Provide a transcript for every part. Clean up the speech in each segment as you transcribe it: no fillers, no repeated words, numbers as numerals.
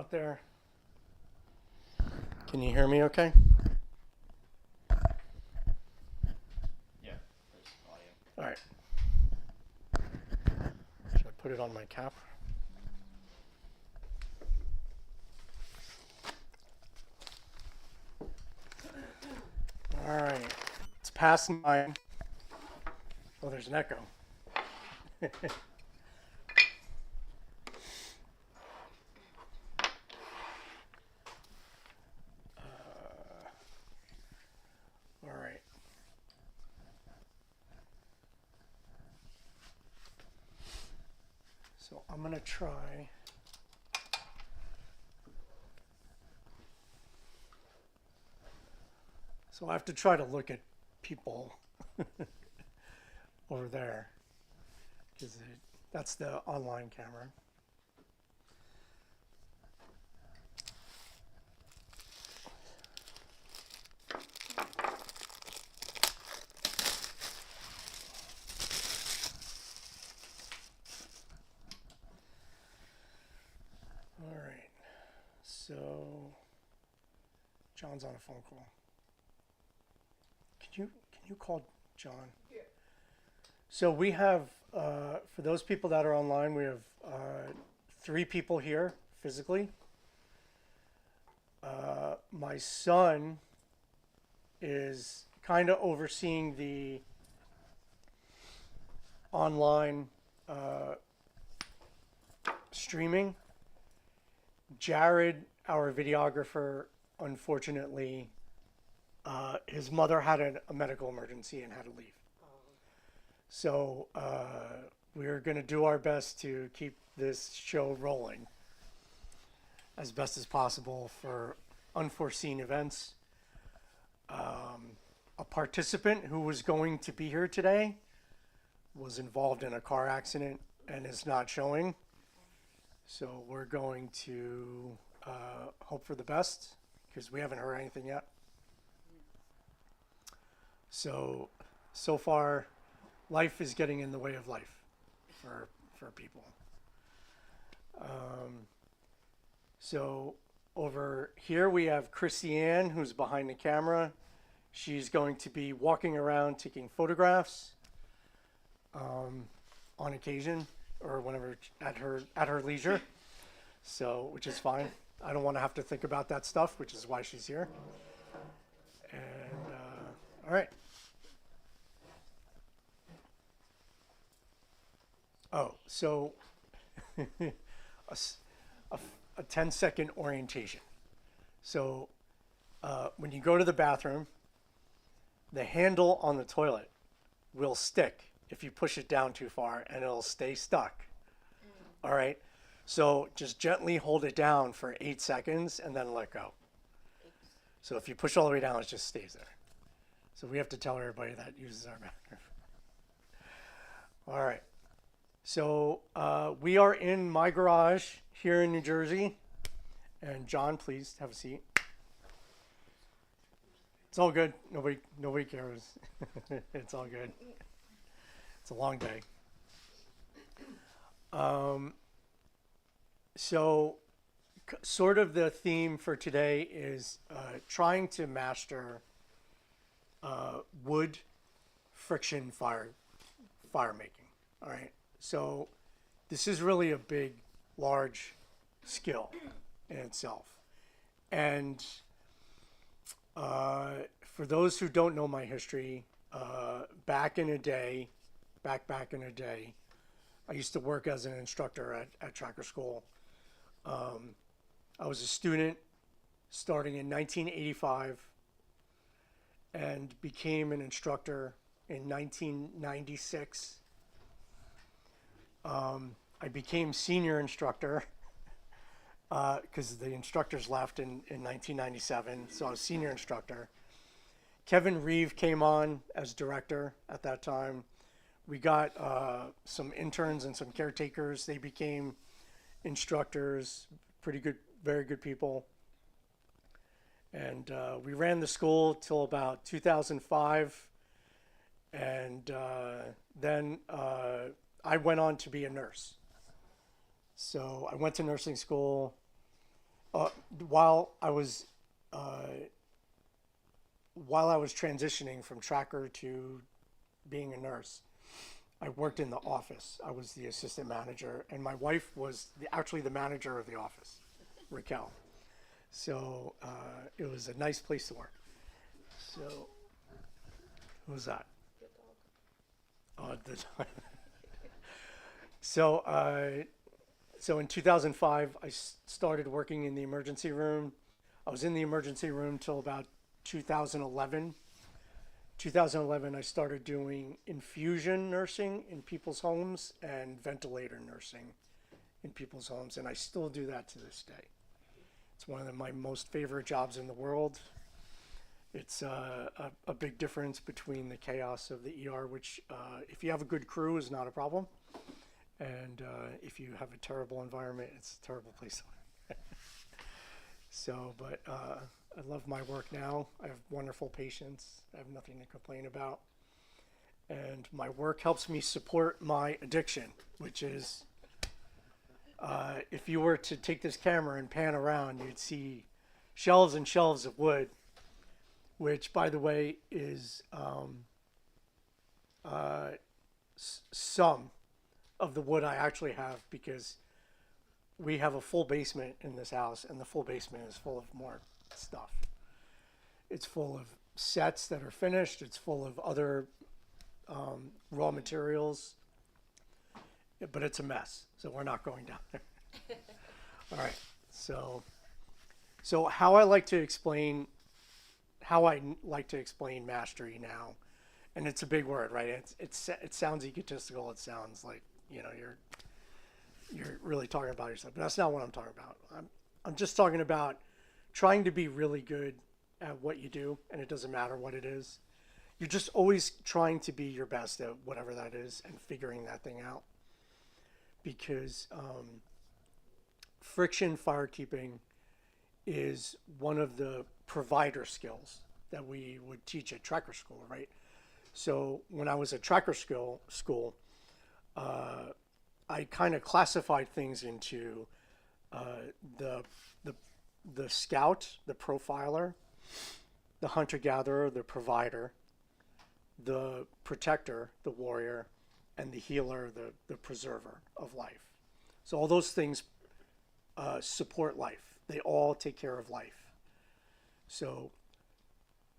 out there. Can you hear me okay? Yeah, there's volume. All right. Should I put it on my cap? All right. It's past 9. Oh, there's an echo. All right. So I'm going to try. So I have to try to look at people over there because that's the online camera. All right. So John's on a phone call. Can you call John? Yeah. So we have, for those people that are online, we have 3 people here physically. My son is kind of overseeing the online streaming. Jared, our videographer, unfortunately, his mother had a medical emergency and had to leave. So we're going to do our best to keep this show rolling as best as possible for unforeseen events. A participant who was going to be here today was involved in a car accident and is not showing. So we're going to hope for the best because we haven't heard anything yet. So far, life is getting in the way of life for people. So over here we have Christiane, who's behind the camera. She's going to be walking around taking photographs on occasion or whenever at her leisure. So, which is fine. I don't want to have to think about that stuff, which is why she's here. And all right. Oh, so a 10-second orientation. So when you go to the bathroom, the handle on the toilet will stick if you push it down too far, and it'll stay stuck. All right? So just gently hold it down for 8 seconds and then let go. So if you push all the way down, it just stays there. So we have to tell everybody that uses our bathroom. All right. So we are in my garage here in New Jersey. And John, please have a seat. It's all good. Nobody cares. It's all good. It's a long day. So sort of the theme for today is trying to master wood friction fire making. All right. So this is really a big, large skill in itself. And for those who don't know my history, back in a day, I used to work as an instructor at tracker school. I was a student starting in 1985 and became an instructor in 1996. I became senior instructor because the instructors left in 1997, so I was senior instructor. Kevin Reeve came on as director at that time. We got some interns and some caretakers. They became instructors, pretty good, very good people. And we ran the school till about 2005. And then I went on to be a nurse. So I went to nursing school uh, while I was uh, while I was transitioning from tracker to being a nurse, I worked in the office. I was the assistant manager, and my wife was actually the manager of the office, Raquel. So it was a nice place to work. So who was that? So so in 2005, I started working in the emergency room. I was in the emergency room till about 2011. 2011, I started doing infusion nursing in people's homes and ventilator nursing in people's homes, and I still do that to this day. It's one of my most favorite jobs in the world. It's a big difference between the chaos of the ER, which if you have a good crew is not a problem. And if you have a terrible environment, it's a terrible place to work. So, but I love my work now. I have wonderful patients. I have nothing to complain about. And my work helps me support my addiction, which is if you were to take this camera and pan around, you'd see shelves and shelves of wood, which, by the way, is some of the wood I actually have, because we have a full basement in this house, and the full basement is full of more stuff. It's full of sets that are finished. It's full of other raw materials, but it's a mess. So we're not going down there. All right. So how I like to explain mastery now, and it's a big word, right? It sounds egotistical. It sounds like, you know, you're really talking about yourself, but that's not what I'm talking about. I'm just talking about trying to be really good at what you do, and it doesn't matter what it is. You're just always trying to be your best at whatever that is and figuring that thing out. Because friction firekeeping is one of the provider skills that we would teach at tracker school, right? So when I was at tracker school, I kind of classified things into the scout, the profiler, the hunter-gatherer, the provider, the protector, the warrior, and the healer, the preserver of life. So all those things support life. They all take care of life. So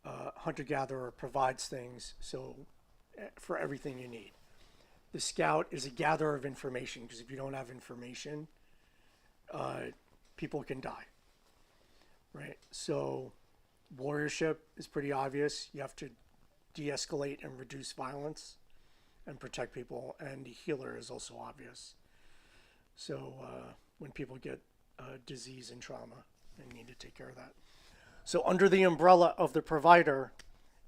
hunter-gatherer provides things for everything you need. The scout is a gatherer of information, because if you don't have information, people can die, right? So warriorship is pretty obvious. You have to de-escalate and reduce violence and protect people. And the healer is also obvious. So when people get disease and trauma, they need to take care of that. So under the umbrella of the provider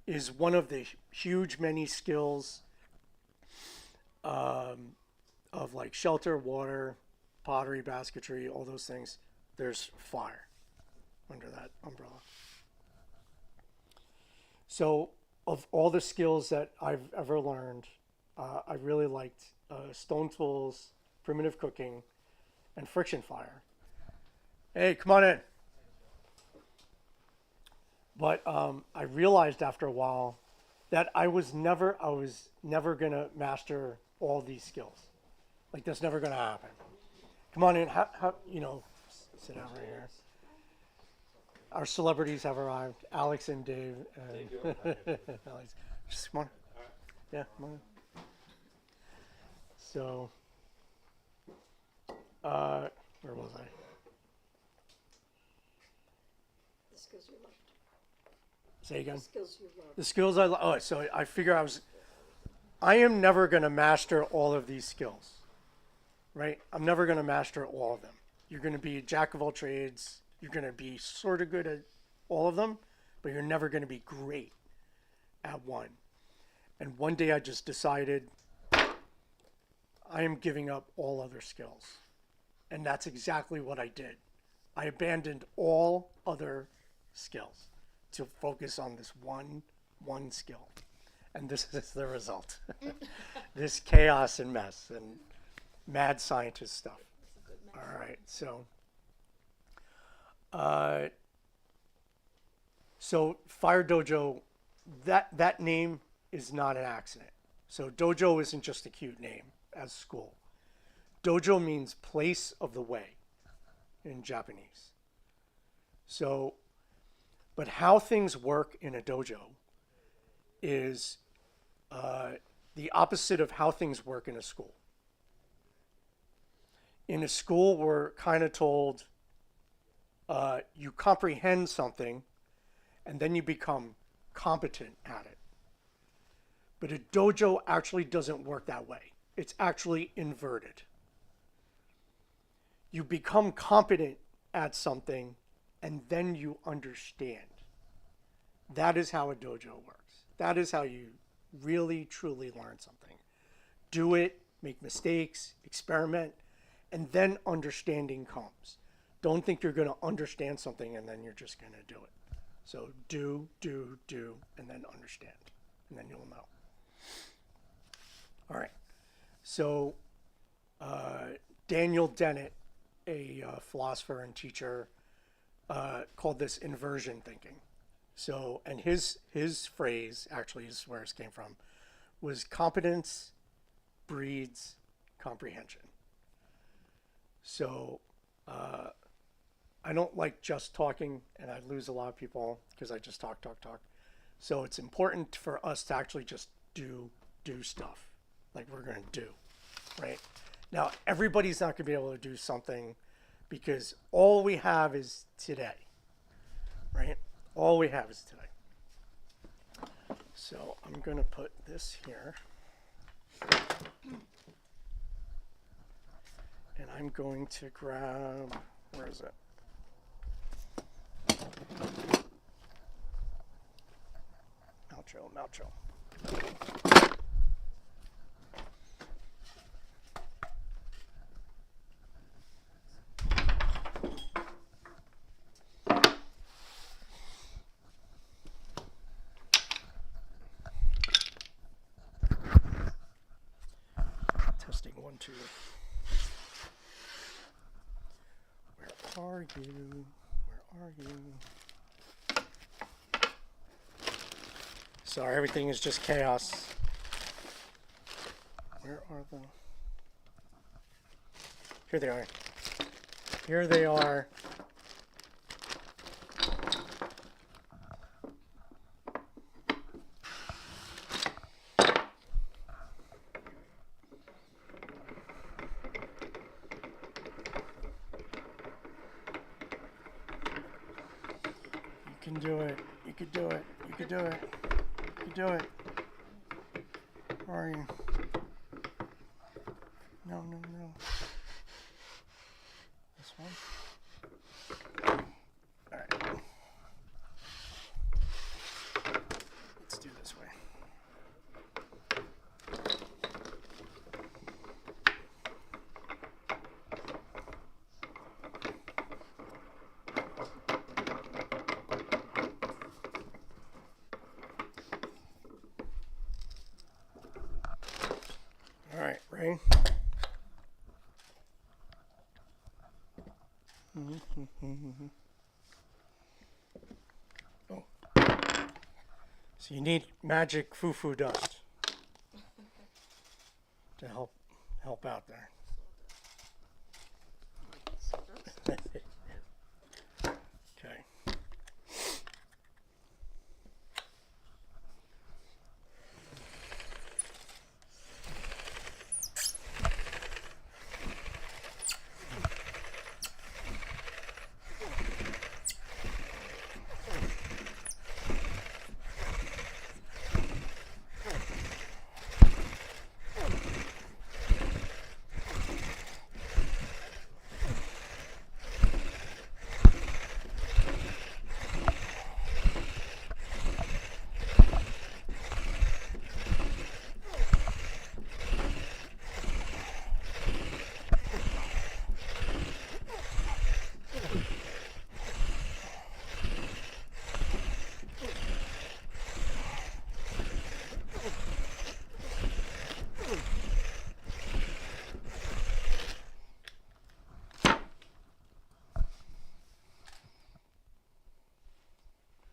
is one of the huge many skills of like shelter, water, pottery, basketry, all those things. There's fire under that umbrella. So of all the skills that I've ever learned, I really liked stone tools, primitive cooking, and friction fire. Hey, come on in. But I realized after a while that I was never gonna master all these skills. Like, that's never gonna happen. Come on in. Sit down right here. Our celebrities have arrived. Alex and Dave. And Alex, just come on. Yeah, come on in. So, where was I? The skills you loved. Say again. The skills you loved. The skills I love. Oh, so I figure I am never going to master all of these skills, right? I'm never going to master all of them. You're going to be a jack of all trades. You're going to be sort of good at all of them, but you're never going to be great at one. And one day I just decided I am giving up all other skills. And that's exactly what I did. I abandoned all other skills to focus on this one skill. And this is the result. This chaos and mess and mad scientist stuff. All right, so So PhyreDojo, that name is not an accident. So dojo isn't just a cute name as school. Dojo means place of the way in Japanese. So, but how things work in a dojo is the opposite of how things work in a school. In a school, we're kind of told you comprehend something and then you become competent at it. But a dojo actually doesn't work that way. It's actually inverted. You become competent at something and then you understand. That is how a dojo works. That is how you really, truly learn something. Do it, make mistakes, experiment, and then understanding comes. Don't think you're going to understand something and then you're just going to do it. So do, and then understand, and then you'll know. All right. So Daniel Dennett, a philosopher and teacher, called this inversion thinking. So, and his phrase, actually is where it came from, was competence breeds comprehension. So I don't like just talking, and I lose a lot of people because I just talk. So it's important for us to actually just do stuff like we're going to do, right? Now, everybody's not going to be able to do something because all we have is today, right? All we have is today. So I'm going to put this here. And I'm going to grab, where is it? Malcho. Testing 1, 2. Where are you? Sorry, everything is just chaos. Where are the... Here they are. Here they are. You can do it. You could do it. You could do it. You could do it. Where are you? No. This one? Alright. Let's do this way. Alright, Ray. Oh. So you need magic foo-foo dust to help out there. Okay.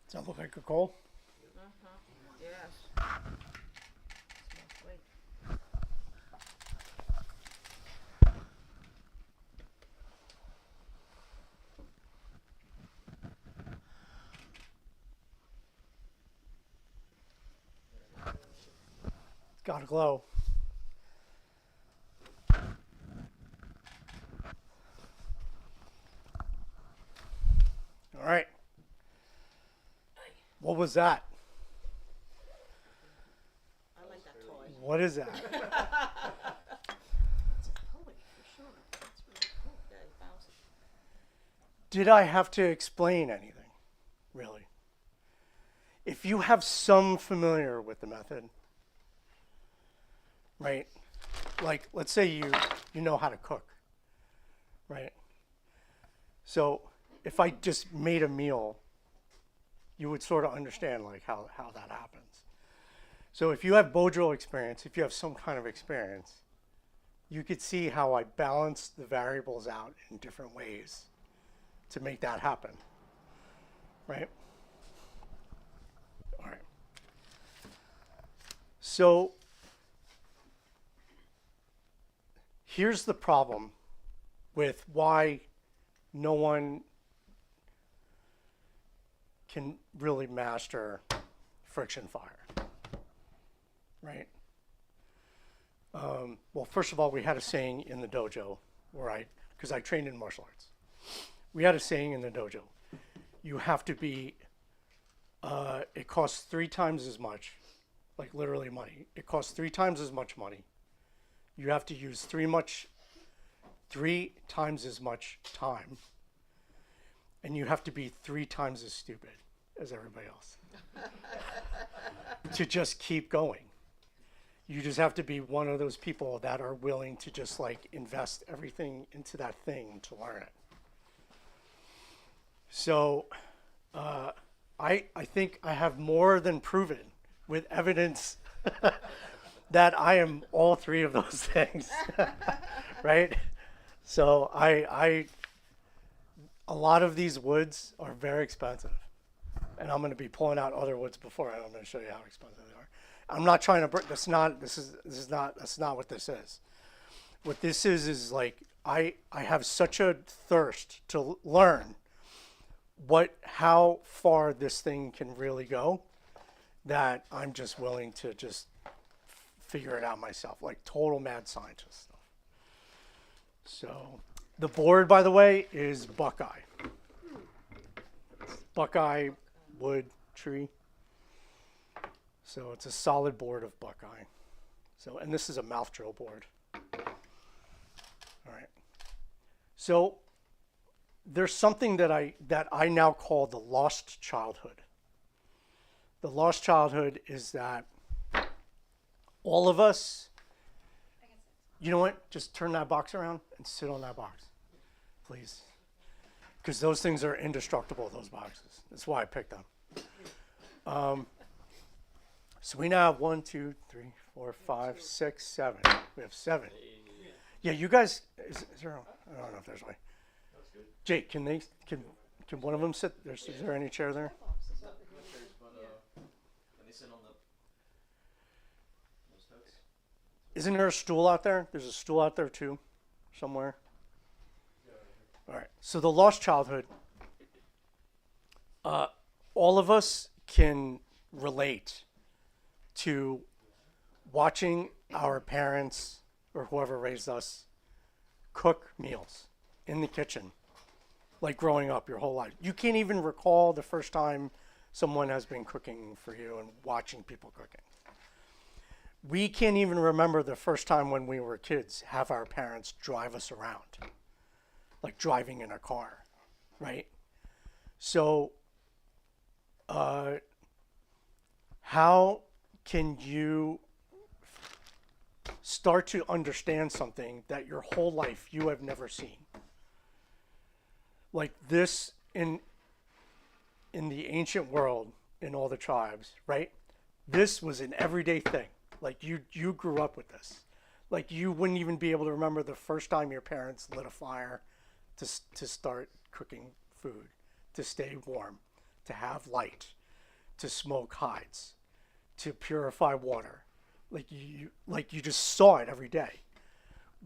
Does that look like a coal? Yes. Smells sweet. It's got to glow. All right. What was that? I like that toy. What is that? It's a pulley for sure. That's really cool. Yeah, it's bouncy. Did I have to explain anything? Really? If you have some familiar with the method, right? Like, let's say you know how to cook, right? So if I just made a meal, you would sort of understand like how that happens. So if you have Dojo experience, if you have some kind of experience, you could see how I balance the variables out in different ways to make that happen, right? All right. So here's the problem with why no one can really master friction fire, right? Well, first of all, we had a saying in the dojo where because I trained in martial arts, we had a saying in the dojo, you have to be, it costs 3 times as much, like literally money. It costs 3 times as much money. You have to use 3 times as much time, and you have to be 3 times as stupid as everybody else to just keep going. You just have to be one of those people that are willing to just like invest everything into that thing to learn it. So I think I have more than proven with evidence that I am all 3 of those things, right? So a lot of these woods are very expensive, and I'm going to be pulling out other woods before I'm going to show you how expensive they are. I'm not trying to that's not what this is. What this is like I have such a thirst to learn how far this thing can really go that I'm just willing to just figure it out myself, like total mad scientist stuff. So the board, by the way, is Buckeye. Buckeye wood tree. So it's a solid board of Buckeye. So, and this is a mouth drill board. All right. So there's something that I now call the lost childhood. The lost childhood is that all of us, you know what? Just turn that box around and sit on that box, please. Because those things are indestructible, those boxes. That's why I picked them. So we now have 1, 2, 3, 4, 5, 6, 7. We have 7. Yeah, you guys, is there, I don't know if there's a way. Jake, can one of them sit? Is there any chair there? Isn't there a stool out there? There's a stool out there too, somewhere. All right. So the lost childhood. All of us can relate to watching our parents or whoever raised us cook meals in the kitchen, like growing up your whole life. You can't even recall the first time someone has been cooking for you and watching people cooking. We can't even remember the first time when we were kids, have our parents drive us around, like driving in a car, right? So how can you start to understand something that your whole life you have never seen? Like this in the ancient world, in all the tribes, right? This was an everyday thing. Like you grew up with this. Like you wouldn't even be able to remember the first time your parents lit a fire to start cooking food, to stay warm, to have light. to smoke hides, to purify water. Like you just saw it every day.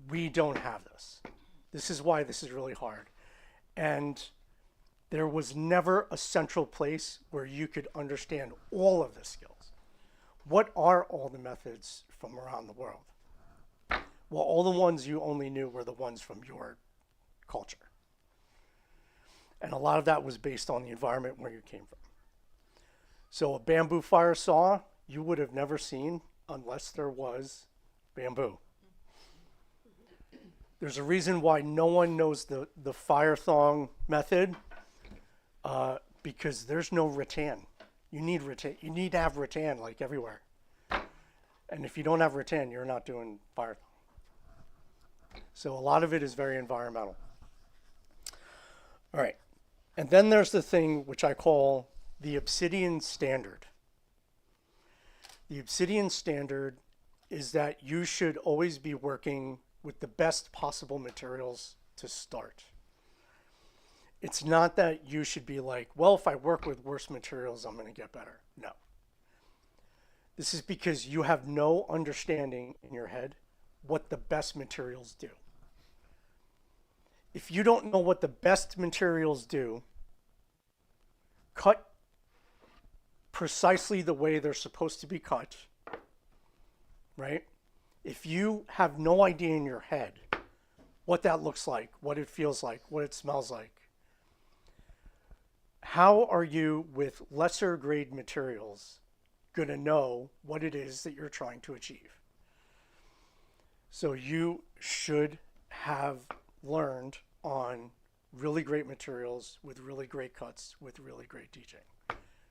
We don't have this. This is why this is really hard. And there was never a central place where you could understand all of the skills. What are all the methods from around the world? Well, all the ones you only knew were the ones from your culture. And a lot of that was based on the environment where you came from. So a bamboo fire saw, you would have never seen unless there was bamboo. There's a reason why no one knows the fire thong method, because there's no rattan. You need rattan. You need to have rattan like everywhere. And if you don't have rattan, you're not doing fire thong. So a lot of it is very environmental. All right. And then there's the thing which I call the obsidian standard. The obsidian standard is that you should always be working with the best possible materials to start. It's not that you should be like, well, if I work with worse materials, I'm going to get better. No. This is because you have no understanding in your head what the best materials do. If you don't know what the best materials do, cut precisely the way they're supposed to be cut, right? If you have no idea in your head what that looks like, what it feels like, what it smells like, how are you with lesser grade materials going to know what it is that you're trying to achieve? So you should have learned on really great materials with really great cuts with really great teaching.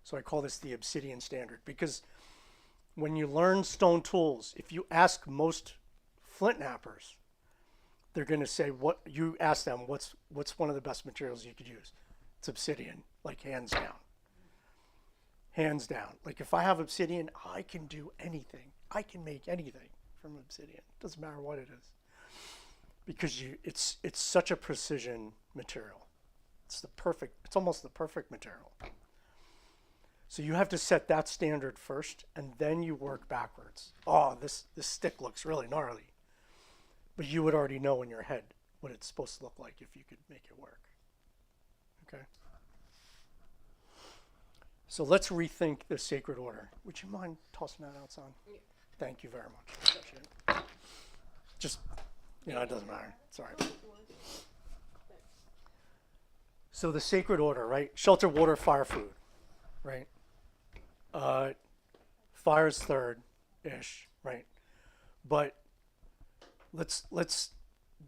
So I call this the obsidian standard, because when you learn stone tools, if you ask most flint knappers, they're going to say, what you ask them, what's one of the best materials you could use? It's obsidian, like hands down. Hands down. Like if I have obsidian, I can do anything. I can make anything from obsidian. Doesn't matter what it is. Because it's such a precision material. It's almost the perfect material. So you have to set that standard first, and then you work backwards. Oh, this stick looks really gnarly. But you would already know in your head what it's supposed to look like if you could make it work. Okay? So let's rethink the sacred order. Would you mind tossing that out, son? Yeah. Thank you very much. I appreciate it. Just, it doesn't matter. It's all right. So the sacred order, right? Shelter, water, fire, food, right? Fire's third-ish, right? But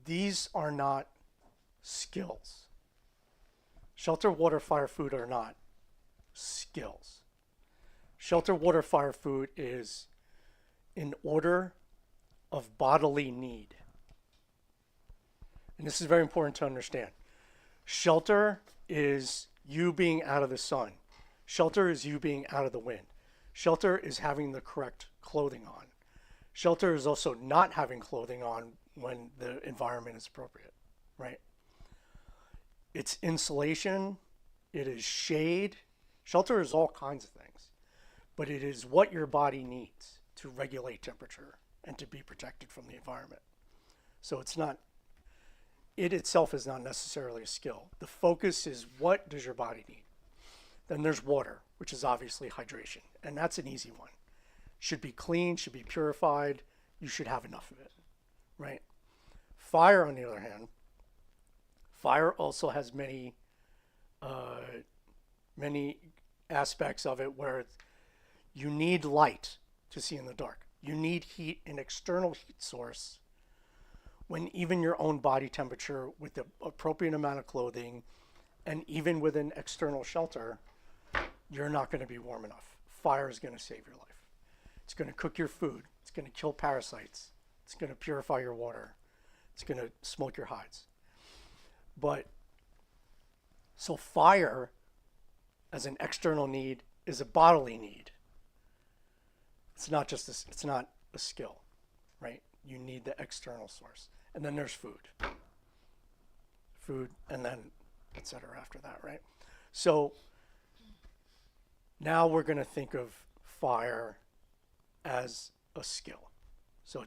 these are not skills. Shelter, water, fire, food are not skills. Shelter, water, fire, food is an order of bodily need. And this is very important to understand. Shelter is you being out of the sun. Shelter is you being out of the wind. Shelter is having the correct clothing on. Shelter is also not having clothing on when the environment is appropriate, right? It's insulation. It is shade. Shelter is all kinds of things, but it is what your body needs to regulate temperature and to be protected from the environment. So it itself is not necessarily a skill. The focus is what does your body need? Then there's water, which is obviously hydration, and that's an easy one. Should be clean, should be purified. You should have enough of it, right? Fire, on the other hand, fire also has many aspects of it where you need light to see in the dark. You need heat, an external heat source, when even your own body temperature with the appropriate amount of clothing and even with an external shelter, you're not going to be warm enough. Fire is going to save your life. It's going to cook your food. It's going to kill parasites. It's going to purify your water. It's going to smoke your hides. So fire as an external need is a bodily need. It's not a skill, right? You need the external source. And then there's food. Food, and then et cetera after that, right? So Now we're going to think of fire as a skill. So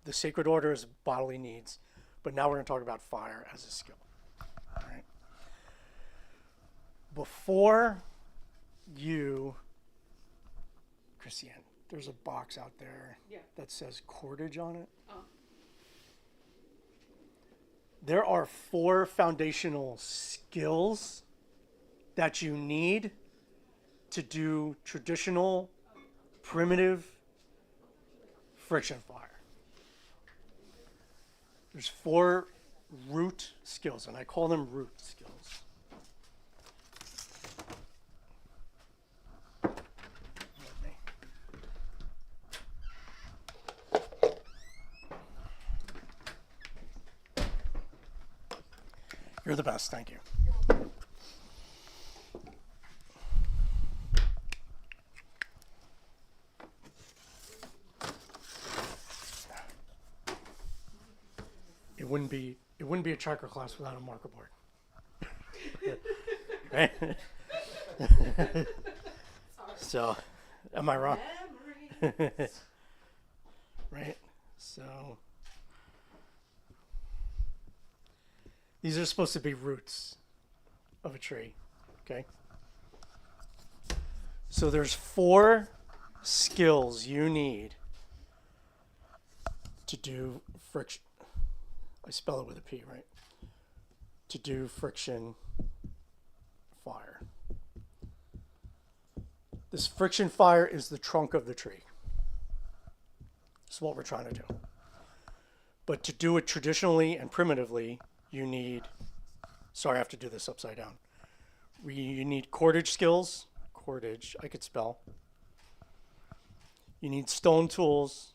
the sacred order is bodily needs, but now we're going to talk about fire as a skill. All right. Before you, Christiane, there's a box out there that says cordage on it. There are 4 foundational skills that you need to do traditional, primitive friction fire. There's 4 root skills, and I call them root skills. You're the best, thank you. It wouldn't be a checker class without a marker board. Right? So, am I wrong? Right? So, these are supposed to be roots of a tree, okay? So there's 4 skills you need to do friction. I spell it with a P, right? To do friction fire. This friction fire is the trunk of the tree. That's what we're trying to do. But to do it traditionally and primitively, you need, sorry, I have to do this upside down. You need cordage skills. Cordage, I could spell. You need stone tools.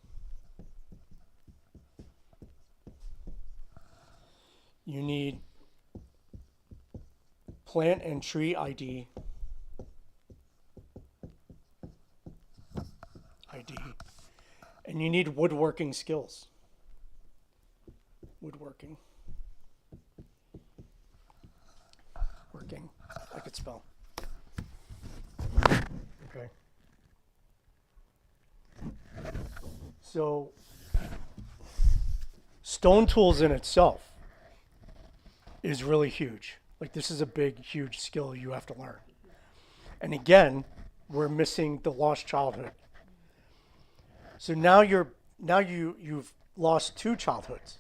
You need plant and tree ID. And you need woodworking skills. Woodworking. Working. I could spell. Okay. So, stone tools in itself is really huge. Like, this is a big, huge skill you have to learn. And again, we're missing the lost childhood. So now you've lost 2 childhoods.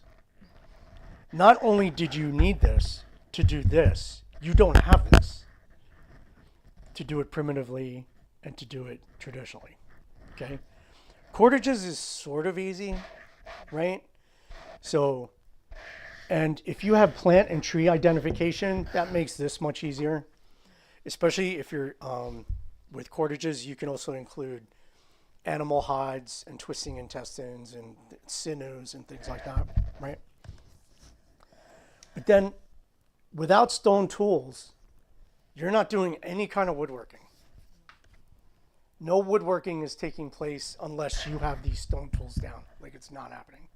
Not only did you need this to do this, you don't have this to do it primitively and to do it traditionally. Okay? Cordages is sort of easy, right? So, and if you have plant and tree identification, that makes this much easier. Especially if you're with cordages, you can also include animal hides and twisting intestines and sinews and things like that, right? But then without stone tools, you're not doing any kind of woodworking. No woodworking is taking place unless you have these stone tools down. Like, it's not happening.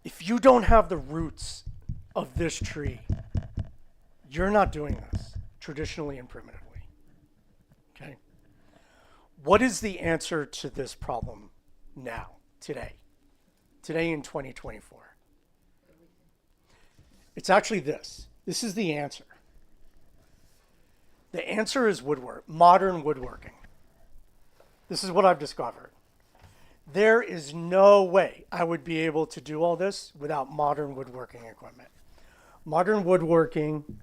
If you don't have the roots of this tree, you're not doing this traditionally and primitively. Okay? What is the answer to this problem now, today in 2024? It's actually this. This is the answer. The answer is modern woodworking. This is what I've discovered. There is no way I would be able to do all this without modern woodworking equipment. Modern woodworking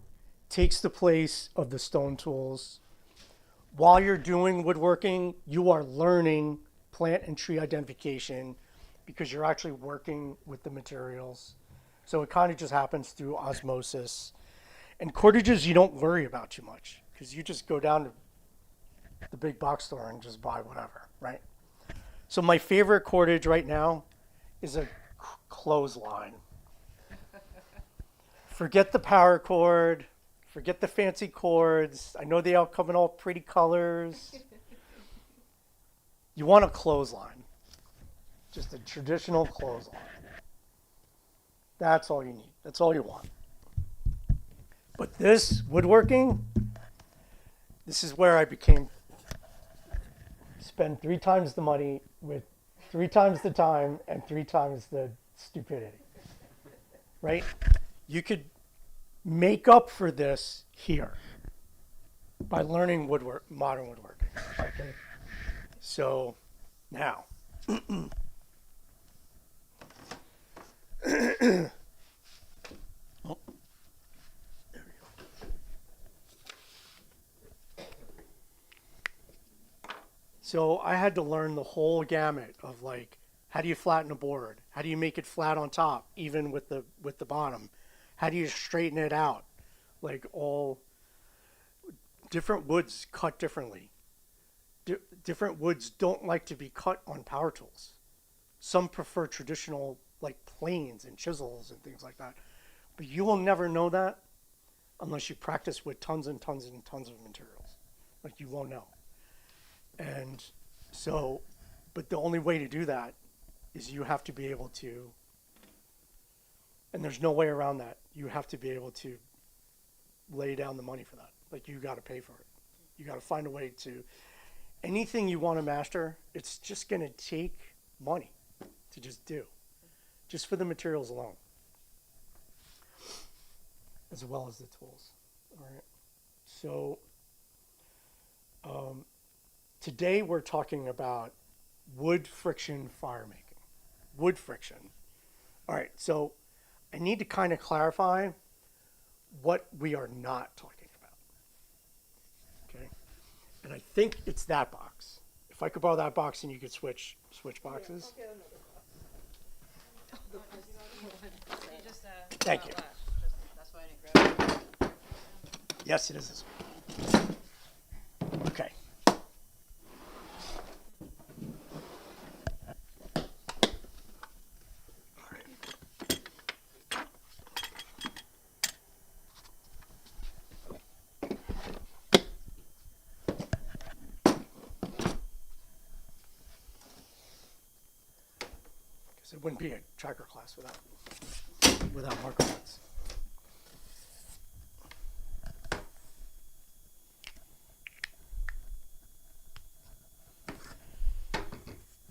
takes the place of the stone tools. While you're doing woodworking, you are learning plant and tree identification because you're actually working with the materials. So it kind of just happens through osmosis. And cordages you don't worry about too much because you just go down to the big box store and just buy whatever, right? So my favorite cordage right now is a clothesline. Forget the power cord. Forget the fancy cords. I know they all come in all pretty colors. You want a clothesline. Just a traditional clothesline. That's all you need. That's all you want. But this woodworking, This is where I spend 3 times the money with 3 times the time and 3 times the stupidity. Right? You could make up for this here by learning woodwork, modern woodworking. Okay. So now, oh, there we go. So I had to learn the whole gamut of like, how do you flatten a board? How do you make it flat on top, even with the bottom? How do you straighten it out? Like all different woods cut differently. Different woods don't like to be cut on power tools. Some prefer traditional like planes and chisels and things like that. But you will never know that unless you practice with tons and tons and tons of materials. Like you won't know. And so, but the only way to do that is you have to be able to, and there's no way around that. You have to be able to lay down the money for that. Like you got to pay for it. You got to find a way to, anything you want to master, it's just going to take money to just do, just for the materials alone, as well as the tools. All right. So today we're talking about wood friction fire making. Wood friction. All right. So I need to kind of clarify what we are not talking about. Okay. And I think it's that box. If I could borrow that box and you could switch boxes. Yeah, I'll get another box. You just, Thank you. that's why I didn't grab it. Yes, it is this one. Okay. All right. Because it wouldn't be a tracker class without marker pens.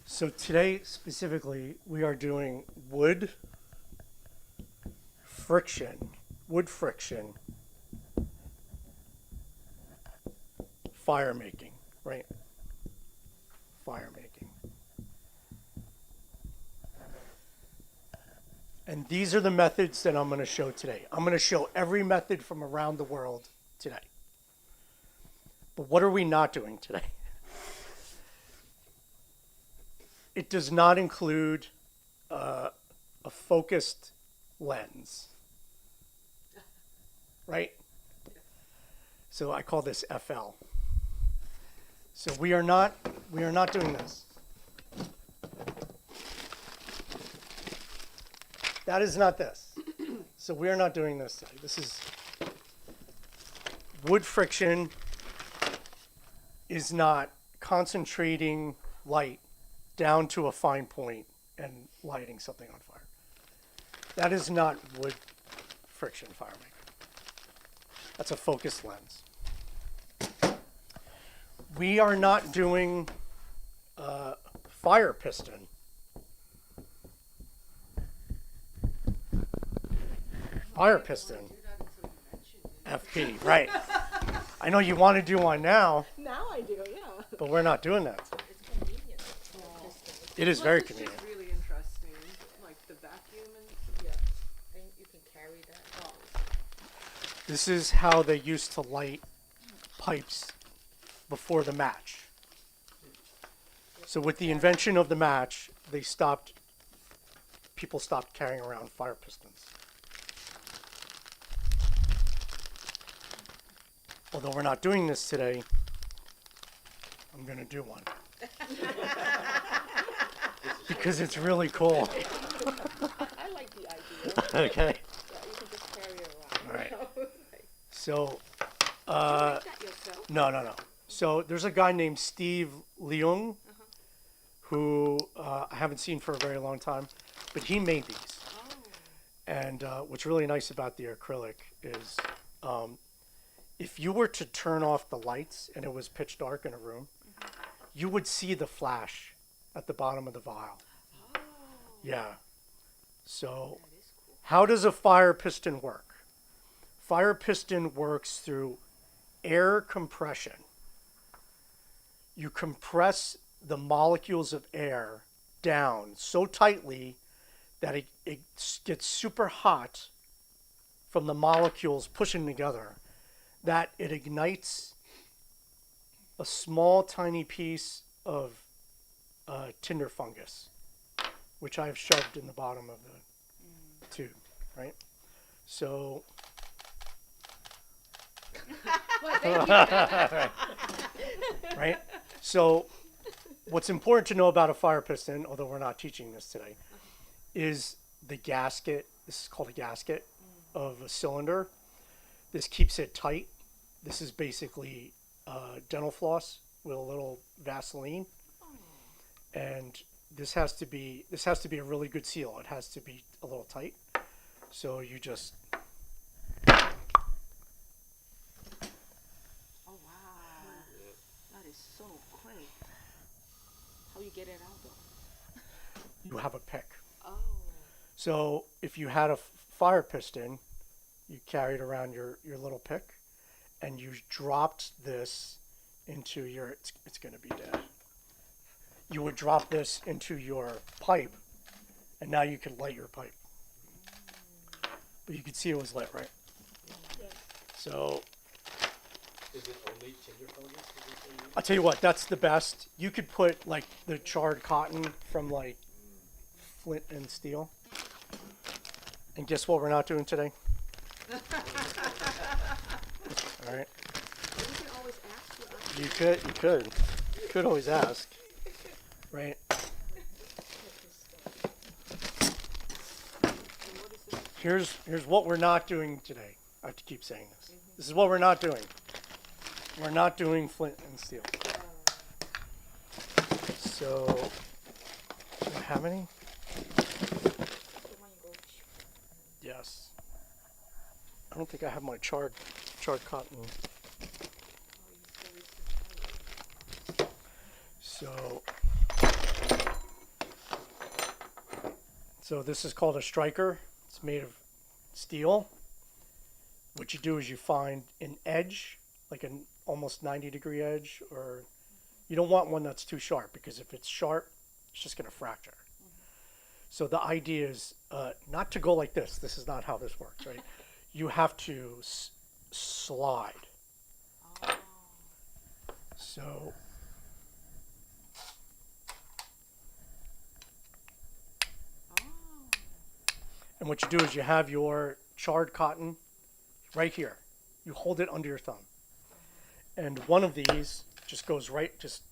So today specifically, we are doing wood friction, fire making, right? Fire making. And these are the methods that I'm going to show today. I'm going to show every method from around the world today. But what are we not doing today? It does not include a focused lens, right? So I call this FL. So we are not doing this. That is not this. So we are not doing this today. This is wood friction is not concentrating light down to a fine point and lighting something on fire. That is not wood friction fire making. That's a focused lens. We are not doing fire piston. Fire piston. FP, right. I know you want to do one now, Now I do, yeah. but we're not doing that. It's convenient. It is very Plus, it's convenient. just really interesting, like the vacuum and Yeah. And you can carry that. Oh. This is how they used to light pipes before the match. So with the invention of the match, people stopped carrying around fire pistons. Although we're not doing this today, I'm going to do one. Because it's really cool. I like the idea. Okay. Yeah, you can just carry it around. All right. You know? So, Did you make that yourself? no. So there's a guy named Steve Leung who I haven't seen for a very long time, but he made these. Oh. And what's really nice about the acrylic is if you were to turn off the lights and it was pitch dark in a room, you would see the flash at the bottom of the vial. Oh, Yeah. So that is cool. how does a fire piston work? Fire piston works through air compression. You compress the molecules of air down so tightly that it gets super hot from the molecules pushing together that it ignites a small tiny piece of tinder fungus, which I've shoved in the bottom of the tube, right? So right? So what's important to know about a fire piston, although we're not teaching this today, is the gasket. This is called a gasket of a cylinder. This keeps it tight. This is basically dental floss with a little Vaseline, and this has to be a really good seal. It has to be a little tight. So you just Oh wow, that is so quick. How you get it out though? you have a pick. Oh, So if you had a fire piston, you carried around your little pick, and you dropped this into your, it's going to be dead. You would drop this into your pipe, and now you can light your pipe. But you could see it was lit, right? So Is it only tinder fungus? I'll tell you what, that's the best. You could put like the charred cotton from like flint and steel. And guess what we're not doing today? All right. you can always ask for us. You could always ask, right? And what is this? Here's what we're not doing today. I have to keep saying this. This is what we're not doing. We're not doing flint and steel. So, do I have any? The one you go. Yes. I don't think I have my charred cotton. Oh, you said it's So this is called a striker. It's made of steel. What you do is you find an edge, like an almost 90-degree edge, or you don't want one that's too sharp, because if it's sharp, it's just going to fracture. So the idea is not to go like this. This is not how this works, right? You have to slide. Oh. So Oh. and what you do is you have your charred cotton right here. You hold it under your thumb. And one of these just goes right, just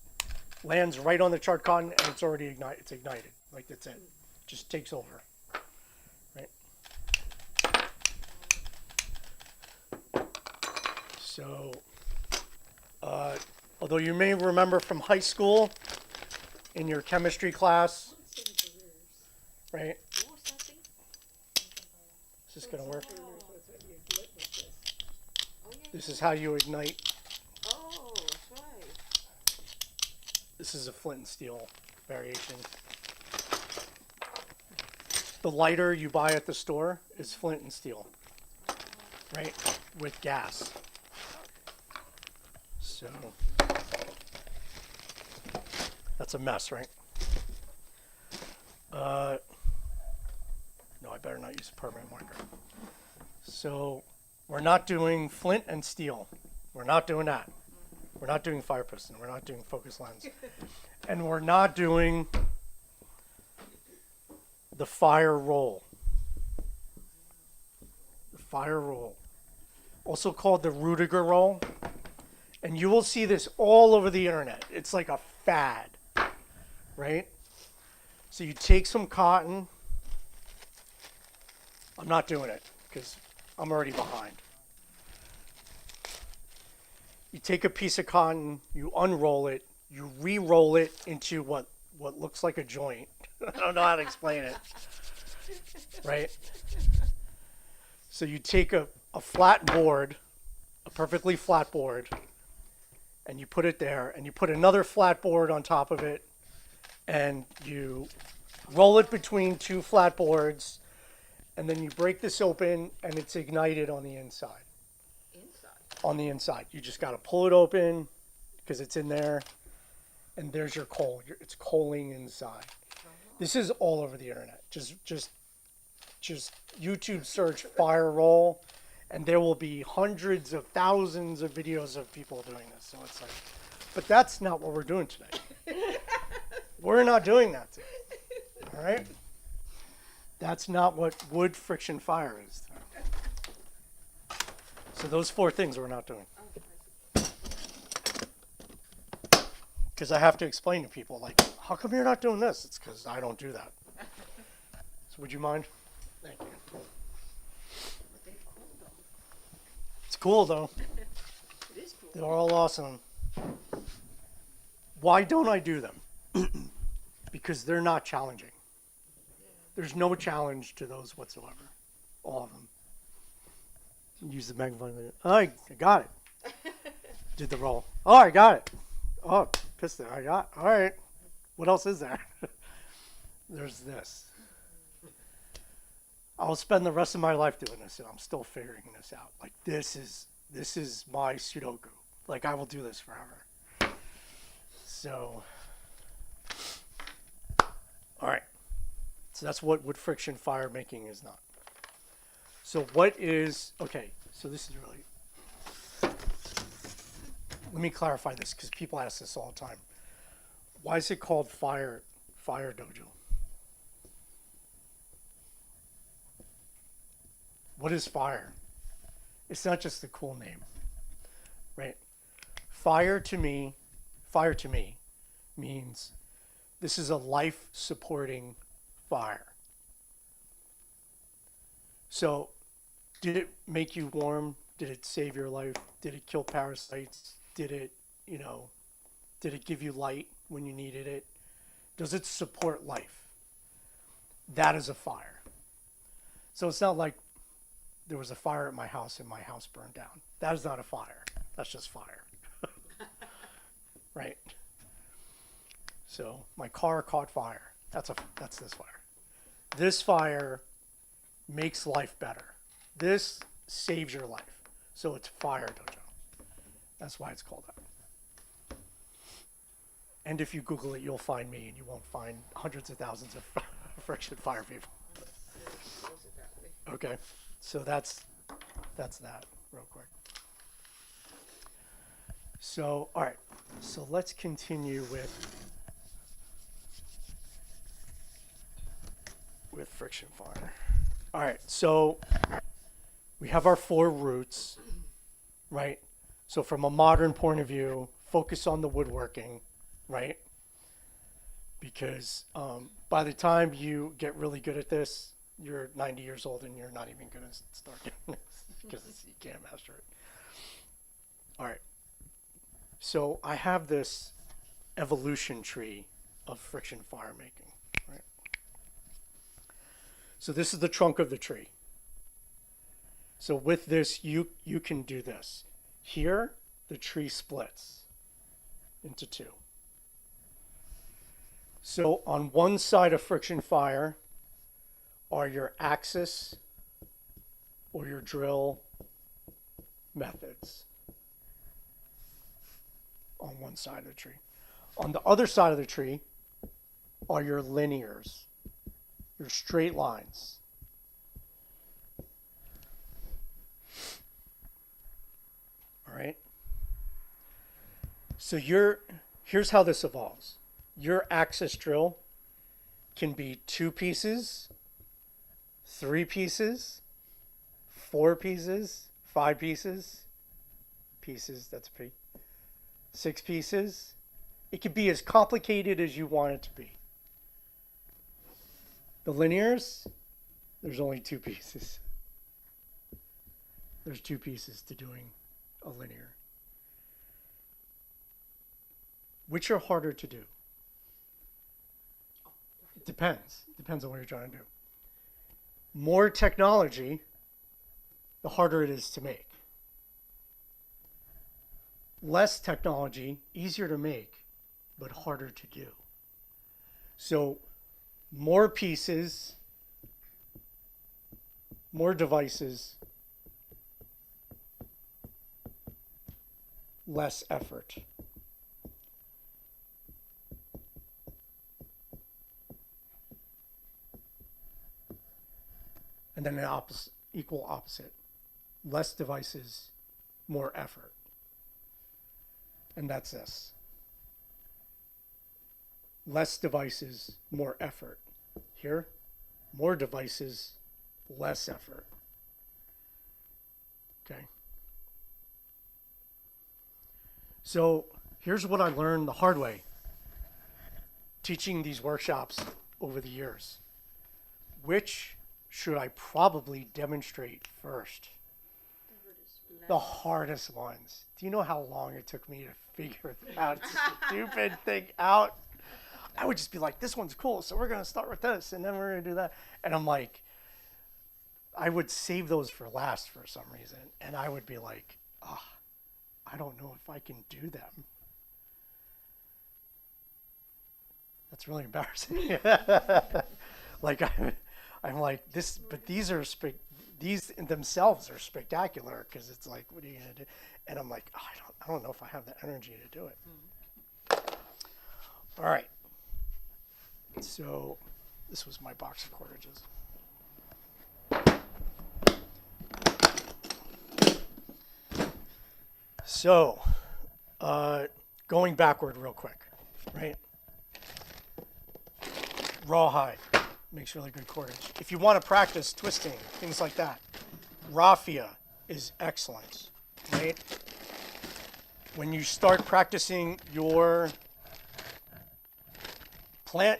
lands right on the charred cotton, and it's already ignited. It's ignited. Like that's it. Just takes over. Right? So, although you may remember from high school in your chemistry class, right? What was that thing? Is this going to work? Oh, yeah. This is how you ignite. Oh, that's right. This is a flint and steel variation. The lighter you buy at the store is flint and steel, right? With gas. So that's a mess, right? No, I better not use a permanent marker. So we're not doing flint and steel. We're not doing that. We're not doing fire piston. We're not doing focus lens. And we're not doing the fire roll. The fire roll. Also called the Rudiger roll. And you will see this all over the internet. It's like a fad, right? So you take some cotton. I'm not doing it because I'm already behind. You take a piece of cotton, you unroll it, you re-roll it into what looks like a joint. I don't know how to explain it. Right? So you take a flat board a perfectly flat board, and you put it there, and you put another flat board on top of it, and you roll it between two flat boards, and then you break this open, and it's ignited on the inside. Inside. On the inside. You just got to pull it open because it's in there, and there's your coal. It's coaling inside. This is all over the internet. Just YouTube search Phyre roll, and there will be hundreds of thousands of videos of people doing this. So it's like, but that's not what we're doing today. We're not doing that today. All right? That's not what wood friction fire is today. So those 4 things we're not doing. Because I have to explain to people, like, how come you're not doing this? It's because I don't do that. So would you mind? Thank you. But they're cool though. It's cool, though. It is cool. They're all awesome. Why don't I do them? Because they're not challenging. There's no challenge to those whatsoever. All of them. Use the magnifying glass. Oh, I got it. Did the roll. Oh, I got it. Oh, piston. I got it. All right. What else is there? There's this. I'll spend the rest of my life doing this, and I'm still figuring this out. Like, this is my Sudoku. Like, I will do this forever. So, all right. So that's what wood friction fire making is not. So what is, okay, so this is really, let me clarify this because people ask this all the time. Why is it called PhyreDojo? What is Phyre? It's not just a cool name, right? Phyre to me means this is a life-supporting fire. So, did it make you warm? Did it save your life? Did it kill parasites? Did it, did it give you light when you needed it? Does it support life? That is a fire. So it's not like there was a fire at my house and my house burned down. That is not a fire. That's just fire. Right? So my car caught fire. That's this fire. This fire makes life better. This saves your life. So it's PhyreDojo. That's why it's called that. And if you Google it, you'll find me, and you won't find hundreds of thousands of friction fire people. Okay, so that's that real quick. So, all right, so let's continue with friction fire. All right, so we have our 4 roots, right? So from a modern point of view, focus on the woodworking, right? Because by the time you get really good at this, you're 90 years old and you're not even going to start doing this because you can't master it. All right. So I have this evolution tree of friction fire making, right? So this is the trunk of the tree. So with this, you can do this. Here, the tree splits into 2. So on one side of friction fire are your axis or your drill methods on one side of the tree. On the other side of the tree are your linears, your straight lines. All right. So here's how this evolves. Your axis drill can be 2 pieces, 3 pieces, 4 pieces, 5 pieces, that's a P, 6 pieces. It could be as complicated as you want it to be. The linears, there's only 2 pieces. There's 2 pieces to doing a linear. Which are harder to do? It depends. It depends on what you're trying to do. More technology, the harder it is to make. less technology, easier to make, but harder to do. So more pieces, more devices, less effort. And then the equal opposite. Less devices, more effort. And that's this. Less devices, more effort. Here, more devices, less effort. Okay. So here's what I learned the hard way teaching these workshops over the years. Which should I probably demonstrate first? The hardest ones. Do you know how long it took me to figure that stupid thing out? I would just be like, this one's cool, so we're going to start with this, and then we're going to do that. And I'm like, I would save those for last for some reason. And I would be like, oh, I don't know if I can do them. That's really embarrassing. Like, I'm like, this, but these are, these in themselves are spectacular because it's like, what are you going to do? And I'm like, oh, I don't know if I have the energy to do it. All right. So this was my box of quarterages. So going backward real quick, right? Rawhide makes really good cordage. If you want to practice twisting, things like that, raffia is excellent, right? When you start practicing your plant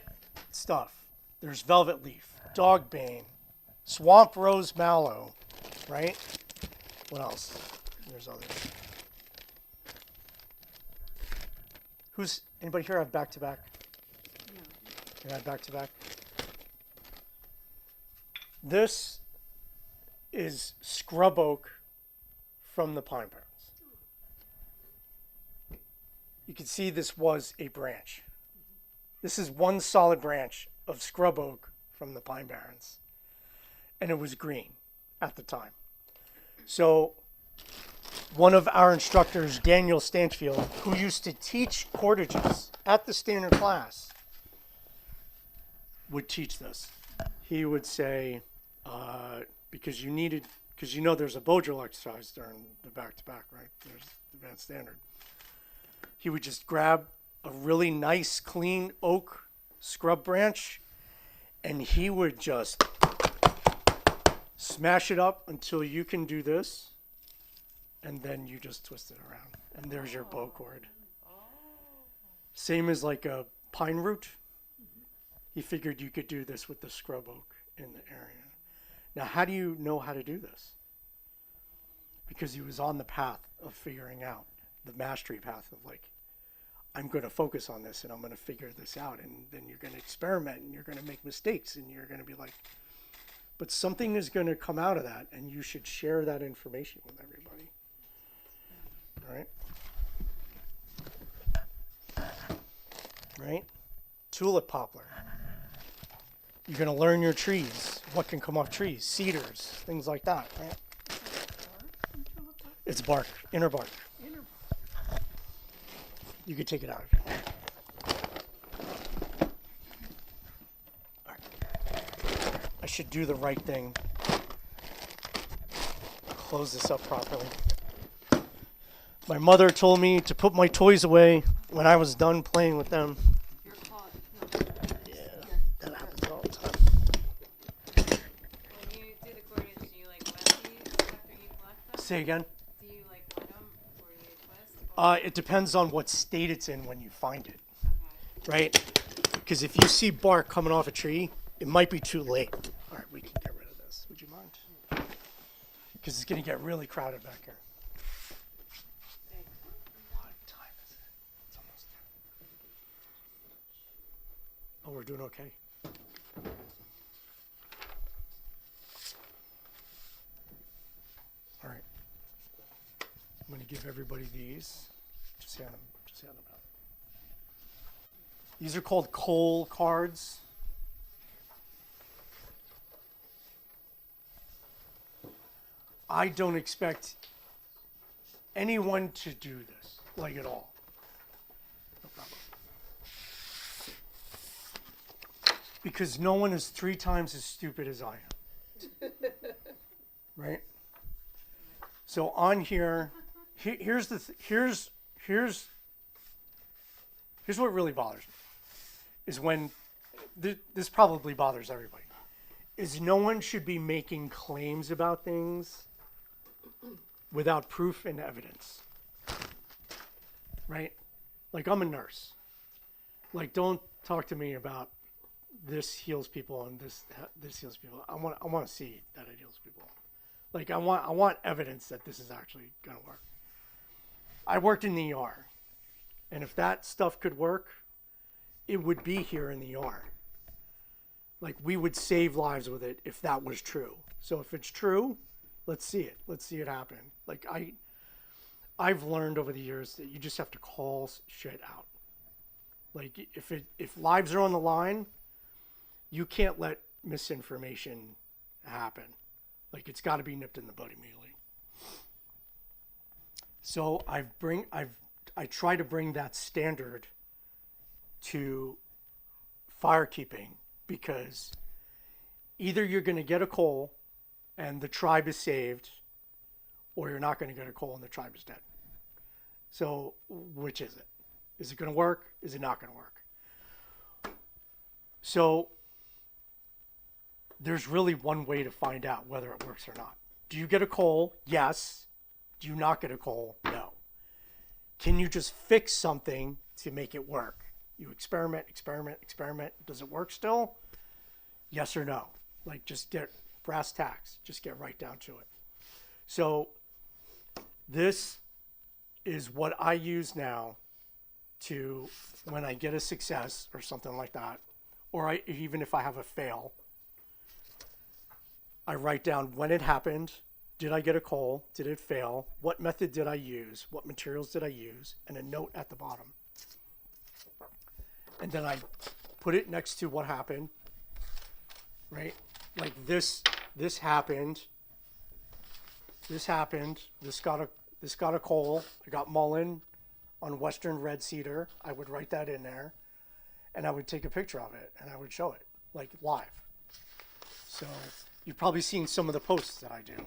stuff, there's velvet leaf, dogbane, swamp rose mallow, right? What else? There's others. Anybody here have back-to-back? No. You have back-to-back? This is scrub oak from the pine barrens. You can see this was a branch. This is one solid branch of scrub oak from the pine barrens. And it was green at the time. So one of our instructors, Daniel Stanchfield, who used to teach cordages at the standard class, would teach this. He would say, because you know there's a bow drill exercise during the back-to-back, right? There's advanced standard. He would just grab a really nice, clean oak scrub branch, and he would just smash it up until you can do this, and then you just twist it around, and there's your bow cord. Same as like a pine root. He figured you could do this with the scrub oak in the area. Now, how do you know how to do this? Because he was on the path of figuring out, the mastery path of like, I'm going to focus on this and I'm going to figure this out, and then you're going to experiment and you're going to make mistakes and you're going to be like, but something is going to come out of that, and you should share that information with everybody. All right? Right? Tulip poplar. You're going to learn your trees, what can come off trees, cedars, things like that, right? It's bark, inner bark. You could take it out. All right. I should do the right thing. Close this up properly. My mother told me to put my toys away when I was done playing with them. You're caught. No. Yeah, that happens all the time. When you do the cordage, do you like wet these after you collect them? Say again? Do you like wet them before you twist? Or It depends on what state it's in when you find it, okay. right? Because if you see bark coming off a tree, it might be too late. All right, we can get rid of this. Would you mind? Because it's going to get really crowded back here. What time is it? It's almost there. Oh, we're doing okay. All right. I'm going to give everybody these. Just hand them out. These are called coal cards. I don't expect anyone to do this, like at all. No problem. Because no one is 3 times as stupid as I am. Right? So on here, here's what really bothers me. Is when, this probably bothers everybody, is no one should be making claims about things without proof and evidence. Right? Like, I'm a nurse. Like, don't talk to me about this heals people and this heals people. I want to see that it heals people. Like, I want evidence that this is actually going to work. I worked in the ER. And if that stuff could work, it would be here in the ER. Like, we would save lives with it if that was true. So if it's true, let's see it. Let's see it happen. Like, I've learned over the years that you just have to call shit out. Like, if lives are on the line, you can't let misinformation happen. Like, it's got to be nipped in the bud immediately. So I try to bring that standard to firekeeping, because either you're going to get a coal and the tribe is saved, or you're not going to get a coal and the tribe is dead. So which is it? Is it going to work? Is it not going to work? So there's really one way to find out whether it works or not. Do you get a coal? Yes. Do you not get a coal? No. Can you just fix something to make it work? You experiment. Does it work still? Yes or no? Like, just get brass tacks. Just get right down to it. So this is what I use now to, when I get a success or something like that, or even if I have a fail, I write down when it happened. Did I get a coal? Did it fail? What method did I use? What materials did I use? And a note at the bottom. And then I put it next to what happened, right? Like this happened. This happened. This got a coal. I got mullein on Western red cedar. I would write that in there, and I would take a picture of it and I would show it, like, live. So you've probably seen some of the posts that I do,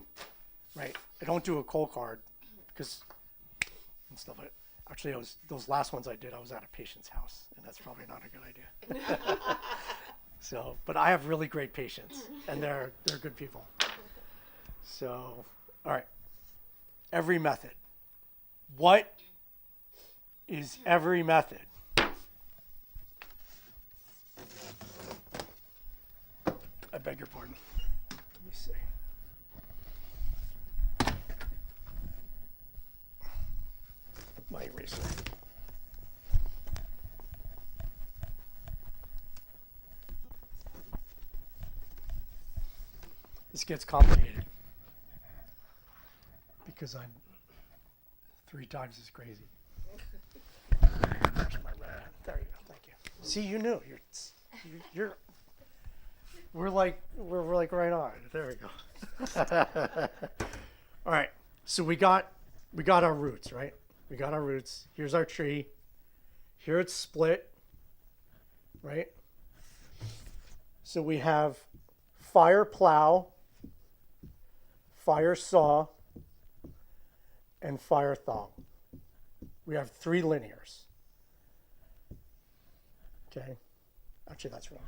right? I don't do a coal card because and stuff like that. Actually, those last ones I did, I was at a patient's house, and that's probably not a good idea. So, but I have really great patients, and they're good people. So, all right. Every method. What is every method? I beg your pardon. Let me see. My eraser. This gets complicated because I'm 3 times as crazy. Where's my red? There you go. Thank you. See, you knew. You're. We're like right on. There we go. All right. So we got our roots, right? We got our roots. Here's our tree. Here it's split, right? So we have fire plow, fire saw, and fire thong. We have 3 linears. Okay. Actually, that's wrong.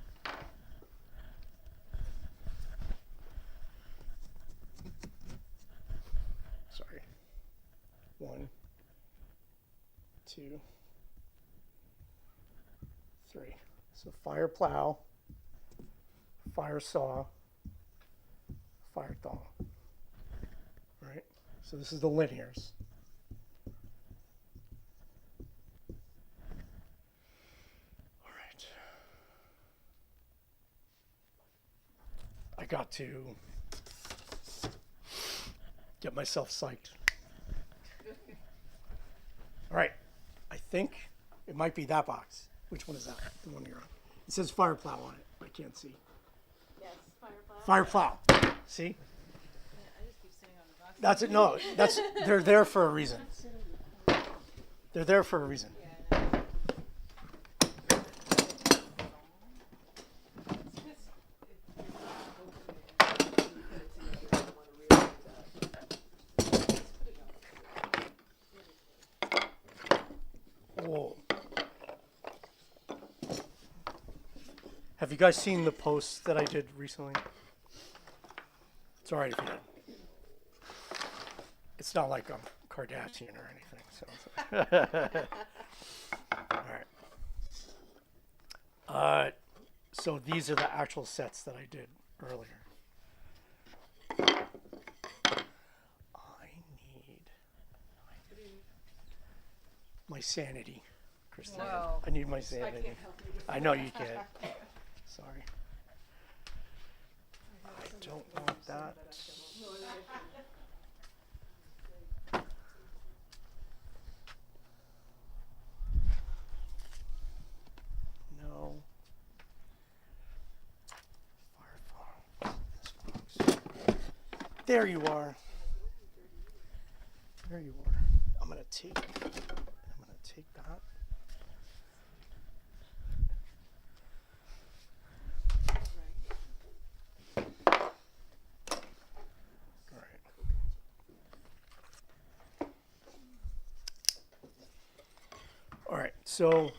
Sorry. 1, 2, 3. So fire plow, fire saw, fire thong. All right. So this is the linears. All right. I got to get myself psyched. All right. think it might be that box. Which one is that? The one you're on. It says fire plow on it. I can't see. Yes, fire plow. Fire plow. See? Yeah, I just keep sitting on the box. That's it. No, they're there for a reason. They're there for a reason. Yeah, I know. Whoa. Have you guys seen the posts that I did recently? It's alright if you didn't. It's not like I'm Kardashian or anything. So alright. So these are the actual sets that I did earlier. I need my sanity, Christina. Wow. I need my sanity. I know you can't. Sorry. I don't want that. No. Firefox. This box. There you are. There you are. I'm gonna take that. All right, so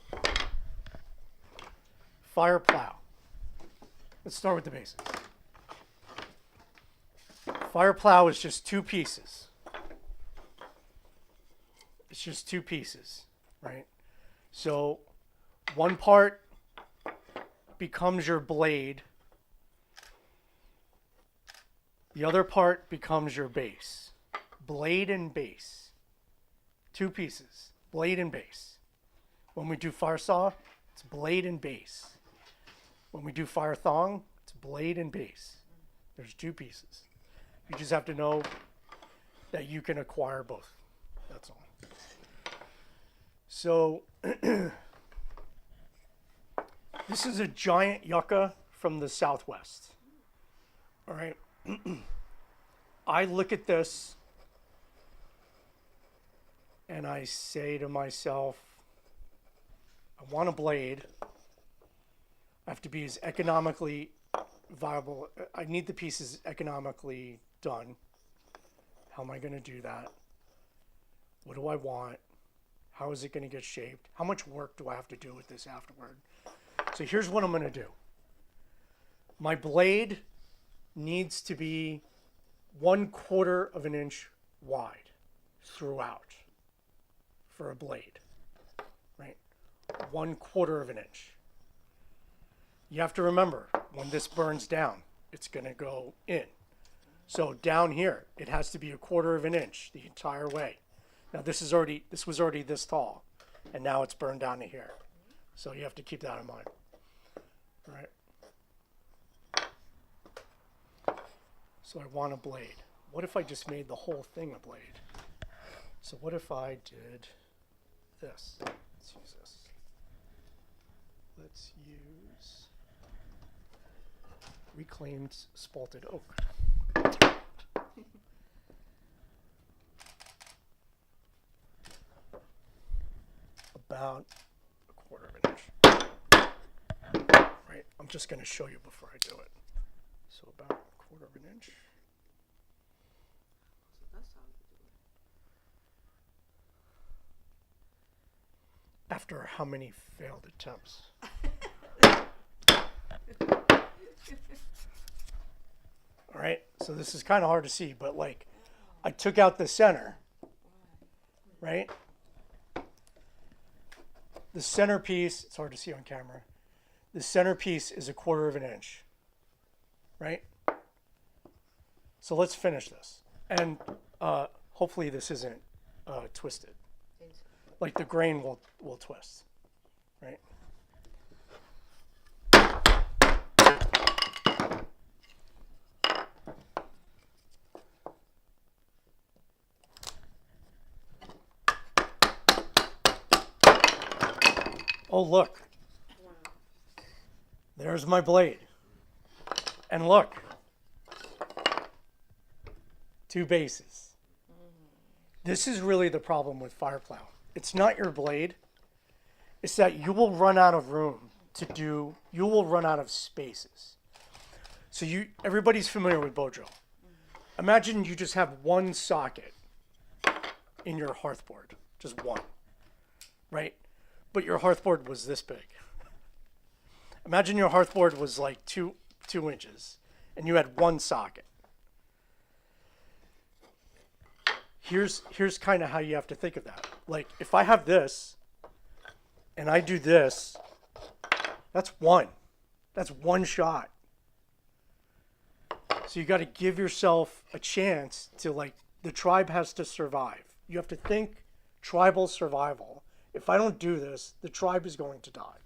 fire plow. Let's start with the basics. Fire plow is just two pieces. It's just two pieces, right? So one part becomes your blade. The other part becomes your base. Blade and base. Two pieces. Blade and base. When we do fire saw, it's blade and base. When we do fire thong, it's blade and base. There's two pieces. You just have to know that you can acquire both. That's all. So this is a giant yucca from the Southwest. All right. I look at this and I say to myself, I want a blade. I have to be as economically viable. I need the pieces economically done. How am I going to do that? What do I want? How is it going to get shaped? How much work do I have to do with this afterward? So here's what I'm going to do. My blade needs to be 1/4 of an inch wide throughout for a blade, right? 1/4 of an inch. You have to remember, when this burns down, it's going to go in. So down here, it has to be 1/4 of an inch the entire way. Now this was already this tall, and now it's burned down to here. So you have to keep that in mind, right? So I want a blade. What if I just made the whole thing a blade? So what if I did this? Let's use this. Let's use reclaimed spalted oak. About 1/4 of an inch. Right, I'm just going to show you before I do it. So about 1/4 of an inch. So that's how you do it. After how many failed attempts? All right, so this is kind of hard to see, but like I took out the center, right? The centerpiece, it's hard to see on camera. The centerpiece is 1/4 of an inch, right? So let's finish this. And hopefully this isn't twisted. Like the grain will twist, right? oh, look, there's my blade. And look, 2 bases. This is really the problem with Fireplow. It's not your blade. It's that you will run out of room you will run out of spaces. So everybody's familiar with Dojo. Imagine you just have one socket in your hearthboard, just one, right? But your hearthboard was this big. Imagine your hearthboard was like two inches and you had one socket. Here's kind of how you have to think of that. Like if I have this and I do this, that's one shot. So you got to give yourself a chance to, like, the tribe has to survive. You have to think tribal survival. If I don't do this, the tribe is going to die.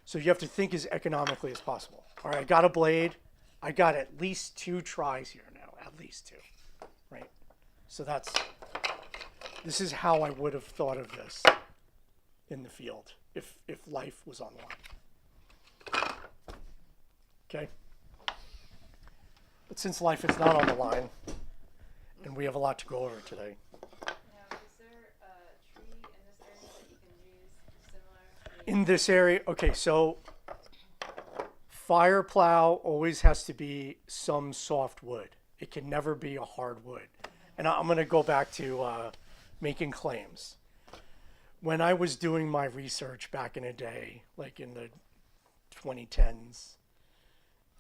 So you have to think as economically as possible. All right, I got a blade. I got at least 2 tries here now, at least 2, right? So this is how I would have thought of this in the field if life was on the line. Okay? But since life is not on the line, and we have a lot to go over today. Now, is there a tree in this area that you can use similar? In this area, okay, so Fireplow always has to be some soft wood. It can never be a hard wood. And I'm going to go back to making claims. When I was doing my research back in the day, like in the 2010s,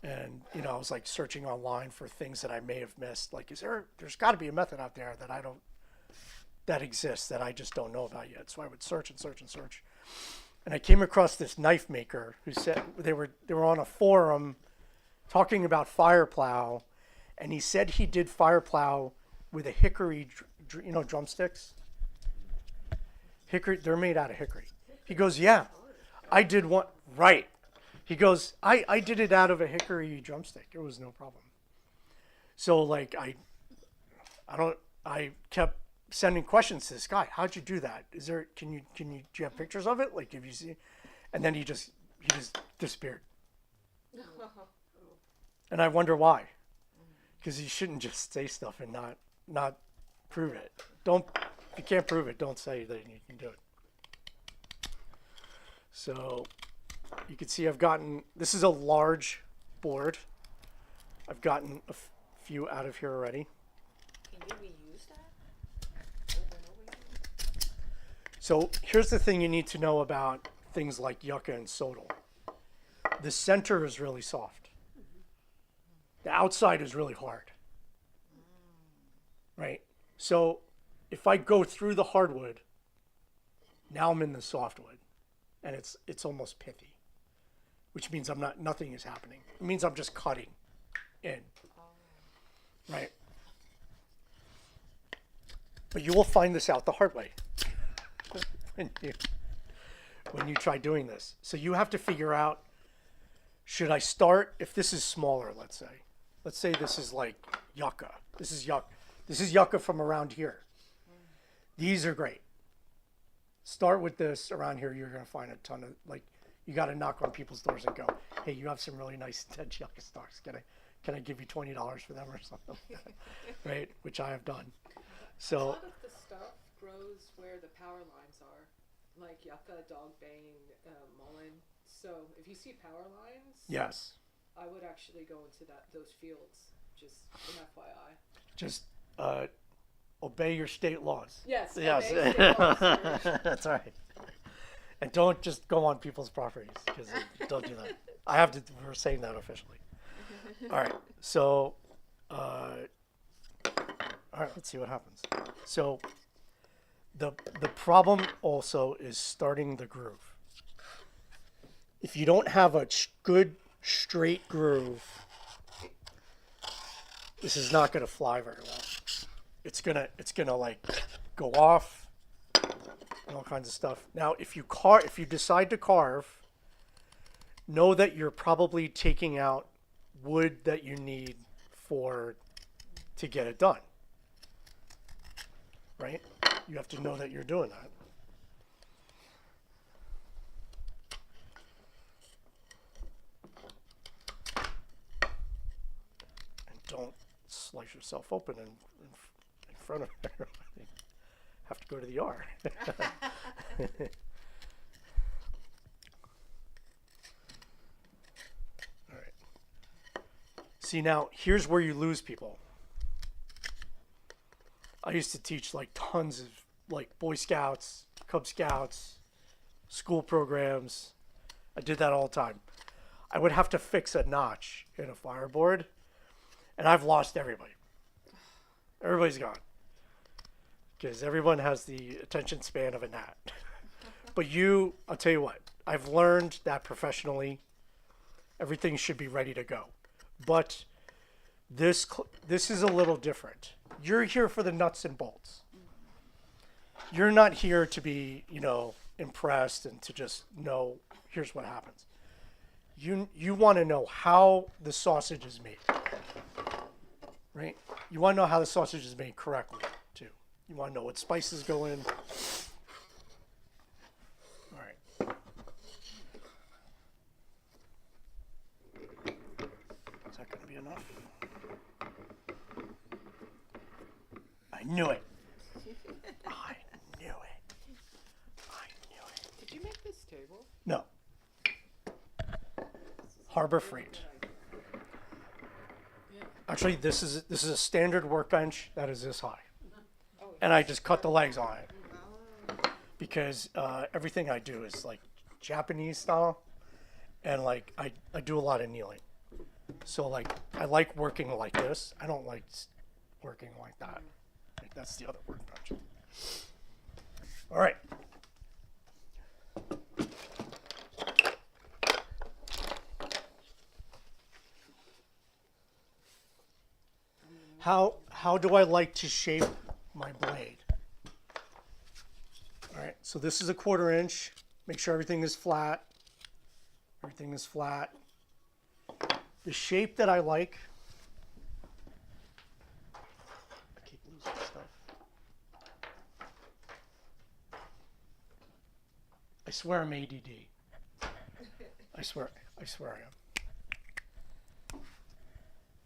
and, you know, I was like searching online for things that I may have missed. Like, there's got to be a method out there that exists that I just don't know about yet. So I would search and search and search. And I came across this knife maker who said they were on a forum talking about Fireplow. And he said he did Fireplow with a hickory, drumsticks. Hickory, they're made out of hickory. He goes, yeah, I did one, right. He goes, I did it out of a hickory drumstick. It was no problem. So like I kept sending questions to this guy. How'd you do that? Do you have pictures of it? Like, if you see, and then he just disappeared. And I wonder why. Because you shouldn't just say stuff and not prove it. If you can't prove it, don't say that you can do it. So you can see this is a large board. I've gotten a few out of here already. Can you reuse that? Over and over again? So here's the thing you need to know about things like yucca and sodal. The center is really soft. The outside is really hard. Right? So if I go through the hardwood, now I'm in the softwood. And it's almost pithy. Which means nothing is happening. It means I'm just cutting in. Right? But you will find this out the hard way when you try doing this. So you have to figure out, should I start, if this is smaller, let's say this is like yucca. This is yucca from around here. These are great. Start with this around here. You're going to find a ton of, like, you got to knock on people's doors and go, hey, you have some really nice dead yucca stalks. Can I give you $20 for them or something? Right? Which I have done. So a lot of the stuff grows where the power lines are, like yucca, dogbane, mullein. So if you see power lines, yes, I would actually go into those fields. Just an FYI. Just obey your state laws. Yes. Yes. obey state laws. That's right. And don't just go on people's properties, because don't do that. We're saying that officially. All right. So, all right, let's see what happens. So the problem also is starting the groove. If you don't have a good straight groove, this is not going to fly very well. It's gonna like go off and all kinds of stuff. Now, if you decide to carve, know that you're probably taking out wood that you need to get it done. Right? You have to know that you're doing that. slice yourself open in front of everybody. Have to go to the ER. All right. See, now here's where you lose people. I used to teach like tons of like Boy Scouts, Cub Scouts, school programs. I did that all the time. I would have to fix a notch in a fireboard, and I've lost everybody. Everybody's gone. Because everyone has the attention span of a gnat. But I'll tell you what, I've learned that professionally, everything should be ready to go. But this is a little different. You're here for the nuts and bolts. You're not here to be, impressed and to just know, here's what happens. You want to know how the sausage is made, right? You want to know how the sausage is made correctly, too. You want to know what spices go in. All right. Is that going to be enough? I knew it. I knew it. I knew it. Did you make this table? No. Harbor Freight. Yeah. Actually, this is a standard workbench that is this high, Oh, and I just cut the legs on it because everything I do is like Japanese style, and like I do a lot of kneeling. So like I like working like this. I don't like working like that. Like, that's the other workbench. All right. How do I like to shape my blade? All right, so this is a 1/4 inch. Make sure everything is flat. Everything is flat. The shape that I like. I keep losing stuff. I swear I'm ADD. I swear I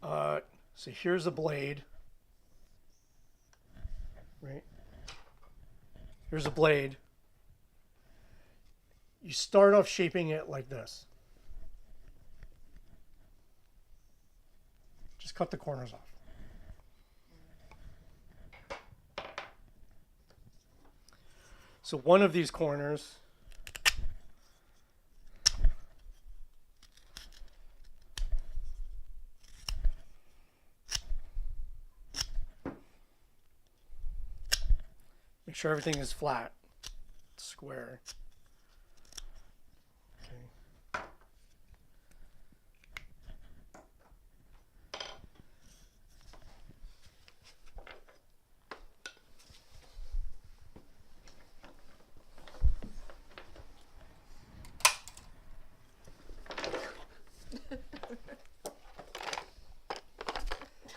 am. So here's a blade, right? Here's a blade. You start off shaping it like this. Just cut the corners off. So one of these corners make sure everything is flat, square. Okay.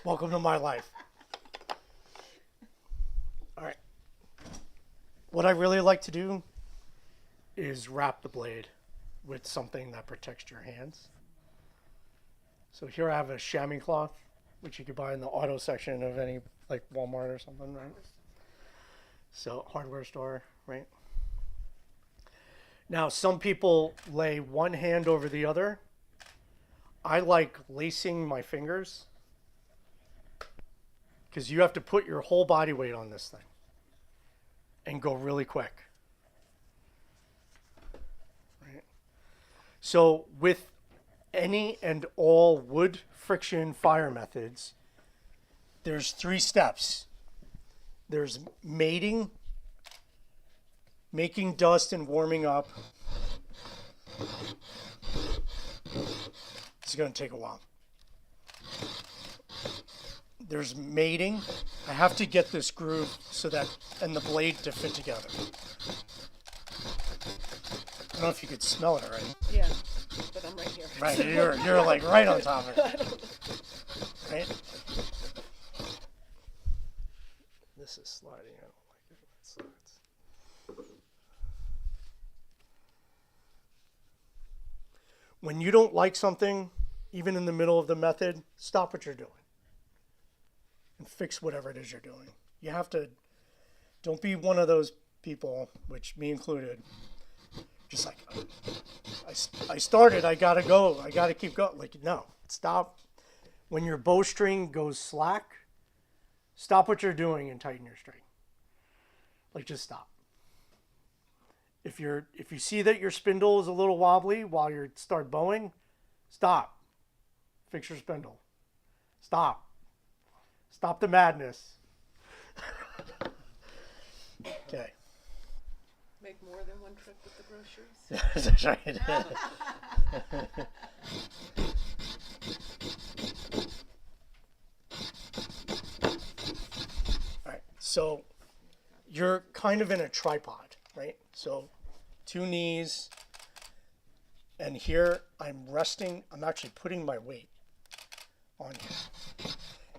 Welcome to my life. All right. What I really like to do is wrap the blade with something that protects your hands. So here I have a chamois cloth, which you could buy in the auto section of any like Walmart or something, right? So hardware store, right? Now some people lay one hand over the other. I like lacing my fingers because you have to put your whole body weight on this thing and go really quick. Right? So with any and all wood friction fire methods, there's 3 steps. There's mating, making dust and warming up. It's going to take a while. There's mating. I have to get this groove so that, and the blade to fit together. I don't know if you could smell it already. Yeah, but I'm right here. Right, you're like right on top of it. Right? This is sliding. I don't like it when it slides. When you don't like something, even in the middle of the method, stop what you're doing. and fix whatever it is you're doing. You have to, don't be one of those people, which me included, just like, I started, I gotta go, I gotta keep going. Like, no, stop. When your bowstring goes slack, stop what you're doing and tighten your string. Like, just stop. If you see that your spindle is a little wobbly while you start bowing, stop. Fix your spindle. Stop. Stop the madness. Okay. Make more than one trip with the groceries. That's right. All right. So you're kind of in a tripod, right? So 2 knees, and here I'm resting. I'm actually putting my weight on here.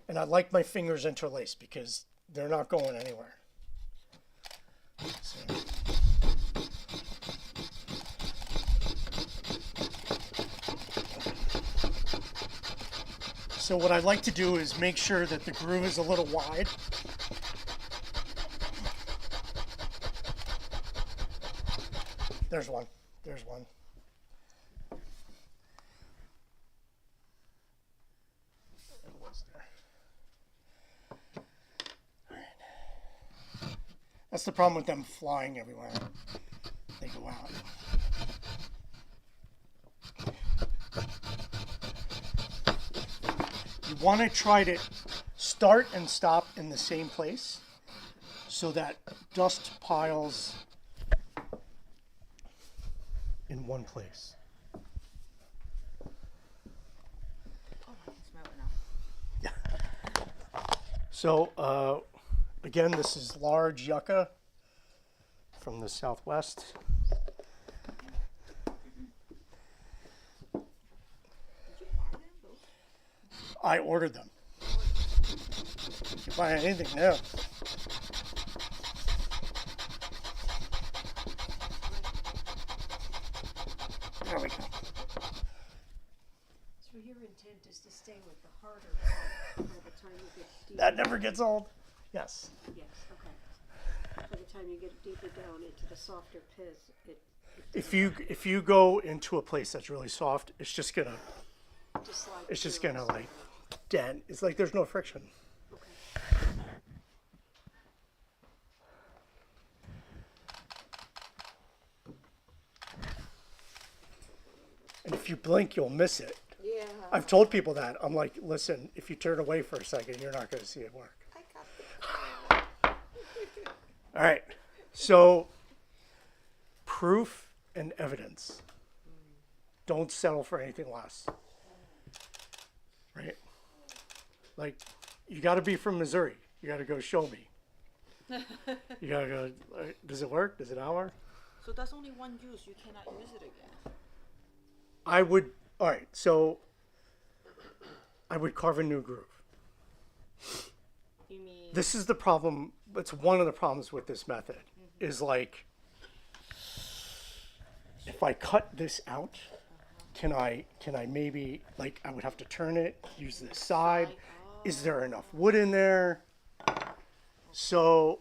And I like my fingers interlaced because they're not going anywhere. So. So what I like to do is make sure that the groove is a little wide. There's one. There's one. It was there. All right. That's the problem with them flying everywhere. They go out. You want to try to start and stop in the same place so that dust piles in one place. Oh, I can smell it now. So, again, this is large yucca from the Southwest. Did you buy them, though? I ordered them. You can buy anything now. There we go. So your intent is to stay with the harder part by the time you get deeper. That never gets old. Yes. Yes, okay. By the time you get deeper down into the softer pits, If you go into a place that's really soft, it's just gonna just slide. it's just through. gonna like dent. It's like there's no friction. Okay. And if you blink, you'll miss it. Yeah. I've told people that. I'm like, listen, if you turn away for a second, you're not going to see it work. I got All right. So, proof and evidence. Don't settle for anything less. Right? Like, you got to be from Missouri. You got to go show me. You got to go, does it work? Does it not work? So that's only one use. You cannot use it again. I would, all right, so I would carve a new groove. You mean This is the problem. It's one of the problems with this method is like, if I cut this out, can I maybe, like, I would have to turn it, use this side. Is there enough wood in there? So,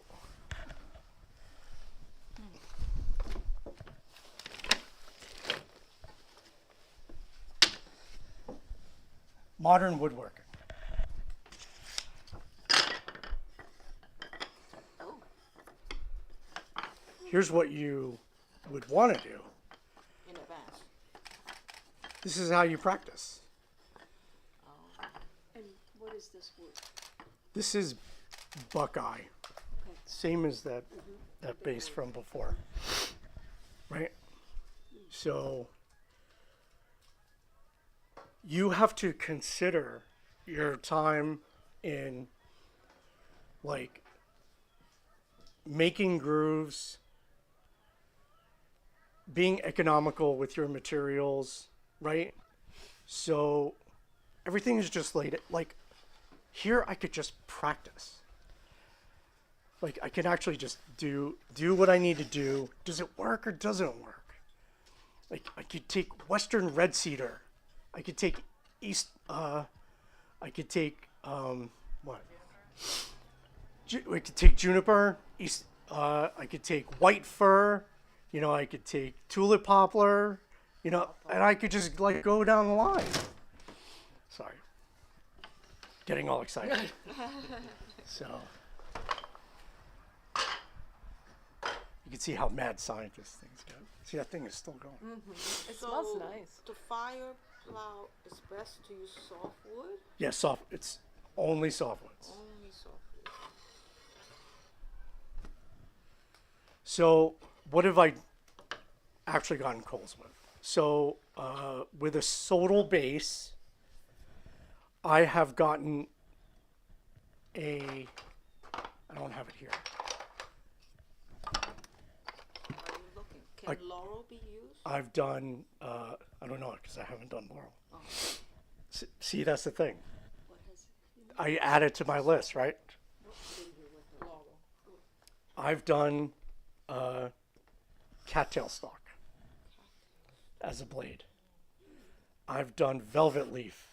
modern woodworking. Here's what you would want to do. in advance? This is how you practice. And what is this wood? This is Buckeye. Same as that base from before. Right? So you have to consider your time in like making grooves, being economical with your materials, right? So everything is just laid like here I could just practice. Like I can actually just do what I need to do. Does it work or doesn't it work? Like I could take Western red cedar. I could take I could take what? We could take juniper. I could take white fir. You know, I could take tulip poplar. You know, and I could just like go down the line. Sorry, getting all excited. So you can see how mad scientist things go. See, that thing is still going. It smells nice. The fire plow is best to use softwood. Yeah, soft. It's only softwoods. Only softwood. So what have I actually gotten coals with? So with a sodal base, I have gotten I don't have it here. Are you looking? Can laurel be used? I've done, I don't know because I haven't done laurel. See, that's the thing. I add it to my list, right? I've done cattail stalk as a blade. I've done velvet leaf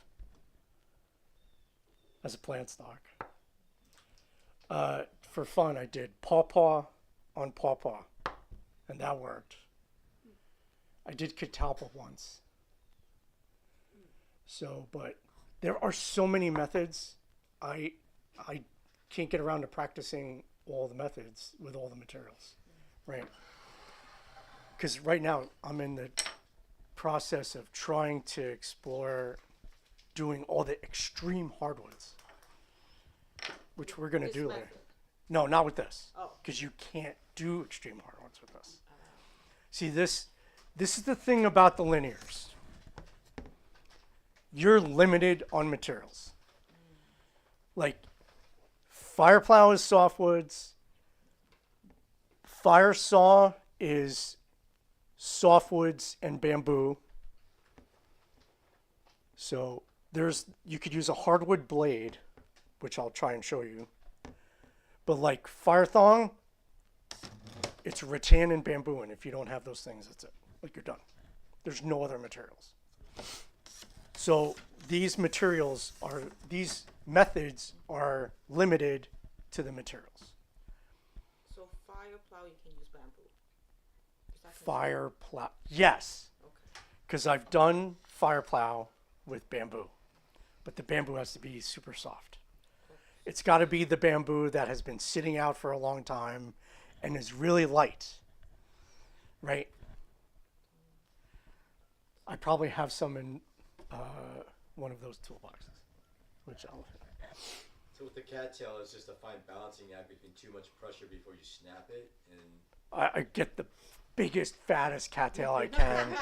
as a plant stock. For fun, I did pawpaw on pawpaw, and that worked. I did catalpa once. So, but there are so many methods. I can't get around to practicing all the methods with all the materials, right? Because right now I'm in the process of trying to explore doing all the extreme hardwoods, which we're going to do later. No, not with this, because you can't do extreme hardwoods with this. See, this is the thing about the linears. You're limited on materials. Like, fire plow is softwoods. Fire saw is softwoods and bamboo. So you could use a hardwood blade, which I'll try and show you. But like fire thong, it's rattan and bamboo, and if you don't have those things, that's it. Like, you're done. There's no other materials. So these methods are limited to the materials. So fire plow, you can use bamboo. Fire plow, yes, because I've done fire plow with bamboo, but the bamboo has to be super soft. It's got to be the bamboo that has been sitting out for a long time and is really light, right? I probably have some in one of those toolboxes, which I'll. So with the cattail, it's just a fine balancing act between too much pressure before you snap it, and I get the biggest, fattest cattail I can,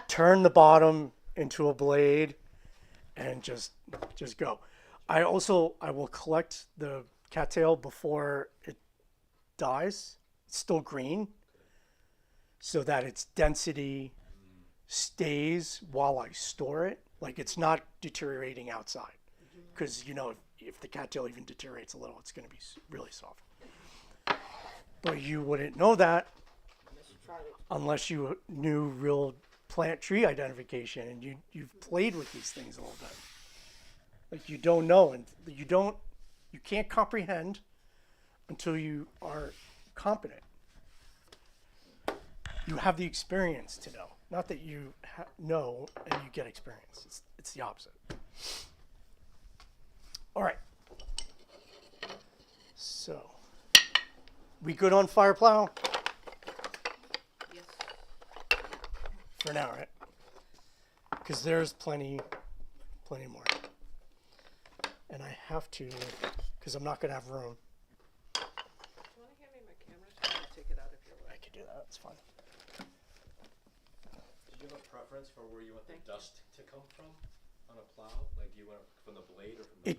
turn the bottom into a blade, and just go. I will collect the cattail before it dies. It's still green, so that its density stays while I store it. Like, it's not deteriorating outside, because you know if the cattail even deteriorates a little, it's going to be really soft. But you wouldn't know that unless you knew real plant tree identification and you've played with these things a little bit. Like, you don't know, and you can't comprehend until you are competent. You have the experience to know, not that you know and you get experience. It's the opposite. All right. So, we good on fire plow? Yes. For now, right? Because there's plenty more. And I have to, because I'm not going to have room. Do you want to hand me my camera? I'll take it out if you're I ready. can do that. It's fine. did you have a preference for where you want the dust to come from on a plow? Like, do you want it from the blade or from the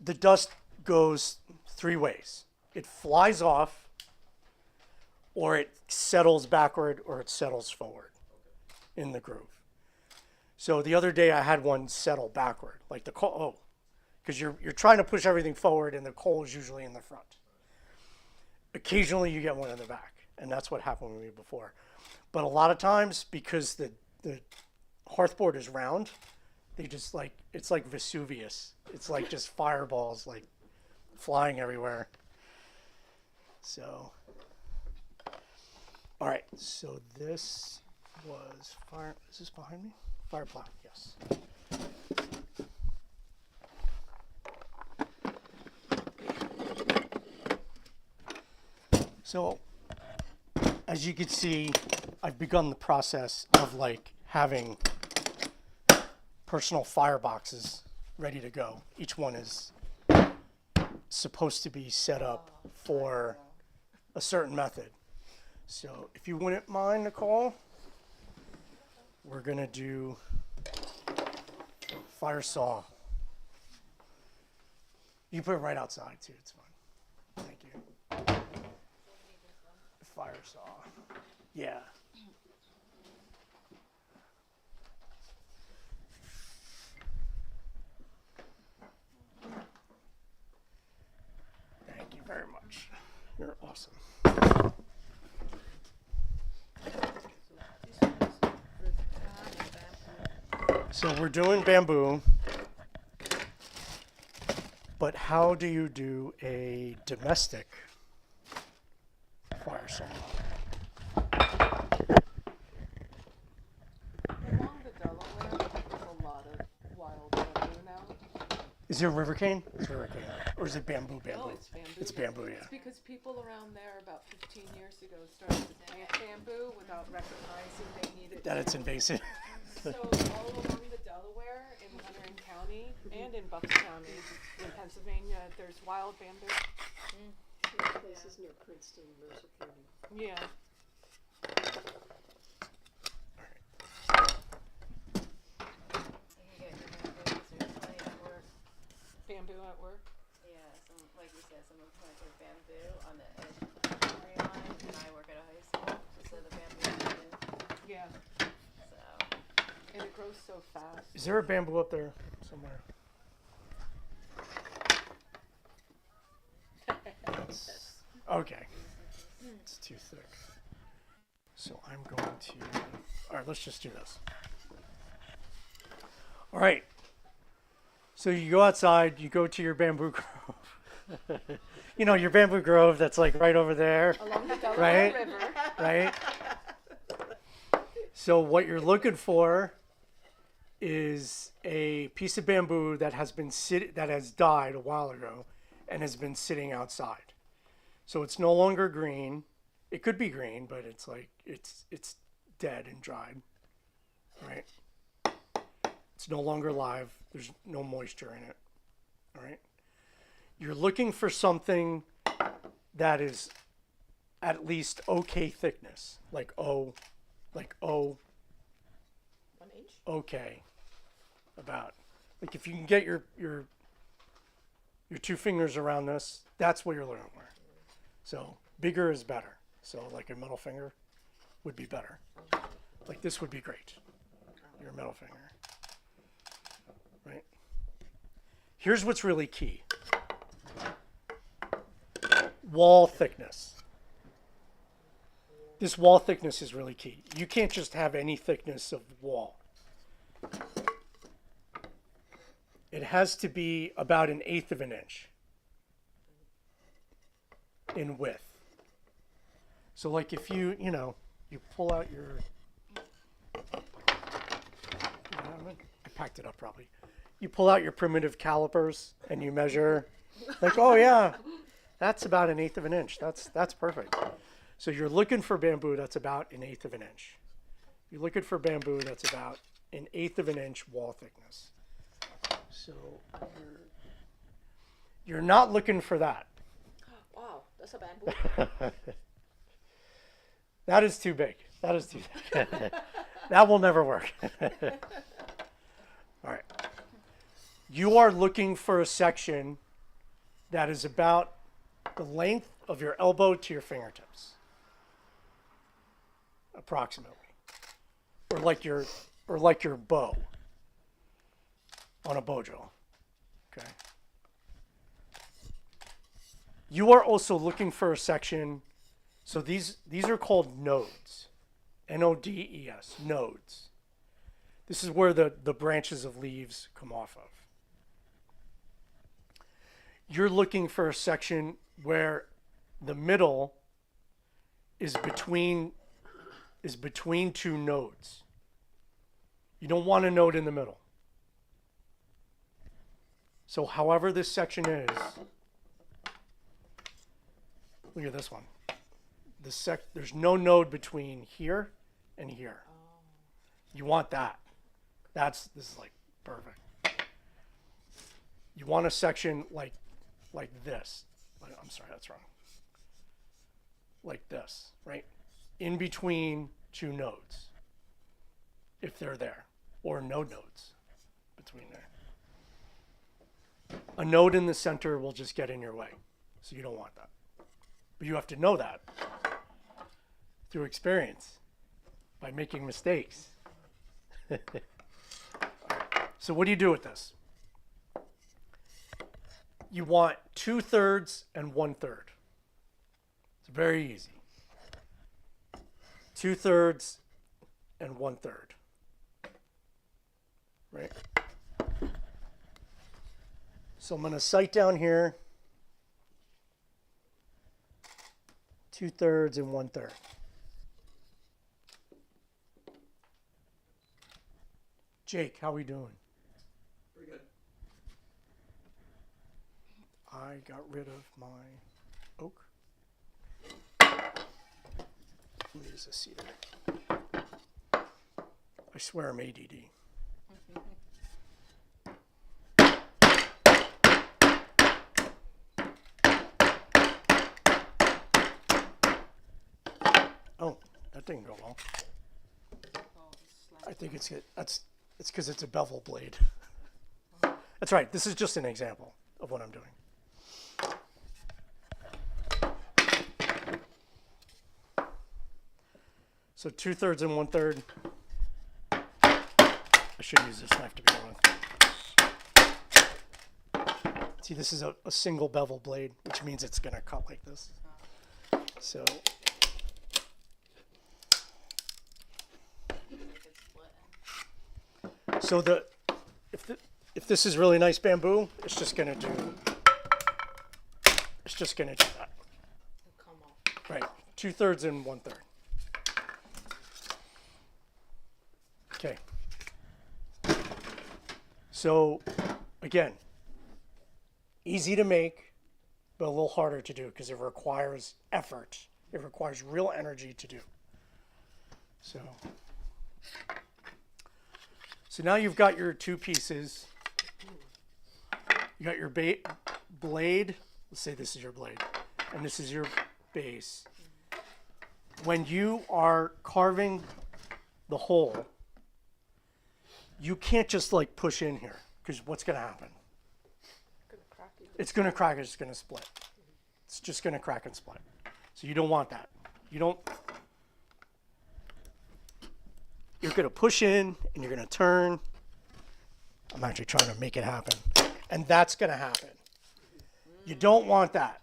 The dust goes three ways. It flies off, or it settles backward, or it settles forward in the groove. So the other day I had one settle backward, like the coal, because you're trying to push everything forward, and the coal is usually in the front. Occasionally you get one in the back, and that's what happened with me before. But a lot of times, because the hearthboard is round, they just it's like Vesuvius. It's like just fireballs, like flying everywhere. So, all right. So this was fire. Is this behind me? Fire plow. Yes. So, as you can see, I've begun the process of like having personal fire boxes ready to go. Each one is supposed to be set up for a certain method. So if you wouldn't mind, Nicole, we're gonna do fire saw. You can put it right outside too, it's fine. Thank you. Fire saw. Yeah. Thank you very much. You're awesome. So we're doing bamboo, but how do you do a domestic fire saw? Along the Delaware, there's a lot of wild bamboo now. Is there river cane? It's river cane. Or is it bamboo? No, it's bamboo. It's bamboo, yeah. It's because people around there about 15 years ago started to plant bamboo without recognizing they needed That it's invasive. So all along the Delaware, in Hunterdon County, and in Bucks County, in Pennsylvania, there's wild bamboo. There's places near Princeton, Mercer County. Yeah. You can get your bamboo, 'cause there's plenty at work. Bamboo at work. Yeah, some, like you said, someone planted bamboo on the edge of the boundary line, and I work at a high school, so the bamboo is Yeah. so. And it grows so fast. Is there a bamboo up there somewhere? Okay. It's too thick. So I'm going to, all right, let's just do this. All right. So you go outside, you go to your bamboo grove. You know, your bamboo grove that's like right over there, Along the Delaware Right. River. right? So what you're looking for is a piece of bamboo that has been that has died a while ago and has been sitting outside. So it's no longer green. It could be green, but it's like it's dead and dried, right? It's no longer live. There's no moisture in it, all right? You're looking for something that is at least okay thickness, like O, 1 inch? okay, about. Like if you can get your 2 fingers around this, that's what you're looking for. So bigger is better. So like a middle finger would be better. Like this would be great. Your middle finger, right? Here's what's really key. Wall thickness. This wall thickness is really key. You can't just have any thickness of wall. It has to be about 1/8 of an inch in width. So like if you pull out your, I packed it up probably. You pull out your primitive calipers and you measure, like, oh yeah, that's about 1/8 of an inch. That's perfect. So you're looking for bamboo that's about 1/8 of an inch. You're looking for bamboo that's about 1/8 of an inch wall thickness. So you're not looking for that. Wow, that's a bamboo. That is too big. That is too big. That will never work. All right. You are looking for a section that is about the length of your elbow to your fingertips, approximately, or like your bow on a bojo. Okay. You are also looking for a section. So these are called nodes, N-O-D-E-S, nodes. This is where the branches of leaves come off of. You're looking for a section where the middle is between two nodes. You don't want a node in the middle. So however this section is, look at this one. There's no node between here and here. You want that. This is like perfect. You want a section like this. I'm sorry, that's wrong. Like this, right? In between two nodes, if they're there, or no nodes between there. A node in the center will just get in your way, so you don't want that. But you have to know that through experience, by making mistakes. So what do you do with this? You want 2/3 and 1/3. It's very easy. 2/3 and 1/3. Right? So I'm going to sight down here. 2/3 and 1/3. Jake, how we doing? Pretty good. I got rid of my oak. Let me use a cedar. I swear I'm ADD. Oh, that didn't go well. I think it's because it's a bevel blade. That's right. This is just an example of what I'm doing. So 2/3 and 1/3. I should use this knife to begin with. See, this is a single bevel blade, which means it's going to cut like this. So if this is really nice bamboo, it's just going to do that. It'll come off. Right. 2/3 and 1/3. Okay. So again, easy to make, but a little harder to do because it requires effort. It requires real energy to do. So now you've got your two pieces. You got your blade. Let's say this is your blade, and this is your base. When you are carving the hole, you can't just like push in here because what's going to happen? It's going to crack. It's going to split. It's just going to crack and split. So you don't want that. You're going to push in and you're going to turn. I'm actually trying to make it happen. And that's going to happen. You don't want that.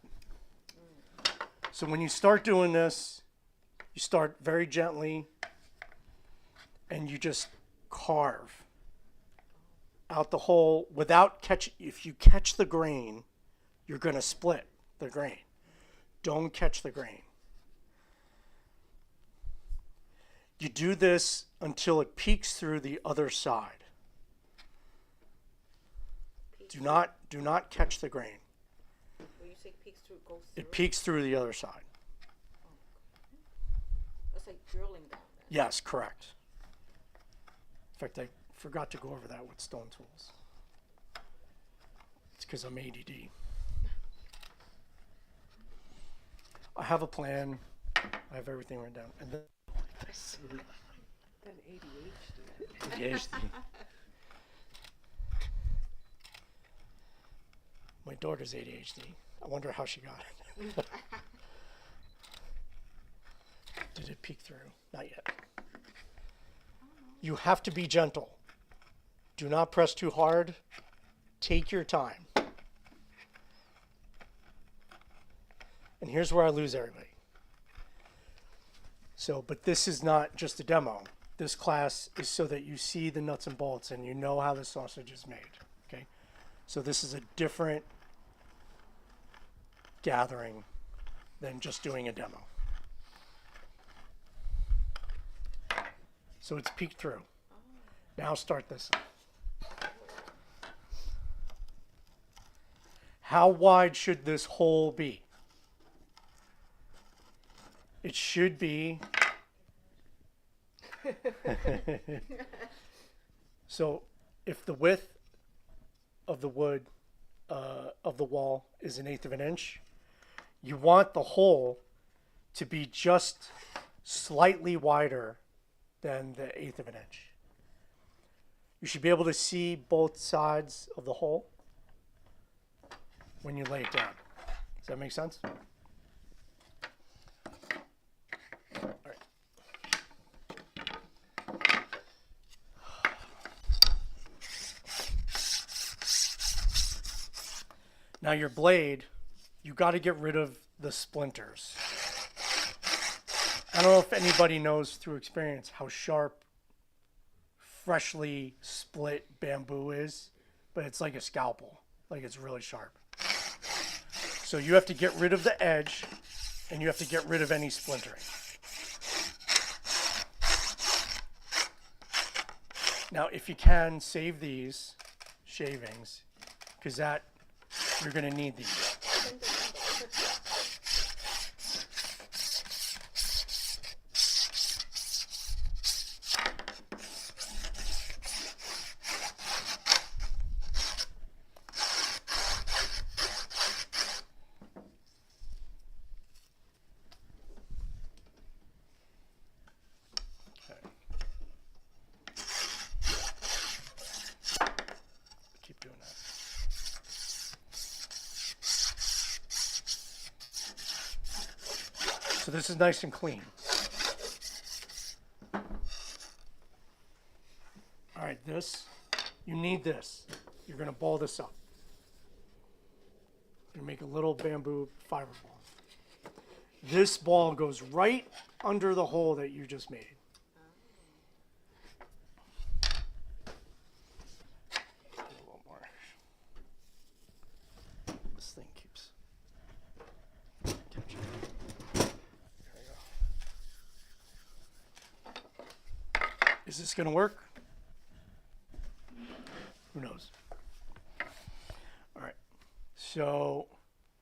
So when you start doing this, you start very gently and you just carve out the hole without if you catch the grain, you're going to split the grain. Don't catch the grain. You do this until it peeks through the other side. Do not catch the grain. When you say peeks through, it goes through? It peeks through the other side. It's like drilling down there. Yes, correct. In fact, I forgot to go over that with stone tools. It's because I'm ADD. I have a plan. I have everything written down. And then like this. That ADHD. ADHD. My daughter's ADHD. I wonder how she got it. Did it peek through? Not yet. You have to be gentle. Do not press too hard. Take your time. And here's where I lose everybody. But this is not just a demo. This class is so that you see the nuts and bolts and you know how the sausage is made. Okay? So this is a different gathering than just doing a demo. So it's peeked through. Now start this. How wide should this hole be? It should be. So if the width of the wood of the wall is 1/8 of an inch, you want the hole to be just slightly wider than the 1/8 of an inch. You should be able to see both sides of the hole when you lay it down. Does that make sense? All right. Now your blade, you got to get rid of the splinters. I don't know if anybody knows through experience how sharp freshly split bamboo is, but it's like a scalpel. Like it's really sharp. So you have to get rid of the edge and you have to get rid of any splintering. Now, if you can, save these shavings because that you're going to need these. Keep doing that. So this is nice and clean. All right, this, you need this. You're gonna ball this up. You're gonna make a little bamboo fiber ball. This ball goes right under the hole that you just made. A little more. This thing keeps catching. There we go. Is this gonna work? Who knows? All right. So,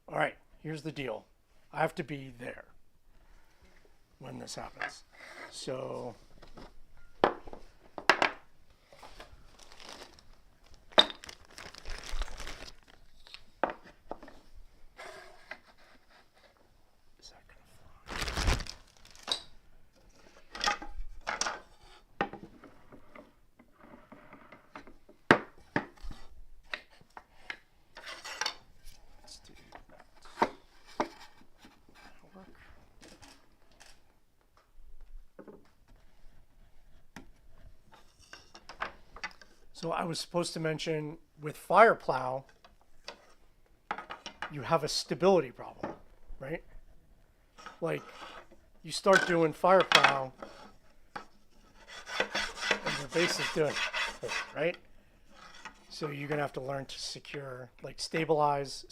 all right, here's the deal. I have to be there when this happens. So, is that gonna fly? Let's do that. That'll work. So I was supposed to mention with fire plow, you have a stability problem, right? Like you start doing fire plow and your base is doing, right? So you're gonna have to learn to secure, like stabilize.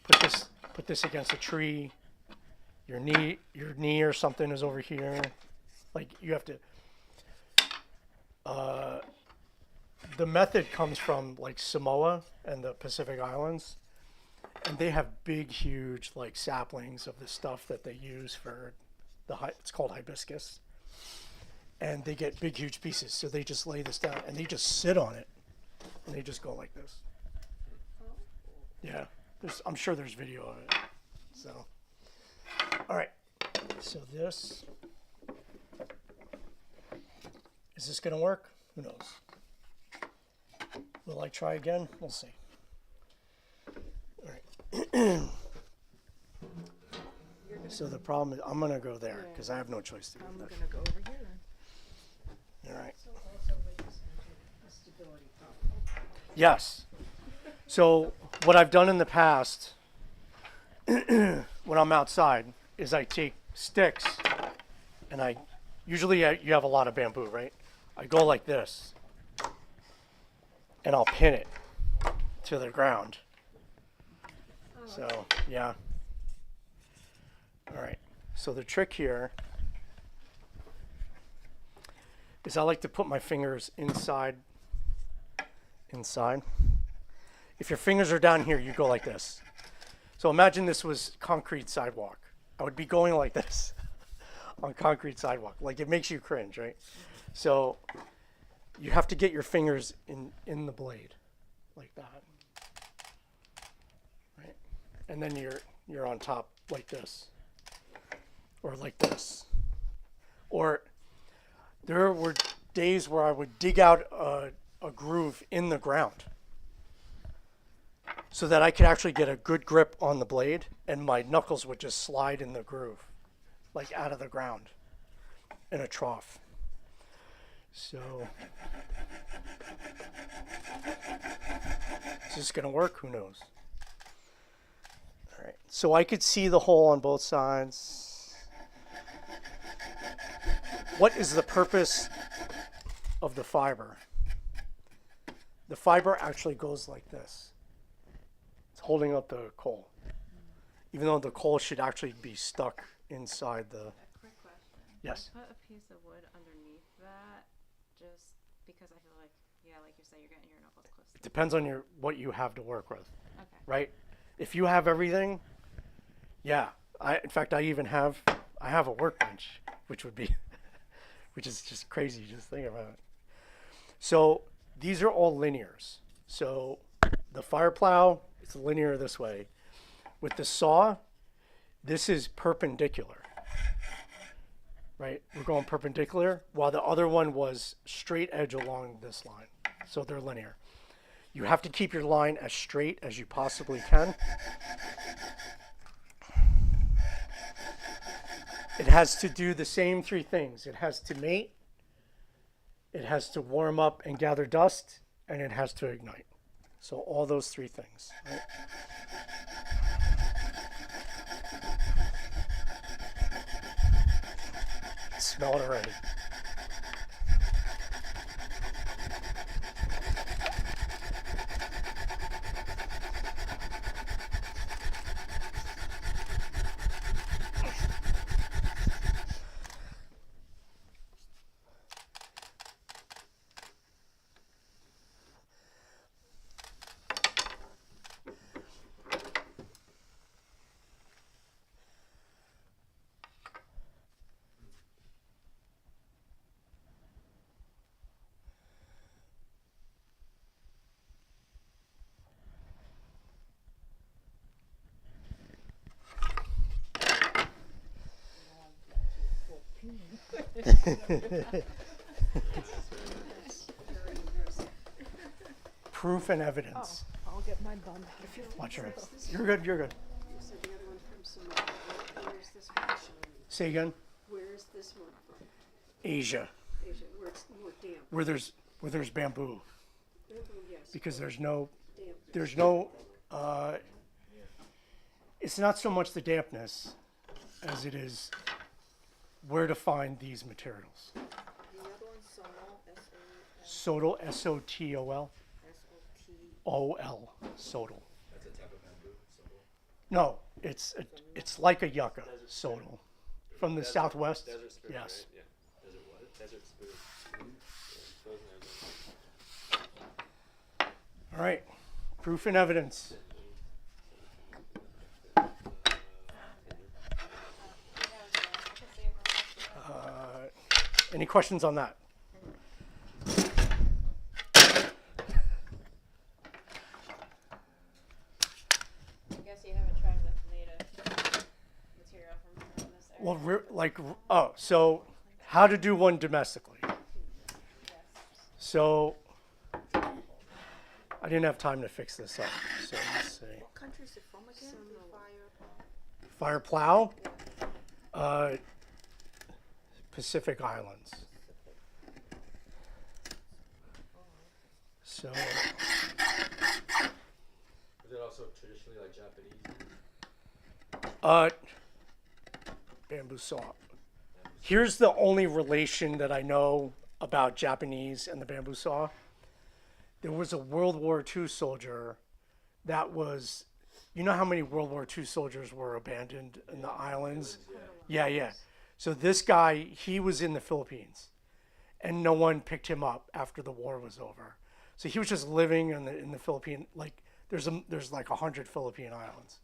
Put this against a tree. Your knee or something is over here. Like you have to. The method comes from like Samoa and the Pacific Islands, and they have big, huge like saplings of the stuff that they use for it's called hibiscus, and they get big, huge pieces. So they just lay this down and they just sit on it, and they just go like this. Yeah, I'm sure there's video of it. So, all right. So this is this gonna work? Who knows? Will I try again? We'll see. All right. So the problem is I'm gonna go there because I have no choice to go I'm there. gonna go over here then. All right. So also with this, a stability problem. Yes. So what I've done in the past when I'm outside is I take sticks and usually you have a lot of bamboo, right? I go like this and I'll pin it to the ground So, yeah. All right. So the trick here is I like to put my fingers inside. If your fingers are down here, you go like this. So imagine this was concrete sidewalk. I would be going like this on concrete sidewalk. Like, it makes you cringe, right? So you have to get your fingers in the blade like that. Right? And then you're on top like this. Or like this. Or there were days where I would dig out a groove in the ground so that I could actually get a good grip on the blade, and my knuckles would just slide in the groove, like out of the ground in a trough. So, is this going to work? Who knows? All right. So I could see the hole on both sides. What is the purpose of the fiber? The fiber actually goes like this. It's holding up the coal, even though the coal should actually be stuck inside the. Quick question. Yes. Put a piece of wood underneath that, just because I feel like, yeah, like you said, you're getting your knuckles close. It depends on what you have to work with, Okay. right? If you have everything, yeah. In fact, I have a workbench, which is just crazy just thinking about it. So these are all linears. So the fire plow is linear this way. With the saw, this is perpendicular, right? We're going perpendicular, while the other one was straight edge along this line. So they're linear. You have to keep your line as straight as you possibly can. It has to do the same three things. It has to mate, it has to warm up and gather dust, and it has to ignite. So all those three things. Right? Smell it already. Proof and evidence. I'll get my bum. Watch your. You're good. You're good. You said the other one from Somalia. Where's this one from? Say again. Where's this one from? Asia, Asia, where it's more damp. where there's bamboo, Bamboo, yes. because there's no. Damp. It's not so much the dampness as it is where to find these materials. The other one's Sonal, Sodal, S-O-T-O-L. O-L, sodal. That's a type of bamboo. No, it's like a yucca, sodal, from the southwest. Desert spoon, Yes. right? Yeah. Desert what? Desert spoon. All right, proof and evidence. Any questions on that? I guess you haven't tried with native material from this area. So how to do one domestically. So I didn't have time to fix this up. So let's see. What country's it from again? Fire plow, Pacific Islands. So Is it also traditionally like Japanese? Bamboo saw. Here's the only relation that I know about Japanese and the bamboo saw. There was a World War II soldier that was you know how many World War II soldiers were abandoned in the islands? Yeah. So this guy, he was in the Philippines, and no one picked him up after the war was over. So he was just living in the Philippine, like there's like 100 Philippine islands,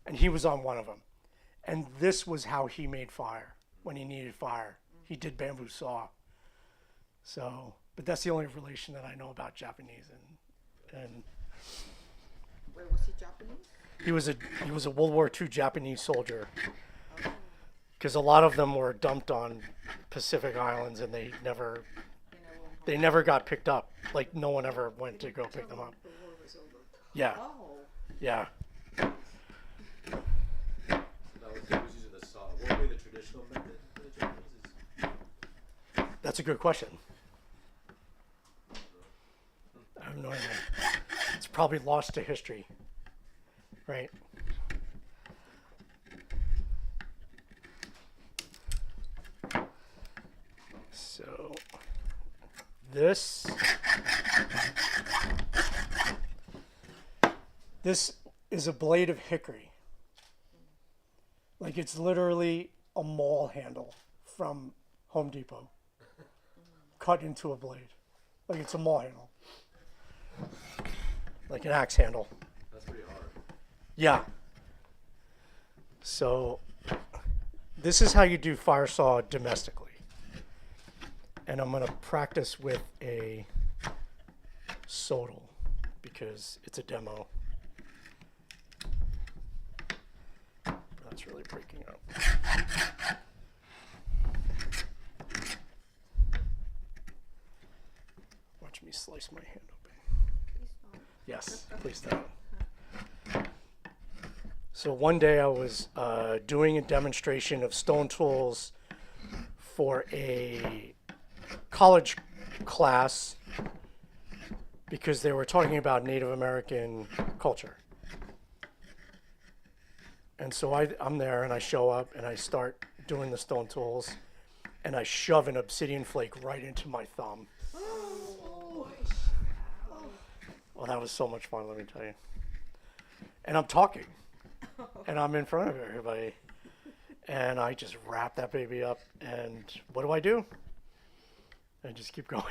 and he was on one of them. And this was how he made fire when he needed fire. He did bamboo saw. So, but that's the only relation that I know about Japanese, and Wait, was he Japanese? he was a World War II Japanese soldier. Because a lot of them were dumped on Pacific Islands, and they never got picked up. Like no one ever went to go pick them up. The war was over. Yeah, Oh. yeah. So that was using the saw. What would be the traditional method for the Japanese? That's a good question. I have no idea. It's probably lost to history, right? So this is a blade of hickory. Like it's literally a maul handle from Home Depot cut into a blade. Like it's a maul handle. Like an axe handle. That's pretty hard. Yeah. So this is how you do fire saw domestically. And I'm going to practice with a sodal because it's a demo. That's really breaking up. Watch me slice my hand open. Yes, please don't. So one day I was doing a demonstration of stone tools for a college class because they were talking about Native American culture. And so I'm there and I show up and I start doing the stone tools and I shove an obsidian flake right into my thumb. Oh, that was so much fun, let me tell you. And I'm talking and I'm in front of everybody and I just wrap that baby up and what do? I just keep going.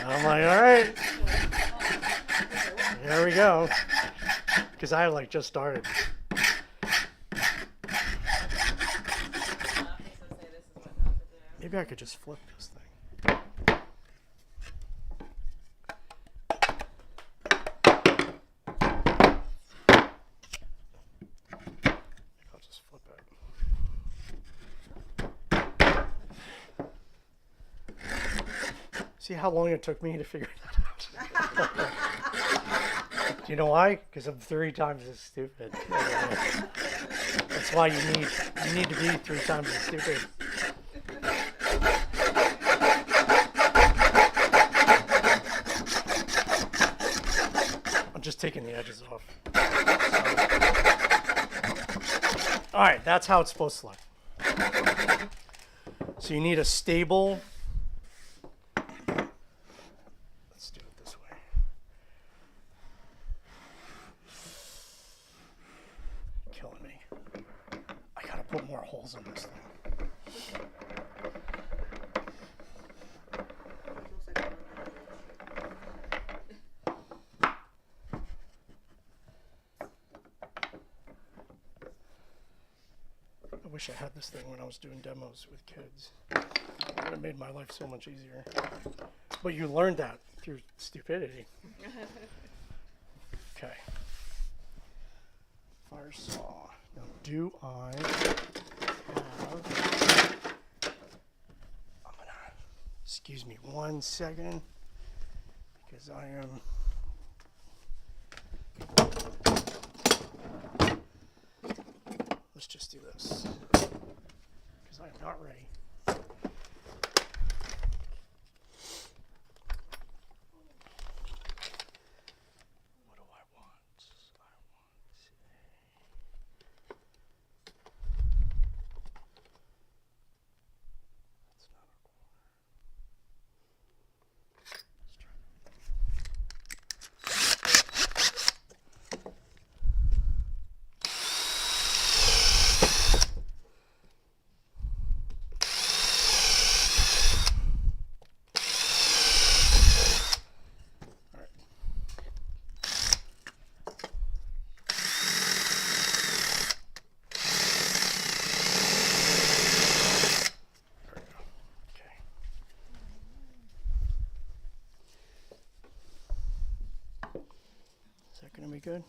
I'm like, all right, here we go. Because I like just started. Maybe I could just flip this thing. I'll just flip it. See how long it took me to figure that out? Do you know why? Because I'm 3 times as stupid. That's why you need to be 3 times as stupid. I'm just taking the edges off. All right, that's how it's supposed to look. So you need a stable. Let's do it this way. Killing me. I gotta put more holes in this thing. I wish I had this thing when I was doing demos with kids. It would have made my life so much easier. But you learned that through stupidity. Okay. Fire saw. Now, do I have... Excuse me 1 second. Because I am... Let's just do this. Because I am not ready. What do I want? That's not a corner. Let's try good?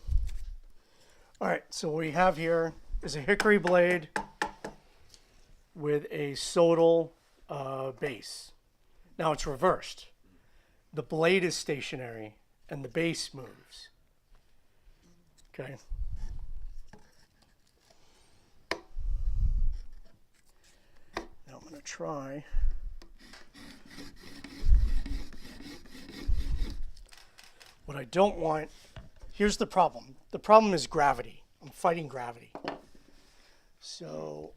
All right, so what we have here is a hickory blade with a sodal base. Now it's reversed. The blade is stationary and the base moves. Okay. Now I'm going to try. What I don't want, here's the problem. The problem is gravity. I'm fighting gravity. So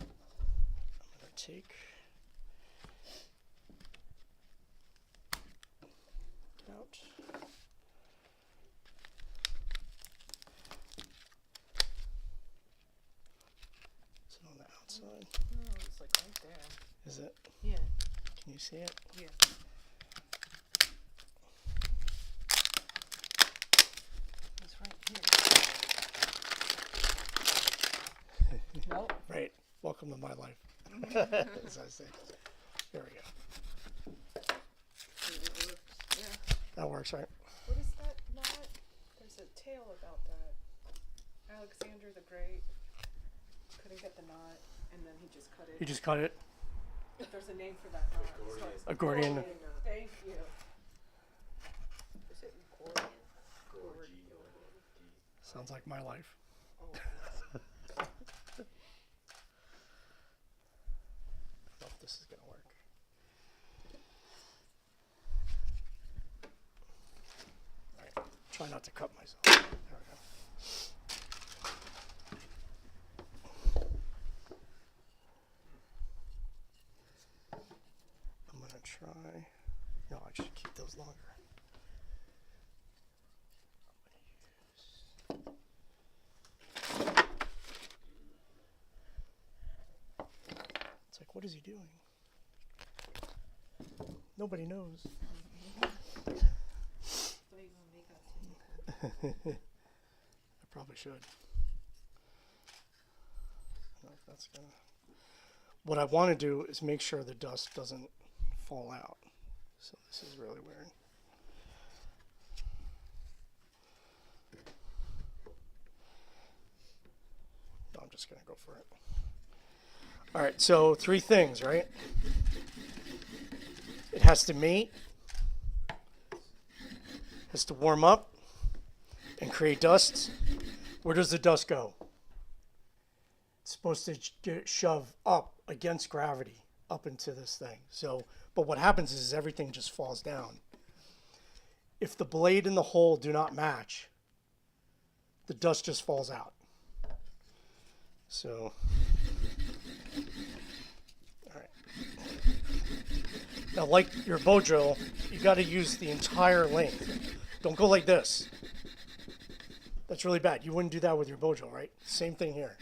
I'm going to take it out. Is it on the outside? No, it's like right there. Is it? Yeah. Can you see it? Yeah. It's right here. Nope. Right. Welcome to my life. As I say. There we go. Yeah. That works, right? What is that knot? There's a tale about that. Alexander the Great couldn't get the knot, and then he just cut it. You just cut it. There's a name for that knot. It starts with A Gordian. Gordian. Thank you. Is it Gordian? Sounds like my life. Oh. I don't know if this is going to work. All right. Try not to cut myself. There we go. I'm going to try. No, I should keep those longer. It's like, what is he doing? Nobody knows. I probably should. That's gonna. What I want to do is make sure the dust doesn't fall out. So this is really weird. No, I'm just gonna go for it. All right, so 3 things, right? It has to mate, has to warm up, and create dust. Where does the dust go? It's supposed to get shoved up against gravity, up into this thing. So, but what happens is everything just falls down. If the blade and the hole do not match, the dust just falls out. So, all right. Now, like your bow drill, you got to use the entire length. Don't go like this. That's really bad. You wouldn't do that with your bow drill, right? Same thing here.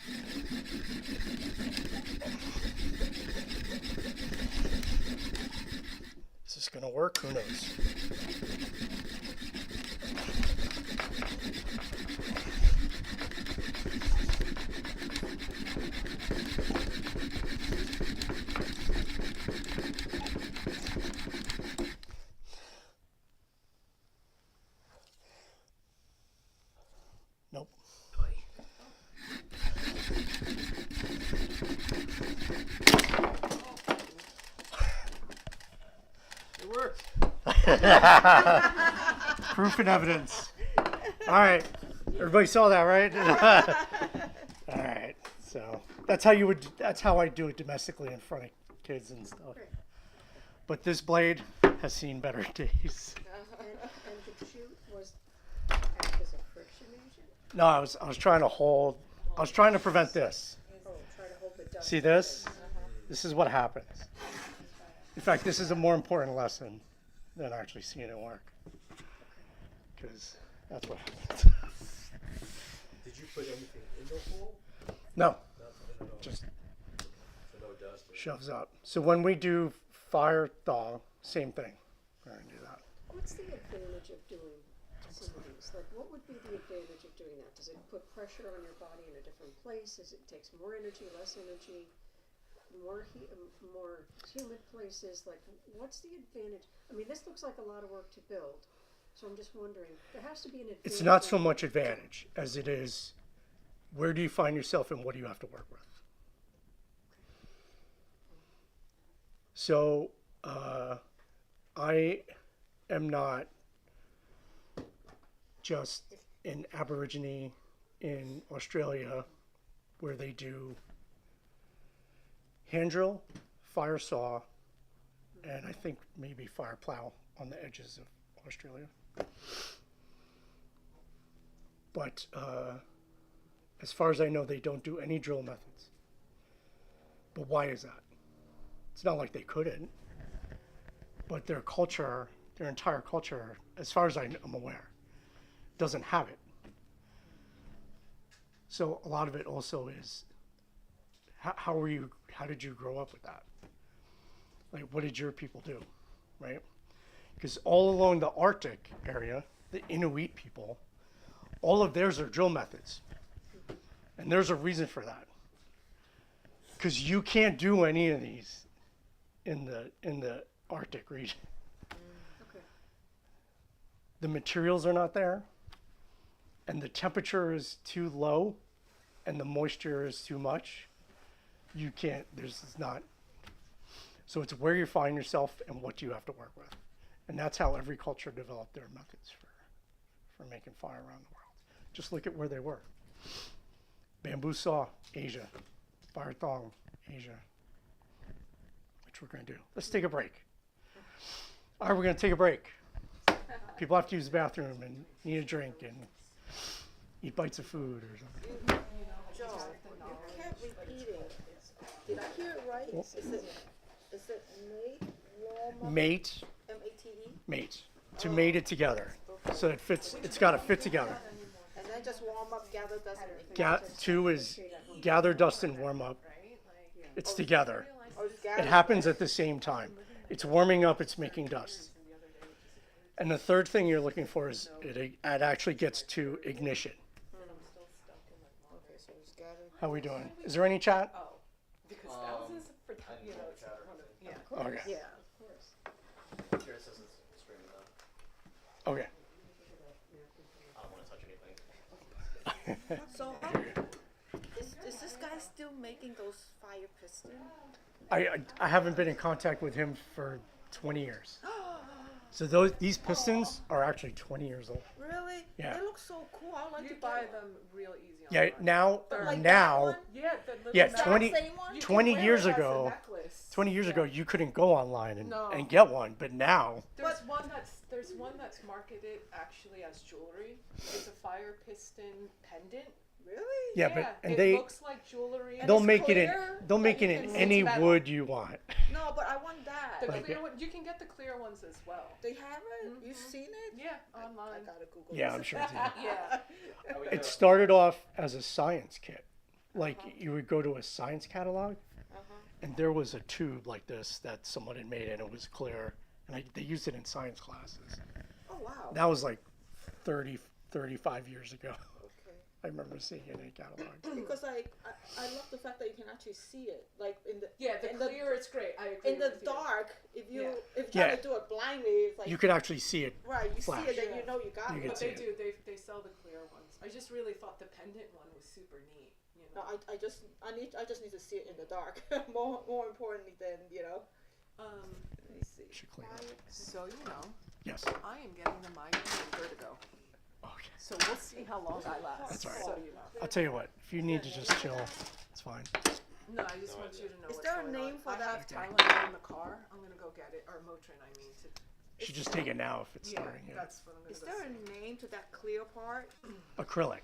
Is this going to work? Who knows? Nope. It worked. Proof and evidence. All right. Everybody saw that, right? All right. So that's how you would. That's how I do it domestically in front of kids and stuff. But this blade has seen better days. And the chute was act as a friction agent? No, I was trying to hold. I was trying to prevent this. Oh, try to hold the dust. See this? This is what happens. In fact, this is a more important lesson than actually seeing it work. Because that's what happens. Did you put anything in the hole? No, Nothing at all. just So no dust. Or shoves up. So when we do fire thaw, same thing. We're going to do that. What's the advantage of doing some of these? Like, what would be the advantage of doing that? Does it put pressure on your body in a different place? Is it takes more energy, less energy? more humid places, like what's the advantage? I mean, this looks like a lot of work to build, so I'm just wondering, there has to be an advantage. It's not so much advantage as it is where do you find yourself and what do you have to work with. So I am not just an Aborigine in Australia where they do hand drill, fire saw, and I think maybe fire plow on the edges of Australia. But as far as I know, they don't do any drill methods. But why is that? It's not like they couldn't, but their culture, their entire culture, as far as I'm aware, doesn't have it. So a lot of it also is, how did you grow up with that? Like, what did your people do, right? Because all along the Arctic area, the Inuit people, all of theirs are drill methods. And there's a reason for that. Because you can't do any of these in the Arctic region. Okay. The materials are not there, and the temperature is too low, and the moisture is too much. You can't, it's not. So it's where you find yourself and what you have to work with. And that's how every culture developed their methods for making fire around the world. Just look at where they were. Bamboo saw, Asia. Fire thong, Asia. Which we're going to do. Let's take a break. All right, we're going to take a break. People have to use the bathroom and need a drink and eat bites of food or something. Joe, you kept repeating. Did I hear it right? Well- Is it mate, warm up, Mate, M-A-T-E? mate. To mate it together. So it fits, it's got to fit together. And then just warm up, gather dust and Two is gather dust and warm up. It's together. or just It gather. happens at the same time. It's warming up, it's making dust. And the third thing you're looking for is it actually gets to ignition. Okay, so just gather. How we doing? Is there any chat? Oh, because thousands for I didn't you know, know it's chat or one of, anything. yeah. Okay. Yeah, of course. Here it says it's streaming though. Okay. I don't want to touch anything. So, is this guy still making those fire pistons? I haven't been in contact with him for 20 years. So these pistons are actually 20 years old. Really? Yeah. They look so cool. I like You to get buy one. them real easy Yeah, online. now, Like that now, one? Yeah, the little yeah, necklace. 20 Same one? You can 20 wear years it as a ago, necklace. 20 years ago, you couldn't go online No. and get one, but now, There's one that's marketed actually as jewelry. It's a fire piston pendant. Really? yeah, but and it they looks like jewelry. they'll It's make it in clear, they'll make and it you in can see any it's metal. wood you want. No, but I want that. The Like clear it. one, you can get the clear ones as well. They have it? You've seen it? Yeah, I online. gotta Google Yeah, this. I'm sure it's in. Yeah. How we It doing? started off as a science kit. Like you would go to a science catalog, and there was a tube like this that someone had made, and it was clear, and they used it in science classes. Oh, wow. That was like 35 years ago. Okay. I remember seeing it in catalogs. Because I love the fact that you can actually see it. Like in the Yeah, the in clear it's great. I agree in the with you. dark, if you Yeah. if you try Yeah. to do it blindly, it's like You could actually see it. right, you flash. see it, then Yeah. you know you got You it. can But see they it. do. They sell the clear ones. I just really thought the pendant one was super neat. You No, know. I just need to see it in the dark. more importantly than let me see. Should clean it. So you know, Yes. I am getting the migraine and vertigo. Okay. So we'll see how long I last. That's all right. So you know. I'll tell you what. If you need to just chill, it's fine. No, I just want you to know Is what's there a going name on. for I that? have Tylenol in the car. I'm gonna go get it, or Motrin, I mean. You should just take it now if it's Yeah, starting. Yeah. that's what I'm gonna Is go there see. a name to that clear part? Acrylic.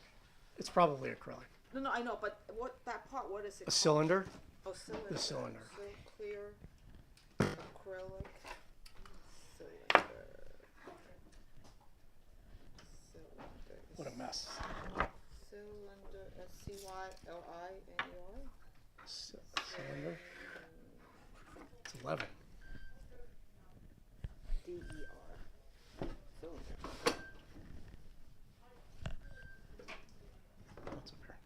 It's probably acrylic. No, I know, but what that part? What is it? A called? cylinder. Oh, cylinder. The cylinder. So clear acrylic cylinder. Cylinder. What a mess. Cylinder. SCYLINDR. Cylinder. It's 11. DER. Cylinder. What's up here?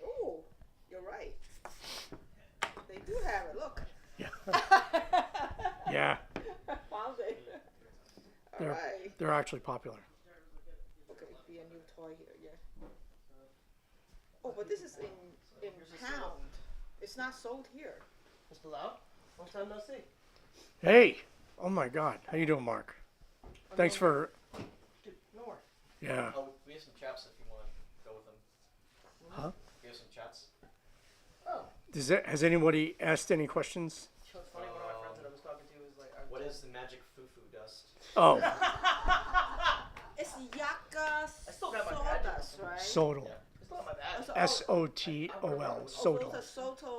Oh, you're right. They actually popular. Okay, be a new toy here, yeah. Oh, but this is in pound. It's not sold here. Mr. Lau, long time no see. Hey, oh my God, how you doing, Mark? Thanks for, Dude, no worries. yeah. Oh, we have some chaps if you want to go with them. Huh? We have some chats. Oh, Has anybody asked any questions? so it's funny. One of my friends that I was talking to was like, What is the magic foo-foo dust? Oh, It's Yaka I still got my badge. sawdust, right? Sodal. I still have my badge. So- S-O-T-O-L, Oh, so Sodal. it's a Soto.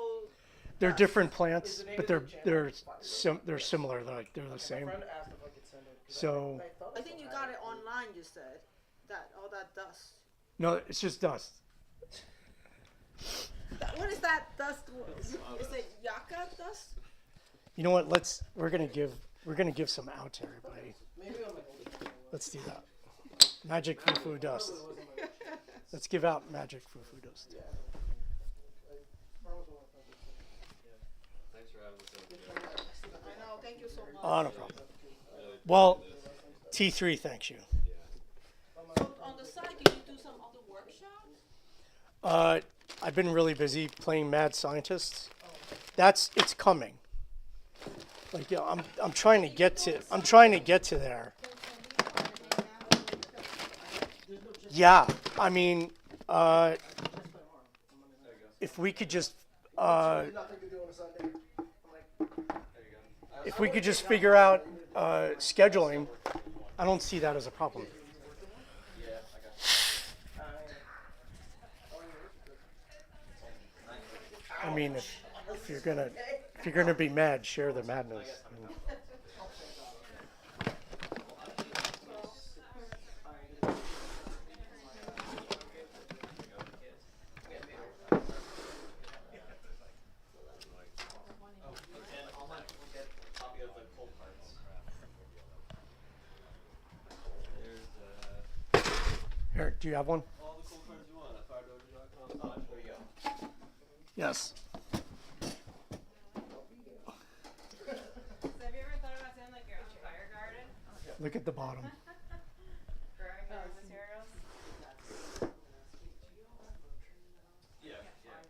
They're different Is plants, the name but of they're the channel they're Fire? they're similar. They're the My same. friend asked if I could send it. 'cause So- thought I think you still got had it online. You said that all that dust. No, it's just dust. What is that dust? Is it Yaka dust? You know what? We're gonna give some out to everybody. Maybe on my older. Let's do that. Magic foo-foo dust. Let's give out magic foo-foo dust. Thanks for having us over. I know. Thank you so much. Oh, no problem. Well, T3 thanks you. So on the side, can you do some other workshops? I've been really busy playing Mad Scientists. It's coming. Like, you know, I'm trying to get to there. Yeah, I mean, if we could just Nothing to do on a Sunday. if we could just figure out scheduling, I don't see that as a problem. I mean, if you're gonna be mad, share the madness. Here, do you have one? All the cool cards you want at PhyreDojo.com. There you go. Yes. So have you ever thought about doing like your own fire garden? Look at the bottom. Growing your own materials? Yeah, yeah.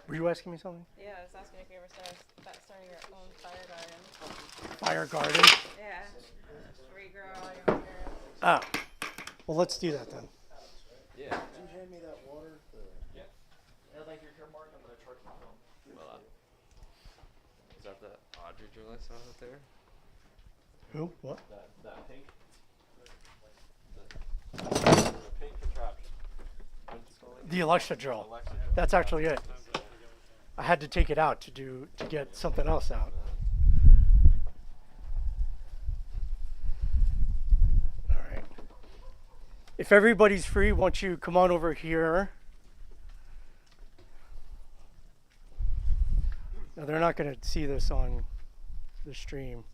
Were you asking me something? Yeah, I was asking if you ever starting your own fire garden. Fire garden. Yeah. Regrow all your materials. Ah, well, let's do that then. Yeah. Can you hand me that water? Yeah. I'd like your mark. I'm gonna charge my phone. Well, is that the Audrey jewel I saw out there? Who? What? That pink? The pink contraption. What's it called? The Alexa drill. Alexa. That's actually it. I had to take it out to get something else out. All right. If everybody's free, won't you come on over here? Now they're not going to see this on the stream.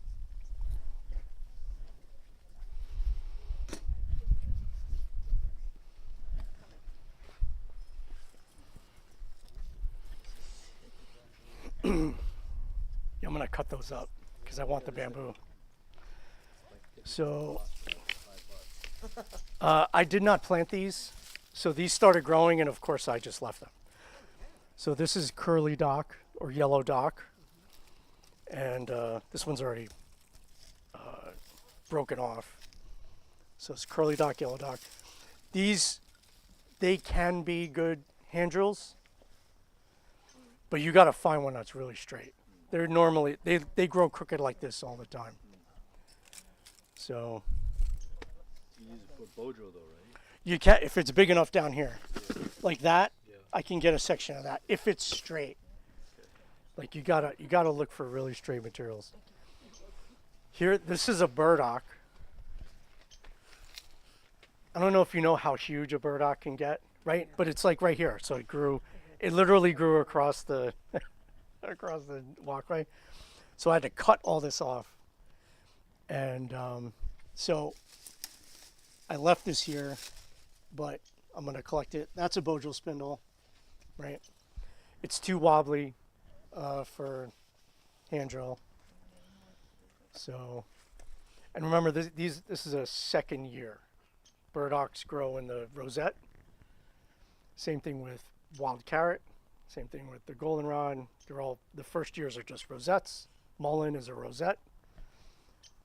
Yeah, I'm gonna cut those up because I want the bamboo. So I did not plant these, so these started growing, and of course I just left them. So this is curly dock or yellow dock, and this one's already broken off. So it's curly dock, yellow dock. These, they can be good hand drills, but you got to find one that's really straight. They're normally, they grow crooked like this all the time. So You use it for Bojo though, right? you can, if it's big enough down here, like that, I can get a section of that if it's straight. Like you gotta look for really straight materials. Here, this is a burdock. I don't know if you know how huge a burdock can get, right? But it's like right here. So it literally grew across the across the walkway. So I had to cut all this off. And so I left this here, but I'm gonna collect it. That's a Bojo spindle, right? It's too wobbly for hand drill. So, And remember, this is a second year. Burdocks grow in the rosette. Same thing with wild carrot. Same thing with the goldenrod. They're all, the first years are just rosettes. Mullein is a rosette.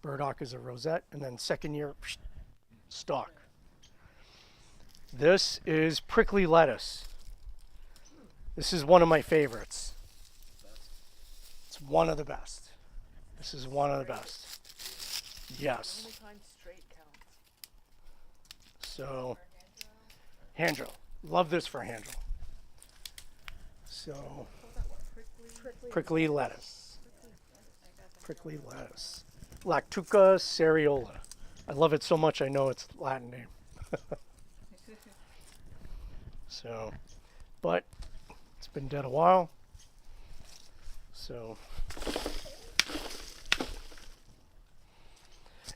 Burdock is a rosette. And then second year, stalk. This is prickly lettuce. This is one of my favorites. It's one of the best. This is one of the best. Yes. So, hand drill. Love this for hand drill. So, prickly lettuce. Prickly lettuce. Lactuca cereola. I love it so much I know its Latin name. So, but it's been dead a while. So,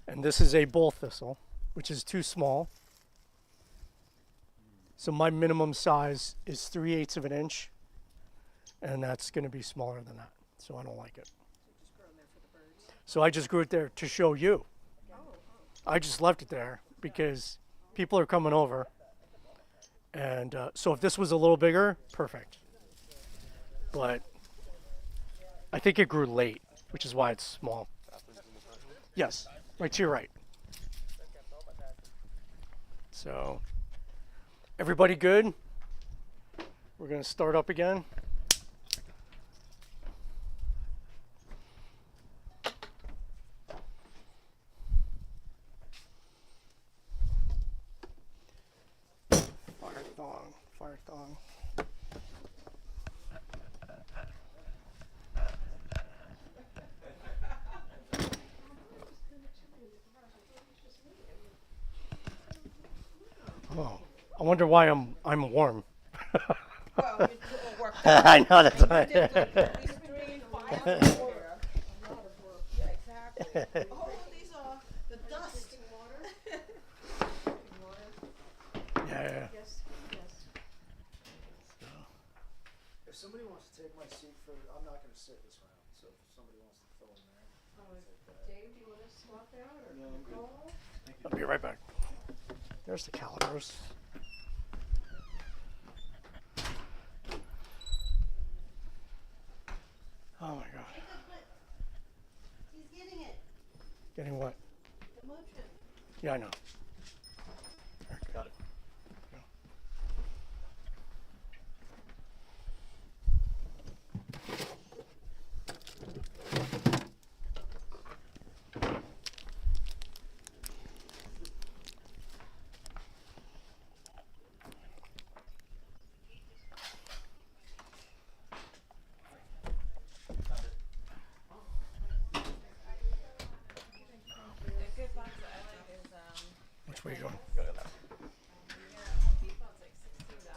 and this is a bull thistle, which is too small. So my minimum size is 3/8 of an inch, and that's going to be smaller than that. So I don't like it. So I just grew it there to show you. I just left it there because people are coming over. And so if this was a little bigger, perfect. But I think it grew late, which is why it's small. Yes, right to your right. So, everybody good? We're going to start up again. Fire thong. Oh, I wonder why I'm warm. Well, you did all work out. I know that's You why. did like at least 3, 5 hours of work. Yeah, exactly. Oh, these are the dust. Yeah. Yes, yes. If somebody wants to take my seat for, I'm not gonna sit this round, so if somebody wants to fill in there. take that. Dave, do you want to swap out or No, I'm good. Nicole? I'll be right back. There's the calipers. Oh my god. He's getting it. Getting what? The motion. Yeah, I know. Got it. The good box that I like is Which way you going? you get at Home Depot, it's like $16.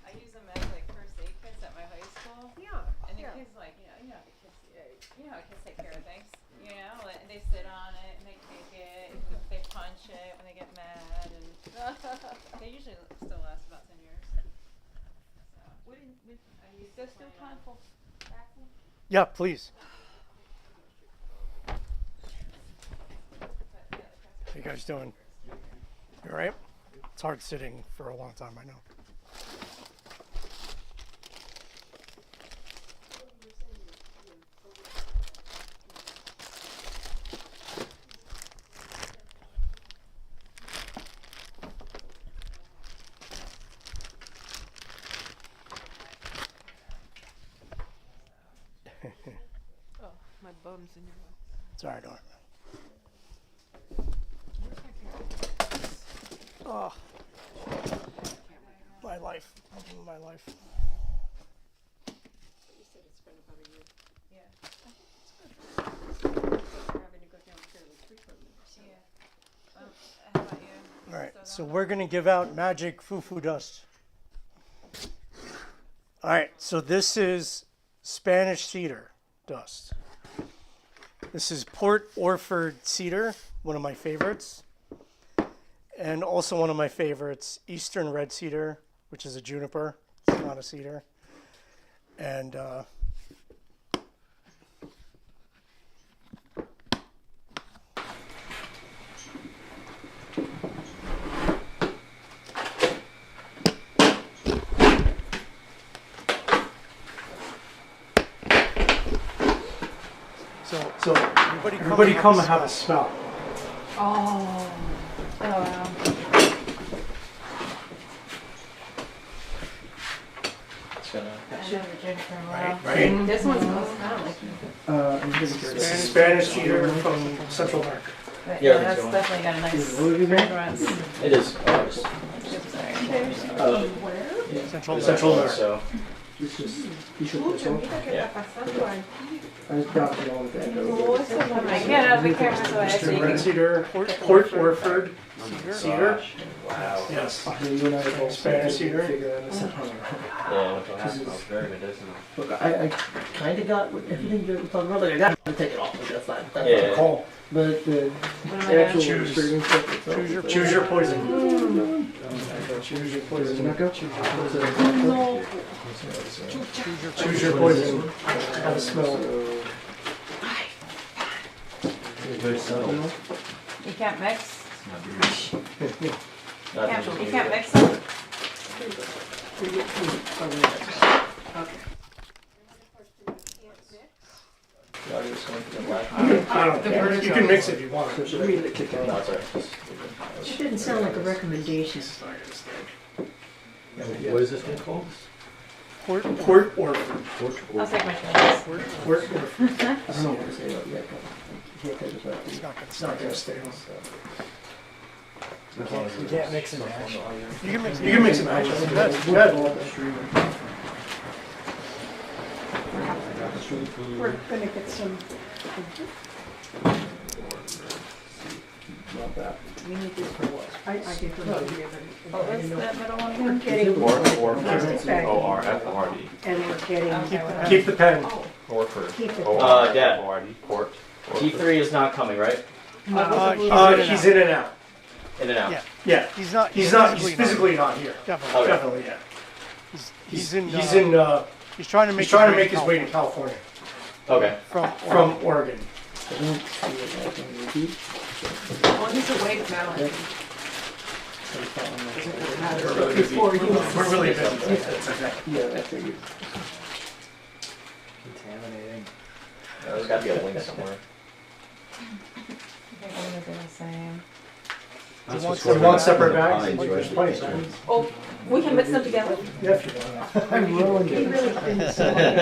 I use them as like first aid kits at my high school. Yeah. And the yeah. kids like, you know, the kids, you know how kids take care of things. You know, and they sit on it and they kick it, and they punch it when they get mad, and they usually still last about 10 years. So, I use There's this still one, time for backing? Yeah, please. How you guys doing? You alright? It's hard sitting for a long time, I know. Oh, my bum's in your mouth. It's alright, don't worry. Oh, my life. My life. You said it's been about a year. yeah. We're having to go down fairly frequently. So. Yeah. How about you? Alright, so we're gonna give out magic foo-foo dust. Alright, so this is Spanish cedar dust. This is Port Orford cedar, one of my favorites. And also one of my favorites, Eastern red cedar, which is a juniper. It's not a cedar. And Everybody come and have a smell. Oh. Oh wow. It's gonna. I never drink for a while. Right? This one smells kind of like This is Spanish cedar from Central America. but Yeah, yeah, that's that's going. definitely got a nice fragrance. It is. Ours. Sorry. Central America. So. Yeah. Alright, get out of the camera so I actually Red can. cedar, Port Orford cedar. Wow. Yes. Spanish cedar. Yeah. Smells very medicinal. Look, I kind of got everything you're talking about. Like, I got to take it off. Like, that's fine. That's Yeah. fine. Call. But the What am I actual doing? Choose. experience of itself. Choose your poison. Choose your poison. Choose your poison. Have a smell. Very subtle. You can't mix. Not You can't mix them. I don't care. You can mix it if you want. No, it's alright. It didn't sound like a recommendation. What is this thing called? Port Orford. I'll take my chances. Port Orford. I don't know what to say about it yet. But It's not gonna stay on. You can't mix and match. You can mix and match. Good. We're gonna get some. not that. We need this for what? I get the money. What was that middle one? We're getting, plastic bag. O-R-F-O-R-D. And we're getting. Keep the pen. Orford. Keep it. Dad. O-R-F-O-R-D. Port. G3 is not coming, right? He's in and out. In and out. Yeah. He's physically not here. Okay. Definitely, yeah. He's in, He's trying to make his way to California Okay. from Oregon. Well, he's awake now. Before you. We're really busy. Yeah, I figured. Contaminating. There's got to be a link somewhere. I think I'm gonna do the same. You want separate bags? There's plenty. Oh, we can mix them together. Yeah, if you want. I'm rolling He it. really didn't sound like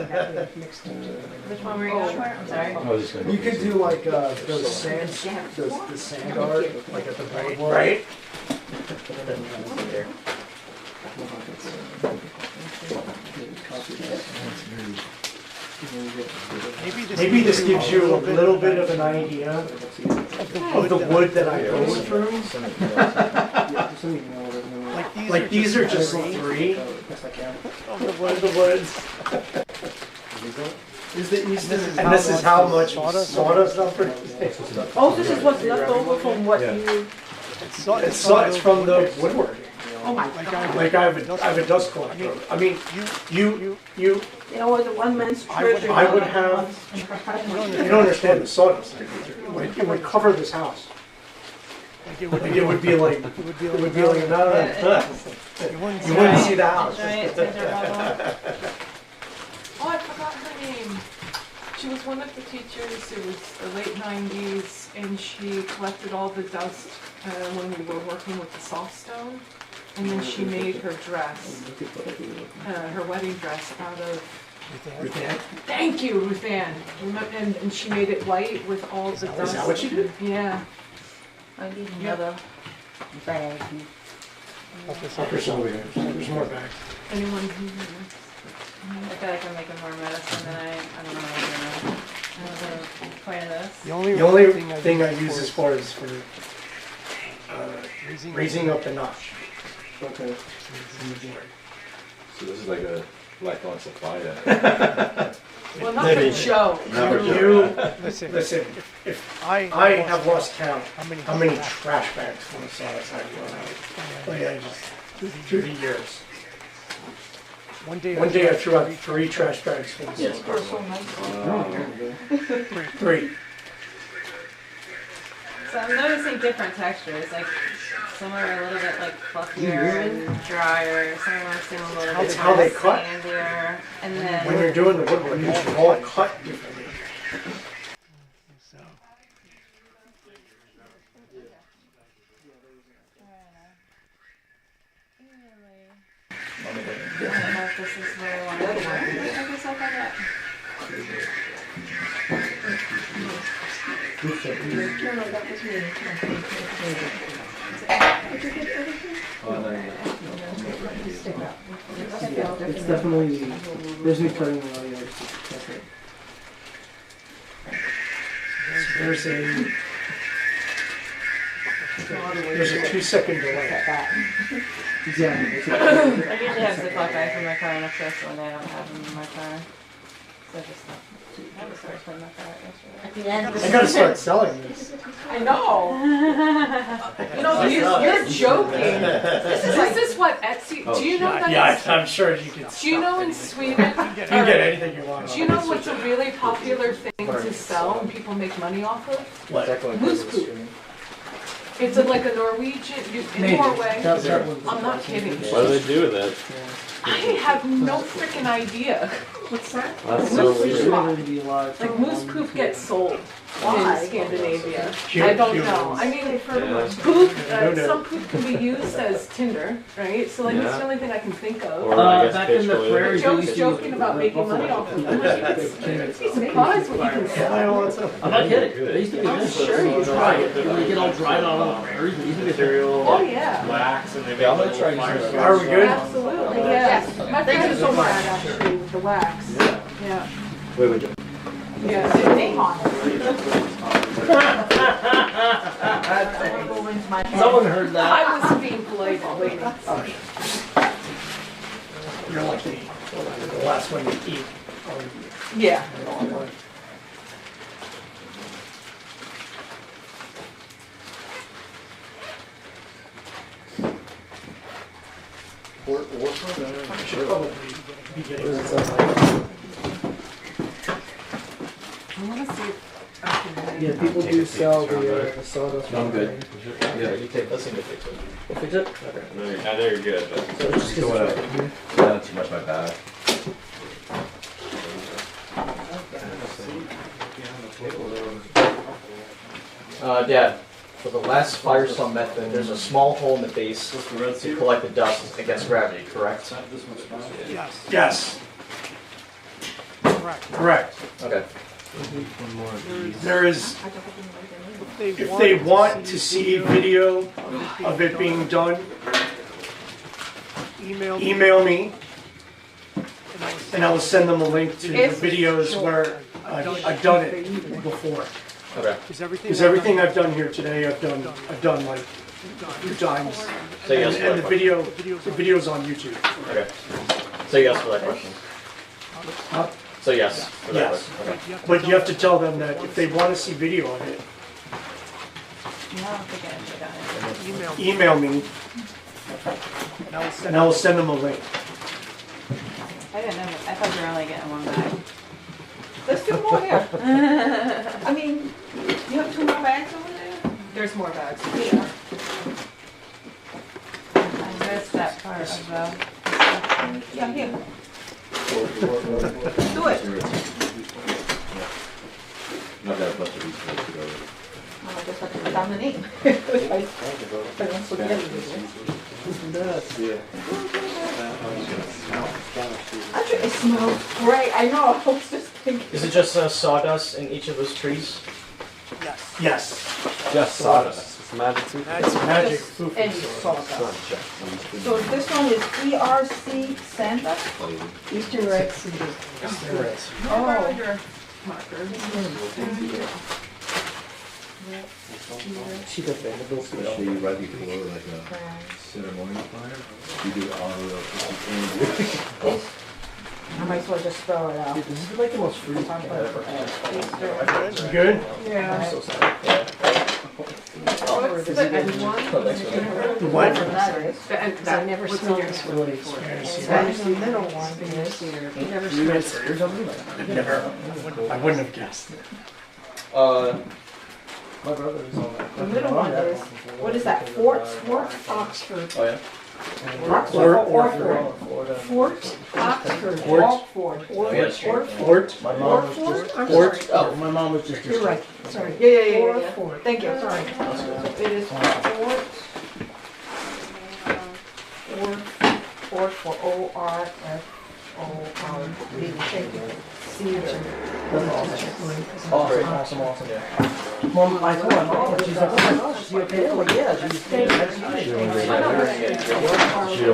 that mixed in. Which one were you going for? I'm sorry. I was just gonna. You could do like those sand, the sand art, like at the boardwalk. Right? Maybe this gives you a little bit of an idea of the wood that I go through. Like these are just three of the woods. And this is how much sawdust I'm producing. Oh, this is what's left over from what you. It's from the woodworking. Oh my God. Like I have a dust collector. I mean, you You know what, the one man's treasure. I would have, you don't understand the sawdust. It would cover this house. Like it would be like, no. You wouldn't see the house. Giant cinder bubble. Oh, I forgot her name. She was one of the teachers. It was the late '90s, and she collected all the dust when we were working with the soft stone. And then she made her dress, her wedding dress out of. Thank you, Ruth Ann. And she made it white with all the dust. Is that what she did? Yeah. I need another bag. There's more bags. Anyone I feel like I'm making more medicine than I don't know. I don't know the point of this. The The only thing I use this for is for raising up the notch. Okay. So this is like a lifelong supply then. Well, not for Joe. You, Listen, listen, if I I have lost count how many trash bags full of sawdust I've thrown out. Like I just, through the years. one day One day I threw out 3 trash bags full of Yes. sawdust. 3. So I'm noticing different textures. Like some are a little bit like fluffier and drier. Some are seem a little bit It's how they cut. sandier. And then When you're doing the woodwork, it's all cut differently. Really? I don't know if this is where I want to do it. I guess I'll find out. No, that was me. Did you get everything? Stick up. It's definitely, there's me cutting a lot of yards. That's it. There's a 2-second delay. Exactly. I usually have Ziploc bags in my car and access when I don't have them in my car. So just I have a source from my car yesterday. I gotta start selling this. I know. You know, you're joking. This is what Etsy. Do you know that? Yeah, I'm sure you can. Do you know in Sweden? You can get anything you want. Do you know what's a really popular thing to sell and people make money off of? What? Moose poop. It's like a Norwegian, in Norway. I'm not kidding. What do they do with that? I have no freaking idea. What's that? That's so Moose weird. poop. Like moose poop gets sold Why? in Scandinavia. Cute I don't humans. know. I mean, Yeah. poop. No. Some poop can be used as tinder, right? So like that's the only thing I can think of. Or I guess Back in the pitch prairies, Joe's we used to joking use about making money off of them. Be surprised what you can I sell. don't want some. I'm not kidding. They used to be I'm this. sure you try it. They get all dried out on the prairies. They used to be Material, Oh yeah, wax, and they make Yeah, I'm gonna little try fire using starters. Are we good? absolutely, yes. My friend is so mad actually with the wax. Yeah. Wait, wait. Yeah, they name on it. Someone heard that. I was being polite and waiting. You're like the last one to eat. Yeah. I should probably be getting some. I want to see if I can. Yeah, people do sell the sawdust. I'm good. Yeah. You take this and fix it. We'll fix it? Now there you're good, but So it's just Go gonna ahead. here. Not too much my bad. Dad, for the last fire sum method, there's a small hole in the base to collect the dust against gravity, correct? Yes. Yes. Correct. Okay. There is, if they want to see video of it being done, email me, and I will send them a link to the videos where I've done it before. Okay. Because everything I've done here today, I've done like a few times. Say yes for And that the video's on YouTube. Okay. Say yes for that question. Huh? Say yes for that Yes. question. Okay. But you have to tell them that if they want to see video of it, No, I don't think I actually got it. email me, and I will send them a link. I didn't know, I thought you were only getting one bag. There's two more here. I mean, you have two more bags over there? There's more bags. Yeah. I missed that part of the. Yeah, here. Do it. not that much of these guys together. Oh, I just have to put down the name. I don't forget it. Actually, it smells great. I know. I was just thinking. Is it just sawdust in each of those trees? Yes. Just sawdust. It's magic soup. That's magic Just food. any sawdust. So this one is PRC Santa? Eastern Red Cedar. Oh. Your marker. She's available. Especially right before like a ceremony fire. You do all the I might as well just throw it out. Dude, this is like the most fruity thing I've ever had. You good? Yeah. I'm so sorry. What's the end one? The what? That is. The end, Because I that, never what's smelled in this yours? one before. Spanish That is the middle one. Is. You never You smelled made it. three or something? Never. I wouldn't have guessed. My brother is on that. The middle one is, what is that, Fort Oxford? Oh yeah. Oxford, Orford. Fort Oxford, Fort. Oxford, Yes. Fort. My mom was Orford? just. I'm Fort. sorry. Oh, my mom was just. You're right, sorry. Yeah. Orford. Thank you, sorry. It is Fort awesome. Mom, I told my mom, she's like, oh my gosh, is he okay? I'm like, yeah, she's okay. She don't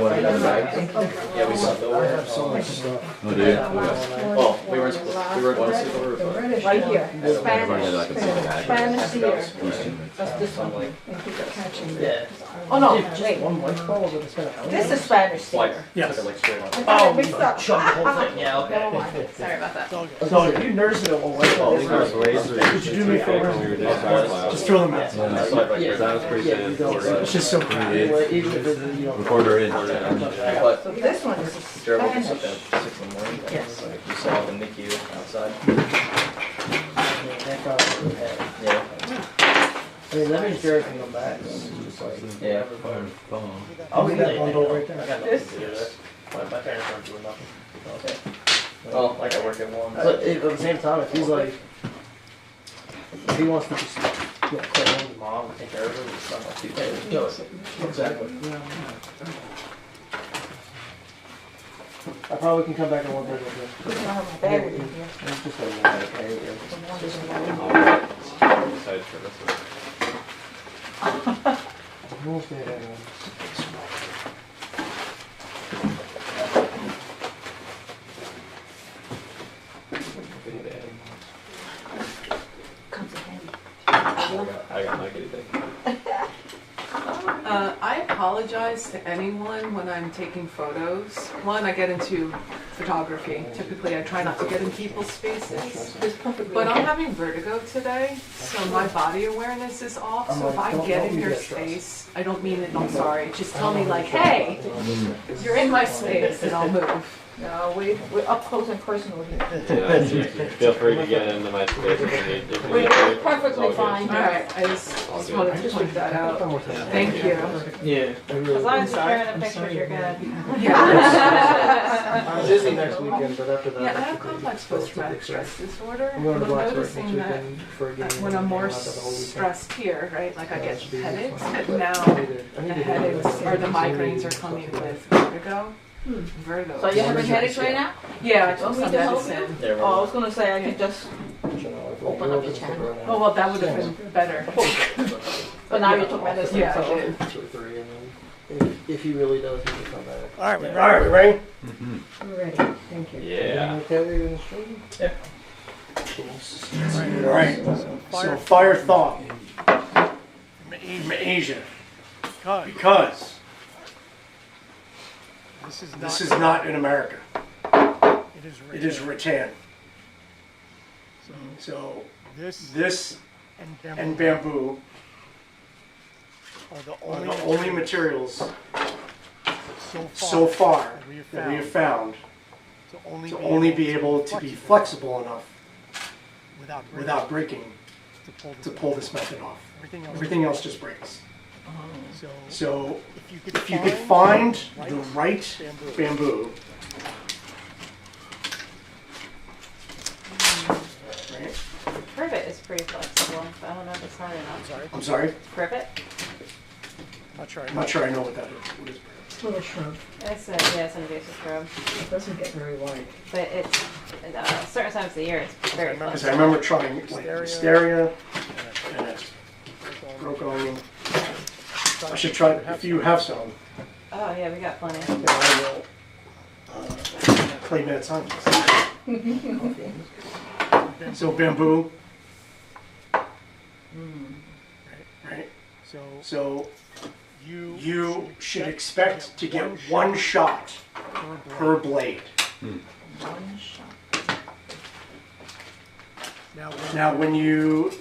want to get in the bag. Yeah, we slept over. I have so much stuff. Oh, do you? Well, we weren't going to sleep over, but. Right here, Everybody had Spanish, like a single bag. Spanish here. That's That's this one. Yeah. Oh, no, Just wait, one white ball over the Spanish. this is Spanish Like, here. Yes. took it like straight on. I got it mixed up. Shut the whole thing, yeah, okay. Never mind. Sorry about that. So if you nurse it a white ball, Could you do me a favor? Just throw them out. yeah. That was pretty good. It's just so pretty. Even if it's, you know. Recorder in. But So this one is Jared woke us up Spanish. at 6 in the morning. Yes. Like, we saw the NICU outside. That got over the head. Yeah. I mean, that means Jared can come back. It's just like, Yeah. I'll Leave be that bundle right there. I got nothing to do with it. My parents aren't doing nothing. Okay. Well, like I work at one. But at the same time, if he's like, if he wants to just, you know, play with his mom and take care of her, it's not too bad. Do it. Exactly. I probably can come back in 1:30 with you. You don't have my bag with you here. It's just like, okay, yeah. The one is in my- We'll stay there, man. Comes in handy. I got my goodie bag. I apologize to anyone when I'm taking photos. One, I get into photography. Typically, I try not to get in people's spaces. It's perfectly But I'm okay. having vertigo today, so my body awareness is off. So if I get in your space, I don't mean it, I'm sorry. Just tell me like, hey, you're in my space, and I'll move. No, we're up close and personal here. Yeah, feel free to get into my space if you need if you We're need to. It's perfectly all good. fine. All right, I just wanted to point that out. Thank you. Yeah. As long as you're sharing the pictures, you're good. Yeah. I'm busy next weekend, but after that. Yeah, I have complex post-traumatic stress disorder. I'm going to I'm Blacksburg noticing next that weekend for a game. when I'm more and I'll have the whole weekend. stressed here, right, like I get headaches, but But now I need the to do headaches that. or the migraines are coming with vertigo. Vertigo. So you're having headaches right now? Yeah, I took Want me some to help medicine. There Oh, I was gonna say I could just, You know, like, Open we're up your open channel. right Oh, now. well, that would have been better. but now you took medicine, Yeah, so. I did. 2 or 3, and then if he really does, he can come back. All right, we ready? We're ready, thank you. Yeah. Okay, All right. So fire thought from Asia, because this is not in America. It is rattan. So this and bamboo are the only materials so far that we have found to only be able to be flexible enough without breaking to pull this method off. Everything else just breaks. So if you could find the right bamboo, right? Privet is pretty flexible. I don't know if it's hard enough. I'm sorry, Privet? I'm not sure I know what that is. What is It's a little shrub, It's an invasive shrub, it doesn't get very wide. but it's certain times of the year it's very Because flexible. I remember trying like Wisteria, and it broke on me. I should try, if you have some, Oh yeah, we got plenty. then I will play minutes on So bamboo, right? So you should expect to get one shot per blade. One shot. Now, when you,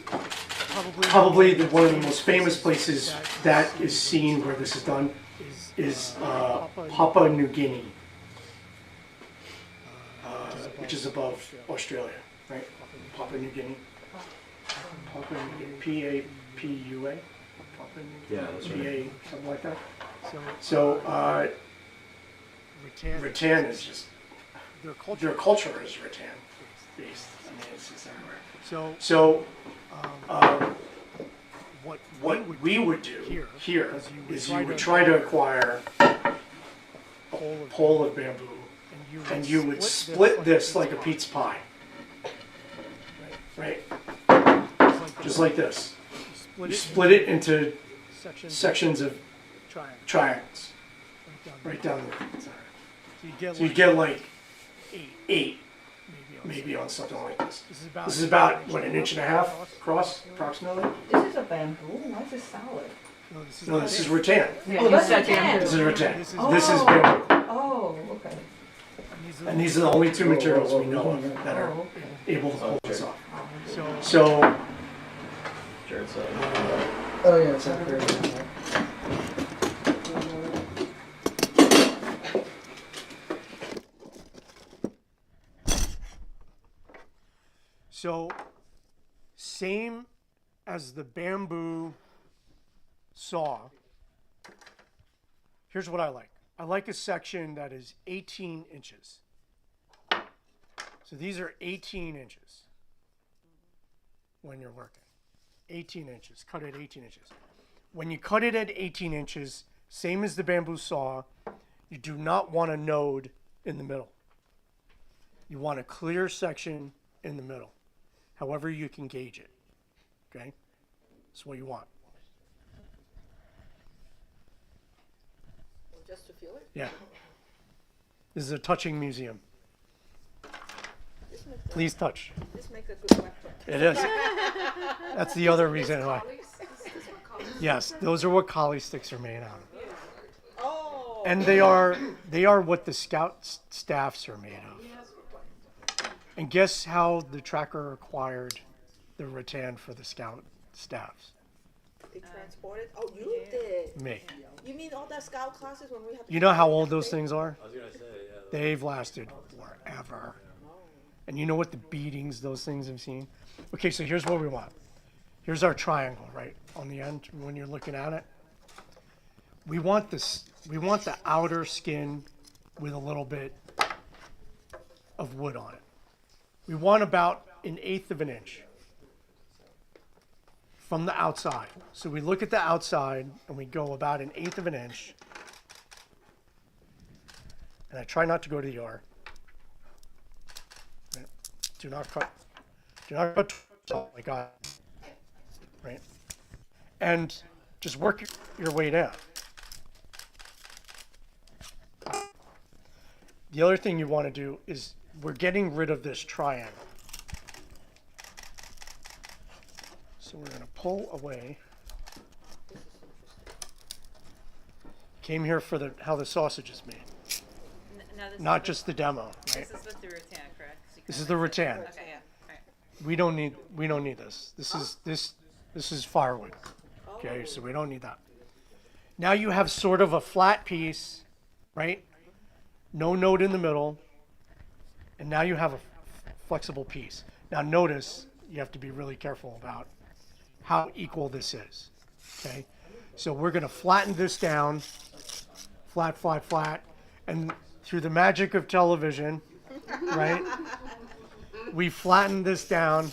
probably one of the most famous places that is seen where this is done is Papua New Guinea, which is above Australia, right? Papua New Guinea. Papua New Guinea, P-A-P-U-A? Papua New Yeah, that's Guinea, right. PA, something like that. So, rattan is just, their culture is rattan based. I mean, it's everywhere. So, what we would do here is you would try to acquire a pole of bamboo, and you would split this like a pizza pie, right? just like this. You You split it into sections of triangle. triangles, Right down right down there. there. So you get like 8 8 maybe. maybe on something like this. This is about what, an inch and a half across approximately? This is a bamboo, why is it solid? No, this is No, this is rattan. Oh, that's rattan. This is rattan. This is- This is bamboo. Oh, okay. And these are the only two materials we know of that are Oh, okay. able to pull this off. So So, Jared said. Oh yeah, it's up there. So, same as the bamboo saw. Here's what I like. I like a section that is 18 inches. So these are 18 inches when you're working. 18 inches, cut at 18 inches. When you cut it at 18 inches, same as the bamboo saw, you do not want a node in the middle. You want a clear section in the middle, however you can gauge it, okay? That's what you want. Just to feel it? Yeah. This is a touching museum. This makes Please touch. this makes a good weapon. It is. That's the other reason why. Yes, those are what collie sticks are made out of. Oh. And they are what the scout staffs are made of. And guess how the tracker acquired the rattan for the scout staffs? They transported? Oh, you did. Me. You mean all that scout classes when we had to You know how old those things are? I was gonna say, yeah. They've lasted forever. And you know what the beatings those things have seen? Okay, so here's what we want. Here's our triangle, right? On the end, when you're looking at it. We want this, we want the outer skin with a little bit of wood on it. We want about 1/8 of an inch from the outside. So we look at the outside and we go about 1/8 of an inch. And I try not to go to the R. Right? Do not cut oh my God. Right? And just work your way down. The other thing you want to do is we're getting rid of this triangle. So we're going to pull away. Came here for the how the sausage is made, Now this not is just the demo, right? This is with the rattan, correct? So you This kinda is the mix it. rattan. Okay, yeah. Alright. We don't need this. This is firewood. Okay, so we don't need that. Now you have sort of a flat piece, right? No node in the middle, and now you have a flexible piece. Now notice you have to be really careful about how equal this is. Okay, so we're going to flatten this down, flat, flat, flat, and through the magic of television, right? We flatten this down.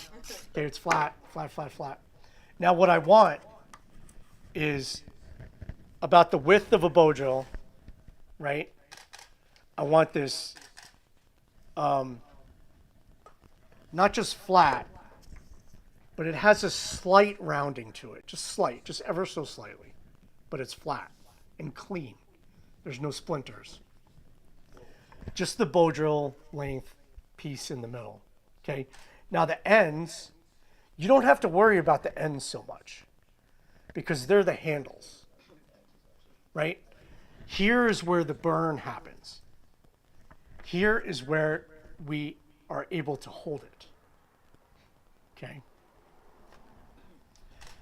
Okay, it's flat, flat, flat, flat. Now what I want is about the width of a bow drill, right? I want this not just flat, but it has a slight rounding to it, just slight, just ever so slightly, but it's flat and clean. There's no splinters. Just the bow drill length piece in the middle, okay? Now the ends, you don't have to worry about the ends so much because they're the handles, right? Here is where the burn happens. Here is where we are able to hold it, okay?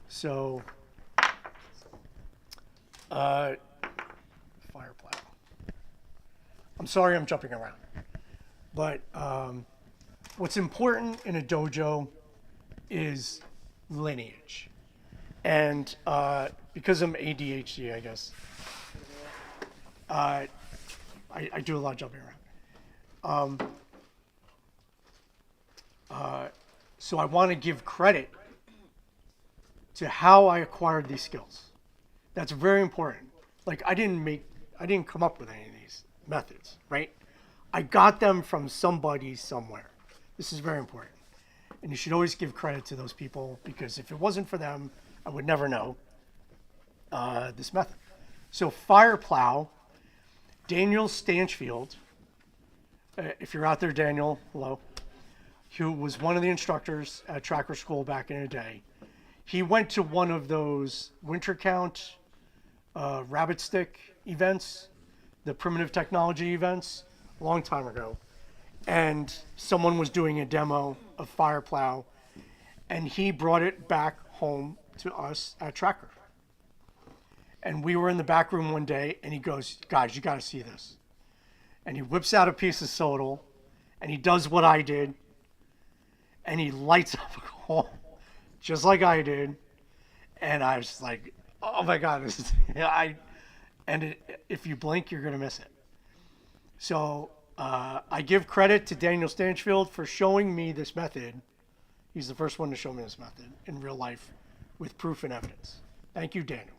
So, fire plow. I'm sorry I'm jumping around, but what's important in a dojo is lineage. And because I'm ADHD, I guess, I do a lot of jumping around. So I want to give credit to how I acquired these skills. That's very important. Like I didn't come up with any of these methods, right? I got them from somebody somewhere. This is very important. And you should always give credit to those people, because if it wasn't for them, I would never know this method. So fire plow, Daniel Stanchfield, if you're out there, Daniel, hello, who was one of the instructors at Tracker School back in the day. He went to one of those winter count rabbit stick events, the primitive technology events, a long time ago. And someone was doing a demo of fire plow, and he brought it back home to us at Tracker. And we were in the back room one day, and he goes, guys, you got to see this. And he whips out a piece of sodal, and he does what I did, and he lights up a coal, just like I did. And I was like, oh my God, this is, if you blink, you're going to miss it. So I give credit to Daniel Stanchfield for showing me this method. He's the first one to show me this method in real life with proof and evidence. Thank you, Daniel.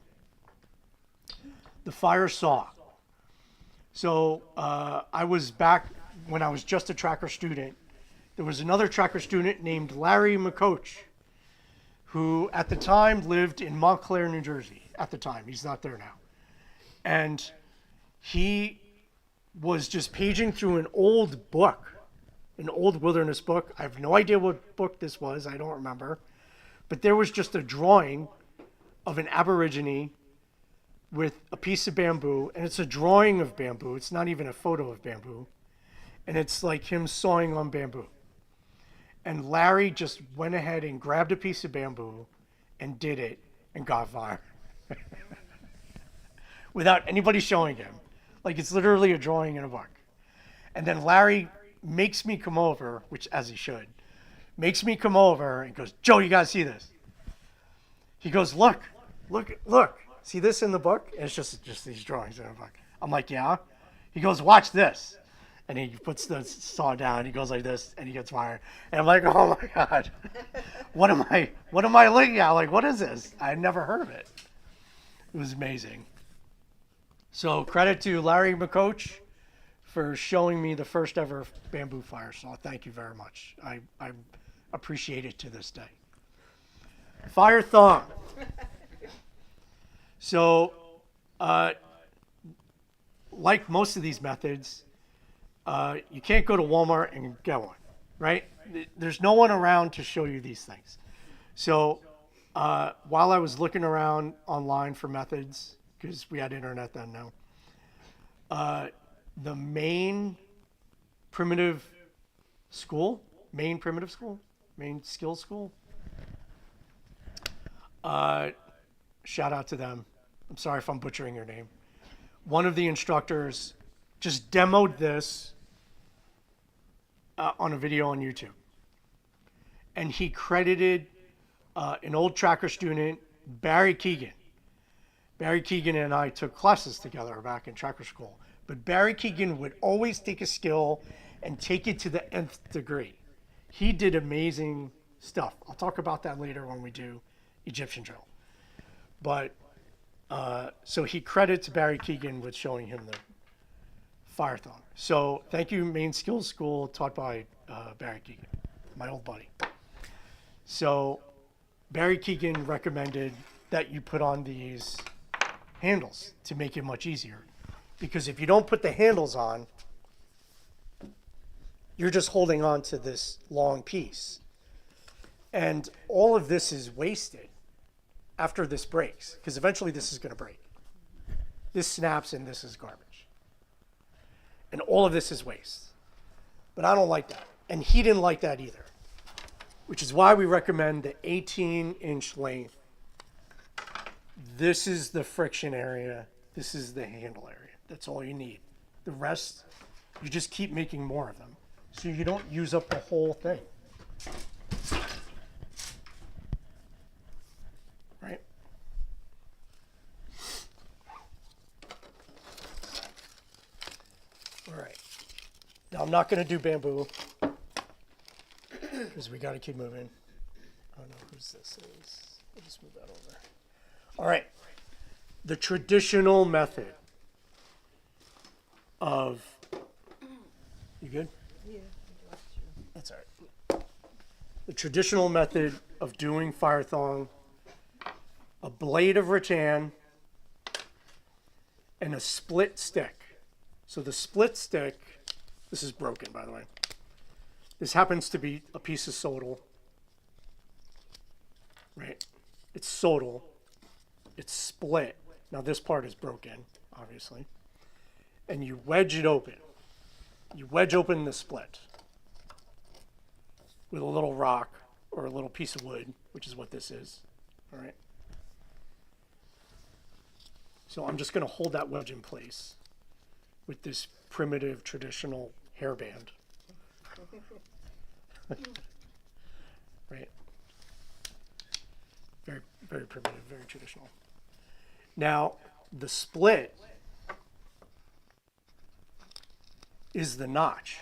The fire saw. So I was back when I was just a Tracker student. There was another Tracker student named Larry McCoach, who at the time lived in Montclair, New Jersey. At the time, he's not there now. And he was just paging through an old book, an old wilderness book. I have no idea what book this was. I don't remember. But there was just a drawing of an Aborigine with a piece of bamboo, and it's a drawing of bamboo. It's not even a photo of bamboo. And it's like him sawing on bamboo. And Larry just went ahead and grabbed a piece of bamboo and did it and got fire. Without anybody showing him. Like, it's literally a drawing in a book. And then Larry makes me come over, which, as he should, makes me come over and goes, Joe, you got to see this. He goes, look. See this in the book? And it's just these drawings in a book. I'm like, yeah. He goes, watch this. And he puts the saw down. He goes like this, and he gets fired. And I'm like, oh my God, what am I looking at? Like, what is this? I had never heard of it. It was amazing. So credit to Larry McCoach for showing me the first ever bamboo fire saw. Thank you very much. I appreciate it to this day. Fire thong. So, like most of these methods, you can't go to Walmart and get one, right? There's no one around to show you these things. So while I was looking around online for methods, because we had internet then now, the main skills school, shout out to them. I'm sorry if I'm butchering your name. One of the instructors just demoed this on a video on YouTube. And he credited an old Tracker student, Barry Keegan. Barry Keegan and I took classes together back in Tracker School. But Barry Keegan would always take a skill and take it to the nth degree. He did amazing stuff. I'll talk about that later when we do Egyptian drill. But so he credits Barry Keegan with showing him the fire thong. So thank you, Main Skills School, taught by Barry Keegan, my old buddy. So Barry Keegan recommended that you put on these handles to make it much easier. Because if you don't put the handles on, you're just holding on to this long piece. And all of this is wasted after this breaks, because eventually this is going to break. This snaps and this is garbage. And all of this is waste. But I don't like that. And he didn't like that either, which is why we recommend the 18-inch length. This is the friction area. This is the handle area. That's all you need. The rest, you just keep making more of them, so you don't use up the whole thing. Right? All right. Now I'm not going to do bamboo because we got to keep moving. I don't know whose this is. We'll just move that over. All right. The traditional method of, you good? Yeah. That's all right. the traditional method of doing fire thong, a blade of rattan, and a split stick. So the split stick, this is broken, by the way. This happens to be a piece of sodal, right? It's sodal. It's split. Now this part is broken, obviously. And you wedge it open. You wedge open the split with a little rock or a little piece of wood, which is what this is, all right? So I'm just gonna hold that wedge in place with this primitive traditional hairband. Right? Very, very primitive, very traditional. Now, the split is the notch.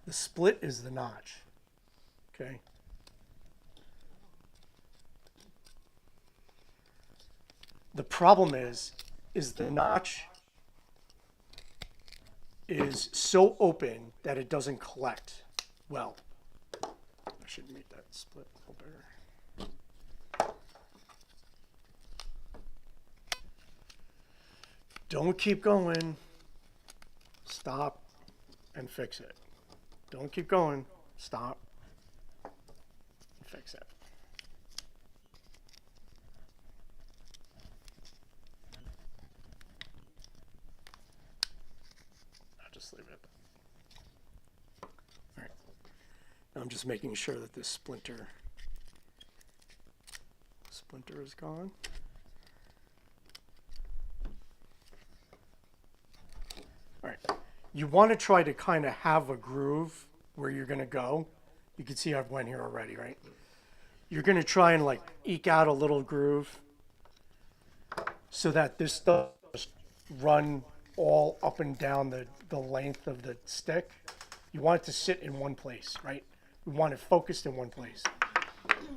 The split is the notch, okay? The problem is the notch is so open that it doesn't collect well. I should make that split a little bigger. Don't keep going. Stop and fix it. Don't keep going. Stop and fix it. I'll just leave it. All right. Now I'm just making sure that this splinter is gone. All right. You want to try to kind of have a groove where you're going to go. You can see I've went here already, right? You're going to try and like eke out a little groove so that this doesn't run all up and down the length of the stick. You want it to sit in one place, right? We want it focused in one place.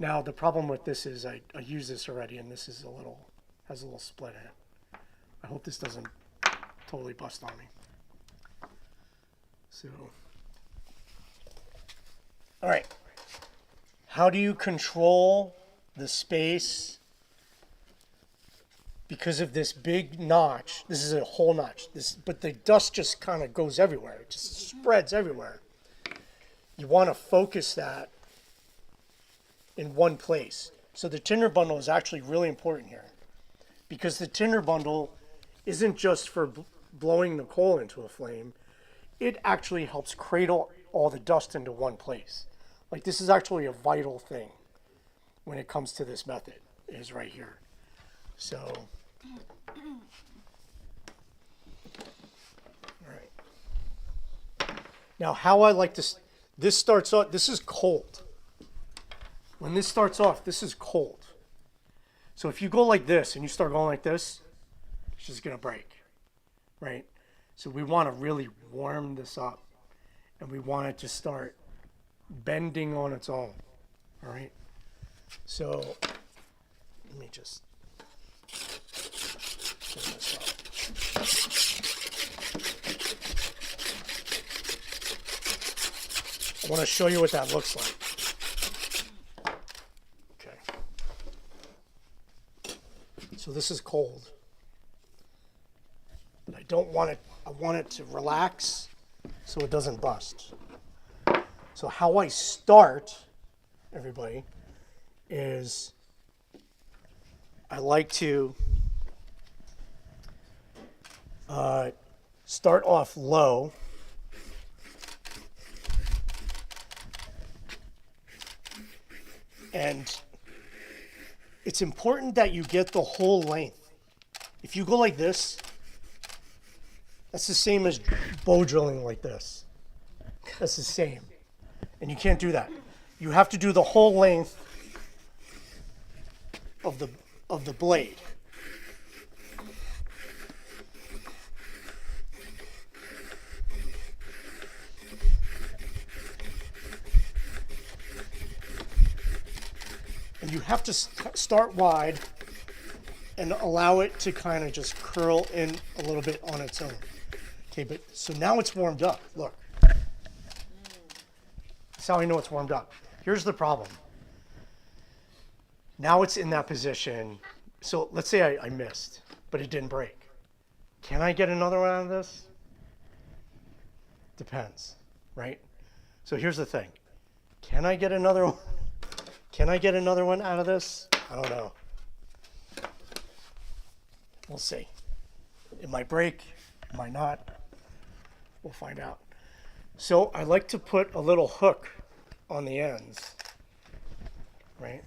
Now the problem with this is I use this already, and this is has a little split in it. I hope this doesn't totally bust on me. So, all right. How do you control the space because of this big notch? This is a whole notch. But the dust just kind of goes everywhere. It just spreads everywhere. You want to focus that in one place. So the tinder bundle is actually really important here, because the tinder bundle isn't just for blowing the coal into a flame. It actually helps cradle all the dust into one place. Like, this is actually a vital thing when it comes to this method, is right here. So, all right. Now, how I like this starts off, this is cold. When this starts off, this is cold. So if you go like this and you start going like this, it's just gonna break, right? So we want to really warm this up, and we want it to start bending on its own, all right? So let me just turn this up. I want to show you what that looks like. Okay. So this is cold, but I don't want it. I want it to relax so it doesn't bust. So how I start, everybody, is I like to start off low. And it's important that you get the whole length. If you go like this, that's the same as bow drilling like this. That's the same. And you can't do that. You have to do the whole length of the blade. And you have to start wide and allow it to kind of just curl in a little bit on its own. Okay, but so now it's warmed up. Look. That's how I know it's warmed up. Here's the problem. Now it's in that position. So let's say I missed, but it didn't break. Can I get another one out of this? Depends, right? So here's the thing. Can I get another one? Can I get another one out of this? I don't know. We'll see. It might break, it might not. We'll find out. So I like to put a little hook on the ends, right?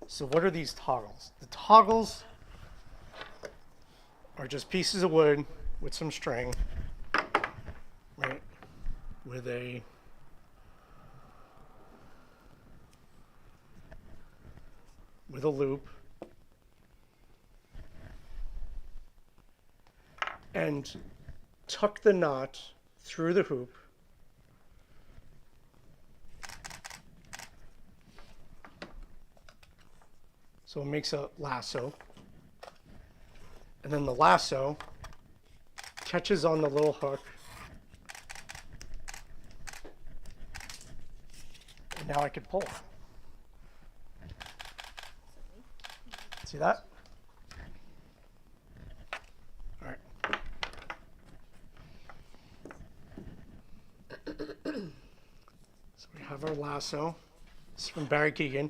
So what are these toggles? The toggles are just pieces of wood with some string, right? With a loop. And tuck the knot through the hoop. So it makes a lasso. And then the lasso catches on the little hook. And now I can pull. See that? All right. So we have our lasso. This is from Barry Keegan.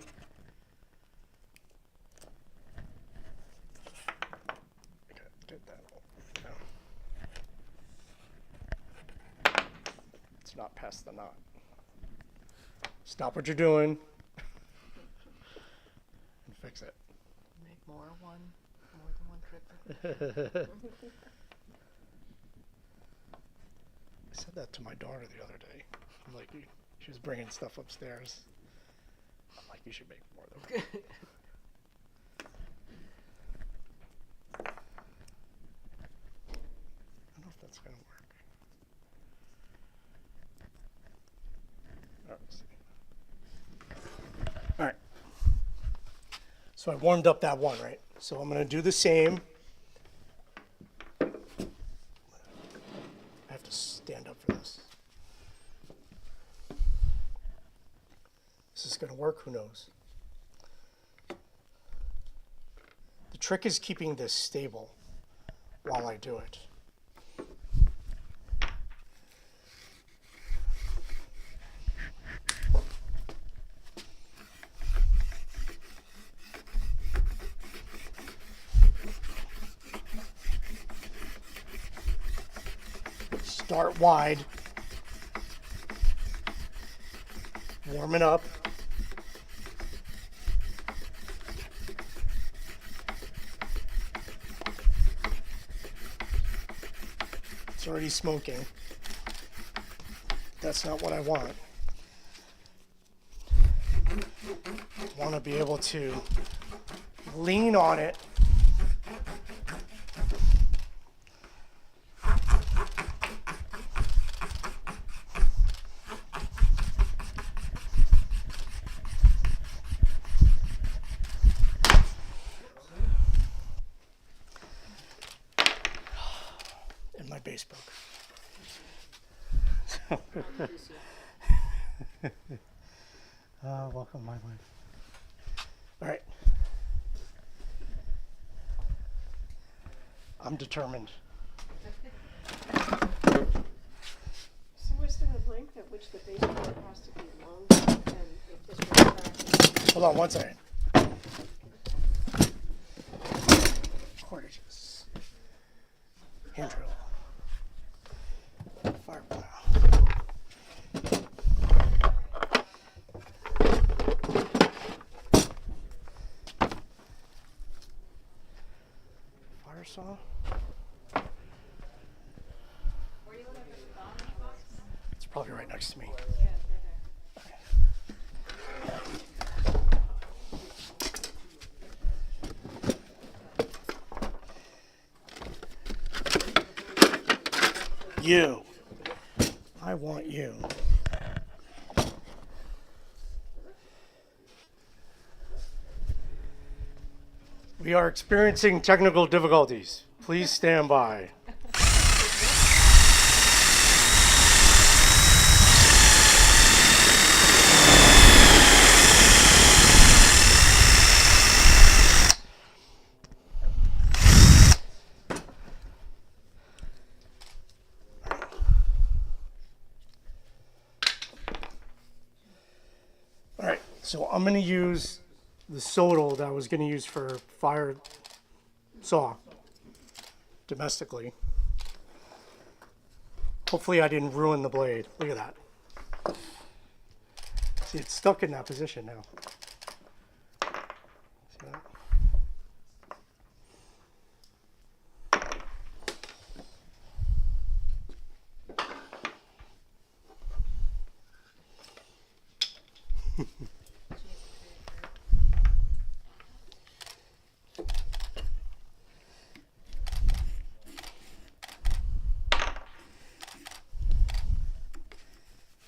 Get that. No. It's not past the knot. Stop what you're doing and fix it. Make more than one trip. I said that to my daughter the other day. I'm like, she was bringing stuff upstairs. I'm like, you should make more than one. I don't know if that's going to work. All right, let's see. All right. So I warmed up that one, right? So I'm going to do the same. I have to stand up for this. Is this going to work? Who knows? The trick is keeping this stable while I do it. Start wide, warm it up. It's already smoking. That's not what I want. I want to be able to lean on it. My base broke. Welcome, my wife. All right. I'm determined. So is there a length at which the baseboard has to be longer and it just goes back? Hold on one second. Cordages. Hand drill. Fire plow. Fire saw. Where are you looking for the boundary box? It's probably right next to me. Yeah, it's right there. You. I want you. We are experiencing technical difficulties. Please stand by. So I'm going to use the sodal that I was going to use for Phyre saw domestically. Hopefully I didn't ruin the blade. Look at that. See, it's stuck in that position now. See that?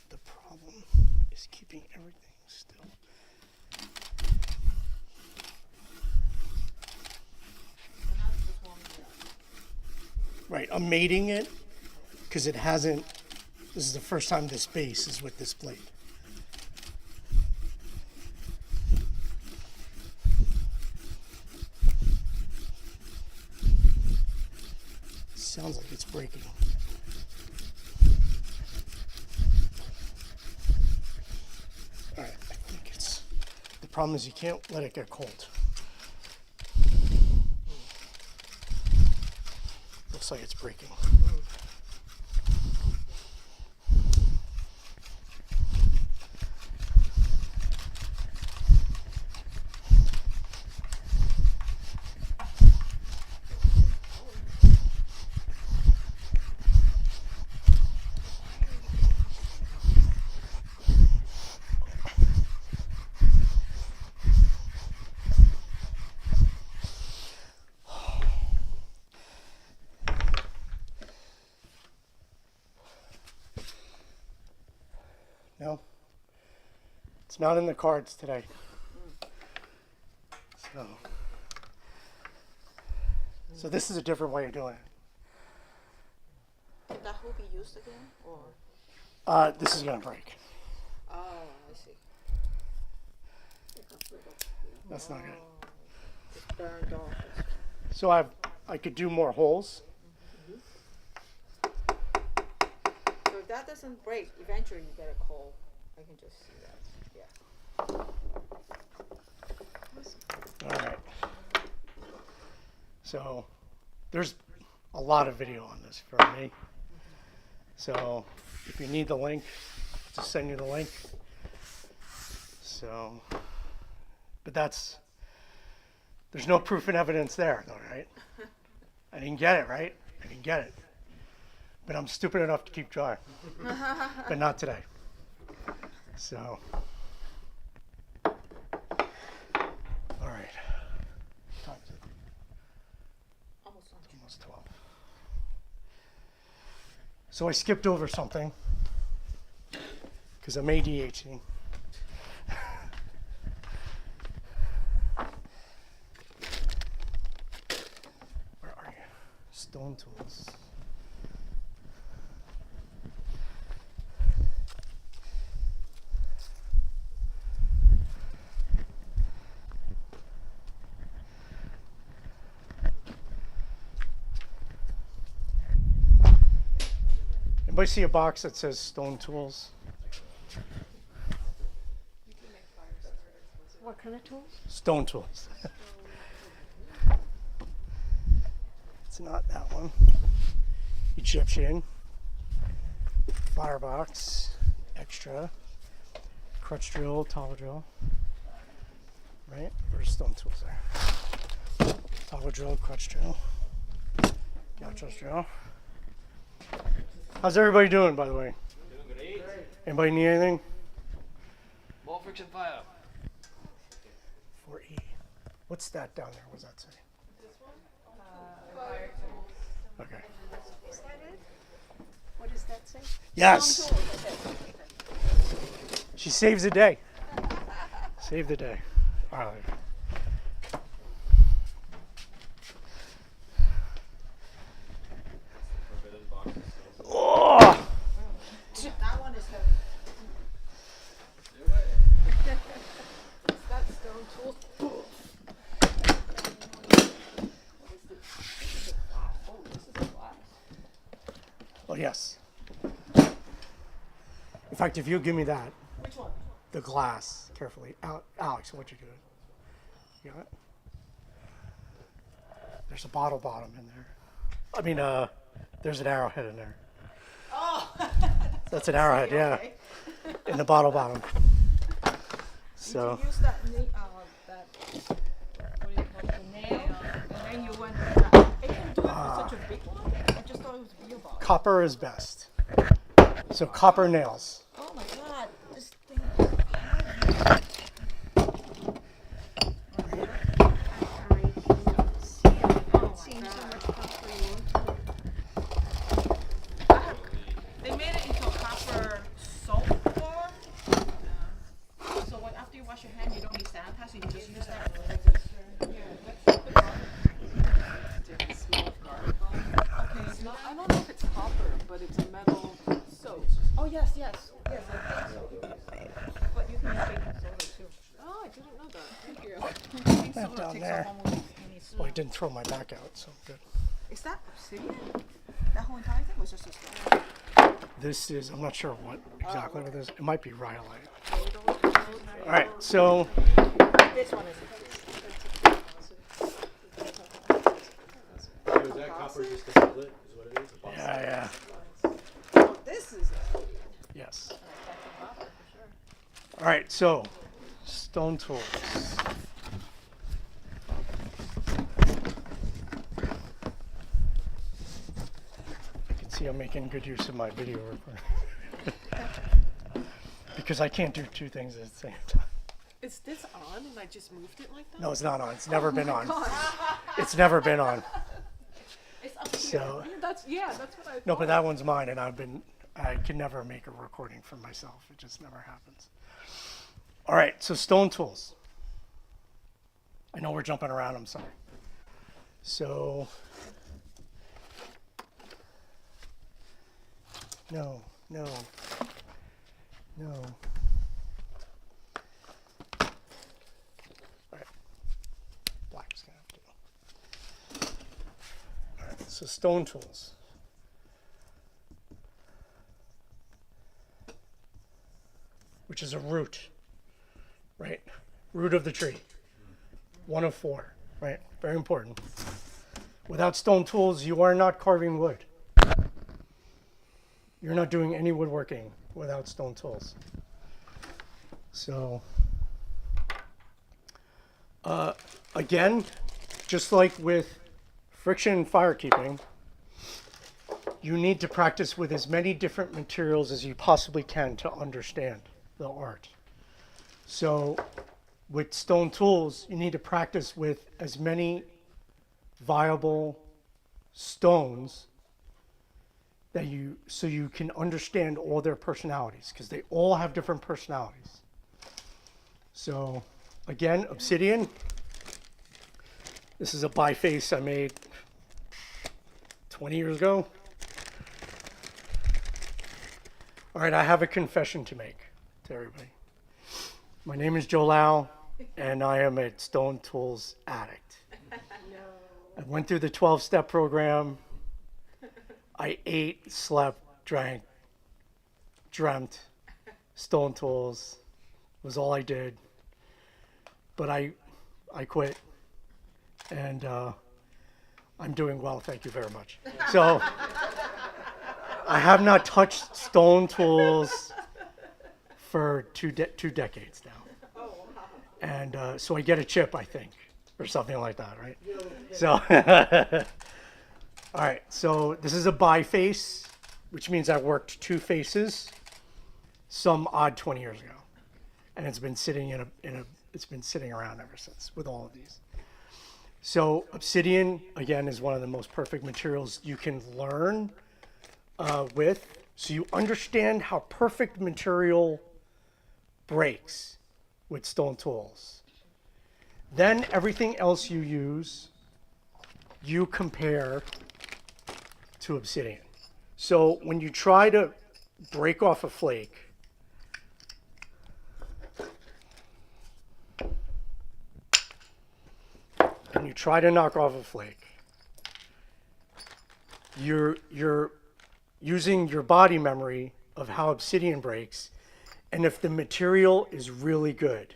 The problem is keeping everything still. Right, I'm mating it because it hasn't. This is the first time this base is with this blade. Sounds like it's breaking. All right, I think it's. The problem is you can't let it get cold. Looks like it's breaking. No, it's not in the cards today. So this is a different way of doing it. Can that hole be used again, or? This is gonna break. Oh, I see. That's not good. It's burned off. So I could do more holes. So if that doesn't break, eventually you get a coal. I can just see that. Yeah. All right. So there's a lot of video on this for me. So if you need the link, just send you the link. So, but there's no proof and evidence there though, right? I didn't get it, right? I didn't get it. But I'm stupid enough to keep trying. But not today. So, all right. Time is it? Almost 12. So I skipped over something because I'm ADHD. Where are you? Stone tools. Anybody see a box that says stone tools? What kind of tools? Stone tools. It's not that one. Egyptian. Firebox. Extra. Crutch drill. Towel drill. Right? Where's stone tools there? Towel drill. Crutch drill. Gouge drill. How's everybody doing, by the way? Doing great. Anybody need anything? Ball friction fire. 4E. What's that down there? What does that say? Okay. Is that it? What does that say? Yes. She saves the day. Save the day. All right. Oh! That one is heavy. Is that stone tool? Oh, yes. In fact, if you give me that. Which one? The glass carefully. Alex, what you doing? You got it? There's a bottle bottom in there. I mean, there's an arrowhead in there. Oh. That's an arrowhead, yeah. Okay. In the bottle bottom. So. Did you use that, what do you call it, the nail? And then you went with that. It can do it for such a big one? I just thought it was real bottle. Copper is best. So copper nails. Oh my god, this thing is They made it into a copper soap form. So when, after you wash your hand, you don't need sanitizer, you just use that. Okay, it's not, I don't know if it's copper, but it's a metal soap. Oh, yes, yes, yes, I think so. But you can use baking soda too. Oh, I didn't know that. Thank you. Baking That soda down takes there. off almost any Well, I smell. didn't throw my back out, so good. Is that obsidian? That whole entire thing was just a stone? This is, I'm not sure what exactly it is. It might be rhyolite. All All right, so This one is. So is that copper just a bullet, is what it is? A box? yeah. Oh, this is Yes. All right, so stone tools. You can see I'm making good use of my video recorder. Because I can't do two things at the same time. Is this on and I just moved it like that? No, it's not on. It's never been on. It's never been on. It's up here. So, That's what I thought. no, but that one's mine, and I can never make a recording for myself. It just never happens. All right, so stone tools. I know we're jumping around, I'm sorry. So, no. All right, black's gonna have to go. All right, so stone tools. Which is a root, right? Root of the tree. One of four, right? Very important. Without stone tools, you are not carving wood. You're not doing any woodworking without stone tools. So, again, just like with friction fire keeping, you need to practice with as many different materials as you possibly can to understand the art. So with stone tools, you need to practice with as many viable stones that so you can understand all their personalities, because they all have different personalities. So again, obsidian. This is a biface I made 20 years ago. All right, I have a confession to make to everybody. My name is Joe Lau, and I am a stone tools addict. I went through the 12-step program. I ate, slept, drank, dreamt. Stone tools was all I did. But I quit, and I'm doing well, thank you very much. So I have not touched stone tools for two decades now. And so I get a chip, I think, or something like that, right? So, all right, so this is a biface, which means I worked two faces some odd 20 years ago. And it's been sitting it's been sitting around ever since with all of these. So obsidian, again, is one of the most perfect materials you can learn with. So you understand how perfect material breaks with stone tools. Then everything else you use, you compare to obsidian. So when you try to break off a flake, and you try to knock off a flake, you're using your body memory of how obsidian breaks, And if the material is really good,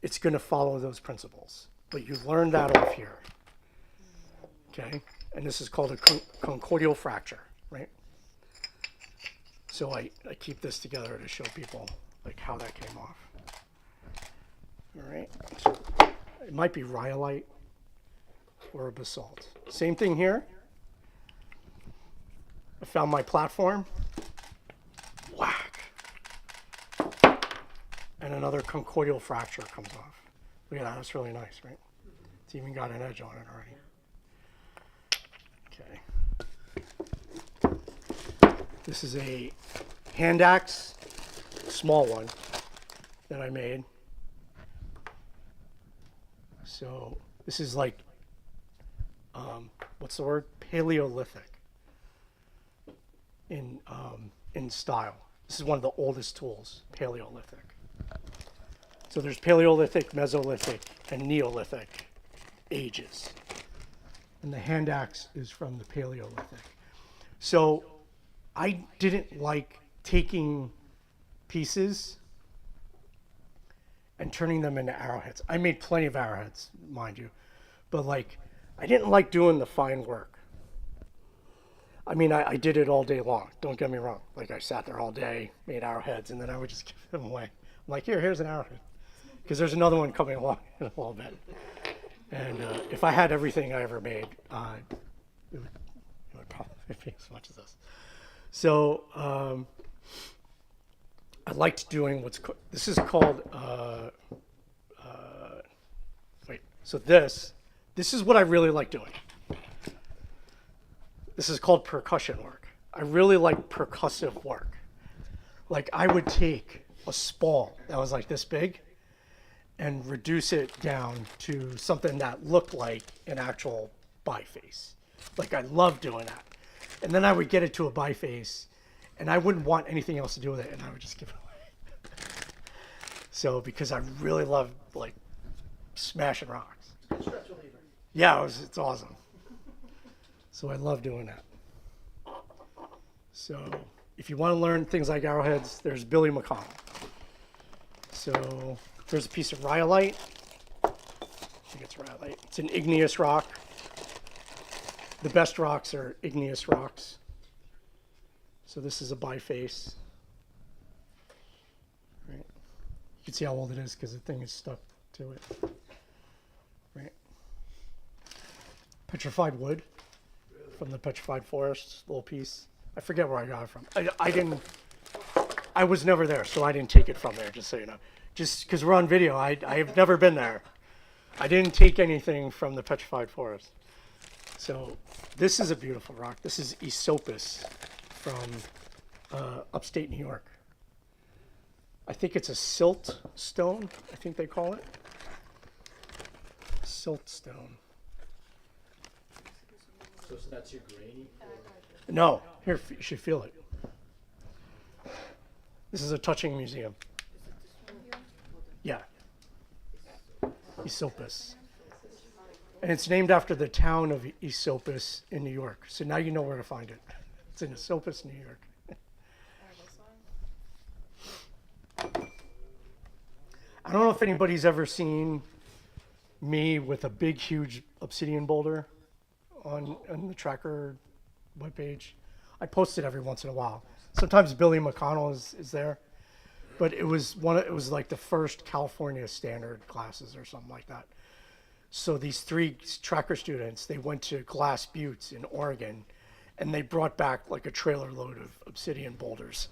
it's going to follow those principles. But you learn that off here. Okay? And this is called a concordial fracture, right? So I keep this together to show people like how that came off. All right? It might be rhyolite or a basalt. Same thing here. I found my platform. Whack. And another concordial fracture comes off. Look at that, that's really nice, right? It's even got an edge on it already. Okay. This is a hand axe, small one, that I made. So this is like, what's the word? Paleolithic in style. This is one of the oldest tools, Paleolithic. So there's Paleolithic, Mesolithic, and Neolithic ages. And the hand axe is from the Paleolithic. So I didn't like taking pieces and turning them into arrowheads. I made plenty of arrowheads, mind you, but like, I didn't like doing the fine work. I mean, I did it all day long, don't get me wrong. Like I sat there all day, made arrowheads, and then I would just give them away. I'm like, here's an arrowhead. Because there's another one coming along in a little bit. And if I had everything I ever made, it would probably be as much as this. So I liked doing this is called, so this is what I really like doing. This is called percussion work. I really like percussive work. Like I would take a spall that was like this big and reduce it down to something that looked like an actual biface. Like I love doing that. And then I would get it to a biface and I wouldn't want anything else to do with it and I would just give it away. So because I really love like smashing rocks. Yeah, it's awesome. So I love doing that. So if you want to learn things like arrowheads, there's Billy McConnell. So there's a piece of rhyolite. I think it's rhyolite. It's an igneous rock. The best rocks are igneous rocks. So this is a biface. Right. You can see how old it is because the thing is stuck to it. Right. Petrified wood from the petrified forest, little piece. I forget where I got it from. I was never there, so I didn't take it from there, just so you know. Just because we're on video, I have never been there. I didn't take anything from the petrified forest. So this is a beautiful rock. This is Esopus from upstate New York. I think it's a silt stone, I think they call it. Silt stone. So it's not too grainy? No, here, you should feel it. This is a touching museum. Yeah. Esopus. And it's named after the town of Esopus in New York. So now you know where to find it. It's in Esopus, New York. I don't know if anybody's ever seen me with a big, huge obsidian boulder on the tracker webpage. I post it every once in a while. Sometimes Billy McConnell is there, but it was like the first California standard classes or something like that. So these 3 tracker students, they went to Glass Buttes in Oregon, and they brought back like a trailer load of obsidian boulders.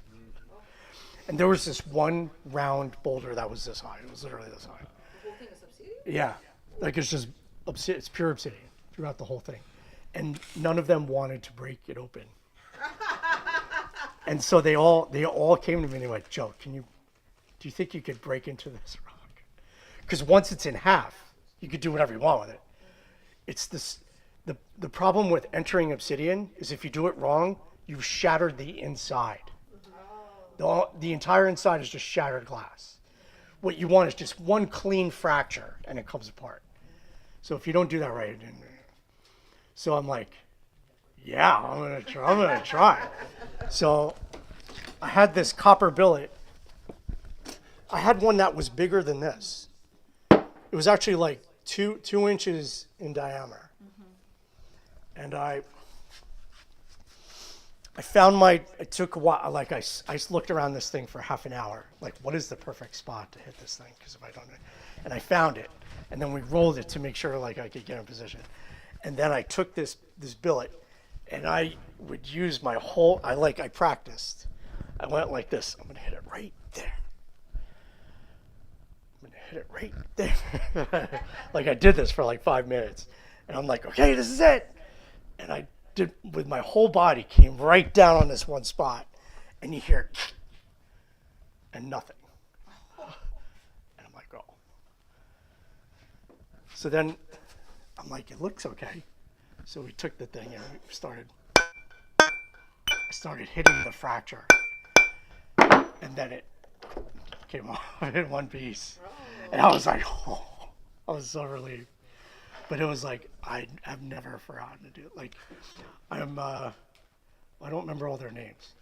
And there was this one round boulder that was this high. It was literally this high. The whole thing is obsidian? Yeah, like it's just obsidian. It's pure obsidian throughout the whole thing. And none of them wanted to break it open. And so they all came to me and they went, Joe, do you think you could break into this rock? Because once it's in half, you could do whatever you want with it. It's this, the problem with entering obsidian is if you do it wrong, you've shattered the inside. The entire inside is just shattered glass. What you want is just one clean fracture and it comes apart. So if you don't do that right, so I'm like, yeah, I'm gonna try. So I had this copper billet I had one that was bigger than this. It was actually like two inches in diameter. And I found it took a while, like I looked around this thing for half an hour, like what is the perfect spot to hit this thing, because if I don't, and I found it, and then we rolled it to make sure like I could get in position. And then I took this billet, and I would use my whole, I practiced. I went like this, I'm gonna hit it right there. I'm gonna hit it right there. Like I did this for like 5 minutes, and I'm like, okay, this is it. And I did, with my whole body, came right down on this one spot, and you hear, and nothing. And I'm like, oh. So then I'm like, it looks okay. So we took the thing and we started hitting the fracture, and then it came off in one piece. And I was like, oh, I was so relieved. But it was like, I've never forgotten to do it. Like, I don't remember all their names.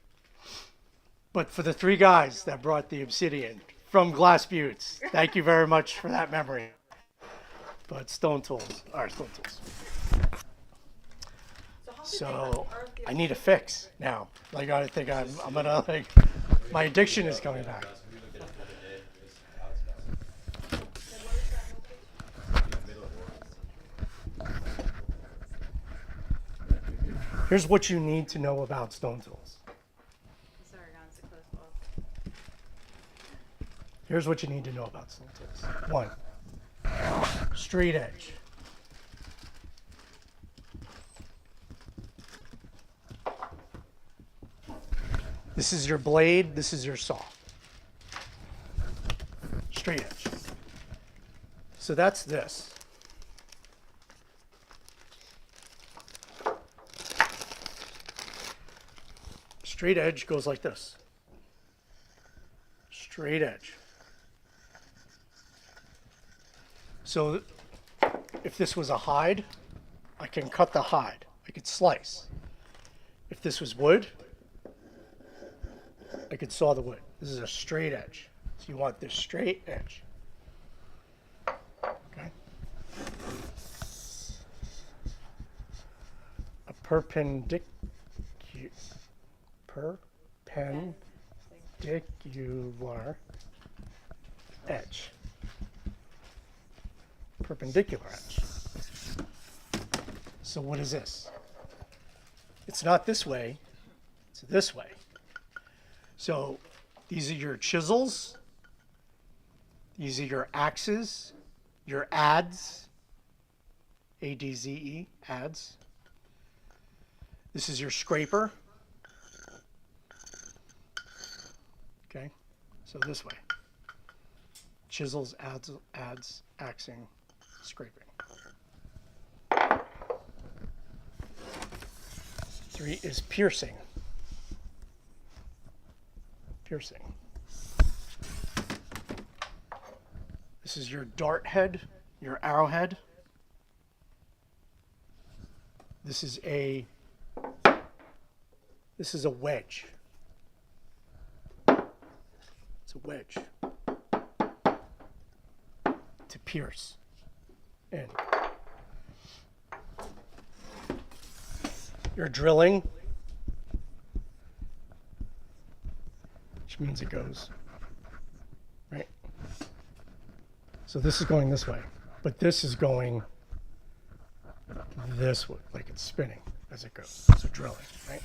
But for the 3 guys that brought the obsidian from Glass Buttes, thank you very much for that memory. But Stone Tools. So I need a fix now. Like, I think I'm gonna, like, my addiction is coming back. Here's what you need to know about stone tools. Sorry, guys, to close book. Here's what you need to know about stone tools. 1, straight edge. This is your blade, this is your saw. Straight edge. So that's this. Straight edge goes like this. Straight edge. So if this was a hide, I can cut the hide. I could slice. If this was wood, I could saw the wood. This is a straight edge. So you want this straight edge. Okay. A perpendicular edge. Perpendicular edge. So what is this? It's not this way, it's this way. So these are your chisels, these are your axes, your adze, A-D-Z-E, adze. This is your scraper. Okay, so this way. Chisels, adze, axing, scraping. 3 is piercing. Piercing. This is your dart head, your arrowhead. This is a wedge. It's a wedge to pierce in. You're drilling, which means it goes, right? So this is going this way, but this is going this way, like it's spinning as it goes. So drilling, right?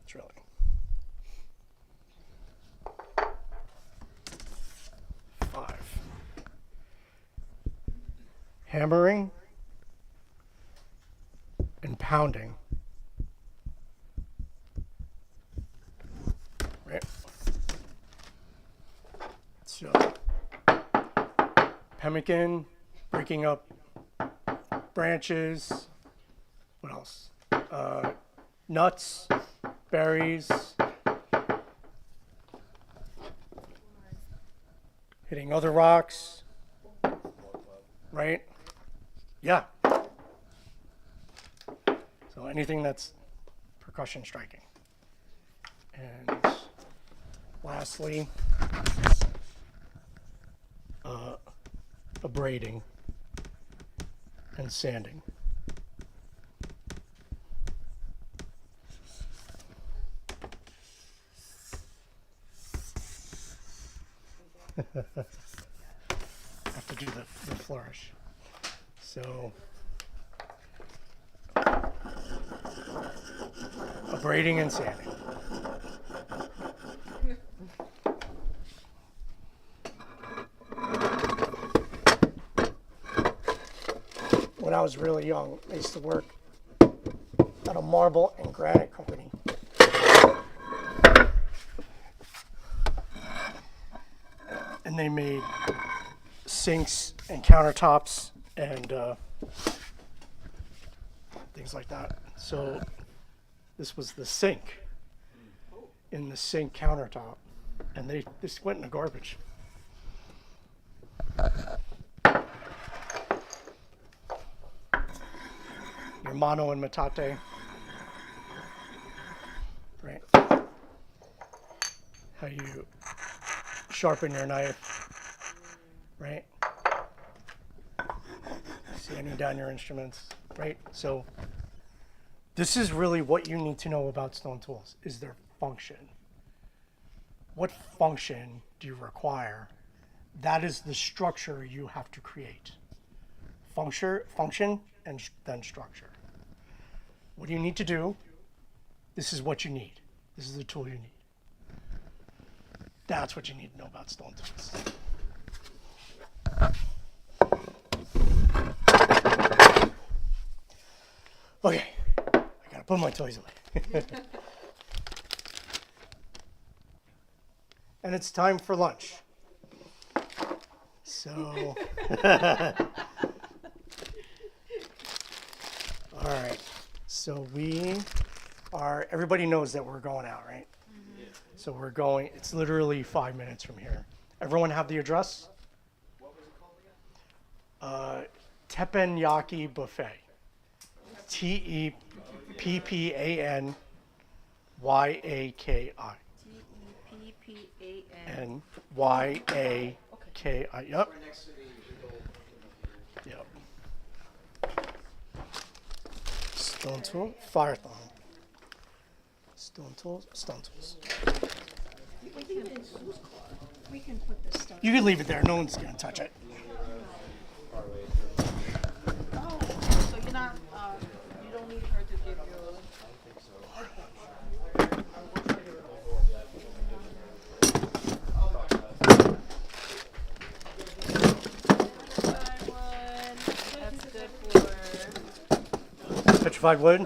Drilling. Hammering and pounding. Right. So pemmican, breaking up branches. What else? Nuts, berries. Hitting other rocks. Right? Yeah. So anything that's percussion striking. And Lastly, abrading and sanding. Have to do the flourish. So, abrading and sanding. When I was really young, I used to work at a marble and granite company. And they made sinks and countertops and things like that. So this was the sink in the sink countertop, and they just went in the garbage. Your mano and metate, right? How you sharpen your knife, right? Sanding down your instruments, right? So this is really what you need to know about stone tools, is their function. What function do you require? That is the structure you have to create. Function, and then structure. What do you need to do? This is what you need. This is the tool you need. That's what you need to know about stone tools. Okay, I gotta put my toys away. And it's time for lunch. So, all right. So everybody knows that we're going out, right? Mm-hmm. So we're going, it's literally 5 minutes from here. Everyone have the address? What was it called again? Teppanyaki Buffet. Teppanyaki. Teppanyaki. Yep. Yep. Stone tool, fire thong. Stone tools. We can put this stuff. You can leave it there. No one's gonna touch it. Oh, so you're not, you don't need her to give you. Petrified wood?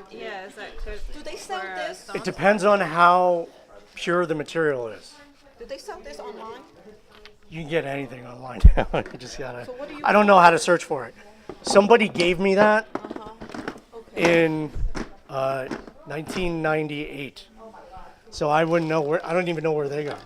Yeah, is that good? Do they sell this? It depends on how pure the material is. Do they sell this online? You can get anything online now. You just gotta. So what do you I don't know how to search for it. Somebody gave me that in 1998. So I wouldn't know where. I don't even know where they got it.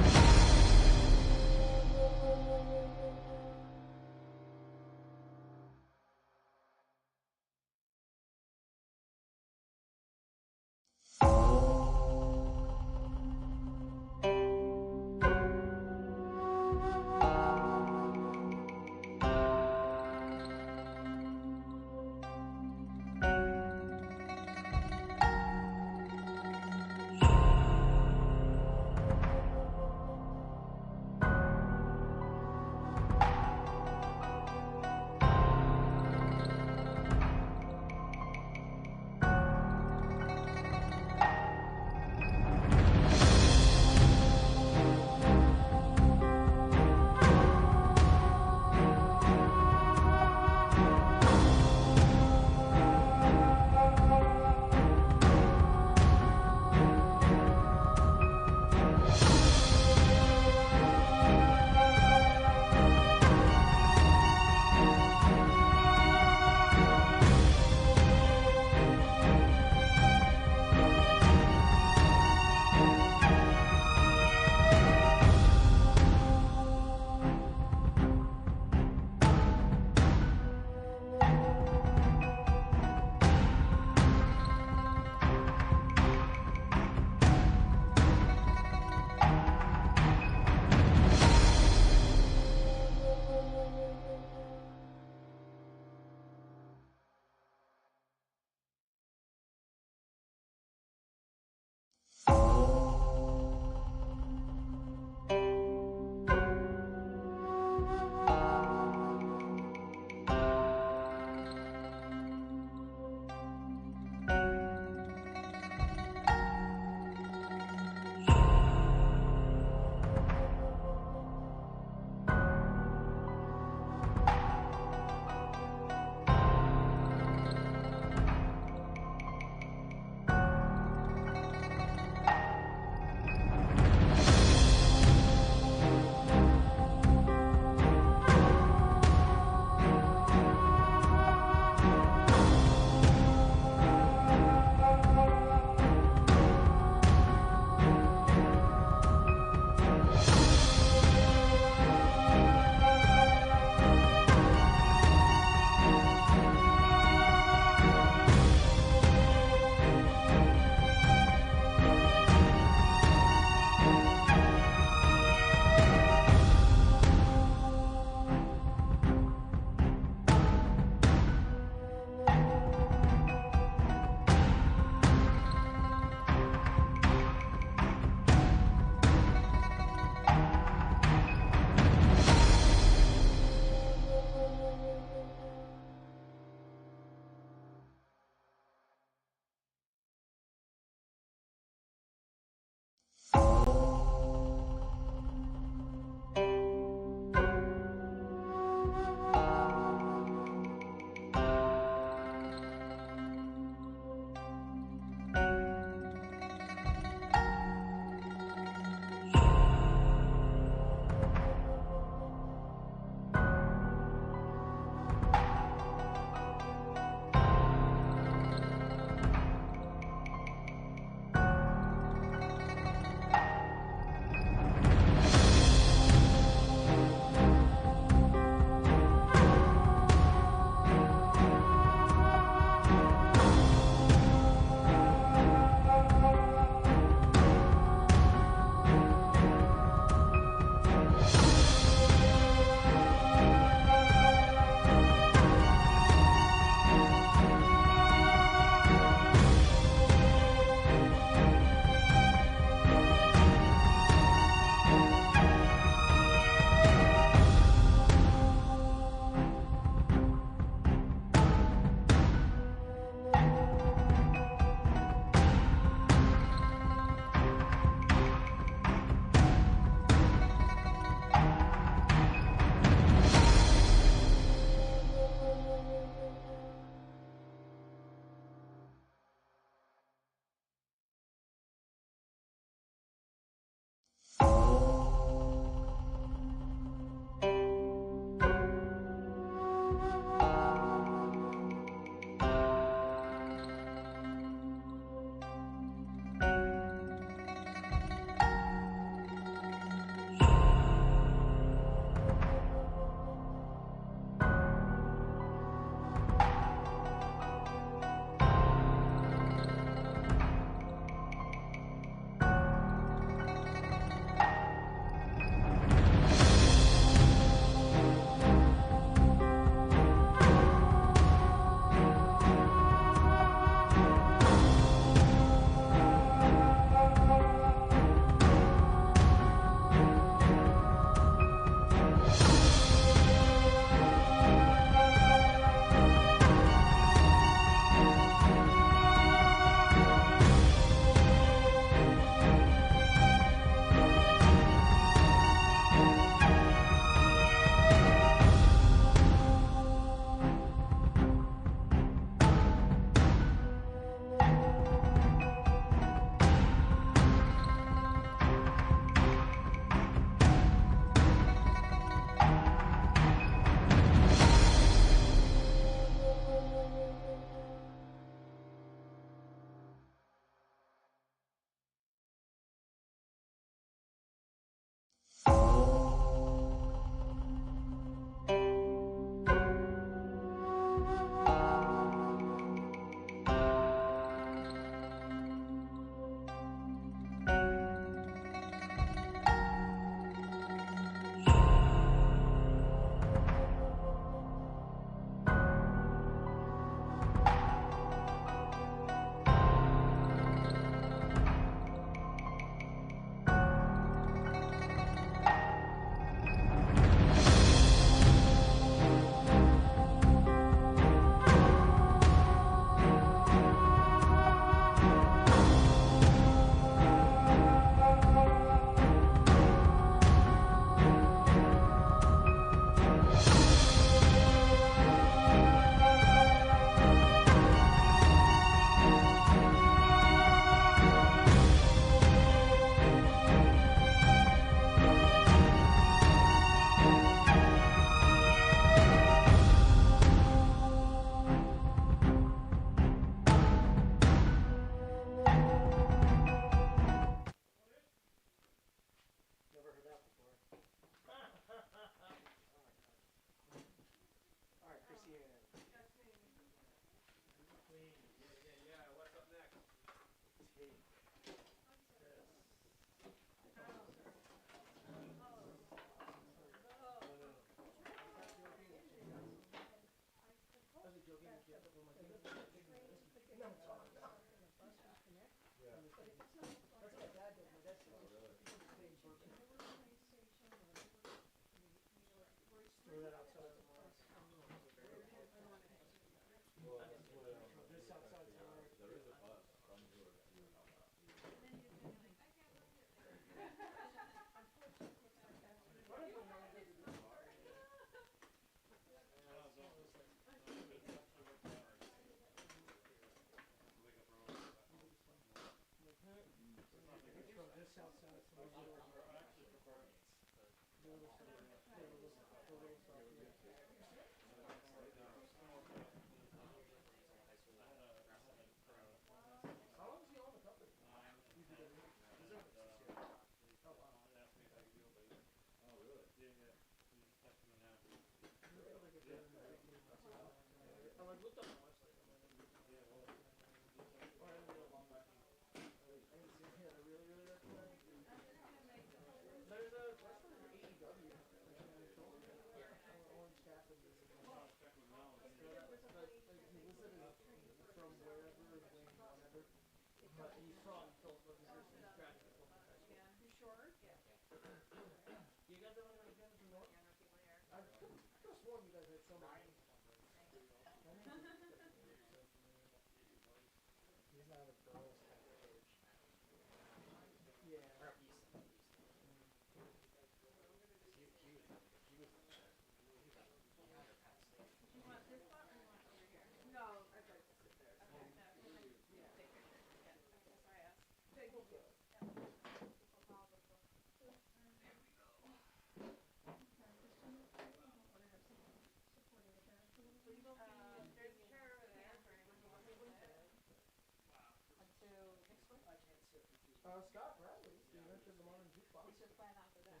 Scott Bradley, the inventor of the modern jukebox. We should plan after that.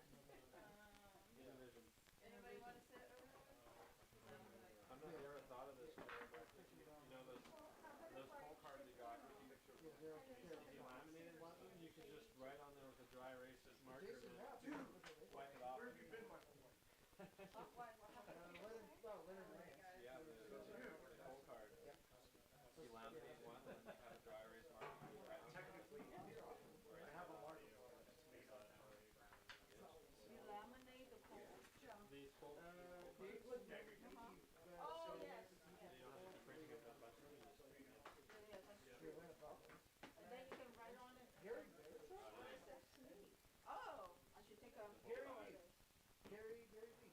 Anybody want to sit over there? I've never thought of this before, but you know those poll cards you got, laminated ones, you could just write on there with a dry erase marker and then wipe it off. Where have you been, my boy? What happened? Yeah, the poll card. You laminate one and have a dry erase marker. Technically, I have a marker. You laminate the pole. These poll cards. Oh, yes. You don't have to print it that much. And then you can write on it. Gary, Oh, I should take a.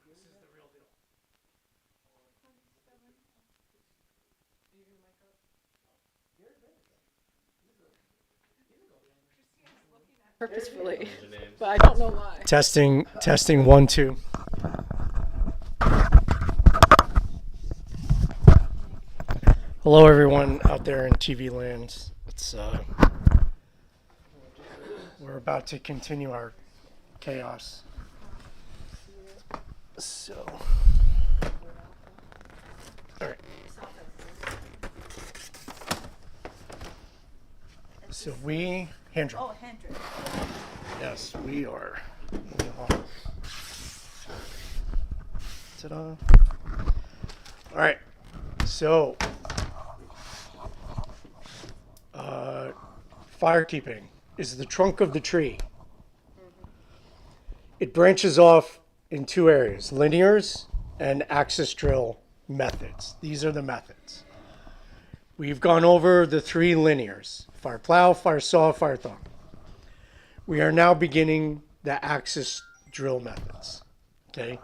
this is the real deal. Purposefully, but I don't know why. Testing 1 2. Hello everyone out there in TV land. It's we're about to continue our chaos. So all right. So we hand draw. Oh, hand draw. Yes, we are. Ta-da. All right. So, firekeeping is the trunk of the tree. It branches off in two areas, linears and axis drill methods. These are the methods. We've gone over the three linears: fire plow, fire saw, fire thong. We are now beginning the axis drill methods. Okay?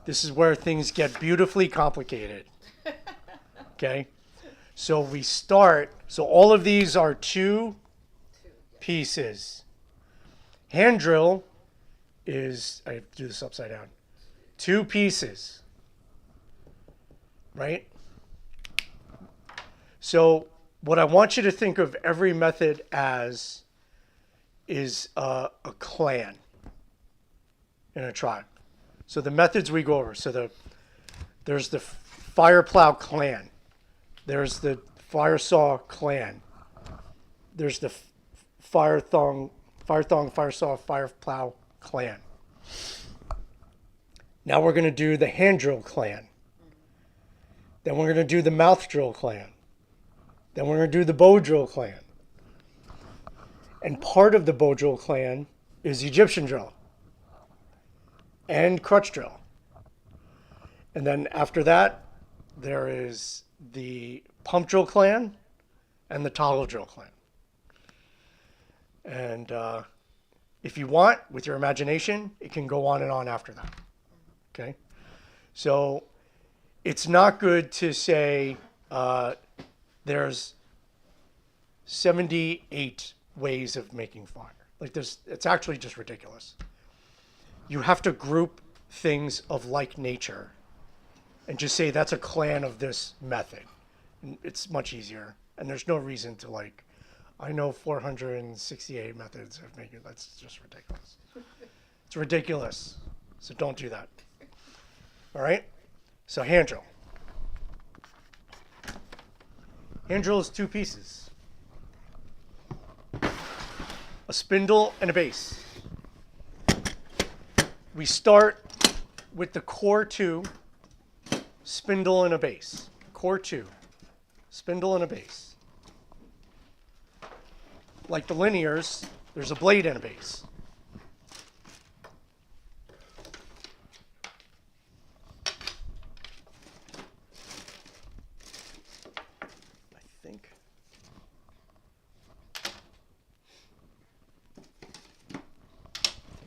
This is where things get beautifully complicated. Okay? So we start, so all of these are two pieces. Hand drill is, I have to do this upside down, two pieces. Right? So what I want you to think of every method as is a clan in a tribe. So the methods we go over. So there's the fire plow clan. There's the fire saw clan. There's the fire thong, fire saw, fire plow clan. Now we're going to do the hand drill clan. Then we're going to do the mouth drill clan. Then we're going to do the bow drill clan. And part of the bow drill clan is Egyptian drill and crutch drill. And then after that, there is the pump drill clan and the toggle drill clan. And if you want, with your imagination, it can go on and on after that. Okay? So it's not good to say there's 78 ways of making fire. Like it's actually just ridiculous. You have to group things of like nature and just say that's a clan of this method. And it's much easier. And there's no reason to like, I know 468 methods of making, that's just ridiculous. It's ridiculous. So don't do that. All right? So hand drill. Hand drill is two pieces. A spindle and a base. We start with the core two, spindle and a base. Core two, spindle and a base. Like the linears, there's a blade and a base. I think.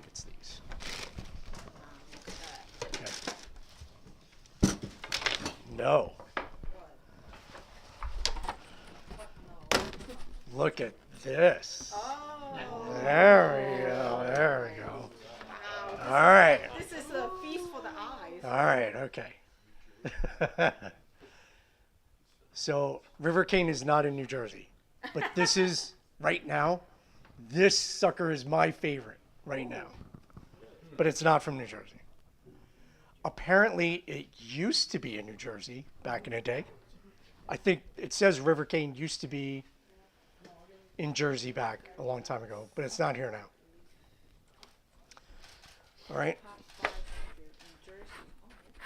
It's these. Okay. No. Look at this. Oh. There we go. There we go. All right. This is a feast for the eyes. All right. Okay. So River Cane is not in New Jersey, but this is right now. This sucker is my favorite right now, but it's not from New Jersey. Apparently, it used to be in New Jersey back in the day. I think it says River Cane used to be in Jersey back a long time ago, but it's not here now. All right.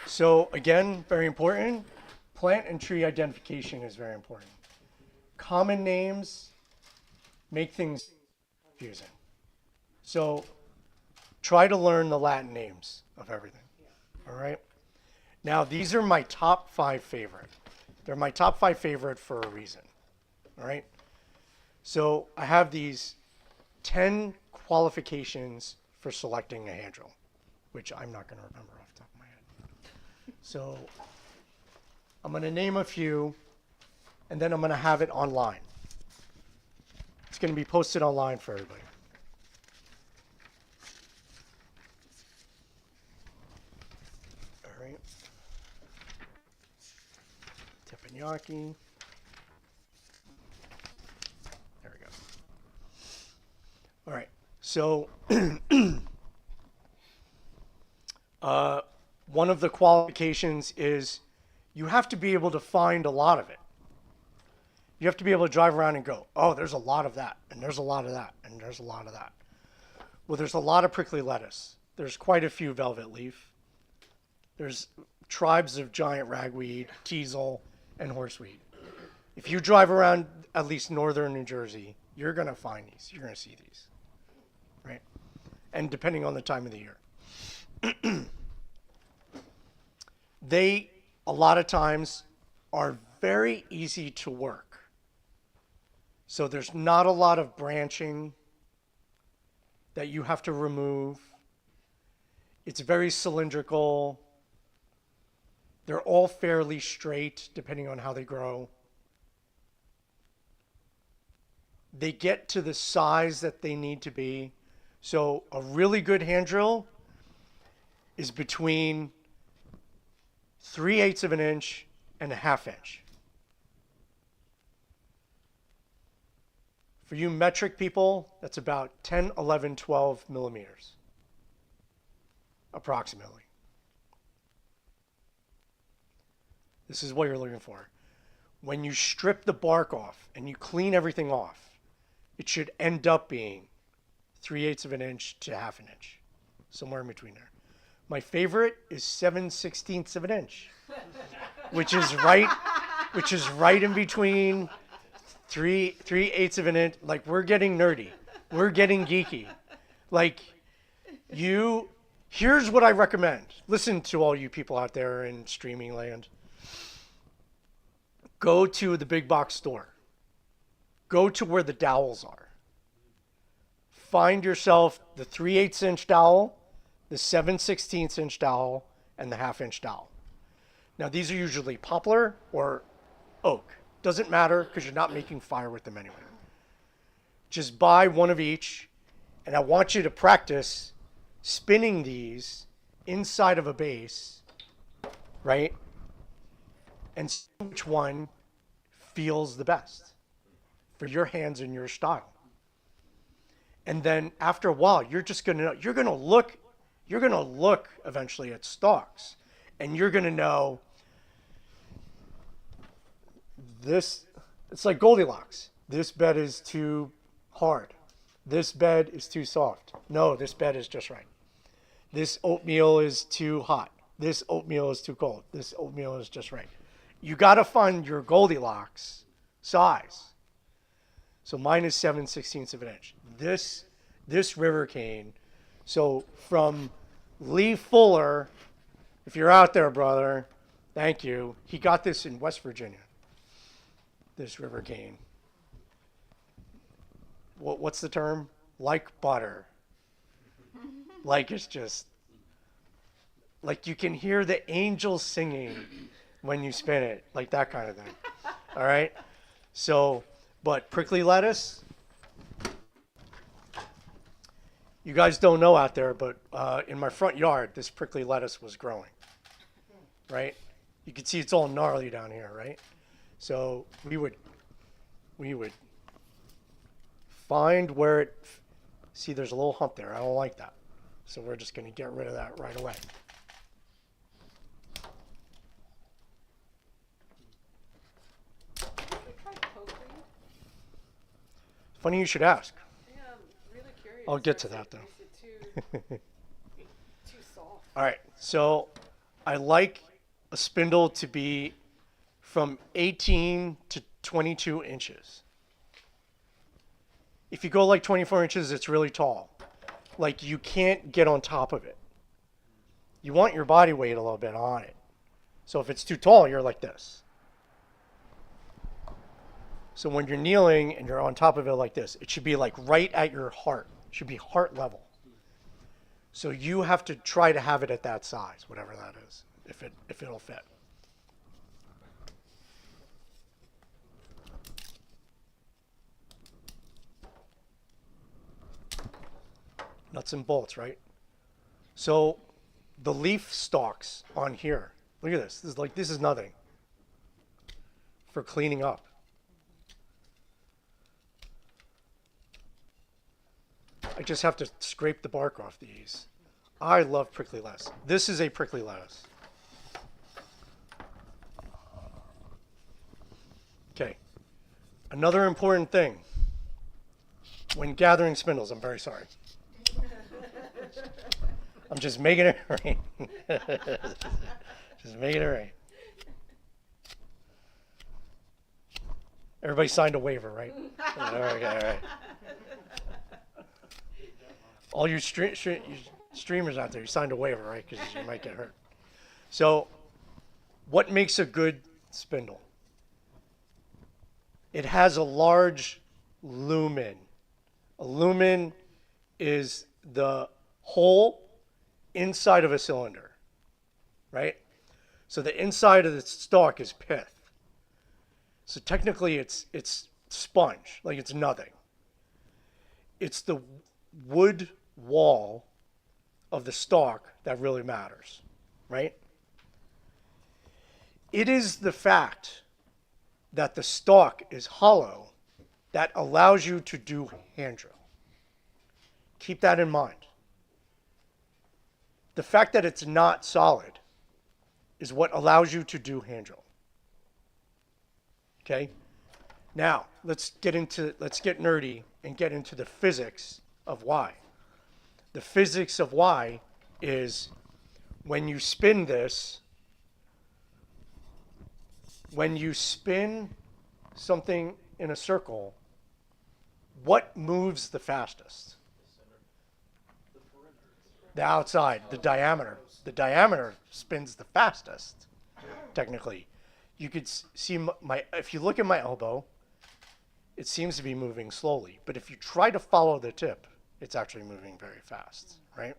So again, very important. Plant and tree identification is very important. Common names make things confusing. So try to learn the Latin names of everything. All right. Now these are my top 5 favorite. They're my top 5 favorite for a reason. All right. So I have these 10 qualifications for selecting a hand drill, which I'm not going to remember off the top of my head. So I'm going to name a few, and then I'm going to have it online. It's going to be posted online for everybody. All right. Teppanyaki. There we go. All right. So one of the qualifications is you have to be able to find a lot of it. You have to be able to drive around and go, oh, there's a lot of that, and there's a lot of that, and there's a lot of that. Well, there's a lot of prickly lettuce. There's quite a few velvet leaf. There's tribes of giant ragweed, teasel, and horseweed. If you drive around at least northern New Jersey, you're going to find these. You're going to see these, right? And depending on the time of the year. They, a lot of times, are very easy to work. So there's not a lot of branching that you have to remove. It's very cylindrical. They're all fairly straight, depending on how they grow. They get to the size that they need to be. So a really good hand drill is between 3/8 of an inch and a 1/2 inch. For you metric people, that's about 10, 11, 12 millimeters, approximately. This is what you're looking for. When you strip the bark off and you clean everything off, it should end up being 3/8 of an inch to 1/2 an inch, somewhere in between there. My favorite is 7/16 of an inch, which is right in between 3/8 of an inch. Like, we're getting nerdy. We're getting geeky. Like, here's what I recommend. Listen to all you people out there in streaming land. Go to the big box store. Go to where the dowels are. Find yourself the 3/8 inch dowel, the 7/16 inch dowel, and the 1/2 inch dowel. Now these are usually poplar or oak. Doesn't matter because you're not making fire with them anyway. Just buy one of each, and I want you to practice spinning these inside of a base, right? And see which one feels the best for your hands and your style. And then after a while, you're gonna look eventually at stalks, and you're gonna know this. It's like Goldilocks. This bed is too hard. This bed is too soft. No, this bed is just right. This oatmeal is too hot. This oatmeal is too cold. This oatmeal is just right. You got to find your Goldilocks size. So mine is 7/16 of an inch. This river cane. So from Lee Fuller, if you're out there, brother, thank you. He got this in West Virginia. This river cane. What's the term? Like butter. Like it's just, like you can hear the angels singing when you spin it, like that kind of thing. All right? So, but prickly lettuce, you guys don't know out there, but in my front yard, this prickly lettuce was growing, right? You can see it's all gnarly down here, right? So we would find where it, see there's a little hump there. I don't like that. So we're just going to get rid of that right away. Funny you should ask. Yeah, I'm really curious. I'll get to that though. Is it too soft? All right, so I like a spindle to be from 18 to 22 inches. If you go like 24 inches, it's really tall. Like you can't get on top of it. You want your body weight a little bit on it. So if it's too tall, you're like this. So when you're kneeling and you're on top of it like this, it should be like right at your heart. It should be heart level. So you have to try to have it at that size, whatever that is, if it'll fit. Nuts and bolts, right? So the leaf stalks on here, look at this. This is nothing for cleaning up. I just have to scrape the bark off these. I love prickly lettuce. This is a prickly lettuce. Okay. Another important thing when gathering spindles, I'm very sorry. I'm just making it rain. Just making it rain. Everybody signed a waiver, right? All right. All you streamers out there, you signed a waiver, right? Because you might get hurt. So, what makes a good spindle? It has a large lumen. A lumen is the hole inside of a cylinder, right? So the inside of the stalk is pith. So technically it's sponge, like it's nothing. It's the wood wall of the stalk that really matters, right? It is the fact that the stalk is hollow that allows you to do hand drill. Keep that in mind. The fact that it's not solid is what allows you to do hand drill. Okay? Now, let's get nerdy and get into the physics of why. The physics of why is when you spin this, when you spin something in a circle, what moves the fastest? The outside, the diameter. The diameter spins the fastest, technically. you could see my, if you look at my elbow, it seems to be moving slowly. But if you try to follow the tip, it's actually moving very fast, right?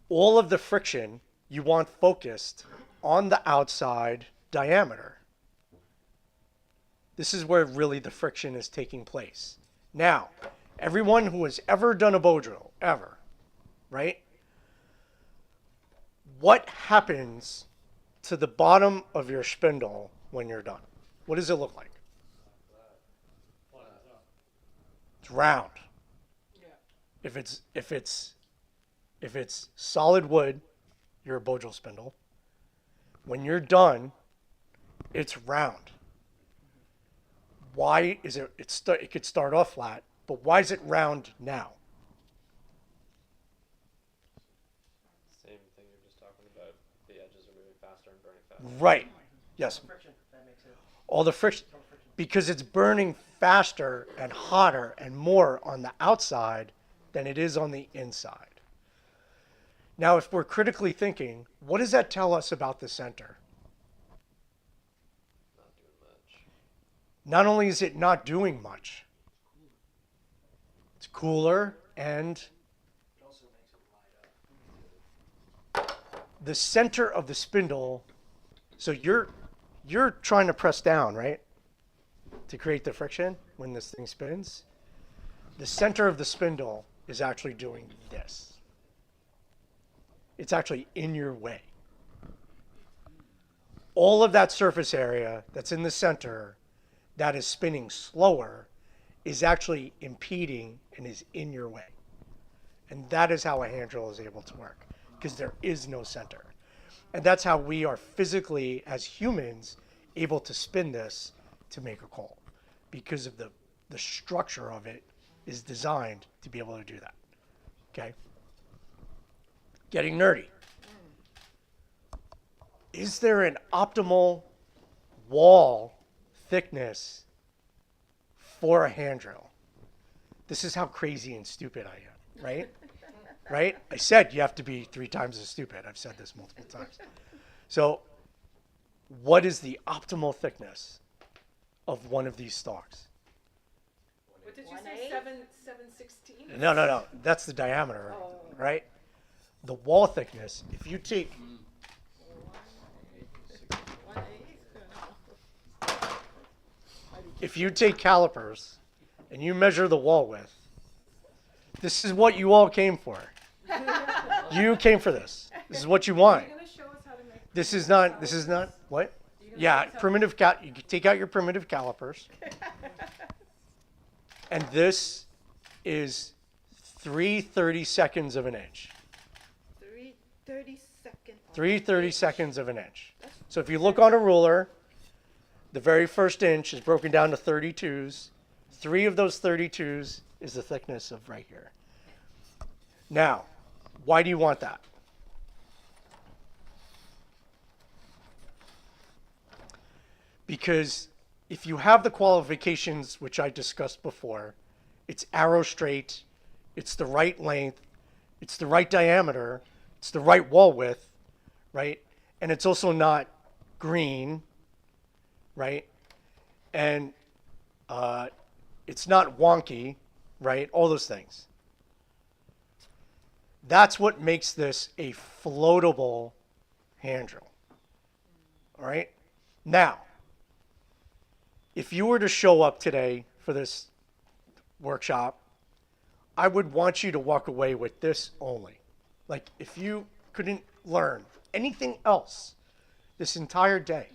All of the friction you want focused on the outside diameter. This is where really the friction is taking place. Now, everyone who has ever done a bow drill, ever, right? What happens to the bottom of your spindle when you're done? What does it look like? It's round. If it's solid wood, you're a bow drill spindle. When you're done, it's round. Why is it? It could start off flat, but why is it round now? Same thing you were just talking about. The edges are moving faster and burning faster. Right. Yes. All the friction, because it's burning faster and hotter and more on the outside than it is on the inside. Now, if we're critically thinking, what does that tell us about the center? Not doing much. Not only is it not doing much, it's cooler, and the center of the spindle, so you're trying to press down, right? To create the friction when this thing spins. The center of the spindle is actually doing this. It's actually in your way. All of that surface area that's in the center that is spinning slower is actually impeding and is in your way. And that is how a hand drill is able to work, because there is no center. And that's how we are physically, as humans, able to spin this to make a call, because of the structure of it is designed to be able to do that. Okay? Getting nerdy. Is there an optimal wall thickness for a hand drill? This is how crazy and stupid I am, right? Right? I said you have to be 3 times as stupid. I've said this multiple times. So, what is the optimal thickness of one of these stalks? What did you say? 7/16? No. That's the diameter, right? The wall thickness, if you take calipers and you measure the wall width, this is what you all came for. You came for this. This is what you want. This is not what? Yeah, you can take out your primitive calipers. And this is 3/32 of an inch. 3/32 of an inch. So if you look on a ruler, the very first inch is broken down to 32s. 3 of those 32s is the thickness of right here. Now, why do you want that? Because if you have the qualifications, which I discussed before, it's arrow straight, it's the right length, it's the right diameter, it's the right wall width, right? And it's also not green, right? And it's not wonky, right? All those things. That's what makes this a floatable hand drill. All right? Now, if you were to show up today for this workshop, I would want you to walk away with this only. Like, if you couldn't learn anything else this entire day,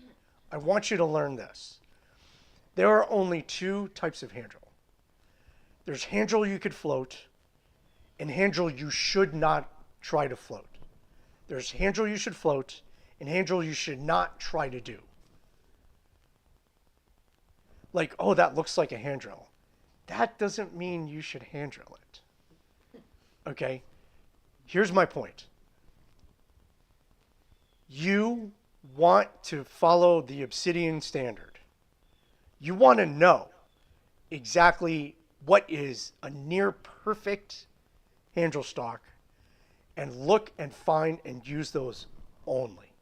I want you to learn this. There are only 2 types of hand drill. There's hand drill you could float, and hand drill you should not try to float. There's hand drill you should float, and hand drill you should not try to do. Like, oh, that looks like a hand drill. That doesn't mean you should hand drill it. Okay? Here's my point. You want to follow the Obsidian standard. You want to know exactly what is a near perfect hand drill stock and look and find and use those only.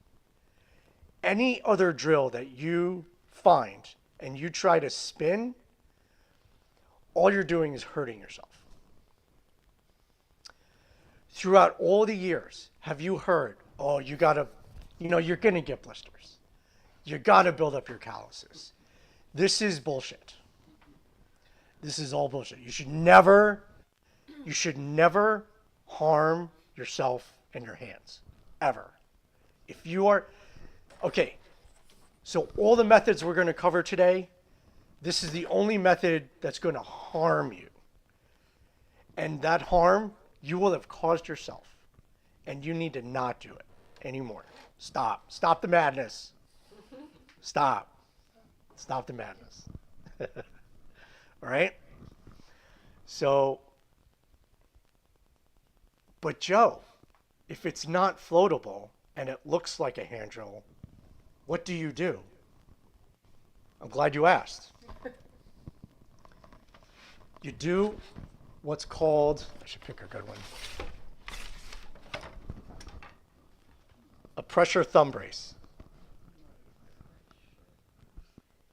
any other drill that you find and you try to spin, all you're doing is hurting yourself. Throughout all the years, have you heard, oh, you gotta, you're gonna get blisters. You gotta build up your calluses. This is bullshit. This is all bullshit. You should never harm yourself and your hands, ever. If you are, okay, so all the methods we're gonna cover today, this is the only method that's gonna harm you. And that harm, you will have caused yourself. And you need to not do it anymore. Stop. Stop the madness. Stop. Stop the madness. All right? So, but Joe, if it's not floatable and it looks like a hand drill, what do you do? I'm glad you asked. You do what's called, I should pick a good one, a pressure thumb brace.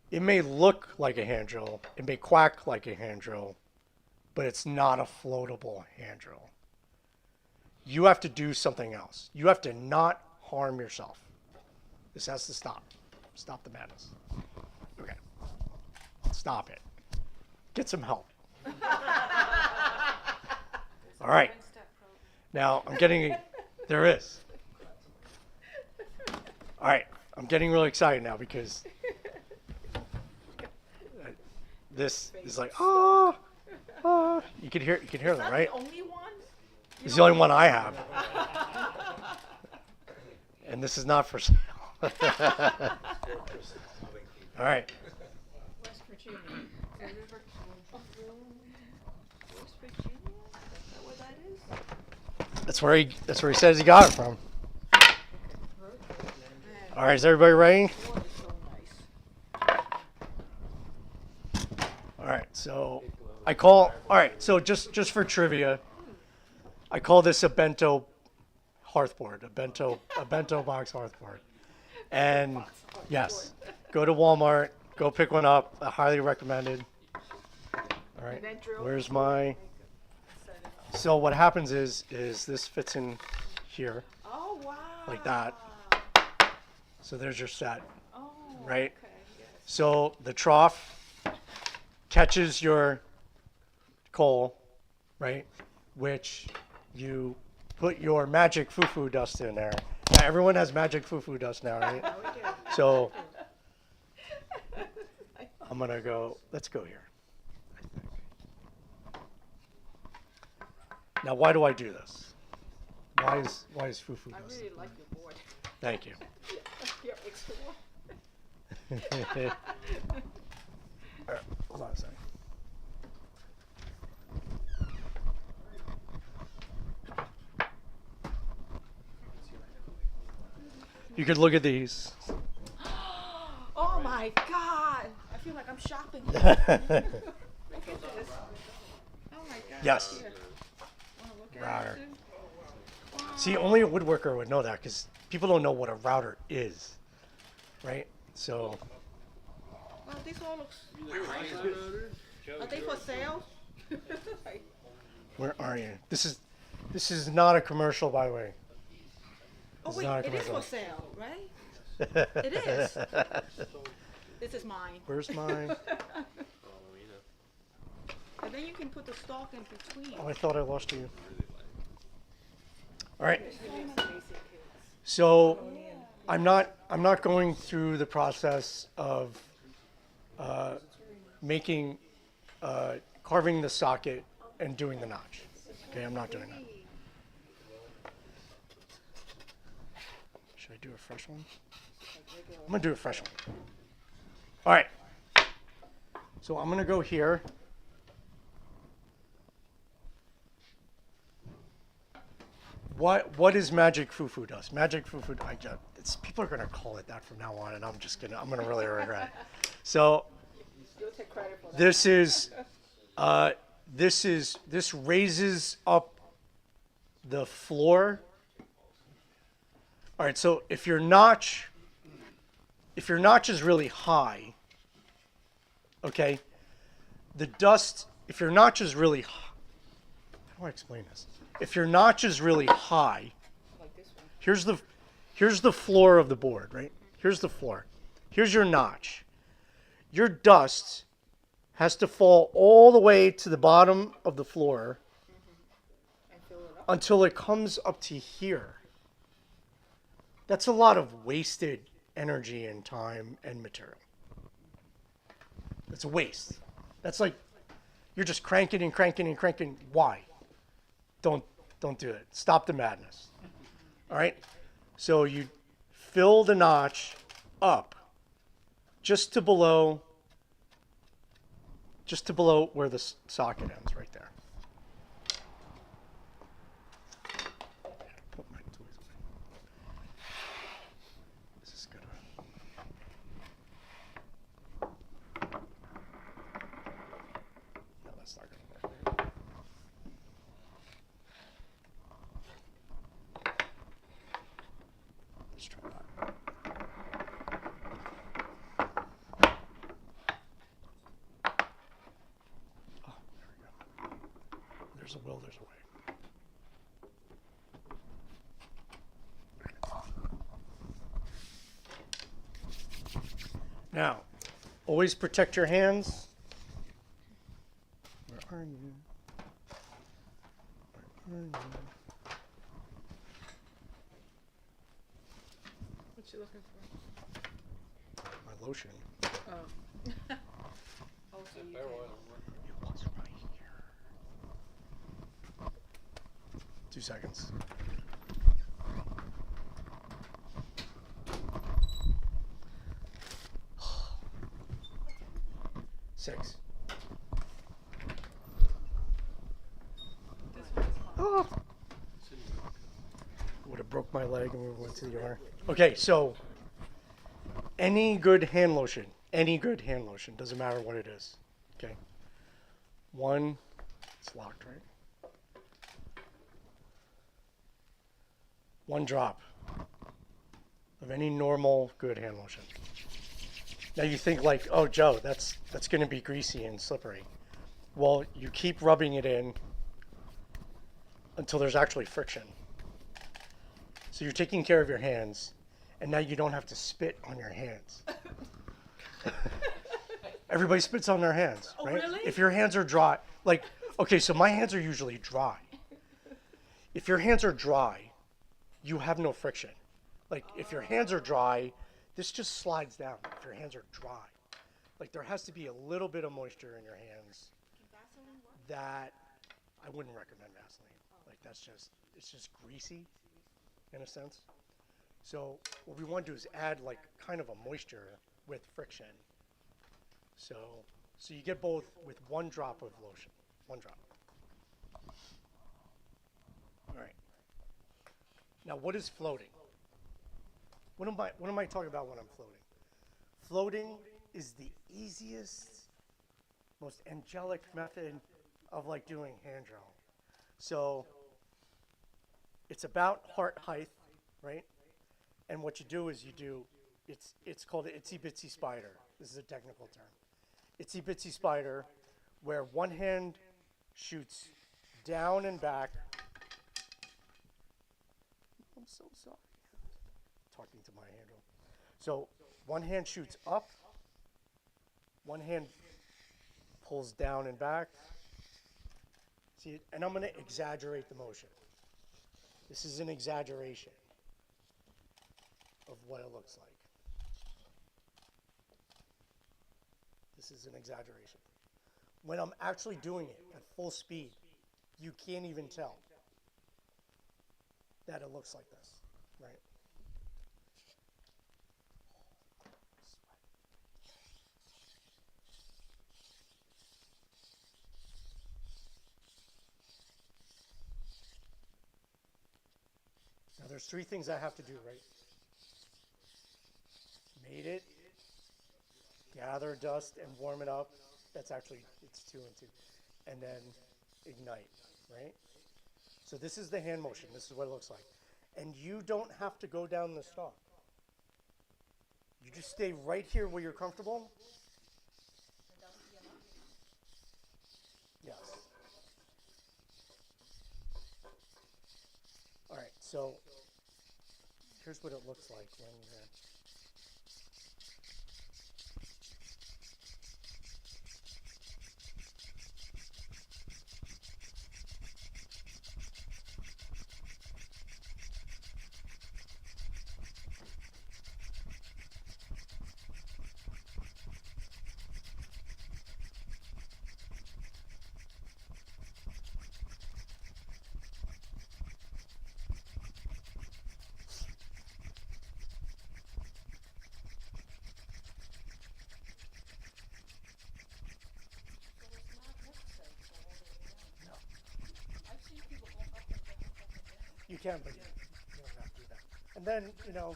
It may look like a hand drill, it may quack like a hand drill, but it's not a floatable hand drill. You have to do something else. You have to not harm yourself. This has to stop. Stop the madness. Okay. Stop it. Get some help. All right. Now, there is. All right. I'm getting really excited now because this is like, oh. You can hear them, right? The only one? It's the only one I have. And this is not for sale. All right. West Virginia. West Virginia? Is that where that is? That's where he says he got it from. All right, is everybody ready? All right, so just for trivia, I call this a bento hearthboard, a bento box hearthboard. And yes, go to Walmart, go pick one up. I highly recommended. All right, where's my? So what happens is this fits in here, Oh, wow. like that. So there's your set, Oh, right? okay, yes. So the trough catches your coal, right? Which you put your magic foo-foo dust in there. Now, everyone has magic foo-foo dust now, right? So I'm gonna go. Let's go here. I think. Now, why do I do this? Why is foo-foo I dust? really like your board. Thank you. Your extra one. All right, hold on a second. You could look at these. Oh my God! I feel like I'm shopping. Look at this. Oh my God. Yes. Here. Wanna look at Router. it too? Wow. See, only a woodworker would know that because people don't know what a router is, right? So, Wow, this all looks. Are they for sale? Like, where are you? This is not a commercial, by the way. oh It's wait, not a it is commercial. for sale, right? It is. This is mine. Where's mine? And then you can put the stalk in between. Oh, I thought I lost you. All right. So, I'm not going through the process of carving the socket and doing the notch. Okay, I'm not doing that. Should I do a fresh one? I'm gonna do a fresh one. All right. So I'm gonna go here. What is magic foo-foo dust? Magic foo-foo. People are gonna call it that from now on, and I'm gonna really regret. So You'll take credit for that. this raises up the floor. All right. So if your notch if your notch is really high, okay, the dust, if your notch is really, how do I explain this? If your notch is really high, Like this one. here's the floor of the board, right? Here's the floor. Here's your notch. Your dust has to fall all the way to the bottom of the floor And fill it up. until it comes up to here. That's a lot of wasted energy and time and material. It's a waste. That's like you're just cranking and cranking and cranking. Why? Don't do it. Stop the madness. All right? So you fill the notch up just to below where the socket ends, right there. Put my toys away. This is good. No, that's not gonna work. Let's try that. Oh, there we go. There's a will, there's a way. Now, always protect your hands. Where are you? Where are you? What you looking for? My lotion. Oh. Oh, so you Hair can- oil. It was right here. 2 seconds. Six. Oh. Would have broke my leg and we went to the ER. Okay, so any good hand lotion, doesn't matter what it is. Okay. One, it's locked, right? One drop of any normal good hand lotion. Now you think like, oh Joe, that's going to be greasy and slippery. Well, you keep rubbing it in until there's actually friction. So you're taking care of your hands, and now you don't have to spit on your hands. Everybody spits on their hands, right? really? If your hands are dry, like, okay, so my hands are usually dry. If your hands are dry, you have no friction. Like, if your hands are dry, this just slides down if your hands are dry. Like, there has to be a little bit of moisture in your hands that I wouldn't recommend Vaseline. Like, it's just greasy in a sense. So what we want to do is add like kind of a moisture with friction. So you get both with one drop of lotion, one drop. All right. Now, what is floating? What am I talking about when I'm floating? Floating is the easiest, most angelic method of like doing hand drawing. So it's about heart height, right? And what you do is it's called an itsy bitsy spider. This is a technical term. Itsy bitsy spider, where one hand shoots down and back. I'm so sorry. Talking to my handle. So one hand shoots up, one hand pulls down and back. See, and I'm going to exaggerate the motion. This is an exaggeration of what it looks like. This is an exaggeration. When I'm actually doing it at full speed, you can't even tell that it looks like this, right? Now there's three things I have to do, right? Made it, gather dust and warm it up. That's actually, it's 2 and 2. And then ignite, right? So this is the hand motion. This is what it looks like. And you don't have to go down the stalk. You just stay right here where you're comfortable. Yes. All right, so here's what it looks like when you're. You can, but you don't have to do that. And then, you know,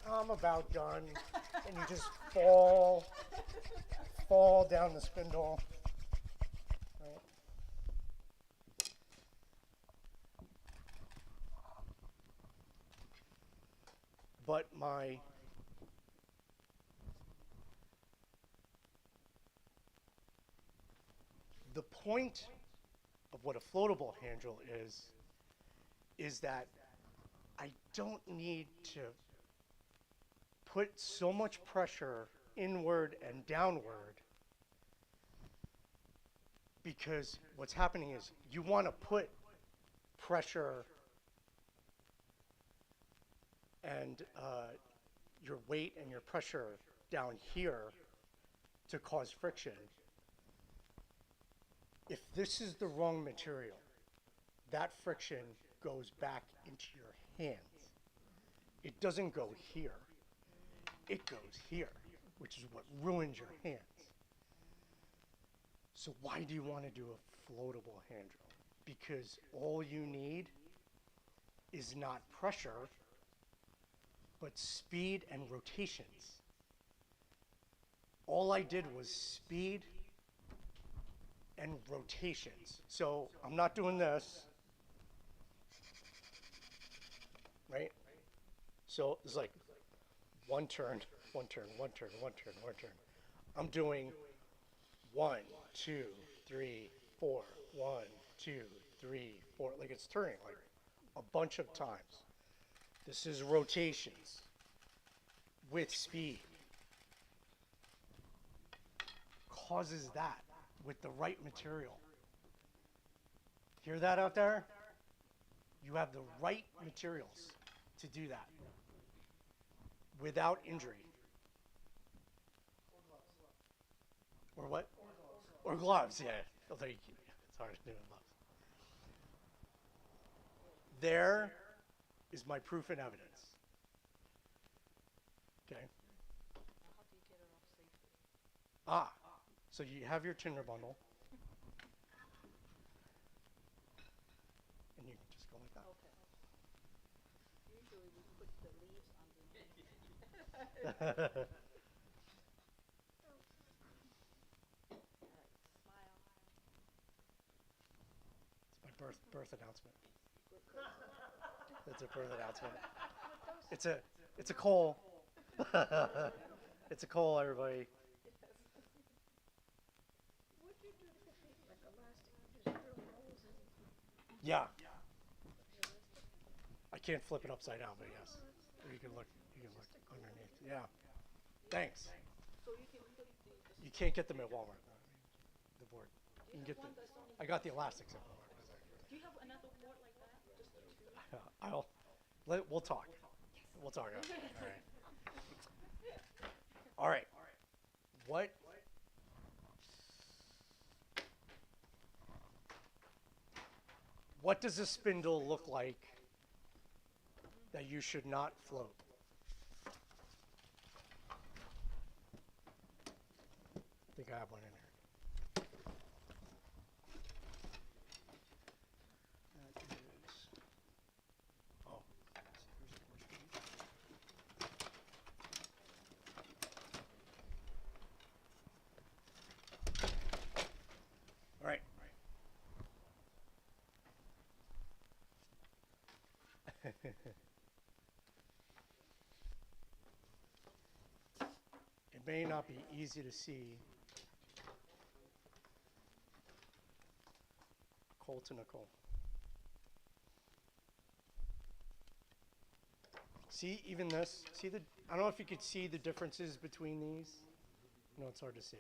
I'm about done, and you just fall down the spindle. Right? But the point of what a floatable hand drill is that I don't need to put so much pressure inward and downward, because what's happening is you want to put pressure and your weight and your pressure down here to cause friction. If this is the wrong material, that friction goes back into your hands. It doesn't go here. It goes here, which is what ruins your hands. So why do you want to do a floatable hand drill? Because all you need is not pressure, but speed and rotations. All I did was speed and rotations. So I'm not doing this, right? So it's like one turn, one turn, one turn, one turn, one turn. I'm doing 1, 2, 3, 4, 1, 2, 3, 4. Like it's turning like a bunch of times. This is rotations with speed. Causes that with the right material. Hear that out there? You have the right materials to do that without injury. Or what? Or gloves, yeah. Although it's hard to do with gloves. There is my proof and evidence. Okay? How do you get it off safely? Ah, so you have your tinder bundle. And you can just go like that. Okay. Usually we put the leaves underneath. Alright, smile. It's my birth announcement. It's a birth announcement. It's a coal. It's a coal, everybody. What'd you do to the feet, like elastic, you just drill holes in? Yeah. I can't flip it upside down, but yes. You can look underneath. Yeah. Thanks. So you can put the You can't get them at Walmart. The board. You can get the. I got the elastics at Walmart. do you have another board like that? Just the two? We'll talk. We'll talk. All right. What does a spindle look like that you should not float? I think I have one in here. That is. Oh. Here's a Portuguese. All right. may not be easy to see. Coal to nickel. See, even this, see the, I don't know if you could see the differences between these. No, it's hard to see.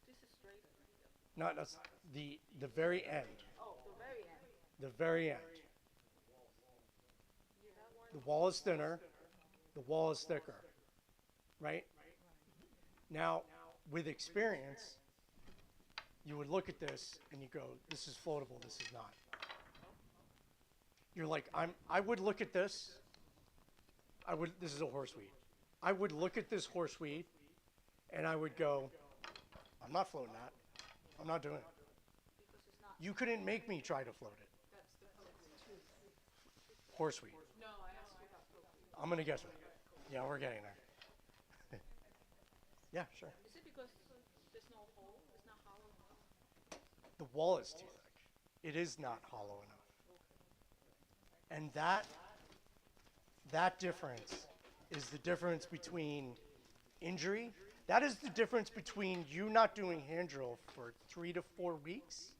This is straight. Not that's the very end. Oh, the very end. The very end. You have one? The wall is thinner, the wall is thicker, right? Now, with experience, you would look at this and you go, this is floatable, this is not. You're like, I would look at this, this is a horseweed. I would look at this horseweed and I would go, I'm not floating that. I'm not doing it. Because it's not. You couldn't make me try to float it. That's the focus. Horseweed. No, I asked you about focus. I'm going to guess it. Yeah, we're getting there. Yeah, sure. Is it because there's no hole? It's not hollow enough? The wall is too thick. It is not hollow enough. And that difference is the difference between injury. That is the difference between you not doing hand drill for 3 to 4 weeks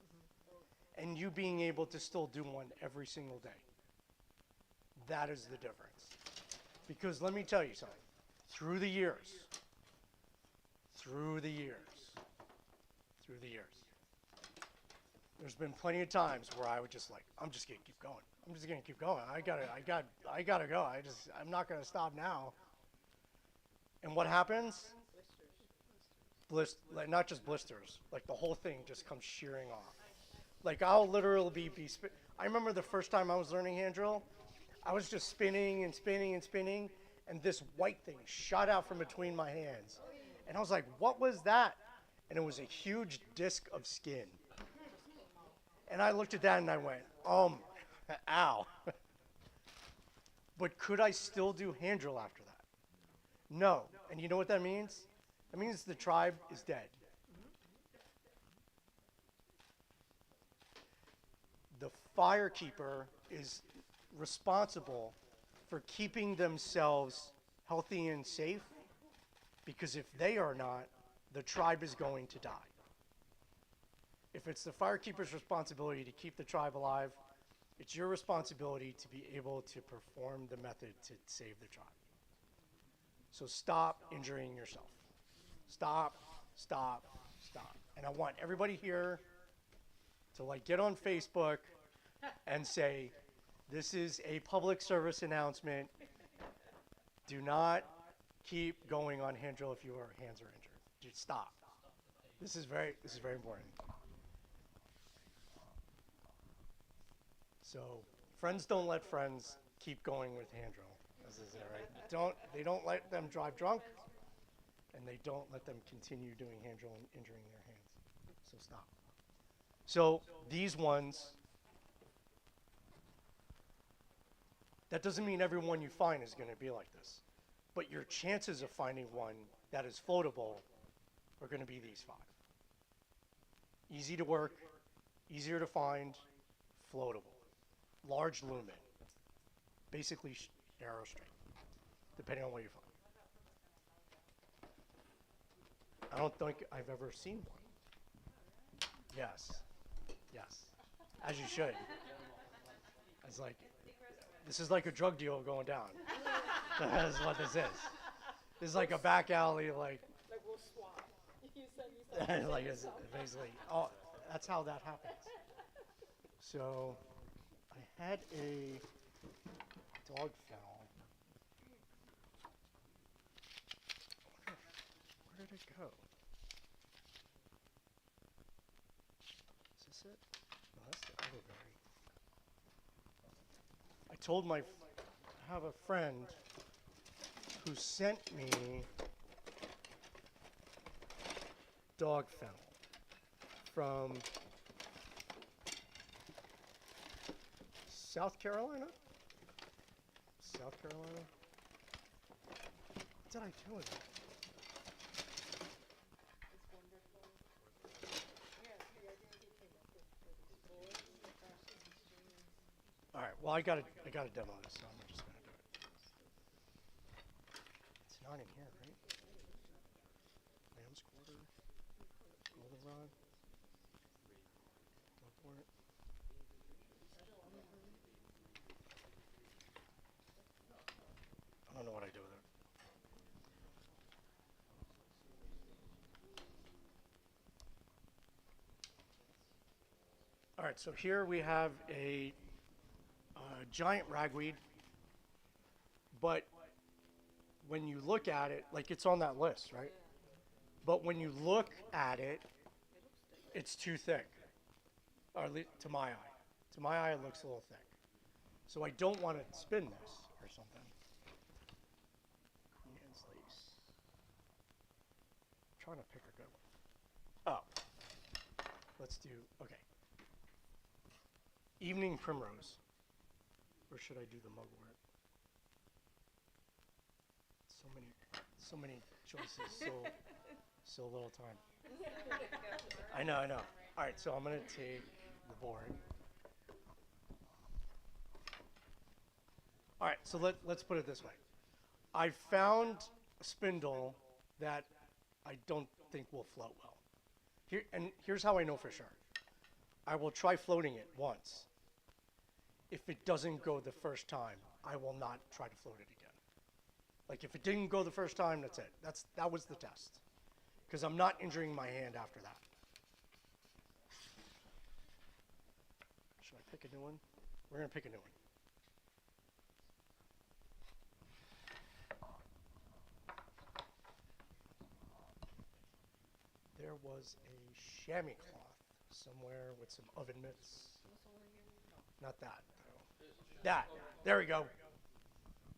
and you being able to still do one every single day. That is the difference. Because let me tell you something. Through the years, there's been plenty of times where I would just like, I'm just gonna keep going. I'm just gonna keep going. I gotta go. I'm not gonna stop now. And what happens? Like not just blisters, like the whole thing just comes shearing off. Like I'll literally be I remember the first time I was learning hand drill, I was just spinning and spinning and spinning, and this white thing shot out from between my hands. And I was like, what was that? And it was a huge disc of skin. And I looked at that and I went, ow. But could I still do hand drill after that? No. And you know what that means? That means the tribe is dead. The firekeeper is responsible for keeping themselves healthy and safe, because if they are not, the tribe is going to die. If it's the firekeeper's responsibility to keep the tribe alive, it's your responsibility to be able to perform the method to save the tribe. So stop injuring yourself. Stop. And I want everybody here to like get on Facebook and say, this is a public service announcement. Do not keep going on hand drill if your hands are injured. Just stop. This is very important. So friends don't let friends keep going with hand drill. This is it, right? They don't let them drive drunk, and they don't let them continue doing hand drill and injuring their hands. So stop. So these ones, that doesn't mean everyone you find is going to be like this. But your chances of finding one that is floatable are going to be these 5. Easy to work, easier to find, floatable. Large lumen. Basically arrow straight, depending on what you find. I don't think I've ever seen one. Yes. As you should. It's like, this is like a drug deal going down. That's what this is. This is like a back alley, like we'll swap. You send me something. like it's basically, that's how that happens. So, I had a dog fennel. Where did it go? Is this it? No, that's the elderberry. I have a friend who sent me dog fennel from South Carolina? What did I do with it? All right. Well, I got to demo this, so I'm just gonna do it. It's not in here, right? All right, so here we have a giant ragweed, but when you look at it, like it's on that list, right? But when you look at it, it's too thick, or at least to my eye. To my eye, it looks a little thick. So I don't want to spin this or something. Queen Anne's lace. I'm trying to pick a good one. Oh, let's do, okay. Evening Primrose. Or should I do the mugwort? So many choices, so little time. I know. All right, so I'm gonna take the board. All right, so let's put it this way. I found a spindle that I don't think will float well. Here's how I know for sure. I will try floating it once. If it doesn't go the first time, I will not try to float it again. Like if it didn't go the first time, that's it. That was the test. Because I'm not injuring my hand after that. Should I pick a new one? We're gonna pick a new one. There was a chamois cloth somewhere with some oven mitts. Not that. That. There we go.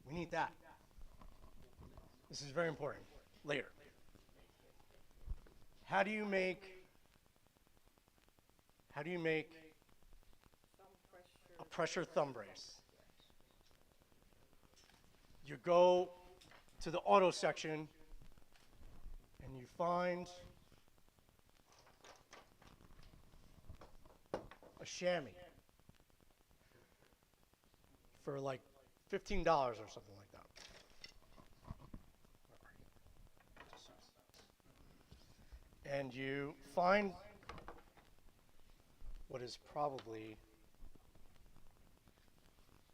We need that. This is very important. Later. How do you make a pressure thumb brace? You go to the auto section and you find a chamois for like $15 or something like that. And you find what is probably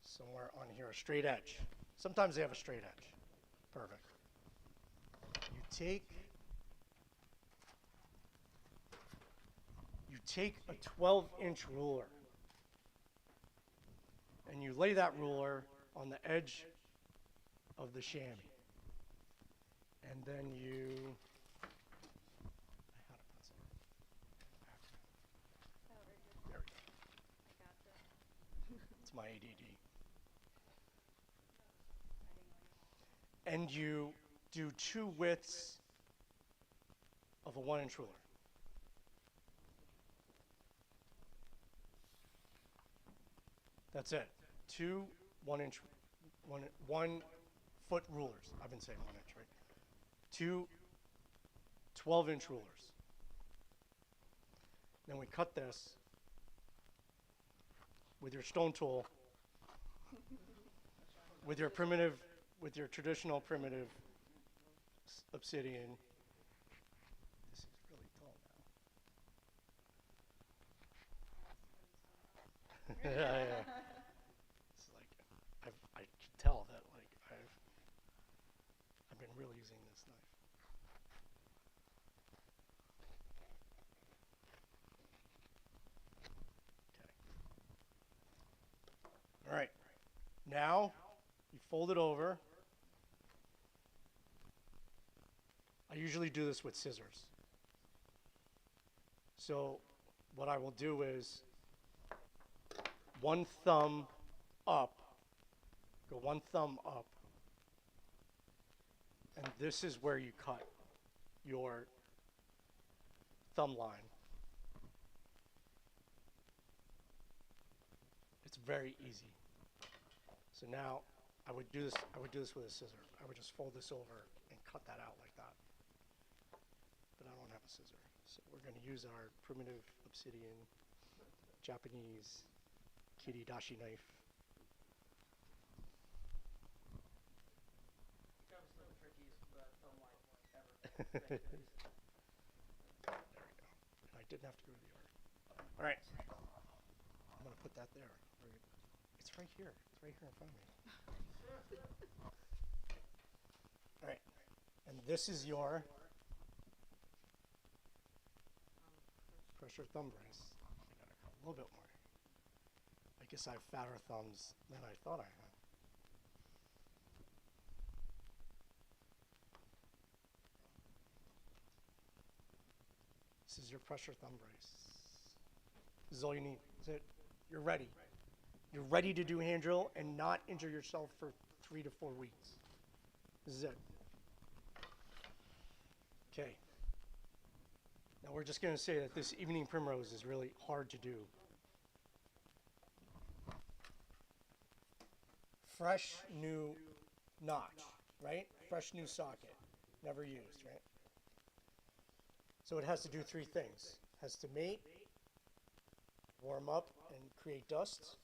somewhere on here, a straight edge. Sometimes they have a straight edge. Perfect. You take a 12-inch ruler and you lay that ruler on the edge of the chamois. And then you, there we go. It's my ADD. And you do 2 widths of a 1-inch ruler. That's it. 2 1-foot rulers. I've been saying 1 inch, right? 2 12-inch rulers. Then we cut this with your stone tool, with your traditional primitive obsidian. This is really tall now. Yeah. It's like I can tell that like I've been really using this knife. Okay. All right. Now you fold it over. I usually do this with scissors. So what I will do is one thumb up, go one thumb up, and this is where you cut your thumb line. It's very easy. So now I would do this with a scissor. I would just fold this over and cut that out like that. But I don't have a scissor. So we're going to use our primitive obsidian Japanese kiridashi knife. There we go. And I didn't have to go to the order. All right. I'm going to put that there. It's right here. It's right here in front of me. All right. And this is your pressure thumb brace. I got a little bit more. I guess I have fatter thumbs than I thought I had. This is your pressure thumb brace. This is all you need. That's it. You're ready. You're ready to do hand drill and not injure yourself for 3 to 4 weeks. This is it. Okay. Now we're just going to say that this evening primrose is really hard to do. Fresh new notch, right? Fresh new socket, never used, right? So it has to do 3 things. It has to mate, warm up and create dust,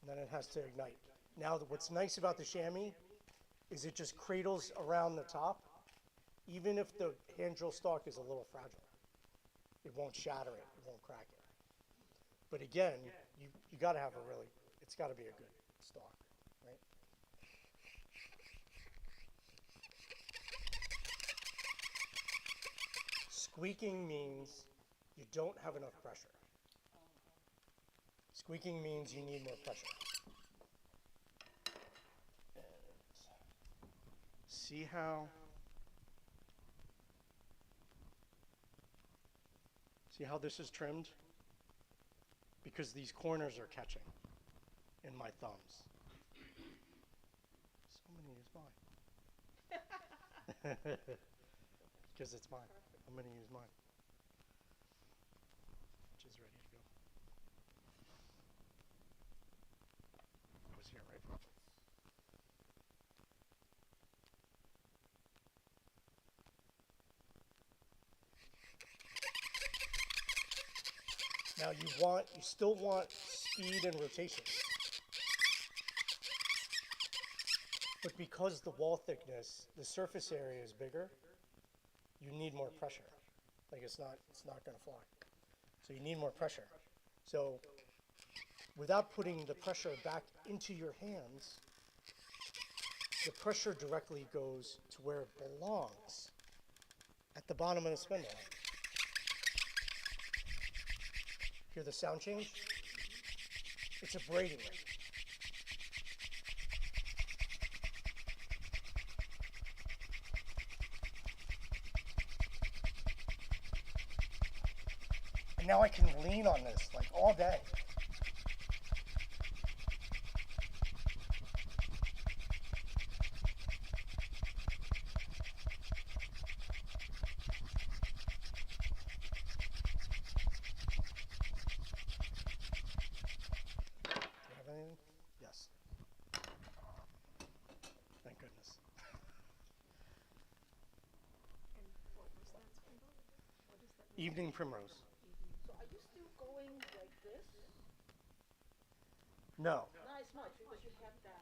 and then it has to ignite. Now what's nice about the chamois is it just cradles around the top, even if the hand drill stalk is a little fragile. It won't shatter it, it won't crack it. But again, you gotta have a really, it's gotta be a good stalk, right? Squeaking means you don't have enough pressure. Squeaking means you need more pressure. And see how this is trimmed? Because these corners are catching in my thumbs. So many use mine. Because it's mine. I'm going to use mine. Which is ready to go. It was here, right? Now you still want speed and rotation. But because the wall thickness, the surface area is bigger, you need more pressure. Like it's not going to fly. So you need more pressure. So without putting the pressure back into your hands, the pressure directly goes to where it belongs, at the bottom of the spindle. Hear the sound change? It's abrading it. And now I can lean on this like all day. Yes. Thank goodness. And what was that spindle? What is that? Evening primrose. So are you still going like this? No. Not as much because you have that.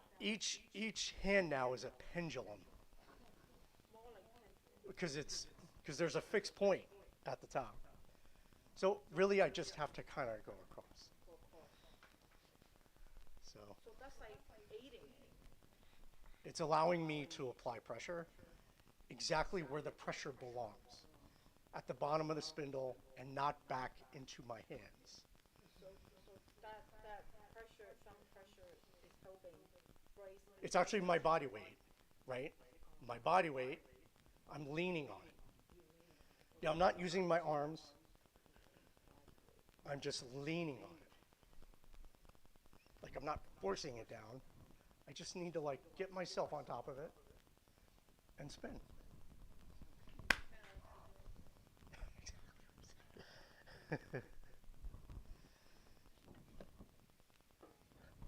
Each hand now is a pendulum More like pendulum. because there's a fixed point at the top. So really, I just have to kind of go across. So So that's like aiding it. it's allowing me to apply pressure exactly where the pressure belongs, at the bottom of the spindle and not back into my hands. So that pressure, some pressure is helping brace. It's actually my body weight, right? My body weight, I'm leaning on it. Yeah, I'm not using my arms. I'm just leaning on it. Like I'm not forcing it down. I just need to like get myself on top of it and spin.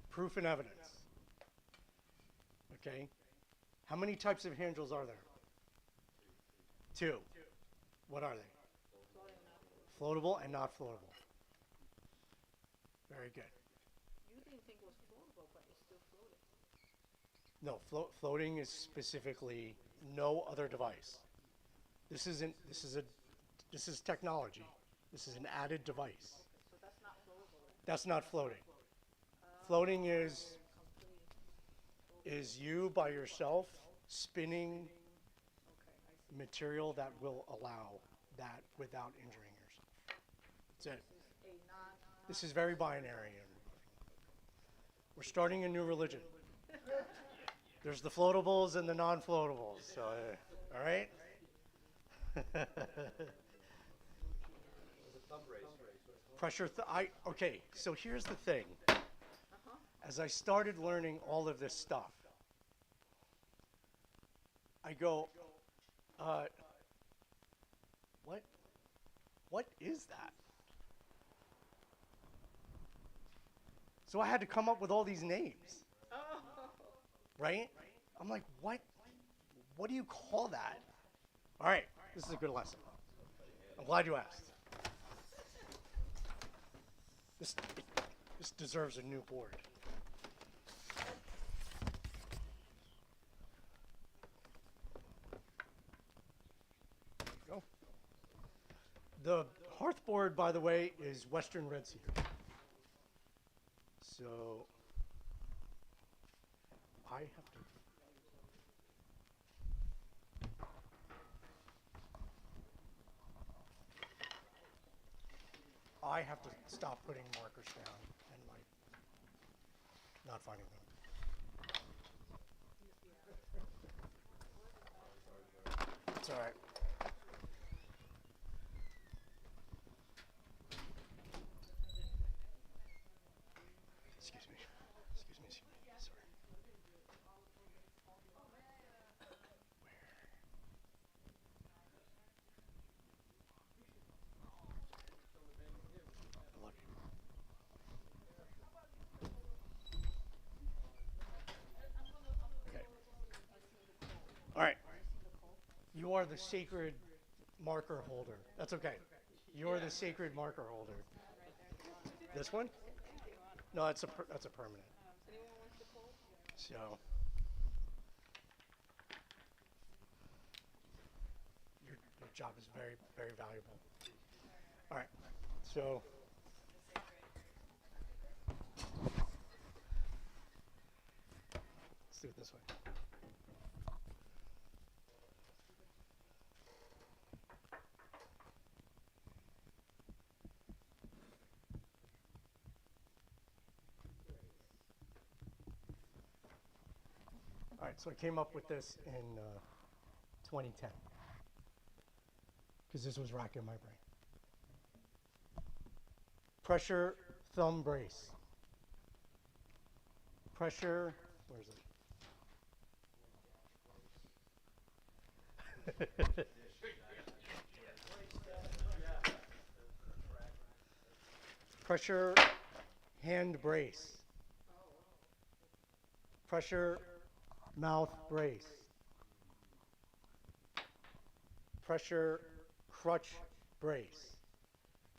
Proof and evidence. Okay. How many types of hand drills are there? 2. What are they? Floatable and not floatable. Very good. You didn't think it was floatable, but it's still floating. No, floating is specifically no other device. This is technology. This is an added device. So that's not floatable. That's not floating. Floating is you by yourself spinning material that will allow that without injuring yourself. That's it. A non This is very binary. We're starting a new religion. There's the floatables and the non-floatables. So, all right? Pressure, okay, so here's the thing. As I started learning all of this stuff, I go, what is that? So I had to come up with all these names, right? I'm like, what do you call that? All right, this is a good lesson. I'm glad you asked. This deserves a new board. There you go. The hearth board, by the way, is Western Red Cedar. So I have to stop putting markers down and like not finding them. It's all right. Excuse me. Sorry. I love you. Okay. All right. You are the sacred marker holder. That's okay. You're the sacred marker holder. This one? No, that's a permanent. So your job is very, very valuable. All right. So let's do it this way. All right, so I came up with this in 2010 because this was racking my brain. Pressure thumb brace. Pressure, where is it? Pressure hand brace. Pressure mouth brace. Pressure crutch brace.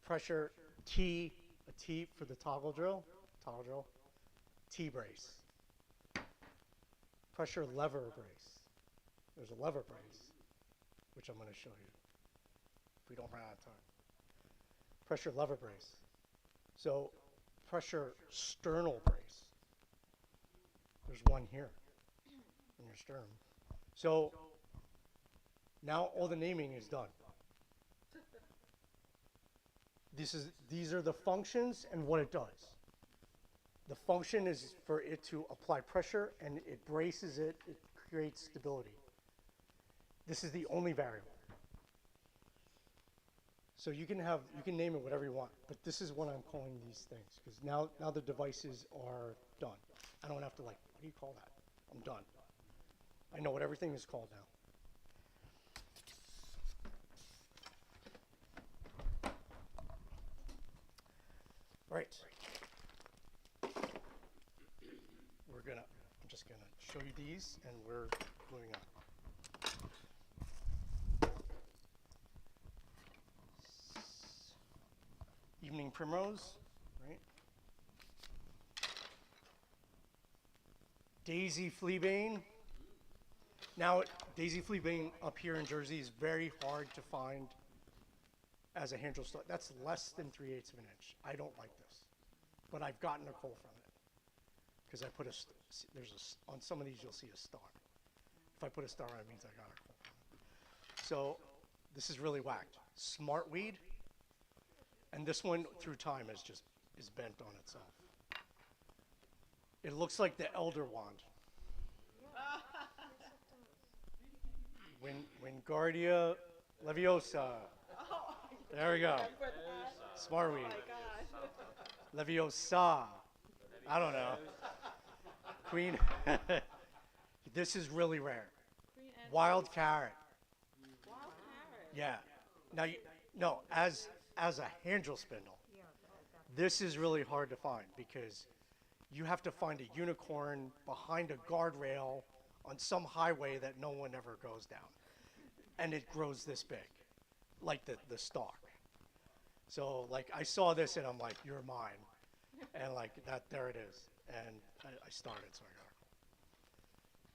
Pressure T, a T for the toggle drill, T brace. Pressure lever brace. There's a lever brace, which I'm going to show you if we don't run out of time. Pressure lever brace. So pressure sternal brace. There's one here in your sternum. So now all the naming is done. These are the functions and what it does. The function is for it to apply pressure and it braces it, it creates stability. This is the only variable. So you can name it whatever you want, but this is what I'm calling these things because now the devices are done. I don't have to what do you call that? I'm done. I know what everything is called now. Right. I'm just gonna show you these and we're moving on. Evening primrose, right? Daisy fleabane. Now, daisy fleabane up here in Jersey is very hard to find as a hand drill stone. That's less than 3/8 of an inch. I don't like this, but I've gotten a coal from it because I put on some of these you'll see a star. If I put a star on it, means I got a coal from it. So this is really whacked. Smart weed, and this one through time is is bent on itself. It looks like the Elder Wand. Wingardia Leviosa. There we go. Smart weed. Leviosa. I don't know. Queen. This is really rare. Wild carrot. Yeah. Now, no, as a handle spindle, this is really hard to find because you have to find a unicorn behind a guardrail on some highway that no one ever goes down. And it grows this big, like the stalk. So, like, I saw this and I'm like, you're mine. And, like, there it is. And I started, so I got it.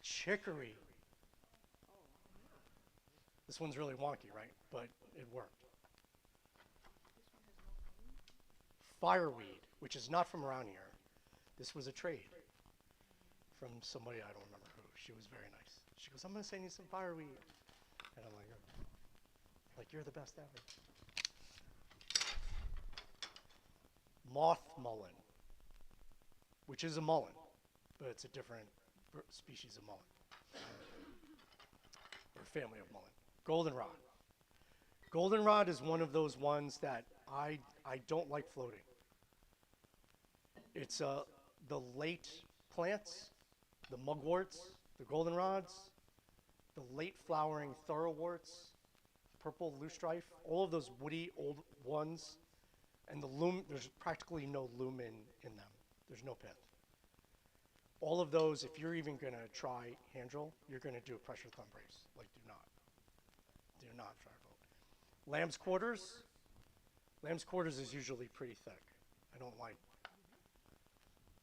Chicory. This one's really wonky, right? But it worked. Fireweed, which is not from around here. This was a trade from somebody, I don't remember who. She was very nice. She goes, I'm going to send you some fireweed. And I'm like, you're the best ever. Moth mullein, which is a mullein, but it's a different species of mullein, or family of mullein. Goldenrod. Goldenrod is one of those ones that I don't like floating. It's the late plants, the mugworts, the goldenrods, the late flowering thoroughworts, purple loosestrife, all of those woody old ones, and the loom, there's practically no lumen in them. There's no pith. All of those, if you're even going to try hand drill, you're going to do a pressure thumb brace. Like, do not. Do not try to float. Lamb's quarters. Lamb's quarters is usually pretty thick. I don't like,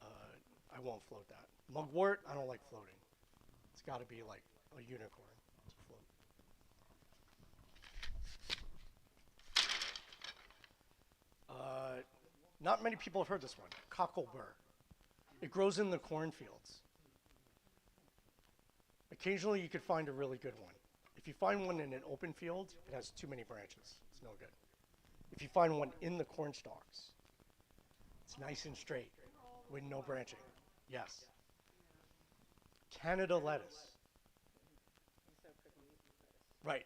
I won't float that. Mugwort, I don't like floating. It's got to be like a unicorn to float. Not many people have heard this one. Cocklebur. It grows in the cornfields. Occasionally you could find a really good one. If you find one in an open field, it has too many branches. It's no good. If you find one in the corn stalks, it's nice and straight with no branching. Yes. Canada lettuce. Right.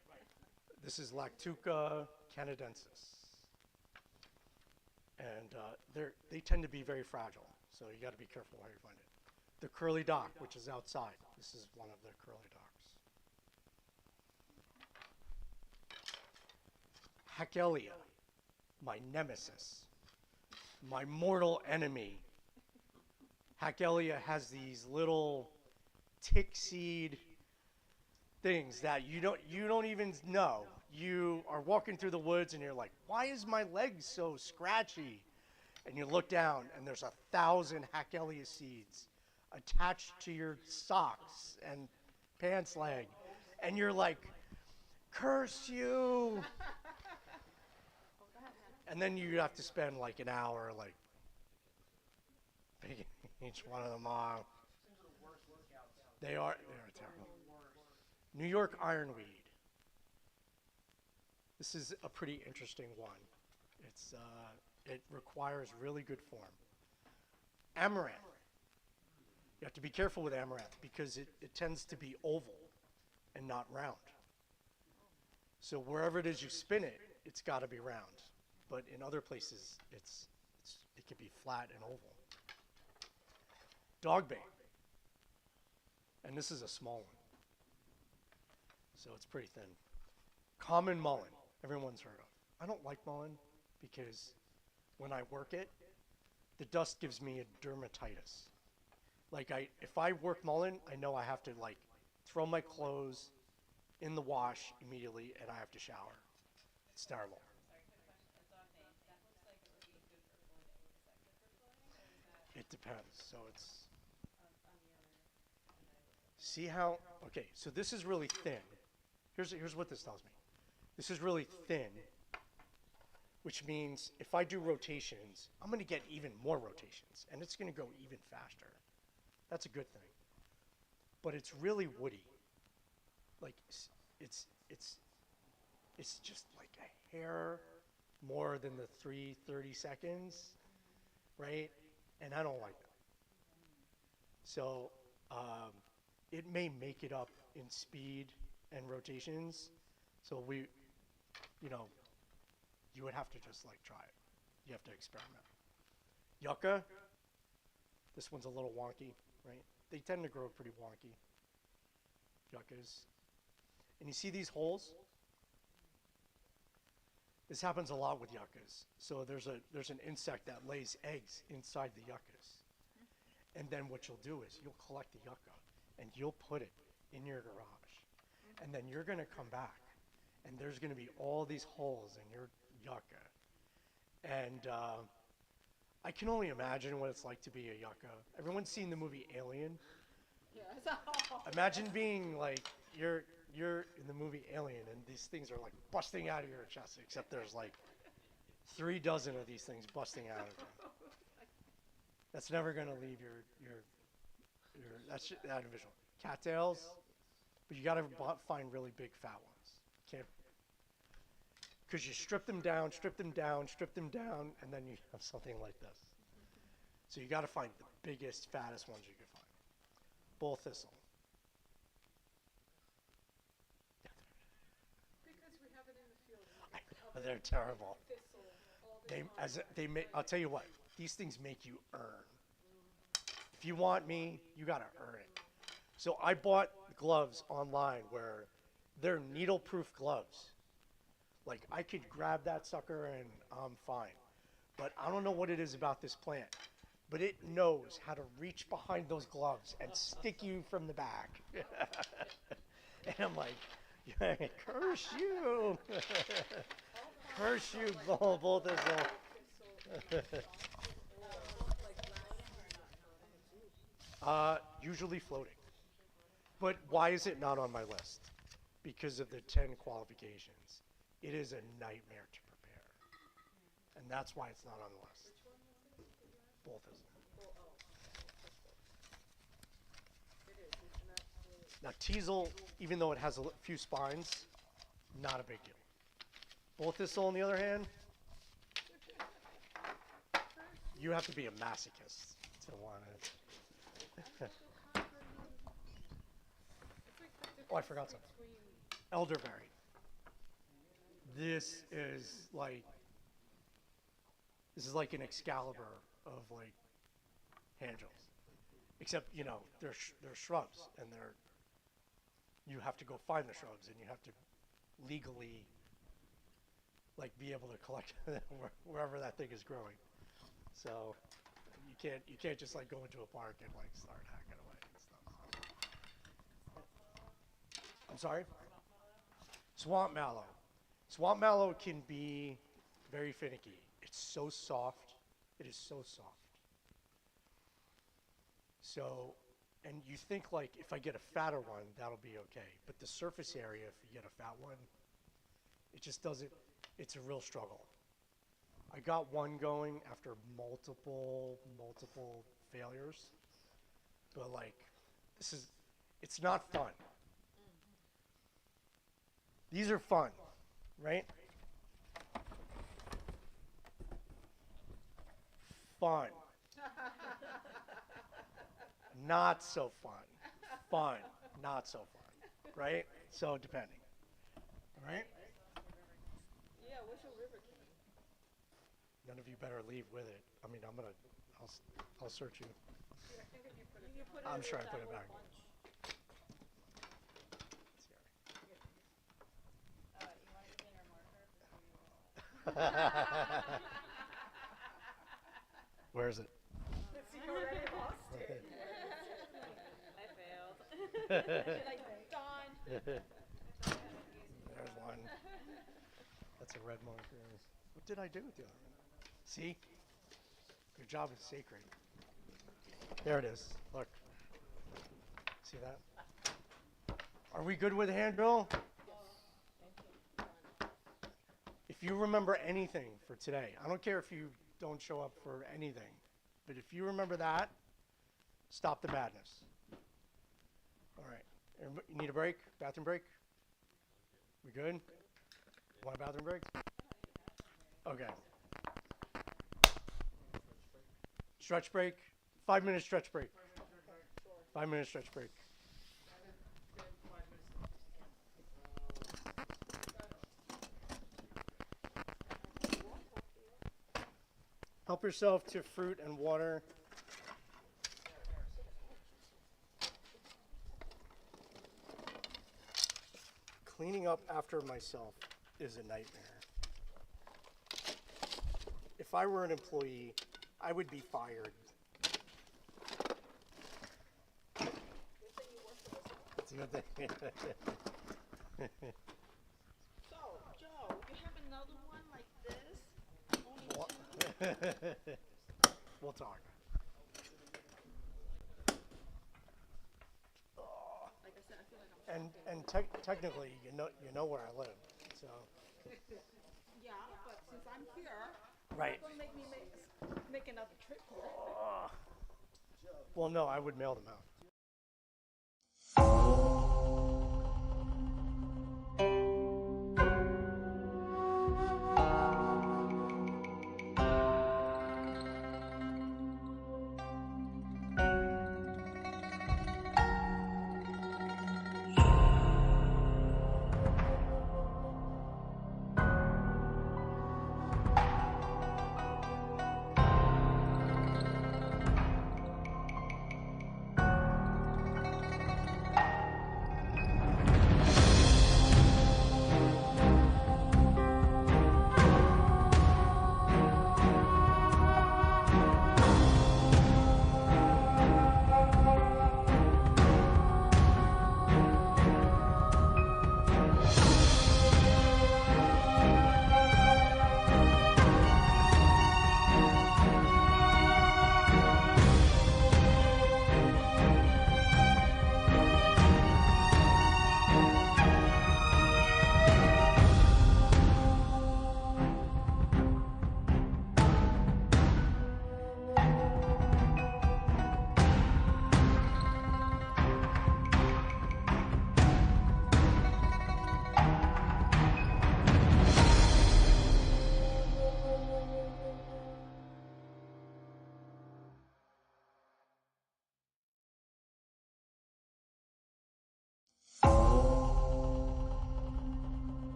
This is Lactuca canadensis. And they tend to be very fragile, so you got to be careful where you find it. The curly dock, which is outside. This is one of the curly docks. Hackelia, my nemesis, my mortal enemy. Hackelia has these little tick seed things that you don't even know. You are walking through the woods and you're like, why is my leg so scratchy? And you look down and there's 1,000 Hackelia seeds attached to your socks and pants leg. And you're like, curse you. And then you have to spend like an hour like picking each one of them off. They are terrible. New York ironweed. This is a pretty interesting one. It requires really good form. Amaranth. You have to be careful with amaranth because it tends to be oval and not round. So wherever it is you spin it, it's got to be round. But in other places, it can be flat and oval. Dogbane. And this is a small one. So it's pretty thin. Common mullein. Everyone's heard of. I don't like mullein because when I work it, the dust gives me a dermatitis. Like if I work mullein, I know I have to like throw my clothes in the wash immediately and I have to shower. It's terrible. It depends. So it's, see how, okay, so this is really thin. Here's what this tells me. This is really thin, which means if I do rotations, I'm going to get even more rotations, and it's going to go even faster. That's a good thing. But it's really woody. Like, it's just like a hair more than the 3 30 seconds. right? And I don't like that. So it may make it up in speed and rotations. So you know, you would have to just like try it. You have to experiment. Yucca, this one's a little wonky, right? They tend to grow pretty wonky, yuccas. And you see these holes? This happens a lot with yuccas. So there's an insect that lays eggs inside the yuccas. And then what you'll do is you'll collect the yucca and you'll put it in your garage. And then you're gonna come back and there's gonna be all these holes in your yucca. And I can only imagine what it's like to be a yucca. Everyone's seen the movie Alien? Imagine being like, you're in the movie Alien and these things are like busting out of your chest, except there's like 3 dozen of these things busting out of you. That's never gonna leave your that's that visual. Cattails, but you gotta find really big fat ones. Can't, because you strip them down, strip them down, strip them down, and then you have something like this. So you gotta find the biggest, fattest ones you can find. Bull thistle. Because we have it in the field. They're terrible. I'll tell you what, these things make you earn. If you want me, you gotta earn it. So I bought gloves online where they're needle-proof gloves. Like I could grab that sucker and I'm fine. But I don't know what it is about this plant, but it knows how to reach behind those gloves and stick you from the back. And I'm like, curse you. Curse you, bull thistle. Usually floating. But why is it not on my list? Because of the 10 qualifications. It is a nightmare to prepare. And that's why it's not on the list. Bull thistle. Now teasel, even though it has a few spines, not a big deal. Bull thistle, on the other hand, you have to be a masochist to want it. Oh, I forgot something. Elderberry. This is like an Excalibur of like handles, except they're shrubs and you have to go find the shrubs and you have to legally like be able to collect wherever that thing is growing. So you can't just like go into a park and like start hacking away and stuff. I'm sorry? Swamp mallow. Swamp mallow can be very finicky. It's so soft. It is so soft. So, and you think like if I get a fatter one, that'll be okay. But the surface area, if you get a fat one, it just doesn't, it's a real struggle. I got one going after multiple failures. But like, it's not fun. These are fun, right? Fun. Not so fun. Fun, not so fun, right? So depending, all right? Yeah, where's your river king? None of you better leave with it. I mean, I'll search you. Yeah, I think if you put it I'm in sure I that put it whole back. bunch. You want to give me your marker? Where is it? You already lost it. I failed. Like, Dawn. There's one. That's a red marker. What did I do with the other one? See? Your job is sacred. There it is. Look. See that? Are we good with hand drill? If you remember anything for today, I don't care if you don't show up for anything, but if you remember that, stop the madness. All right. You need a break? Bathroom break? We good? Want a bathroom break? Okay. Stretch break. 5-minute stretch break. 5-minute stretch break. Help yourself to fruit and water. Cleaning up after myself is a nightmare. If I were an employee, I would be fired. That's a good thing. So, Joe, you have another one like this? Only two? We'll talk. Like I said, I feel like I'm And technically, you know where I live, so. yeah, but since I'm here, Right. don't make me make another trip here. Well, no, I would mail them out.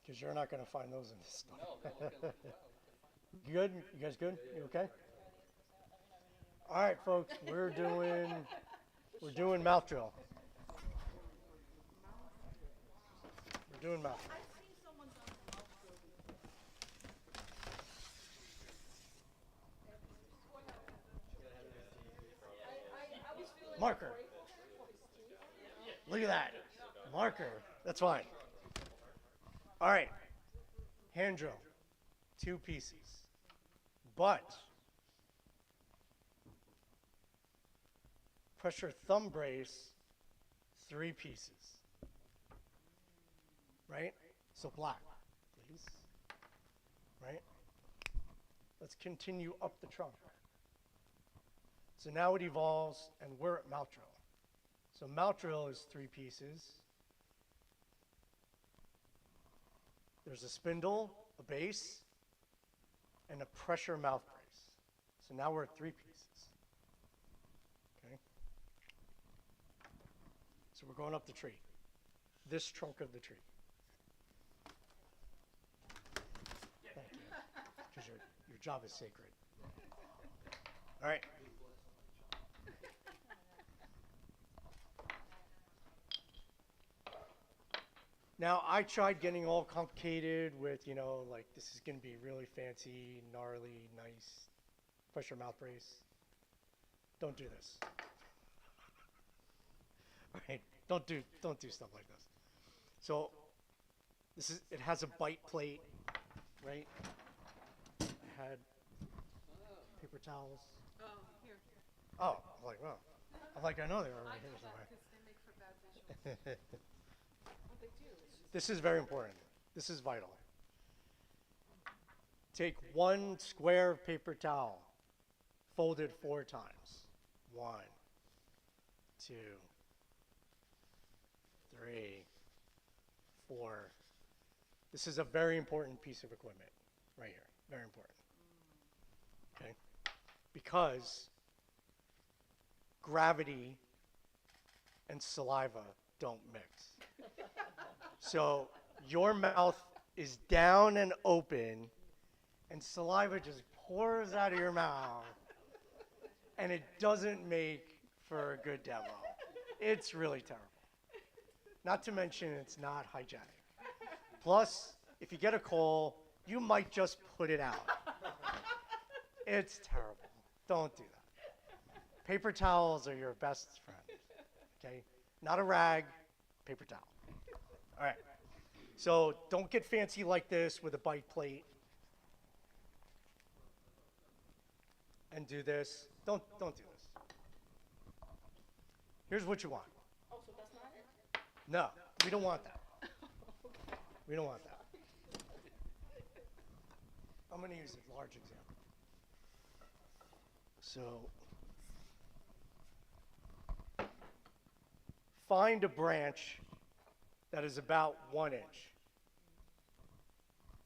Because you're not going to find those in this stuff. You good? You guys good? You okay? All right, folks, we're doing mouth drill. We're doing mouth drill. Marker. Look at that. Marker. That's fine. All right. Hand drill. 2 pieces. But pressure thumb brace, 3 pieces. Right? So black, please. Right? Let's continue up the trunk. So now it evolves, and we're at mouth drill. So mouth drill is 3 pieces. There's a spindle, a base, and a pressure mouth brace. So now we're at 3 pieces. Okay? So we're going up the tree. This trunk of the tree. Thank you. Because your job is sacred. All right. Now, I tried getting all complicated with, like this is going to be really fancy, gnarly, nice pressure mouth brace. Don't do this. All right? Don't do stuff like this. So, it has a bite plate, right? I had paper towels. Oh, here. Oh, I'm like, wow. I'm like, I know they were right here somewhere. They make for bad visuals. What they do is just This is very important. This is vital. Take one square paper towel, fold it 4 times. 1, 2, 3, 4. This is a very important piece of equipment right here. Very important. Okay? Because gravity and saliva don't mix. So your mouth is down and open, and saliva just pours out of your mouth, and it doesn't make for a good demo. It's really terrible. Not to mention it's not hygienic. Plus, if you get a cold, you might just put it out. It's terrible. Don't do that. Paper towels are your best friend. Okay? Not a rag, paper towel. All right. So don't get fancy like this with a bite plate. And do this. Don't do this. Here's what you want. Oh, so that's not it? No, we don't want that. We don't want that. I'm going to use a large example. So find a branch that is about 1 inch.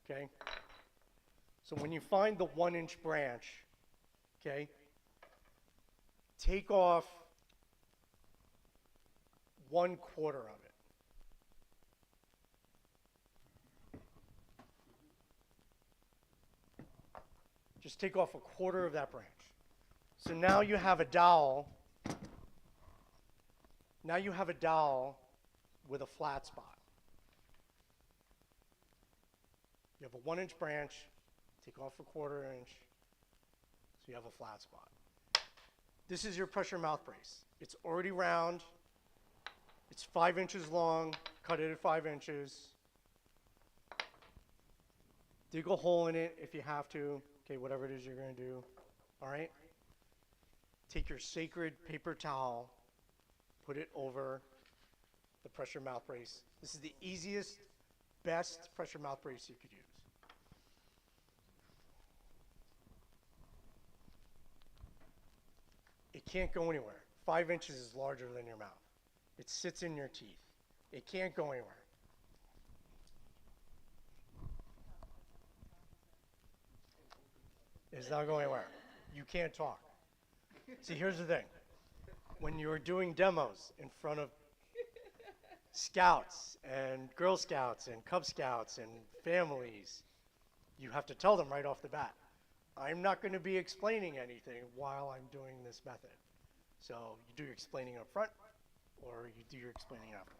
Okay? So when you find the 1 inch branch, okay, take off 1/4 of it. Just take off 1/4 of that branch. So now you have a dowel. Now you have a dowel with a flat spot. You have a 1 inch branch, take off 1/4 inch, so you have a flat spot. This is your pressure mouth brace. It's already round. It's 5 inches long, cut it at 5 inches. Dig a hole in it if you have to. Okay, whatever it is you're going to do. All right? Take your sacred paper towel, put it over the pressure mouth brace. This is the easiest, best pressure mouth brace you could use. It can't go anywhere. 5 inches is larger than your mouth. It sits in your teeth. It can't go anywhere. It's not going anywhere. You can't talk. See, here's the thing. When you're doing demos in front of Scouts and Girl Scouts and Cub Scouts and families, you have to tell them right off the bat, I'm not going to be explaining anything while I'm doing this method. So you do your explaining up front, or you do your explaining after.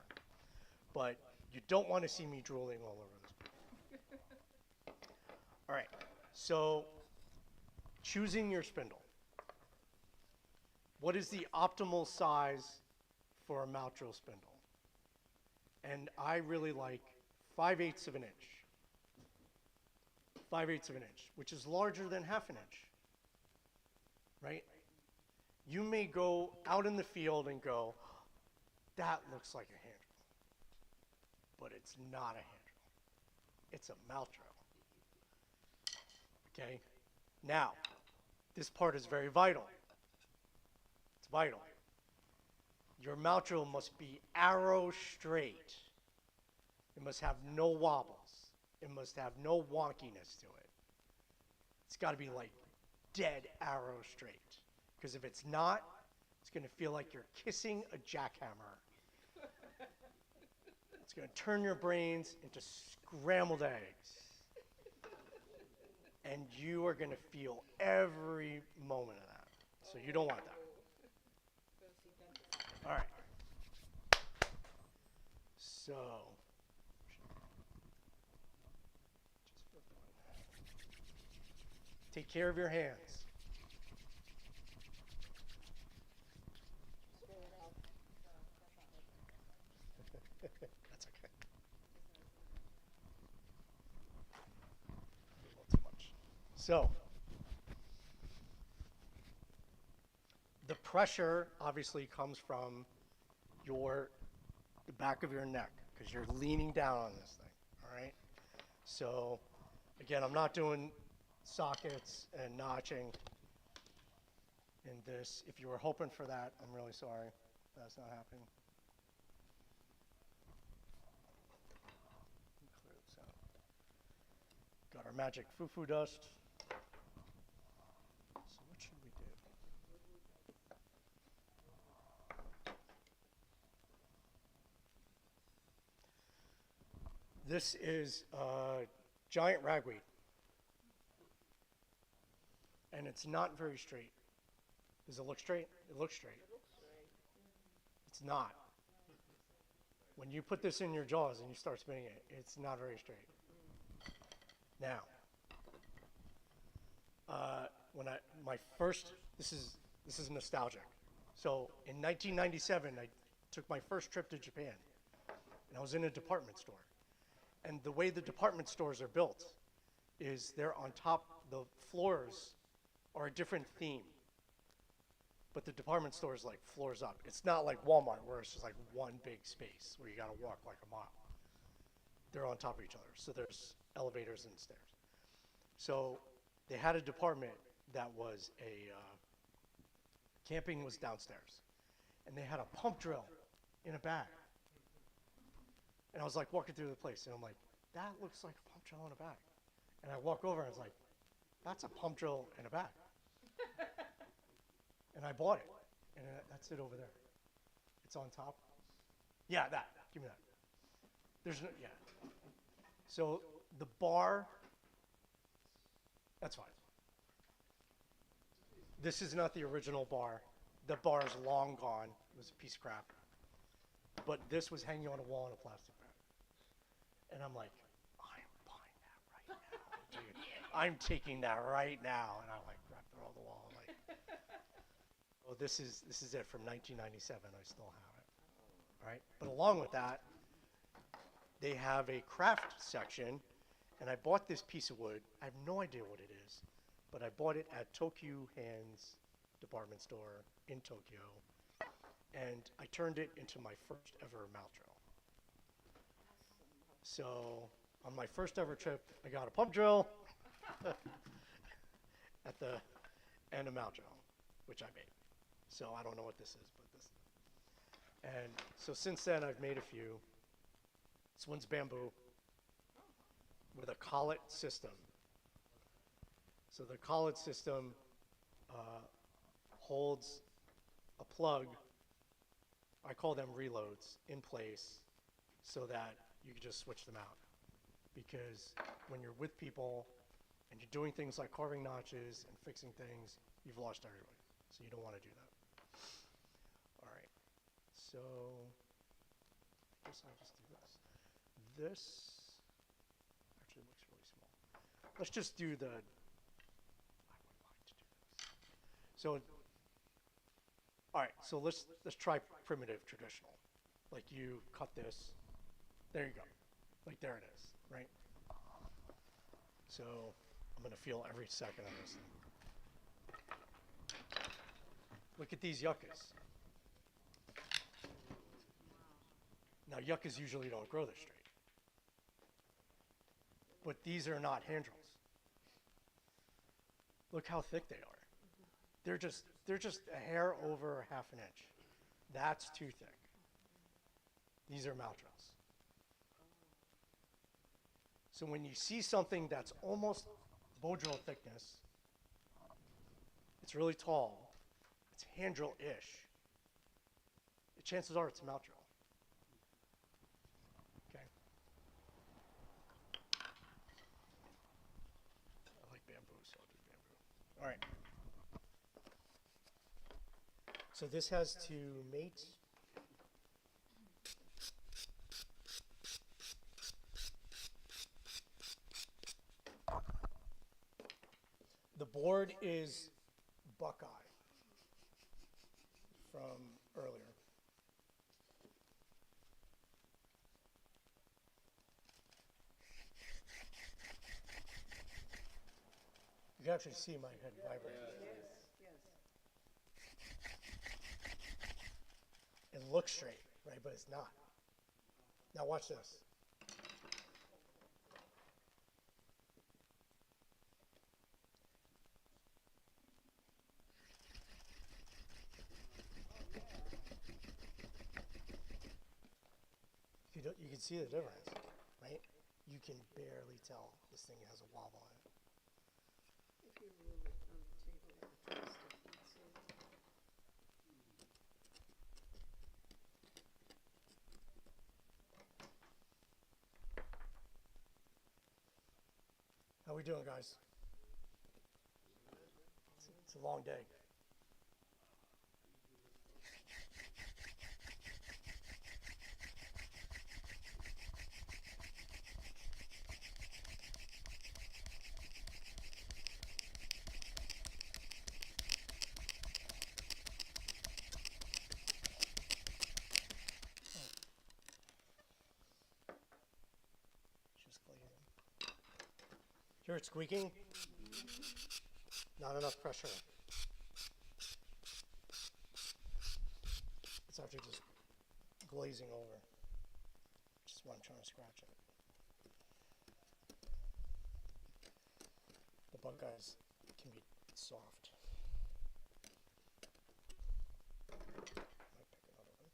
But you don't want to see me drooling all over this. All right, so choosing your spindle. What is the optimal size for a mouth drill spindle? And I really like 5/8 of an inch. 5/8 of an inch, which is larger than 1/2 an inch, right? You may go out in the field and go, that looks like a hand drill, but it's not a hand drill. It's a mouth drill. Okay? Now, this part is very vital. It's vital. Your mouth drill must be arrow straight. It must have no wobbles. It must have no wonkiness to it. It's got to be like dead arrow straight. Because if it's not, it's going to feel like you're kissing a jackhammer. It's going to turn your brains into scrambled eggs. And you are going to feel every moment of that. So you don't want that. All right. So, take care of your hands. That's okay. A little too much. So, pressure obviously comes from the back of your neck because you're leaning down on this thing, all right? So again, I'm not doing sockets and notching in this. If you were hoping for that, I'm really sorry. That's not happening. Clear this out. Got our magic foo-foo dust. So what should we do? This is giant ragweed. And it's not very straight. Does it look straight? It looks straight. It's not. When you put this in your jaws and you start spinning it, it's not very straight. Now, this is nostalgic. So in 1997, I took my first trip to Japan, and I was in a department store. And the way the department stores are built is they're on top, the floors are a different theme. But the department store is like floors up. It's not like Walmart where it's just like one big space where you gotta walk like a mile. They're on top of each other. So there's elevators and stairs. So they had a department that was camping was downstairs. And they had a pump drill in a bag. And I was like walking through the place and I'm like, that looks like a pump drill in a bag. And I walk over and I was like, that's a pump drill in a bag. And I bought it. And that's it over there. It's on top. Yeah, that. Give me that. There's no, yeah. So the bar, that's fine. This is not the original bar. The bar is long gone. It was a piece of crap. But this was hanging on a wall in a plastic bag. And I'm like, I'm buying that right now. Dude, I'm taking that right now. And I like wrapped it on the wall. I'm like, oh, this is it from 1997. I still have it. All right. But along with that, they have a craft section. And I bought this piece of wood. I have no idea what it is. But I bought it at Tokyo Hands department store in Tokyo. And I turned it into my first ever mouth drill. So on my first ever trip, I got a pump drill and a mouth drill, which I made. So I don't know what this is, but this. And so since then, I've made a few. This one's bamboo with a collet system. So the collet system holds a plug, I call them reloads, in place so that you can just switch them out. Because when you're with people and you're doing things like carving notches and fixing things, you've lost everybody. So you don't want to do that. All right. So I guess I'll just do this. This actually looks really small. Let's just do the, I would like to do this. So, all right, so let's try primitive traditional. Like you cut this, there you go. Like there it is, right? So I'm gonna feel every second of this thing. Look at these yuccas. Now yuccas usually don't grow this straight. But these are not hand drills. Look how thick they are. They're just a hair over half an inch. That's too thick. These are mouth drills. So when you see something that's almost bow drill thickness, it's really tall, it's hand drill-ish, chances are it's a mouth drill. Okay. I like bamboo, so I'll do bamboo. All right. So this has to mate. The board is Buckeye from earlier. You can actually see my head vibrate. Yes, yes. looks straight, right? But it's not. Now watch this. You can see the difference, right? You can barely tell this thing has a wobble in it. If you roll it on the table, you can twist it, you'd see it. How we doing, guys? It's a long day. Just clean it. Hear it squeaking? Not enough pressure. It's actually just glazing over, which is why I'm trying to scratch it. The bug guys can be soft. Might pick another one.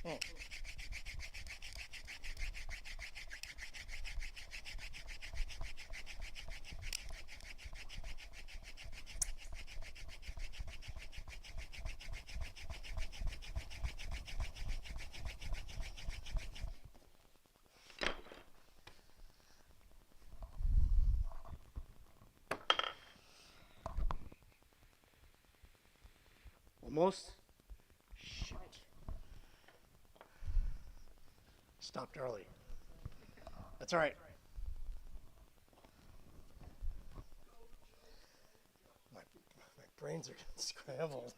Oh. Almost. Shit. Stopped early. That's all right. My brains are getting scrambled.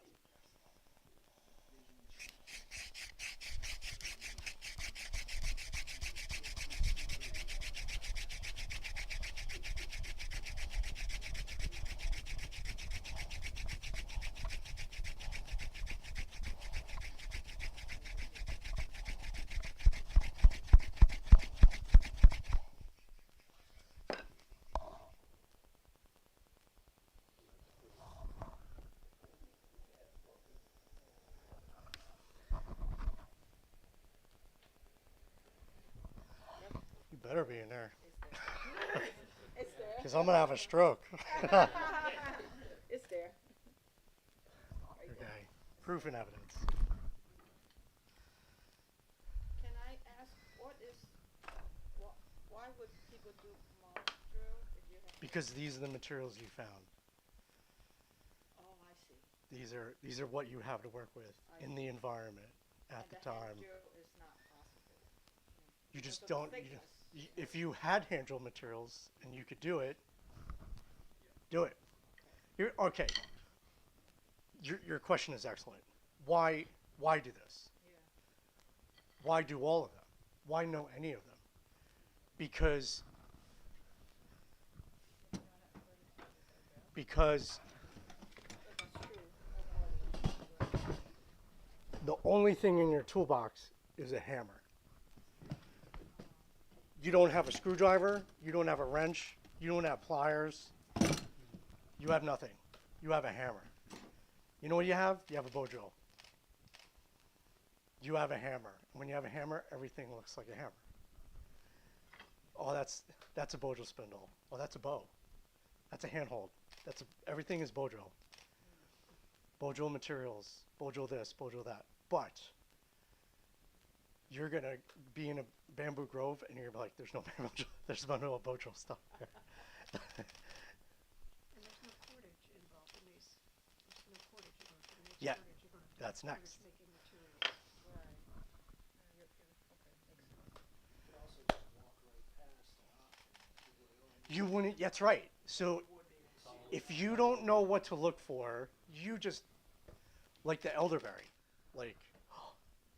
You better be in there. It's there. Because I'm going to have a stroke. It's there. Okay. Proof and evidence. Can I ask, why would people do moss drill if you have? Because these are the materials you found. Oh, I see. These are what you have to work with in the environment at the time. Hand drill is not possible. You just Because of don't. the thickness. If you had hand drill materials and you could do it, do it. Okay. Your question is excellent. Why do this? Yeah. Why do all of them? Why know any of them? Because That's true. the only thing in your toolbox is a hammer. You don't have a screwdriver, you don't have a wrench, you don't have pliers, you have nothing. You have a hammer. You know what you have? You have a bow drill. You have a hammer. When you have a hammer, everything looks like a hammer. Oh, that's a bow drill spindle. Oh, that's a bow. That's a handhold. Everything is bow drill. Bow drill materials, bow drill this, bow drill that. But you're gonna be in a bamboo grove and you're like, there's no bamboo drill, there's no bow drill stuff there. And there's no cordage involved in these. There's no cordage involved in these. Yeah, Cordage, you're gonna have to that's have cordage next. making materials. Right. Okay, makes sense. You could also just walk right past an option. You wouldn't, that's right. So if you don't know what to look for, you just, like the elderberry, like,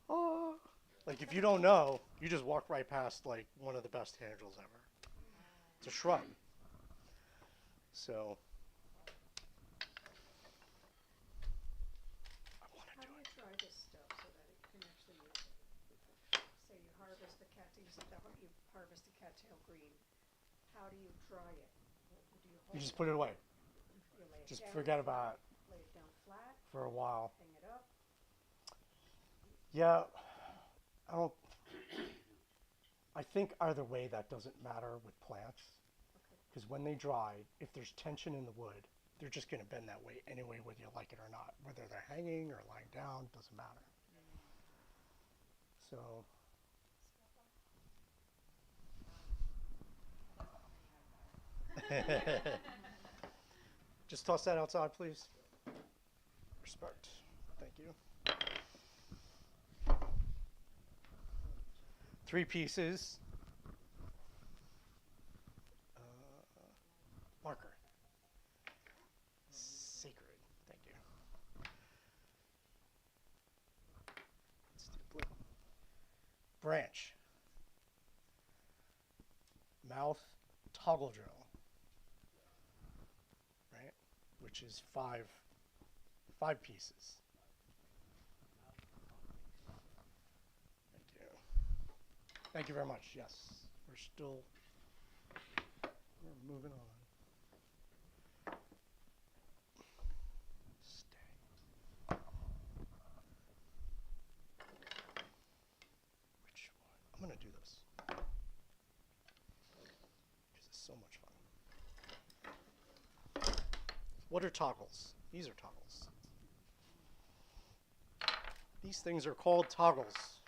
oh, Like if you don't know, you just walk right past like one of the best hand drills ever. It's a shrub. So I want to How do do you it. try this stuff so that it can actually use it? Say you harvest the you harvest the cattail green. How do you dry it? Do you hold You just put it away. You lay it Just down forget flat, about it lay it down flat, for a while. hang it up. Yeah, I don't. I think either way that doesn't matter with plants, because when they dry, if there's tension in the wood, they're just going to bend that way anyway, whether you like it or not. Whether they're hanging or lying down, doesn't matter. So. Just toss that outside, please. Respect. Thank you. 3 pieces. Marker. Sacred. Thank you. Let's do blue. Branch. Mouth toggle drill. Right? Which is 5 pieces. Thank you. Thank you very much. Yes. We're moving on. Stay. Which one? I'm going to do this. Because it's so much fun. What are toggles? These are toggles. These things are called toggles.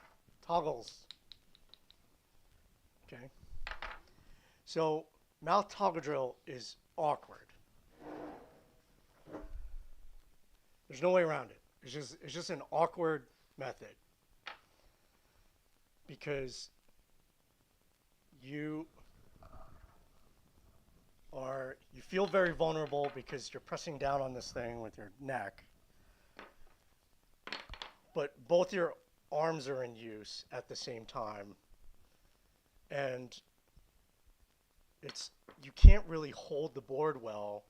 Toggles. Okay. So mouth toggle drill is awkward. There's no way around it. It's just an awkward method because you feel very vulnerable because you're pressing down on this thing with your neck, but both your arms are in use at the same time, and you can't really hold the board well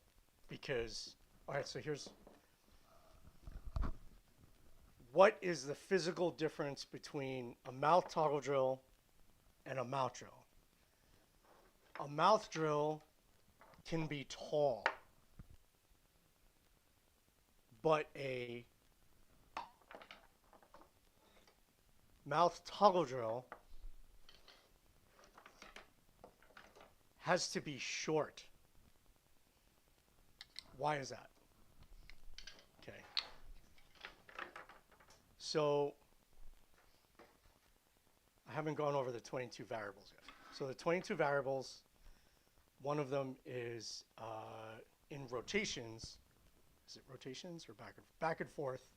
because, all right, so here's, what is the physical difference between a mouth toggle drill and a mouth drill? A mouth drill can be tall, but a mouth toggle drill has to be short. Why is that? Okay. So I haven't gone over the 22 variables yet. So the 22 variables, one of them is in rotations. Is it rotations or back and forth?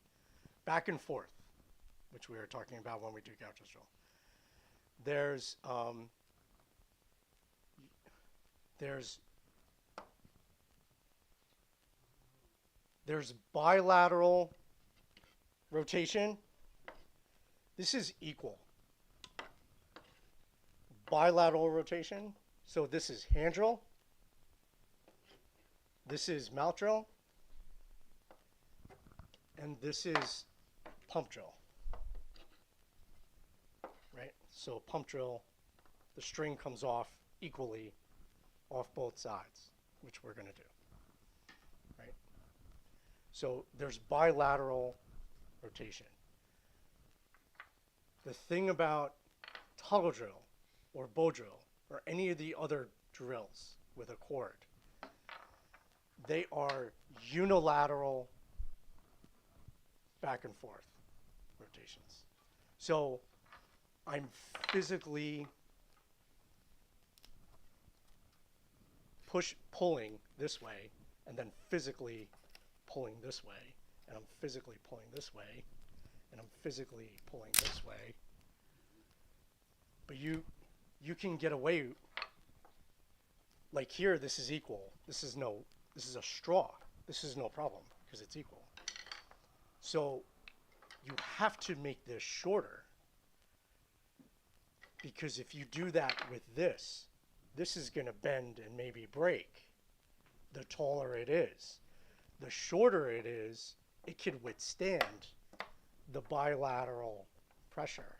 Back and forth, which we were talking about when we do gaucho drill. There's bilateral rotation. This is equal. Bilateral rotation. So this is hand drill. This is mouth drill. And this is pump drill. Right? So pump drill, the string comes off equally off both sides, which we're going to do. Right? So there's bilateral rotation. The thing about toggle drill or bow drill or any of the other drills with a cord, they are unilateral back and forth rotations. So I'm physically pulling this way, and then physically pulling this way, and I'm physically pulling this way, and I'm physically pulling this way. But you can get away, like here, this is equal. This is a straw. This is no problem because it's equal. So you have to make this shorter Because if you do that with this is going to bend and maybe break the taller it is. The shorter it is, it could withstand the bilateral pressure.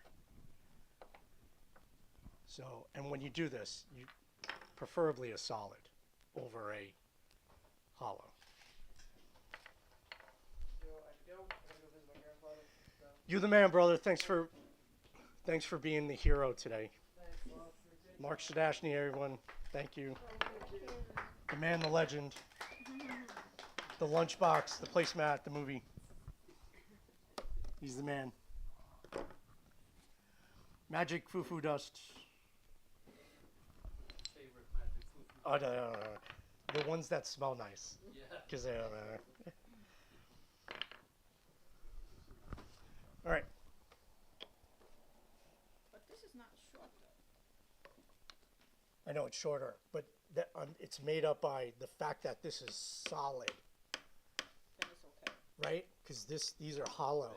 So, and when you do this, you preferably a solid over a hollow. You the man, brother. Thanks for being the hero today. Mark Shadashny, everyone. Thank you. The man, the legend. The lunchbox, the placemat, the movie. He's the man. Magic foo-foo dust. Favorite magic food. Oh, no. The ones that smell nice. Yeah. Because they All right. But this is not short though. I know it's shorter, but it's made up by the fact that this is solid, Then it's okay. right? Because these are hollow,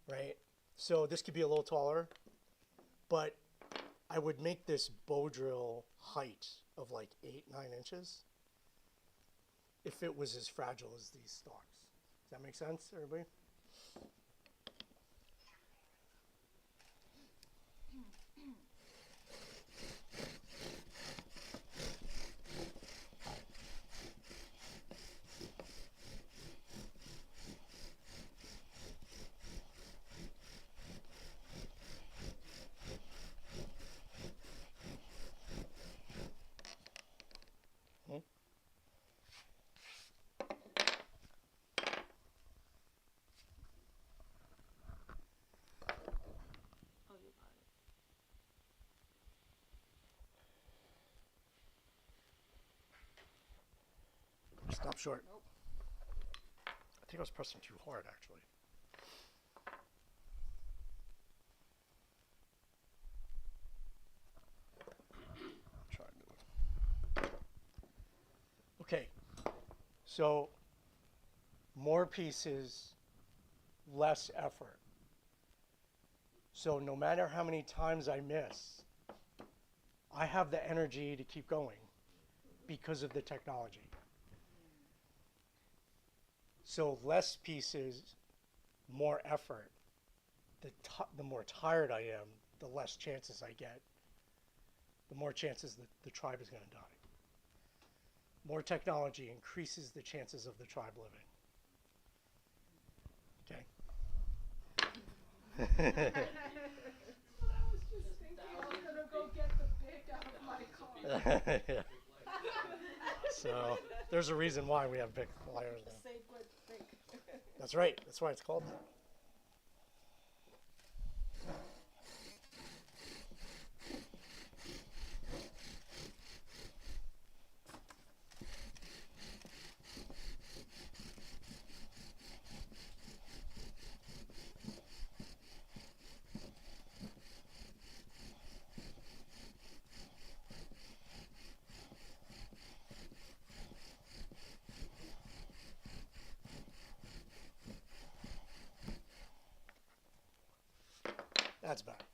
right? So this could be a little taller, but I would make this bow drill height of like 8-9 inches if it was as fragile as these stalks. Does that make sense, everybody? Oh, you got it. Stop short. Nope. I think I was pressing too hard, actually. Try to. Okay, so more pieces, less effort. So no matter how many times I miss, I have the energy to keep going because of the technology. So less pieces, more effort. The more tired I am, the less chances I get, the more chances that the tribe is going to die. More technology increases the chances of the tribe living. Okay? I was just thinking I was gonna go get the big out of my car. Yeah. So there's a reason why we have big pliers now. Save good thing. That's right. That's why it's called that. That's better.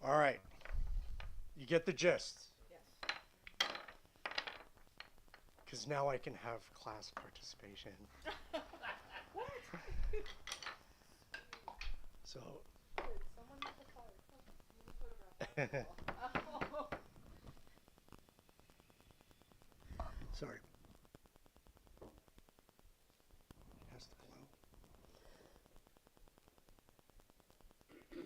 All right. You get the gist. Yes. Because now I can have class participation. What? So. Someone with the fire. Oh. Sorry. It has to blow. There we go.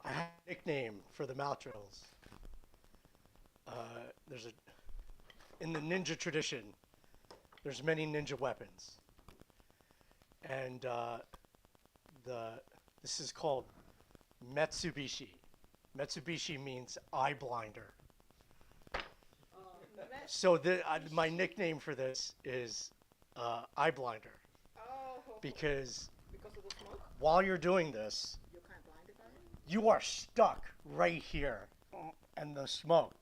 I have a nickname for the mouth drills. In the ninja tradition, there's many ninja weapons. And this is called Metsubishi. Metsubishi means eye blinder. So my nickname for this is eye blinder. Oh. Because Because of the smoke? while you're doing this, You're kind of blinded by it? you are stuck right here, and the smoke.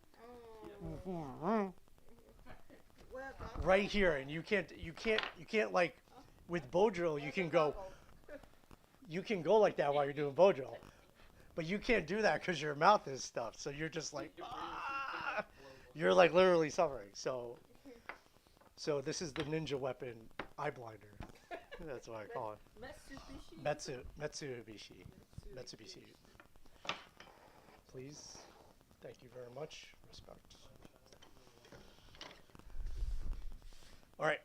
Right here, and you can't like with bow drill. You can go like that while you're doing bow drill, but you can't do that because your mouth is stuffed. So you're just like, you're like literally suffering. So this is the ninja weapon, eye blinder. That's what I call it. Mitsubishi. Please, thank you very much. Respect. All right.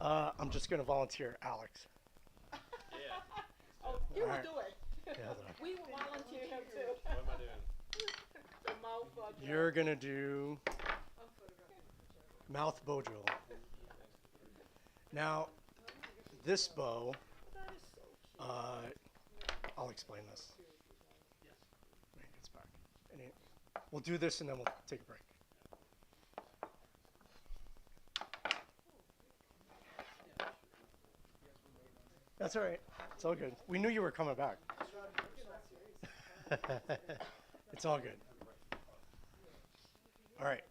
I'm just gonna volunteer Alex. Oh, you will Alright. do it. Yeah, We will volunteer him too. What am I doing? The mouth you're gonna do mouth bow drill. Now, this bow, I'll explain this. When he gets back. We'll do this and then we'll take a break. That's all right. It's all good. We knew you were coming back. It's all good. All right.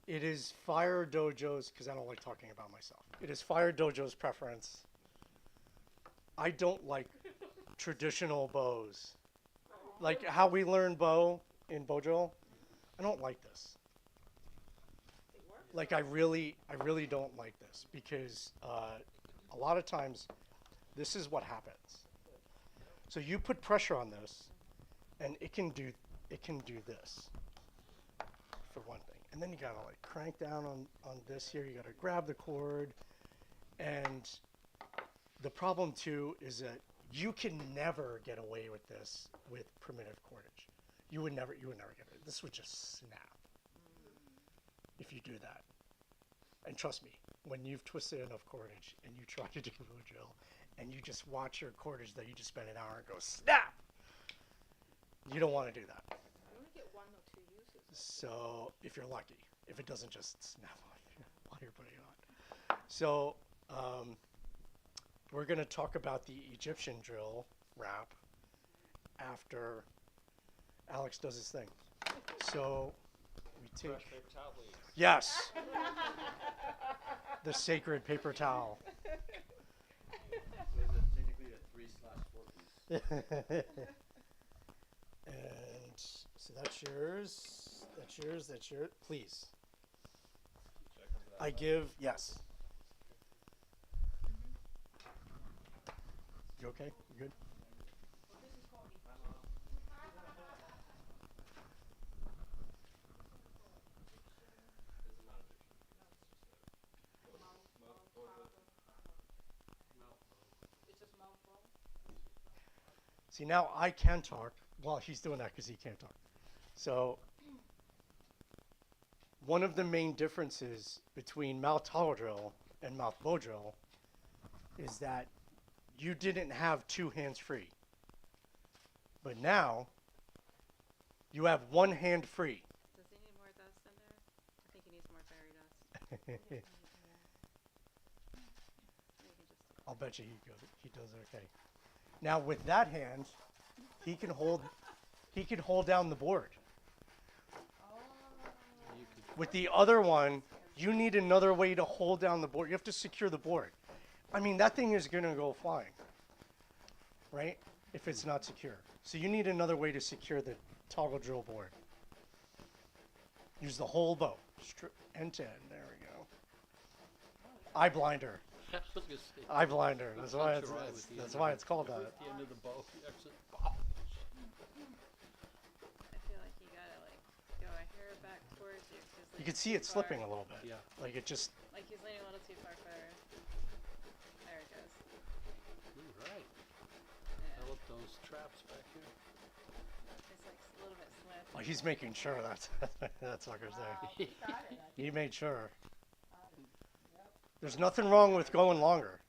It is PhyreDojo's, because I don't like talking about myself. It is PhyreDojo's preference. I don't like traditional bows. Like how we learn bow in bow drill. I don't like this. Like I really don't like this because a lot of times this is what happens. So you put pressure on this and it can do this for one thing. And then you gotta like crank down on this here. You gotta grab the cord. And the problem too is that you can never get away with this with primitive cordage. You would never get it. This would just snap if you do that. And trust me, when you've twisted enough cordage and you try to do bow drill and you just watch your cordage that you just spent an hour and go snap, you don't want to do that. I only get 1 or 2 uses. So if you're lucky, if it doesn't just snap while you're putting it on. So we're going to talk about the Egyptian drill wrap after Alex does his thing. So we take, yes, the sacred paper towel. Technically a 3/4 piece. And so that's yours. That's yours. Please. I give, yes. You okay? You good? See, now I can talk while he's doing that because he can't talk. So one of the main differences between mouth toggle drill and mouth bow drill is that you didn't have 2 hands free. But now you have 1 hand free. Does he need more dust in there? I think he needs more fairy dust. I'll bet you he does okay. Now with that hand, he can hold down the board. With the other one, you need another way to hold down the board. You have to secure the board. I mean, that thing is gonna go flying, right? If it's not secure. So you need another way to secure the toggle drill board. Use the whole bow, end to end. There we go. Eye blinder. Eye blinder. That's why it's called that. The end of the bow. I feel like you gotta like go a hair back towards you. 'Cause, like, You can see too it slipping a far. little bit. Yeah. Like it just. Like he's leaning a little too far forward. There it goes. Right. Yeah. Develop those traps back here. It's like a little bit slip. Well, he's making sure that sucker's there. He made sure. There's nothing wrong with going longer.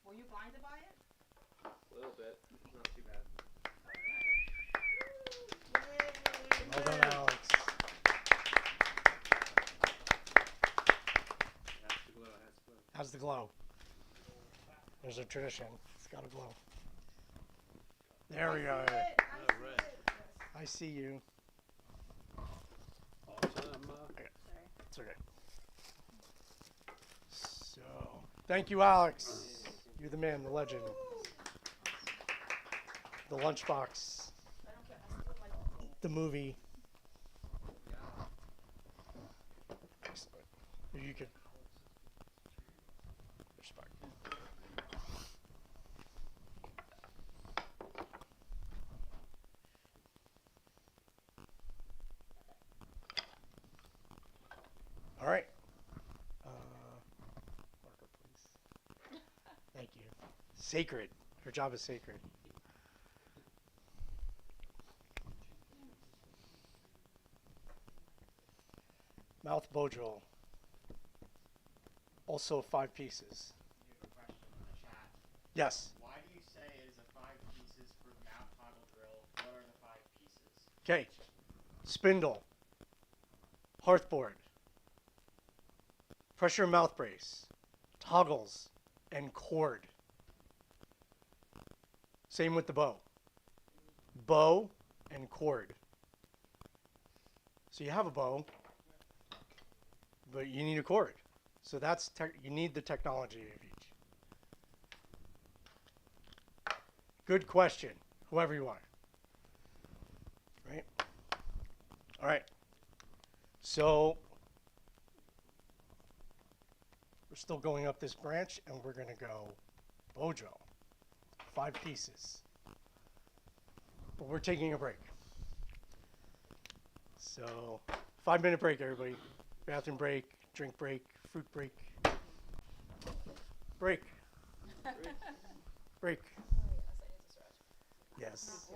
Were you blinded by it? A little bit. Not too bad. Well done, Alex. Has to glow. How's the glow? There's a tradition. It's got to glow. There we go. It, I see you. Sorry. It's okay. So, thank you, Alex. You're the man, the legend. The lunchbox. The movie. Excellent. You could. Respect. All right. Marker, please. Thank you. Sacred. Her job is sacred. Mouth Bojo. Also 5 pieces. Yes. Why do you say it is a 5 pieces for the mouth toggle drill? What are the 5 pieces? Okay. Spindle. Hearthboard. Pressure mouth brace. Toggles. And cord. Same with the bow. Bow and cord. So you have a bow, but you need a cord. So that's you need the technology of each. Good question, whoever you are. Right? All right. So we're still going up this branch, and we're going to go Bojo. 5 pieces. But we're taking a break. So 5-minute break, everybody. Bathroom break, drink break, fruit break. Break. Break. Yes.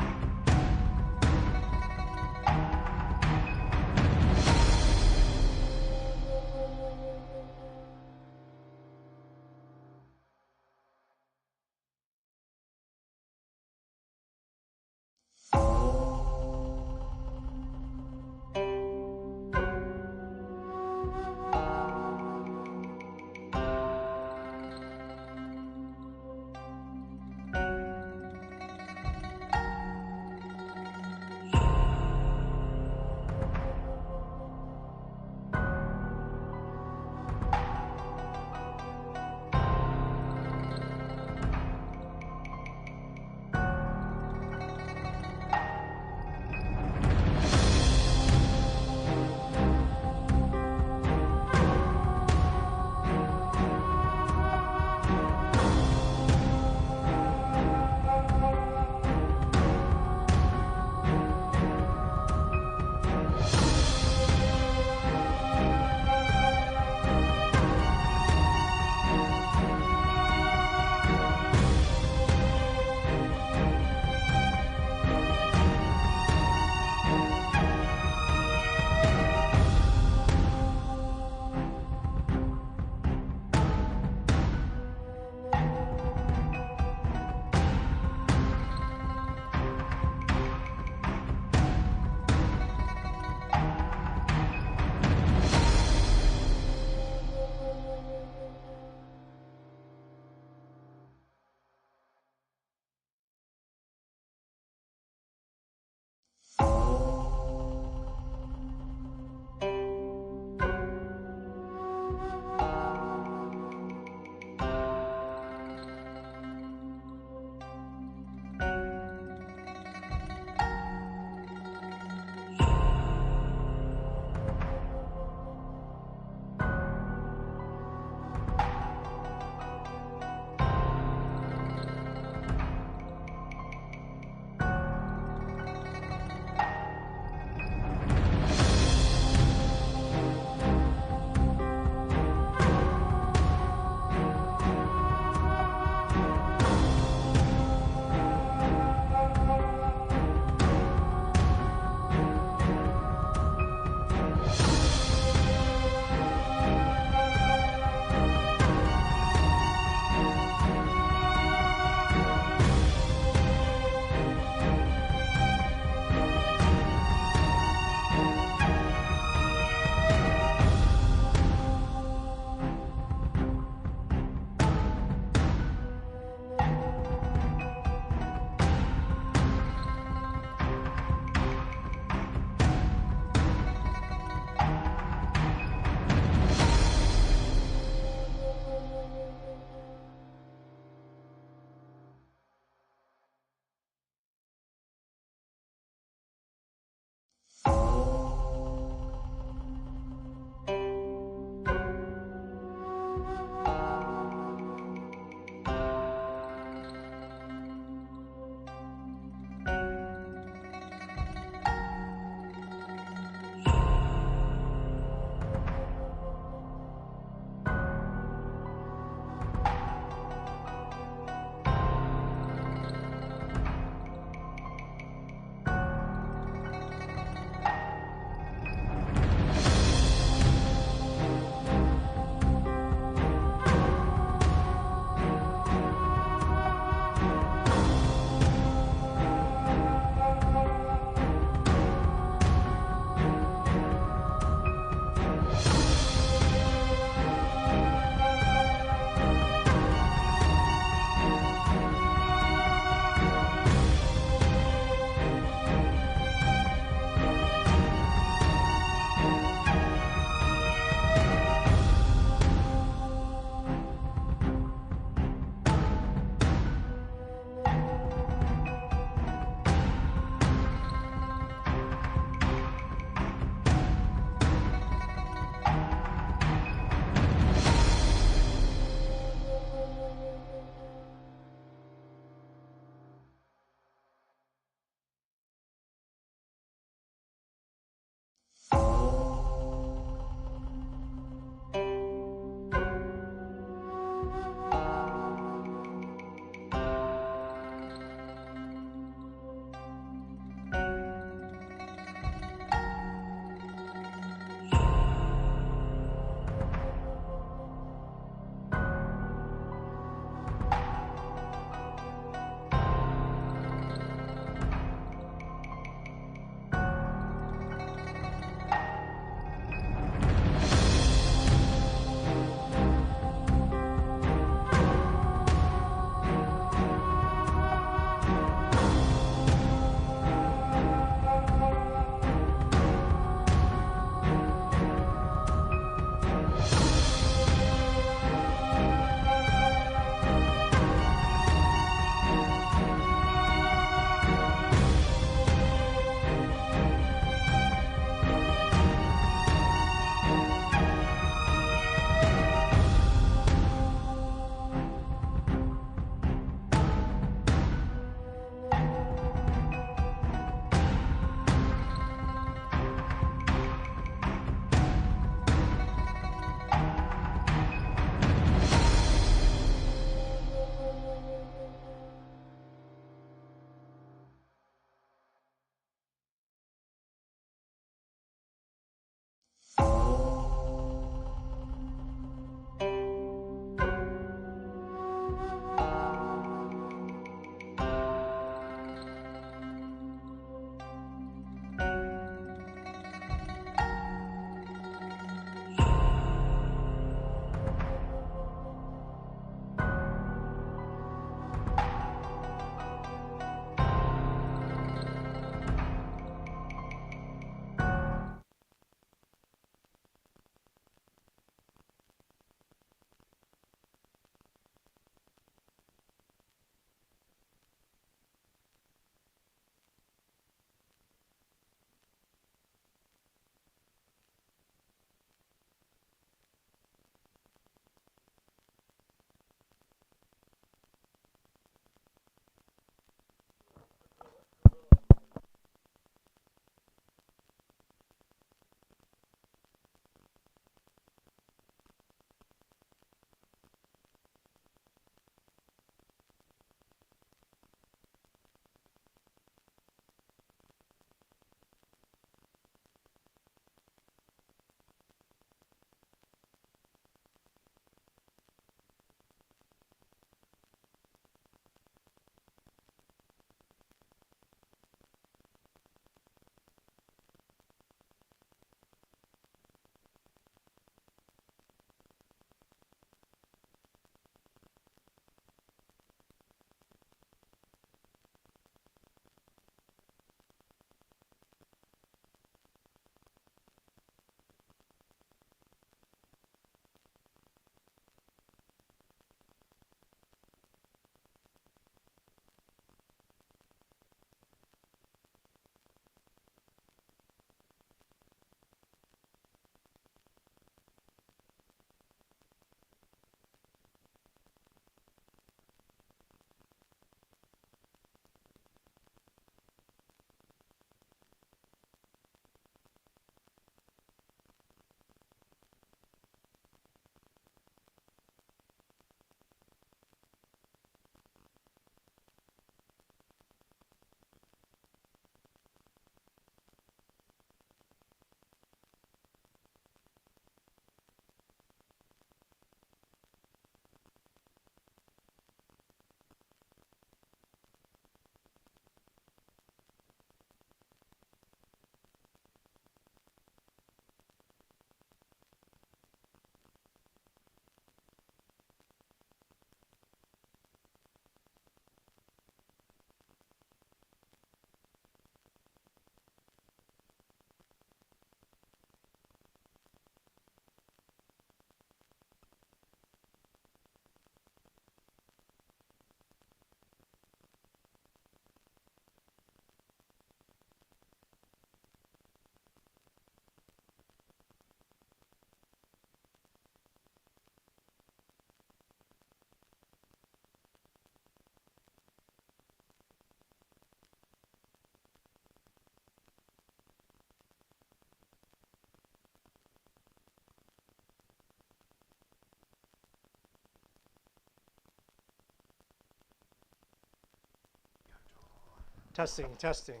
Testing, testing.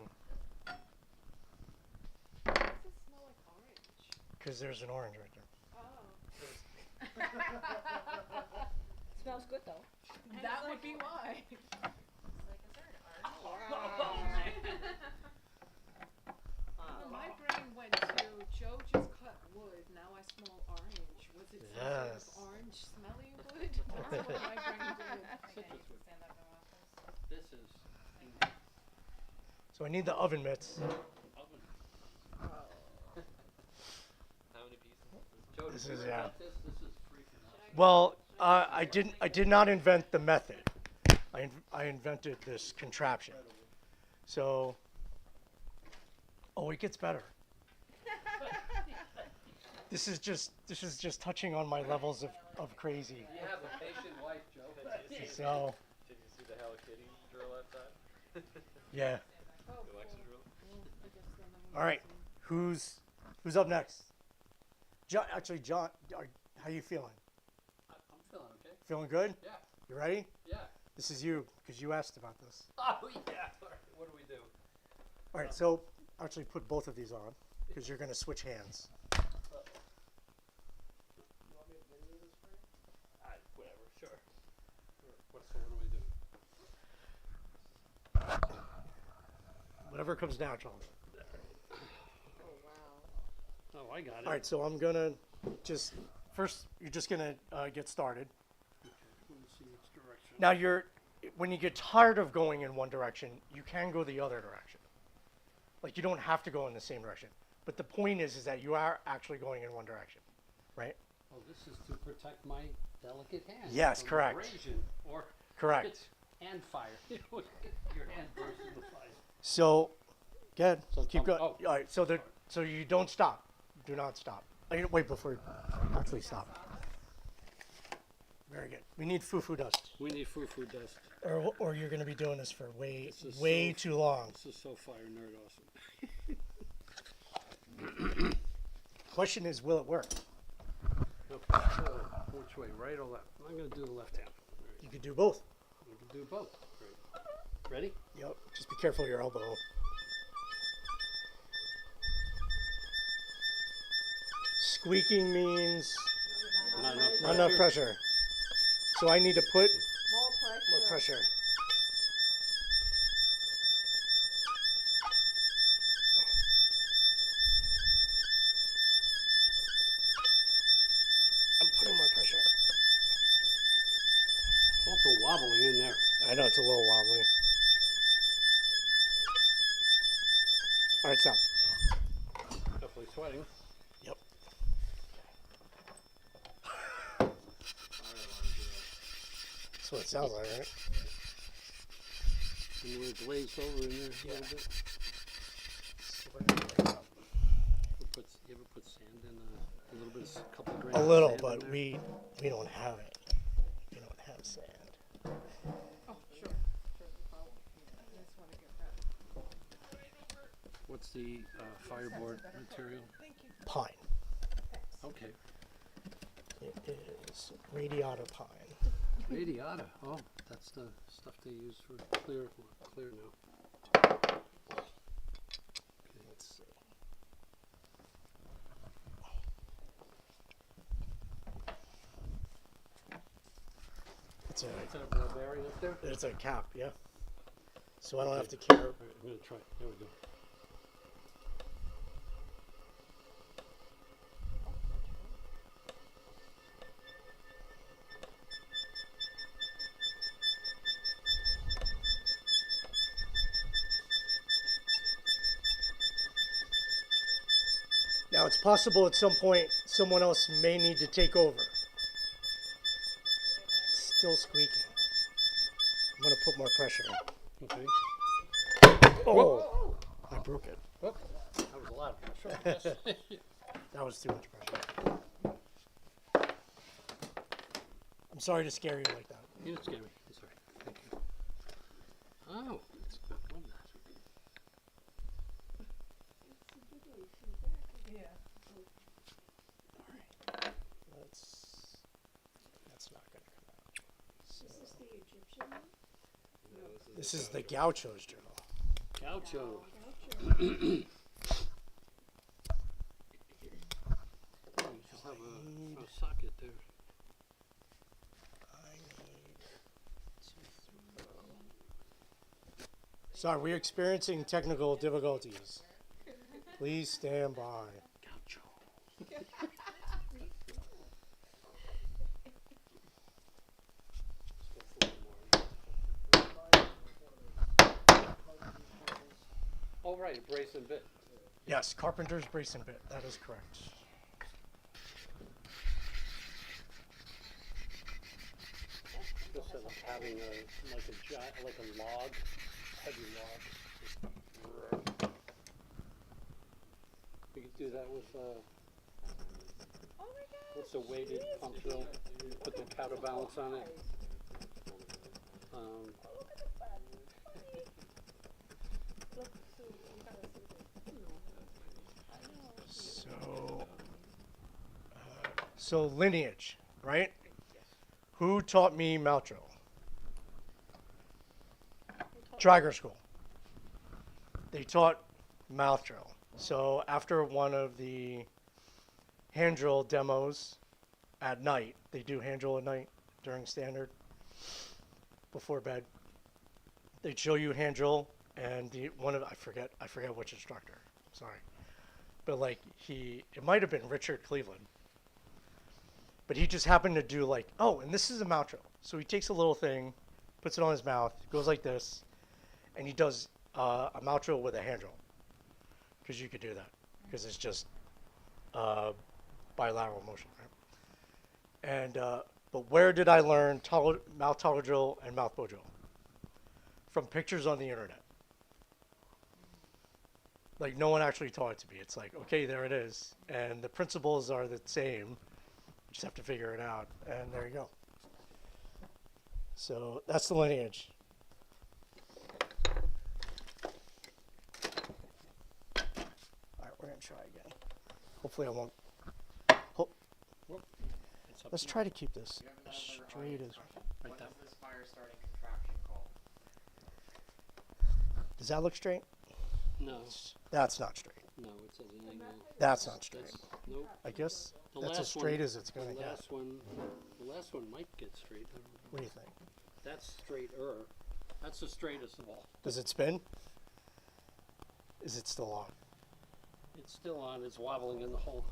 Why does it smell like orange? Because there's an orange right there. Oh. Smells good though. That would be why. It's like, is there an orange? Well, my brain went to Joe just cut wood. Now I smell orange. Was it some sort Yes. of orange smelling wood? That's what my brain did. I think I need to stand up and watch this. This is So I need the oven mitts. oven. How many pieces? Joe, This did you is, ever yeah. invent this? This is freaking awesome. Well, I did not invent the method. I invented this contraption. So, oh, it gets better. This is just touching on my levels of crazy. You have a patient wife, Joe. So, Did you see the Hello Kitty drill outside? yeah. Oh, The Alexa cool. drill? Well, I guess then I'm All right. Who's up next? John, actually, John, how you feeling? I'm feeling okay. Feeling good? Yeah. You ready? Yeah. This is you, because you asked about this. Oh, yeah. All right, what do we do? All right, so actually put both of these on, because you're going to switch hands. Whatever, sure. What do we do? Whatever comes natural. Oh wow. Oh, I got it. All right, so I'm going to first, you're just going to get started. Let's see which direction. Now, when you get tired of going in one direction, you can go the other direction. Like, you don't have to go in the same direction. But the point is that you are actually going in one direction, right? Oh, this is to protect my delicate hand. Yes, from correct. Abrasion or Correct. it's hand fire. Your hand bursts into fire. So, good. So Keep going. oh. All right, so you don't stop. Do not stop. Wait before you actually stop. Very good. We need foo-foo dust. We need foo-foo dust. Or you're going to be doing this for way This is too long. This is so fire nerd awesome. Question is, will it work? Okay, so which way, right or left? I'm going to do the left hand. You could do both. We can do both. Great. Ready? Yep. Just be careful of your elbow. Squeaking means Not enough not enough pressure. So I need to put More pressure. more pressure. I'm putting more pressure. It's also wobbling in there. I know it's a little wobbly. All right, stop. Definitely sweating. Yep. That's what it sounds like, right? And we're glazed over in there a little bit. You ever put sand in a little bit, a couple of grains A of little, sand in but there? we don't have it. We don't have sand. Oh, sure. I just want to get that. What's the fireboard material? Pine. Okay. It is radiata pine. Radiata. Oh, that's the stuff they use for clear now. Let's see. It's Is that a blood bearing up there? it's a cap, yeah. So I don't have to care. All right, I'm gonna try. There we go. Now it's possible at some point someone else may need to take over. It's still squeaking. I'm gonna put more pressure. Okay. Oh, I broke it. Whoop. That was a lot of pressure. Yes. That was too much pressure. I'm sorry to scare you like that. You didn't scare me. I'm sorry. Thank you. Oh, it's not one that. Yeah. That's not gonna come out. So, Is this the Egyptian one? this is the Gaucho's journal. Gaucho. You just have a socket there. Sorry, we're experiencing technical difficulties. Please stand by. Oh, right, brace and bit. Yes, carpenter's brace and bit. That is correct. Just like having like a log, heavy log. You could do that with what's a weighted pump drill? Put the counterbalance on it. So lineage, right? Who taught me mouth drill? Drager School. They taught mouth drill. So after one of the hand drill demos at night, they do hand drill at night during standard before bed. They'd show you hand drill, and I forget which instructor. Sorry, but like it might have been Richard Cleveland. But he just happened to do like, oh, and this is a mouth drill. So he takes a little thing, puts it on his mouth, goes like this, and he does a mouth drill with a hand drill. Because you could do that. Because it's just bilateral motion, right? And, but where did I learn mouth toggle drill and mouth bow drill? From pictures on the internet. Like, no one actually taught it to me. It's like, okay, there it is. And the principles are the same. You just have to figure it out, and there you go. So that's the lineage. All right, we're gonna try again. Hopefully I won't. Let's try to keep this as straight as. When is this fire starting contraption called? Does that look straight? No. That's not straight. No, it says an angle. That's not straight. Nope. I guess The that's as last straight one- as it's gonna the get. last one might get straight. I don't know. What do you think? That's straighter. That's the straightest of all. Does it spin? Is it still on? It's still on. It's wobbling in the hole.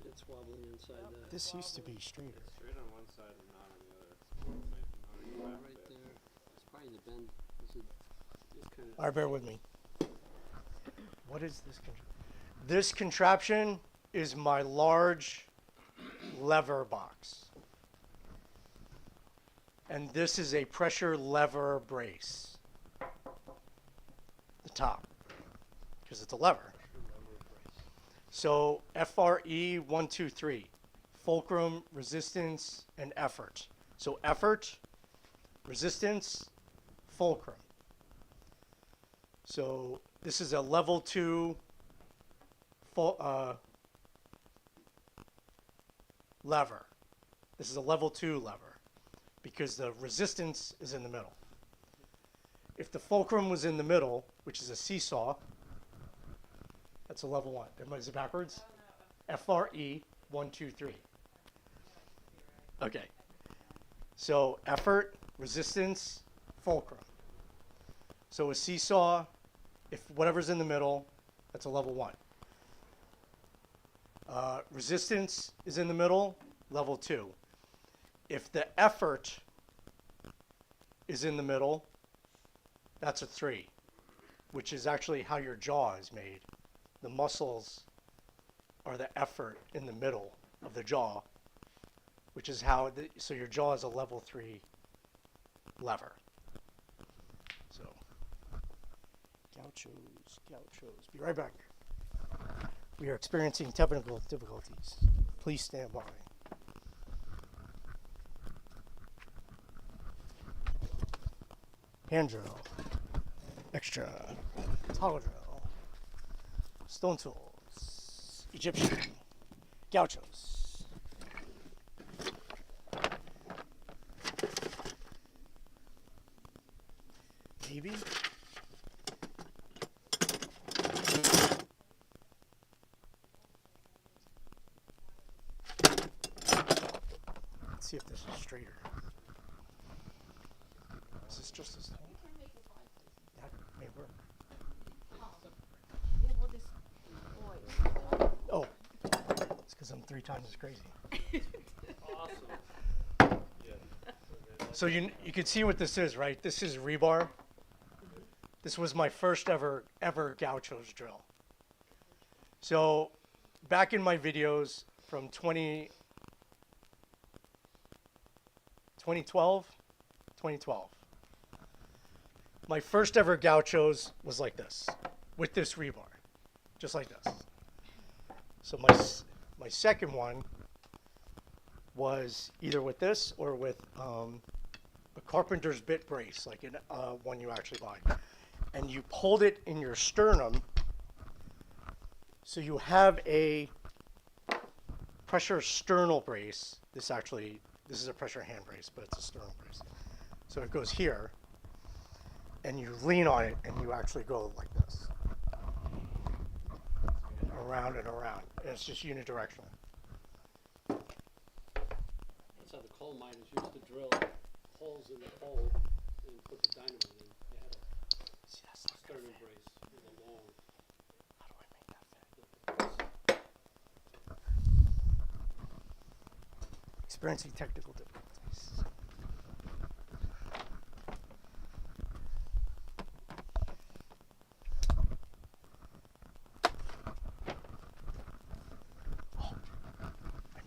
It's wobbling inside the. This used to be straighter. Straight on one side and not on the other. Right there. It's probably the bend. It's kind of. All right, bear with me. What is this contraption? This contraption is my large lever box. And this is a pressure lever brace. The top, because it's a lever. So FRE 1, 2, 3, fulcrum, resistance, and effort. So effort, resistance, fulcrum. So this is a level 2 lever. This is a level 2 lever because the resistance is in the middle. If the fulcrum was in the middle, which is a seesaw, that's a level 1. Is it backwards? FRE 1, 2, 3. Okay. So effort, resistance, fulcrum. So a seesaw, if whatever's in the middle, that's a level 1. Resistance is in the middle, level 2. If the effort is in the middle, that's a 3, which is actually how your jaw is made. The muscles are the effort in the middle of the jaw, which is how, so your jaw is a level 3 lever. So, gauchos. Be right back. We are experiencing technical difficulties. Please stand by. Hand drill, extra, toggle drill, stone tools, Egyptian, gauchos. Let's see if this is straighter. Is this just as tall? That may work. Oh, it's because I'm 3 times as crazy. So you can see what this is, right? This is rebar. This was my first ever gauchos drill. So back in my videos from 2012, my first ever gauchos was like this, with this rebar, just like this. So my second one was either with this or with a carpenter's bit brace, like one you actually buy. And you hold it in your sternum, so you have a pressure sternal brace. This is a pressure hand brace, but it's a sternal brace. So it goes here, and you lean on it, and you actually go like this, around and around. And it's just unidirectional. That's how the coal miners used to drill holes in the coal and put the dynamite in. They had a sternum brace with a long. How do I make that fit? Experiencing technical difficulties. Oh, I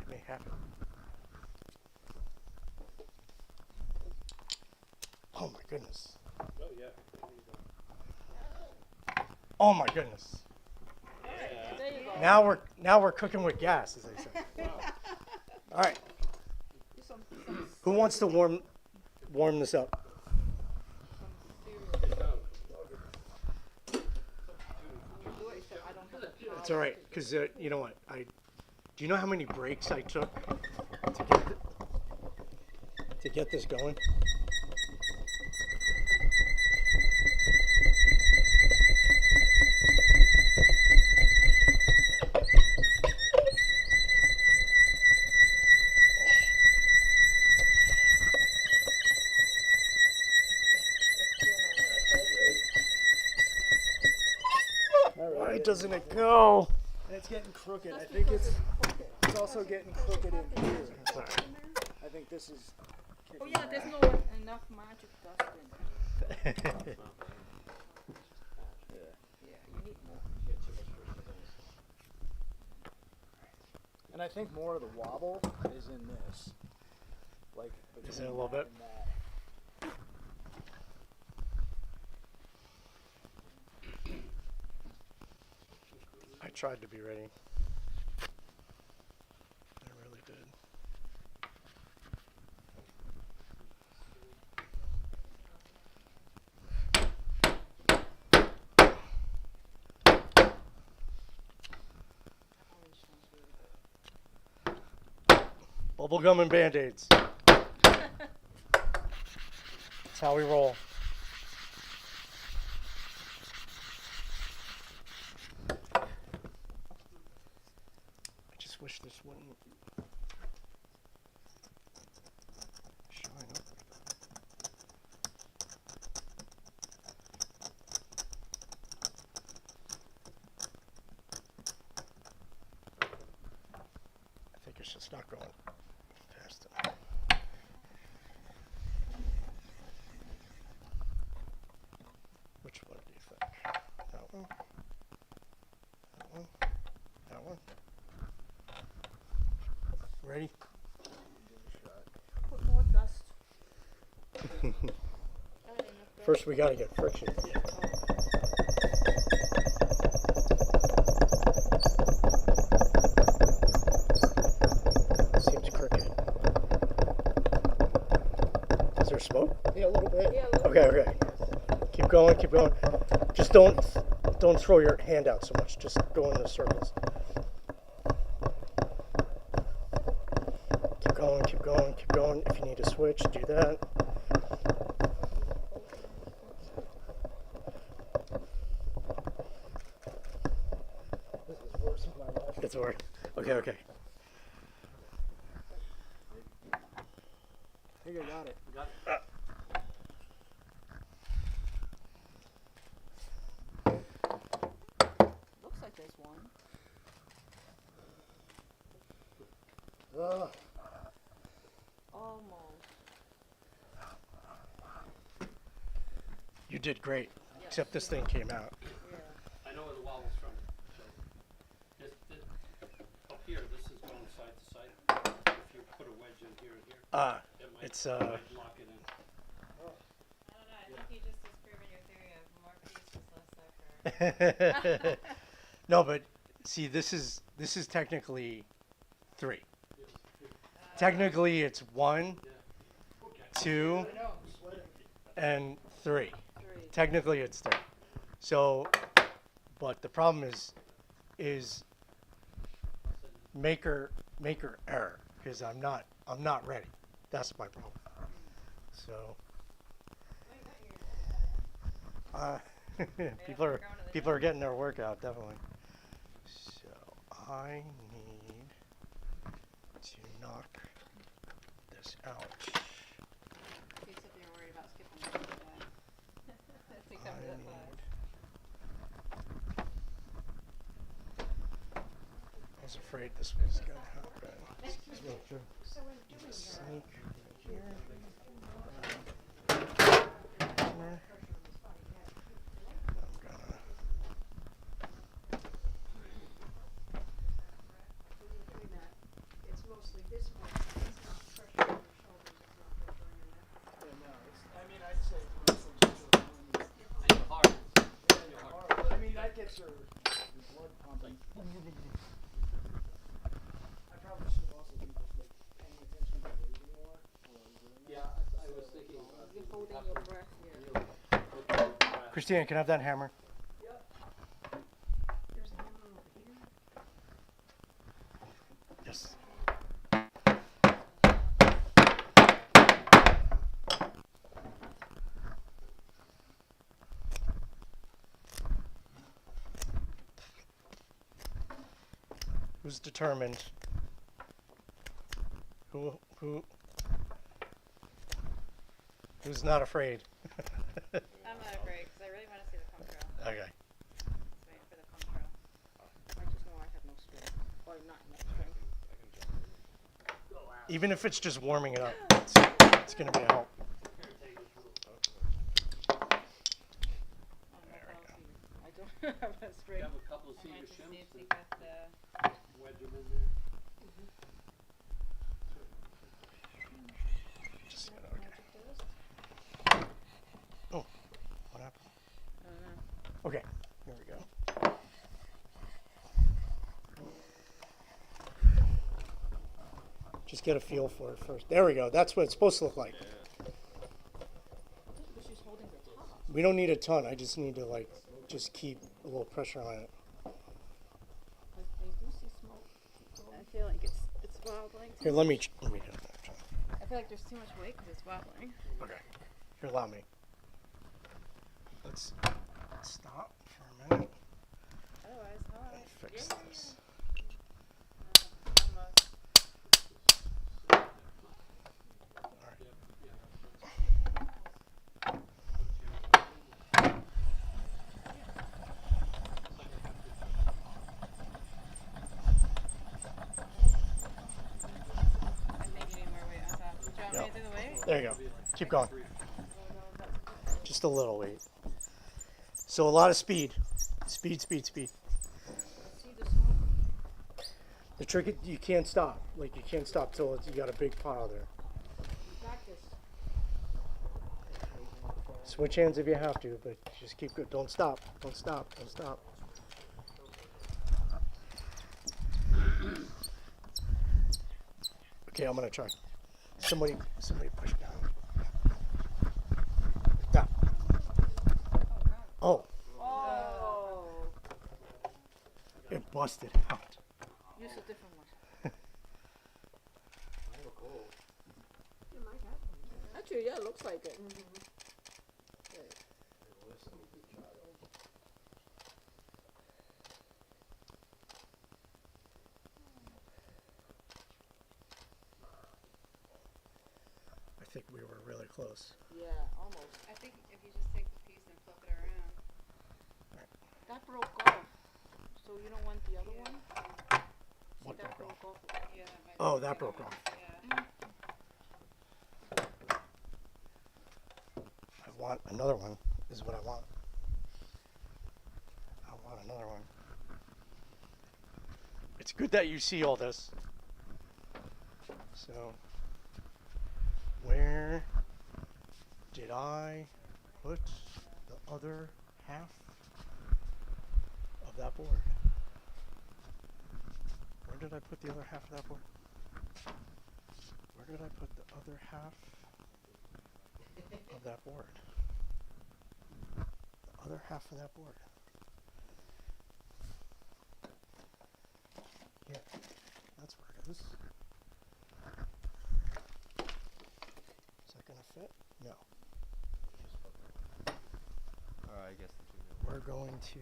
may have it. Oh my goodness. Oh yeah. There you go. Oh my goodness. There you go. Now we're cooking with gas, as I said. All right. Who wants to warm this up? It's all right, because you know what? Do you know how many breaks I took to get this going? Why doesn't it go? And it's getting crooked. I think it's also getting crooked in here. Sorry. I think this is. Oh yeah, there's no enough magic dust in it. Yeah, you need more. And I think more of the wobble is in this. Like, Is it a little bit? and that. I tried to be ready. I really did. Bubblegum and Band-Aids. That's how we roll. I just wish this wouldn't shine up like that. I think it's just not going fast enough. Which one do you think? That one? That one? That one? Ready? Put more dust. First we gotta get friction. Seems crooked. Is there smoke? Yeah, a little bit. Yeah, look. Okay. Keep going, keep going. Just don't throw your hand out so much. Just go in the circles. Keep going, keep going, keep going. If you need to switch, do that. This is worse than my life. It's work. Okay. I think I got it. Got it? Looks like there's one. Almost. You did great, except this thing came out. Yeah. I know where the wobbles from. So up here, this is going side to side. If you put a wedge in here and here, it might, It's it might lock it in. I don't know. I think you just disproven your theory of more piece was less effort. No, but see, this is technically 3. Technically, it's 1, 2, and 3. Technically, it's 3. So, but the problem is maker error, because I'm not ready. That's my problem. So, people are getting their workout, definitely. So I need to knock this out. Except you're worried about skipping the next one. To cover the class. I was afraid this was going to happen. Excuse me. So in doing that, Sneak here. it's mostly this one, it's not pressure on your shoulders, it's not pressure on your neck. Yeah, no, I mean, I'd say it's mostly just your arms. And your heart. Yeah, your heart. I mean, that gets your blood pumping. I probably should also be just like paying attention to breathing more while I'm doing that. Yeah, I was thinking about You're holding your breath here. Christine, can I have that hammer? There's a hammer over here. Yes. Who's determined? Who's not afraid? I'm not afraid because I really want to see the pump drill. Okay. Let's wait for the pump drill. I just know I have no strength. Or not enough strength. Even if it's just warming it up, it's going to be a help. I don't have a You strength. have a couple of I senior might just see shims if he and got the. wedge them in there. Just, okay. Oh, what happened? I don't know. Okay, here we go. Just get a feel for it first. There we go. That's what it's supposed to look like. Because she's holding the top. We don't need a ton. I just need to just keep a little pressure on it. I do see smoke. I feel like it's wobbling. Here, let me do that. I feel like there's too much weight because it's wobbling. Okay. Here, allow me. Let's stop for a minute Otherwise, hard. and fix this. Almost. I think you need more weight on top. Do you want me to do the weight? There you go. Keep going. Just a little weight. So a lot of speed. Speed, speed, speed. See the smoke? The trick is you can't stop. Like you can't stop till you got a big pile there. Practice. Switch hands if you have to, but just keep good. Don't stop. Don't stop. Don't stop. Okay, I'm gonna try. Somebody push down. Like that. Oh, Oh. it busted out. Use a different one. You might have one. Actually, yeah, it looks like it. I think we were really close. Yeah, almost. I think if you just take the piece and flip it around. That broke off. So you don't want the other one? What See, that broke broke off. Yeah, that might Oh, be that the other broke one. off. Yeah. I want another one, is what I want. I want another one. It's good that you see all this. So, where did I put the other half of that board? Where did I put the other half of that board? Where did I put the other half of that board? The other half of that board. Yeah, that's where it is. Is that gonna fit? No. I guess the two. We're going to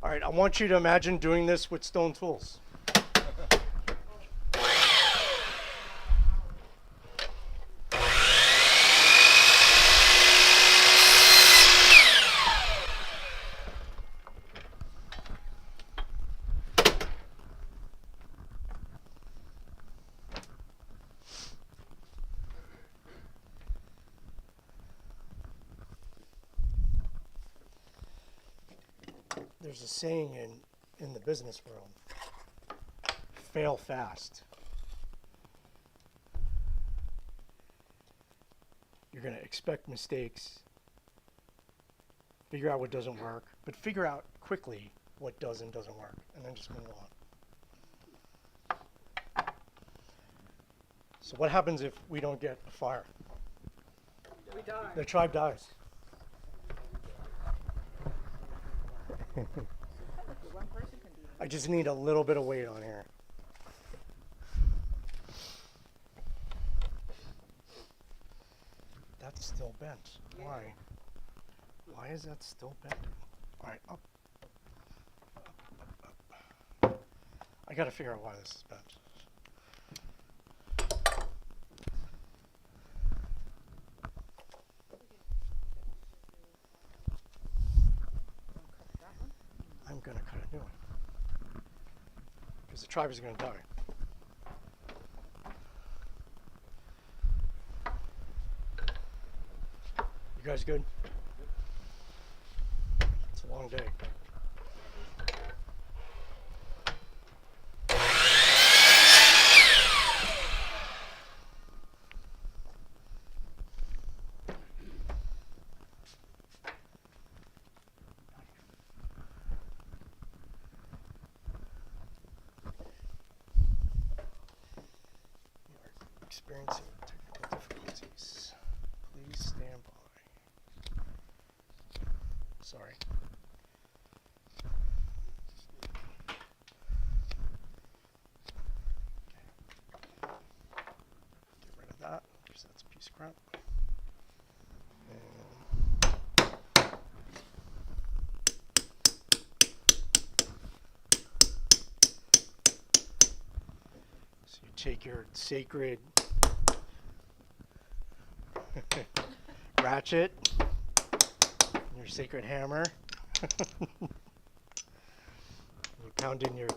all right, I want you to imagine doing this with stone tools. There's a saying in the business world, fail fast. You're going to expect mistakes, figure out what doesn't work, but figure out quickly what does and doesn't work, and then just move on. So what happens if we don't get a fire? We die. The tribe dies. One person can do that. I just need a little bit of weight on here. That's still bent. Why? Why is that still bent? All right, up. I got to figure out why this is bent. I'm going to cut a new one. Because the tribe is going to die. You guys good? It's a long day. Experiencing technical difficulties. Please stand by. Sorry. Okay. Get rid of that, because that's a piece of crap. So you take your sacred ratchet, your sacred hammer. You pound in your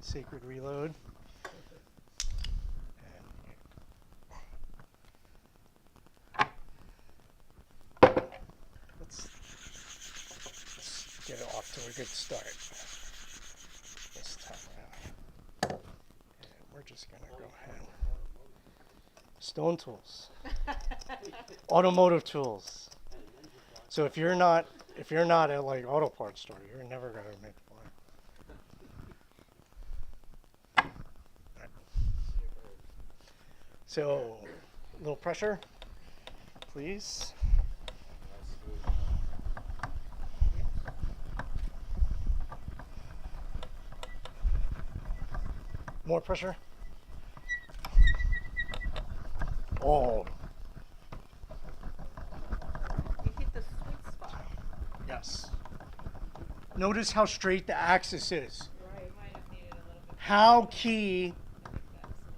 sacred reload. And let's get it off to a good start this time around. And we're just gonna go ahead. Stone tools. Automotive tools. So if you're not at like auto parts store, you're never gonna make one. Right. So a little pressure, please. More pressure. Oh. You hit the sweet spot. Yes. Notice how straight the axis is. Right. Might have needed a little how key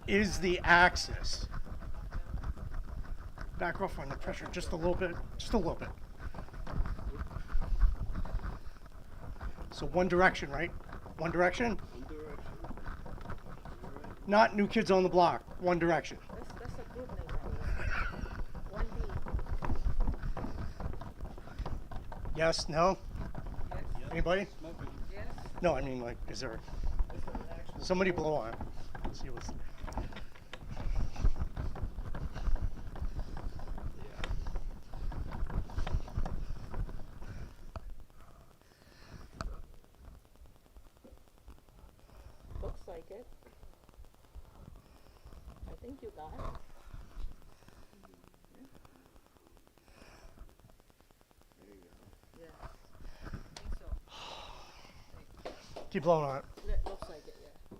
is the axis? Back off on the pressure just a little bit, just a little bit. So one direction, right? One direction? One direction. Not New Kids on the Block, One Direction. That's a good name, by the way. 1D. Yes, no? Anybody? Smoking. No, I mean, like, is there, somebody blow on it. Let's see what's, Looks like it. I think you got it. Yeah. I think so. keep blowing on it. Looks like it, yeah.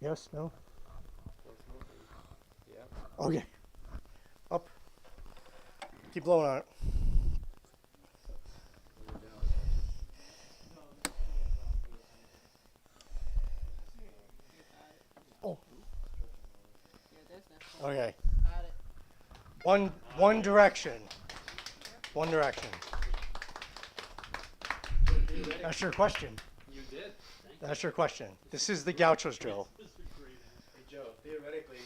Yes, no? Still smoking. Yep. Okay. Up. Keep blowing on it. Oh. Okay. Got it. One direction. One direction. That's your question. You did. That's your question. This is the Gaucho's drill. Hey Joe, theoretically,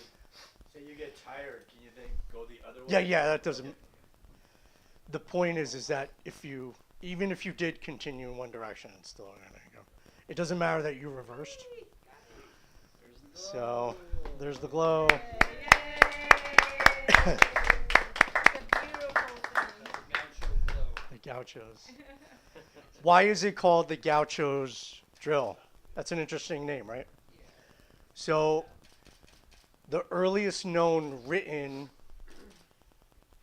say you get tired, can you then go the other way? Yeah, that doesn't. The point is that if you, even if you did continue in one direction, it's still gonna go. It doesn't matter that you reversed. So, there's the glow. The Gauchos. Why is it called the Gauchos drill? That's an interesting name, right? So, the earliest known written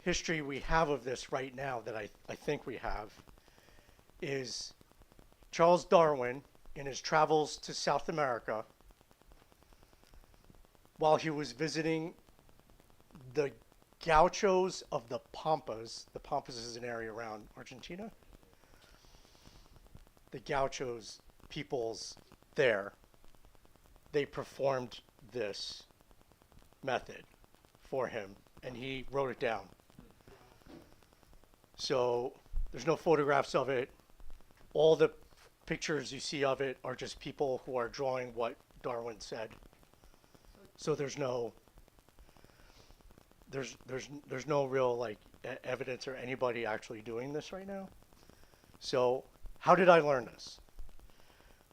history we have of this right now that I think we have is Charles Darwin in his travels to South America while he was visiting the Gauchos of the Pampas. The Pampas is an area around Argentina. The Gauchos peoples there, they performed this method for him and he wrote it down. So there's no photographs of it. All the pictures you see of it are just people who are drawing what Darwin said. So there's no real like evidence or anybody actually doing this right now. So how did I learn this?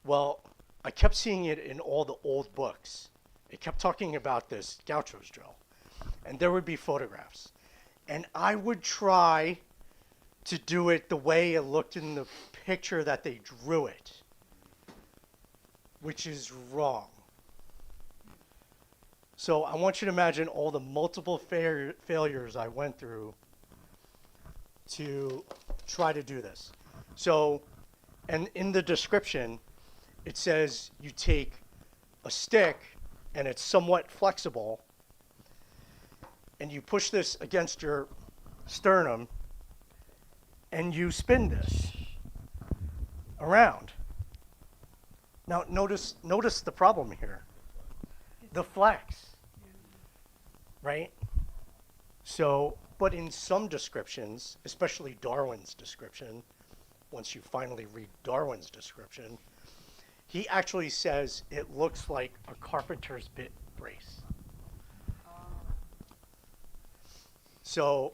Well, I kept seeing it in all the old books. It kept talking about this Gauchos drill. And there would be photographs. And I would try to do it the way it looked in the picture that they drew it, which is wrong. So I want you to imagine all the multiple failures I went through to try to do this. So, and in the description, it says you take a stick and it's somewhat flexible and you push this against your sternum and you spin this around. Now notice the problem here. The flex, right? So, but in some descriptions, especially Darwin's description, once you finally read Darwin's description, he actually says it looks like a carpenter's bit brace. So,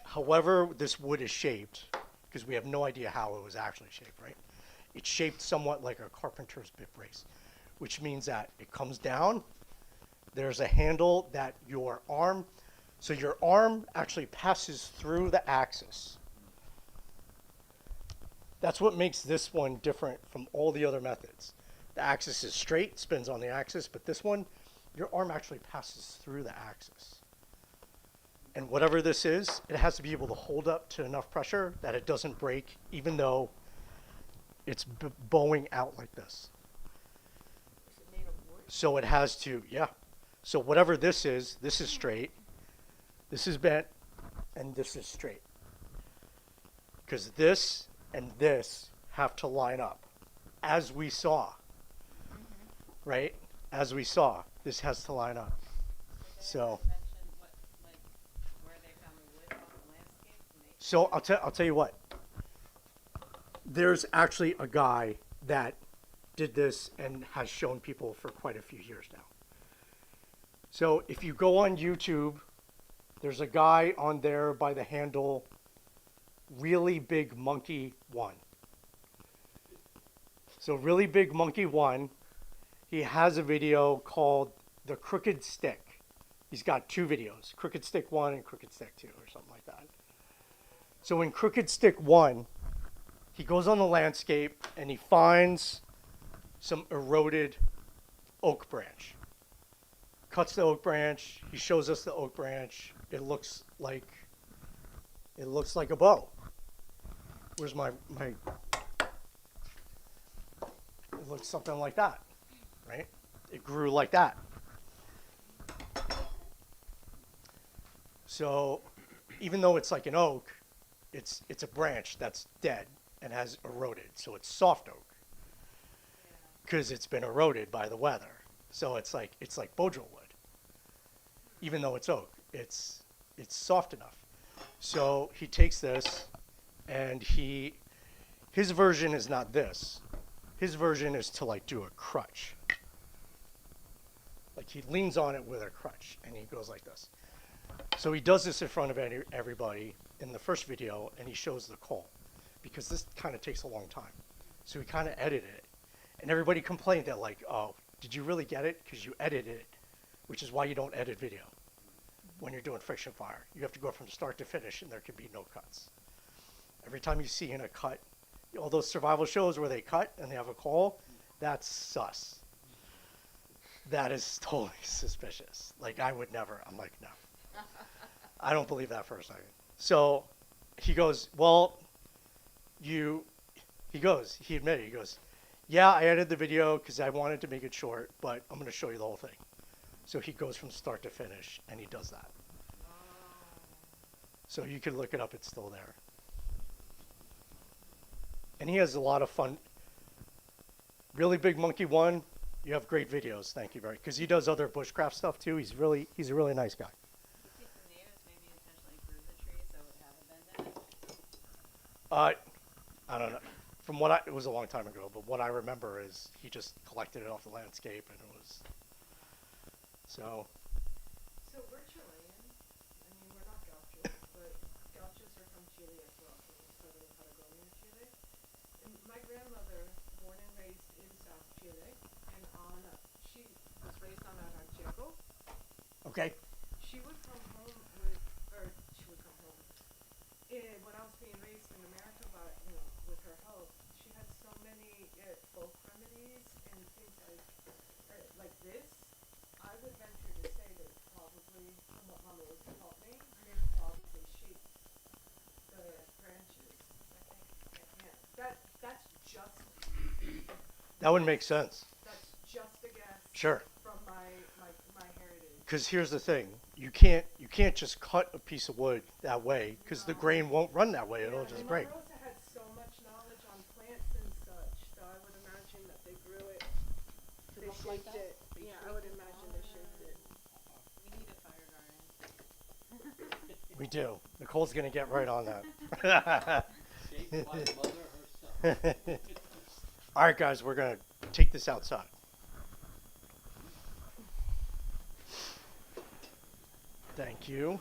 however this wood is shaped, because we have no idea how it was actually shaped, right? It's shaped somewhat like a carpenter's bit brace, which means that it comes down, there's a handle that your arm, so your arm actually passes through the axis. That's what makes this one different from all the other methods. The axis is straight, spins on the axis, but this one, your arm actually passes through the axis. And whatever this is, it has to be able to hold up to enough pressure that it doesn't break, even though it's bowing out like this. Is it made of wood? So it has to, yeah. So whatever this is straight, this is bent, and this is straight. Because this and this have to line up, as we saw, right? As we saw, this has to line up. So, so I'll tell you what. There's actually a guy that did this and has shown people for quite a few years now. So if you go on YouTube, there's a guy on there by the handle Really Big Monkey 1. So Really Big Monkey 1, he has a video called The Crooked Stick. He's got 2 videos, Crooked Stick 1 and Crooked Stick 2 or something like that. So in Crooked Stick 1, he goes on the landscape and he finds some eroded oak branch. Cuts the oak branch, he shows us the oak branch. It looks like a bow. Where's my it looks something like that, right? It grew like that. So even though it's like an oak, it's a branch that's dead and has eroded. So it's soft oak because it's been eroded by the weather. So it's like Bojo wood. Even though it's oak, it's soft enough. So he takes this and his version is not this. His version is to like do a crutch. Like he leans on it with a crutch and he goes like this. So he does this in front of everybody in the first video and he shows the call because this kind of takes a long time. So he kind of edited it and everybody complained that like, oh, did you really get it? Because you edited it, which is why you don't edit video when you're doing friction fire. You have to go from start to finish and there can be no cuts. Every time you see in a cut, all those survival shows where they cut and they have a call, that's sus. That is totally suspicious. Like I would never, I'm like, no. I don't believe that for a second. So he goes, well, he admitted, he goes, yeah, I edited the video because I wanted to make it short, but I'm going to show you the whole thing. So he goes from start to finish and he does that. So you can look it up, it's still there. And he has a lot of fun. Really Big Monkey 1, you have great videos, thank you very much. Because he does other bushcraft stuff too. He's a really nice guy. I don't know. From what it was a long time ago, but what I remember is he just collected it off the landscape and it was, so. So we're Chilean. I mean, we're not gauchos, but gauchos are from Chile as well, from southern Patagonia, Chile. And my grandmother, born and raised in South Chile, and she was raised on Arancheco. Okay. She would come home when I was being raised in America, but with her help, she had so many folk remedies and things like this. I would venture to say that probably, from what Mama was taught me, they probably shape the branches. Yeah, that's just. That would make sense. That's just a guess. Sure. From my heritage. Because here's the thing, you can't just cut a piece of wood that way because the grain won't run that way. It'll just break. My Rosa had so much knowledge on plants and such, so I would imagine that they grew it. They shaped it. Yeah, I would imagine they shaped it. We need a fire garden. We do. Nicole's gonna get right on that. Shaped by mother herself. All right, guys, we're gonna take this outside. Thank you.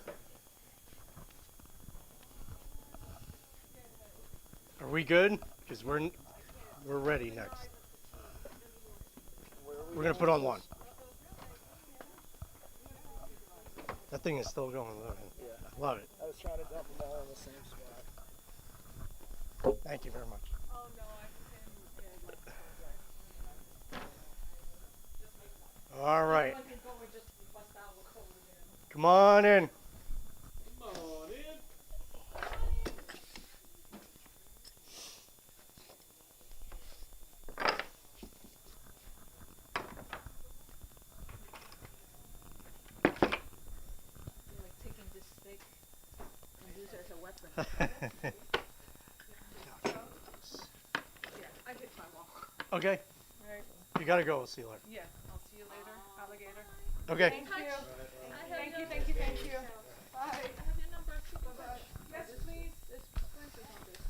Are we good? Because we're ready next. We're gonna put on one. That thing is still going. Yeah. I love it. I was trying to dump them all in the same spot. Thank you very much. Oh no, All right. Come on in. Come on in. Like taking this stick and use it as a weapon. Okay. Alright, You gotta go. We'll see you later. yeah, I'll see you later, alligator. Okay. Thank you. Thank you, thank you, thank you. Bye. I have your number too. Bye-bye. Yes, please. There's splinters on this.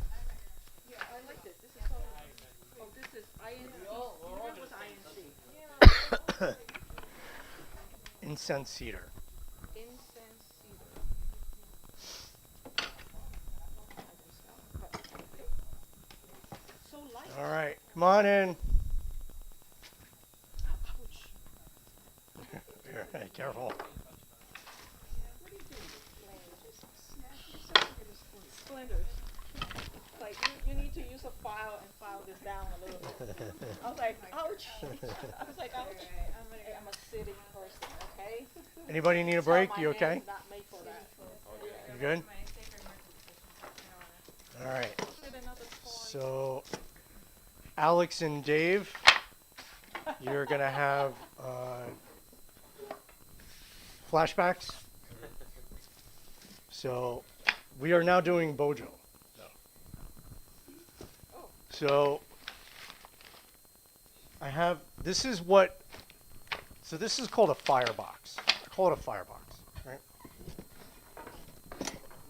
Yeah, I like this. This is so. Oh, this is INC. That was INC. Incense cedar. Incense cedar. So light. All right. Come on in. Here, hey, careful. Splinters. Like you need to use a file and file this down a little bit. I was like, ouch. I was like, ouch. Hey, I'm a city person, okay? Anybody need a So break? my You okay? hand's not made for that. You good? My sacred emergency All right. Get another toy. So, Alex and Dave, you're gonna have flashbacks. So, we are now doing Bojo. So, I have, this is what, so this is called a firebox. I call it a firebox, right?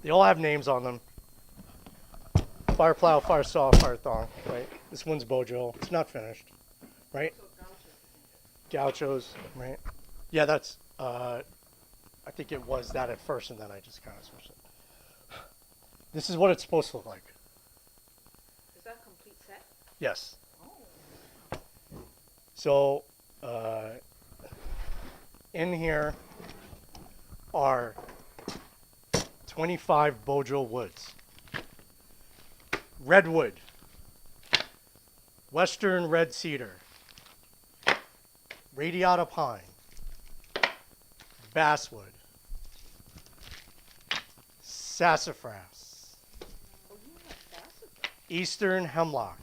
They all have names on them. Fire plow, fire saw, fire thong, right? This one's Bojo. It's not finished, right? Gauchos, right? Yeah, that's, I think it was that at first, and then I just kind of switched it. This is what it's supposed to look like. Is that a complete set? Yes. So, in here are 25 Bojo woods. Redwood, Western red cedar, radiata pine, basswood, sassafras, eastern hemlock,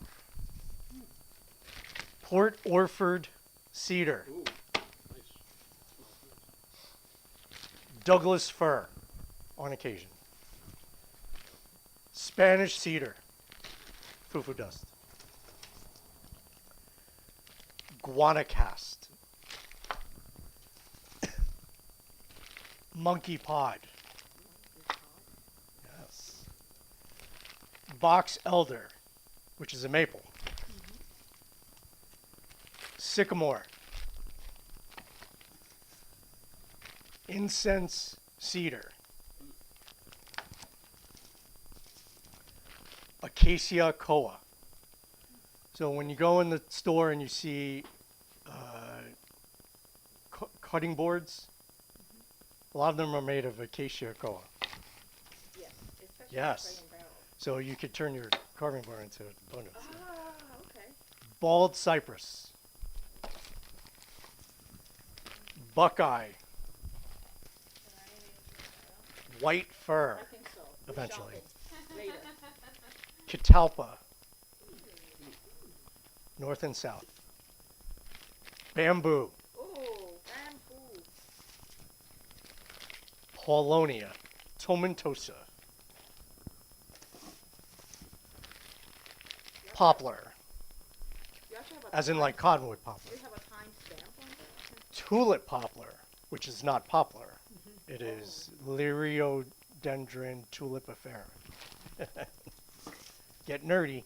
Port Orford cedar, Ooh, nice. Douglas fir on occasion, Spanish cedar, foo-foo dust, guanacast, monkey pod, yes, box elder, which is a maple, sycamore, incense cedar, acacia koa. So when you go in the store and you see cutting boards, a lot of them are made of acacia koa. Yes. Especially Yes. spray and barrel. So you could turn your carving board into a bonus. Ah, okay. Bald cypress, buckeye, white fir, I think so. We're eventually, shopping later. catalpa, north and south, bamboo, Oh, bamboo. paulonia, tomentosa, poplar, You actually have a as in time- like cottonwood poplar, You have a time stamp on that? tulip poplar, which is not poplar. It is Liriodendron tulipiferum. Get nerdy.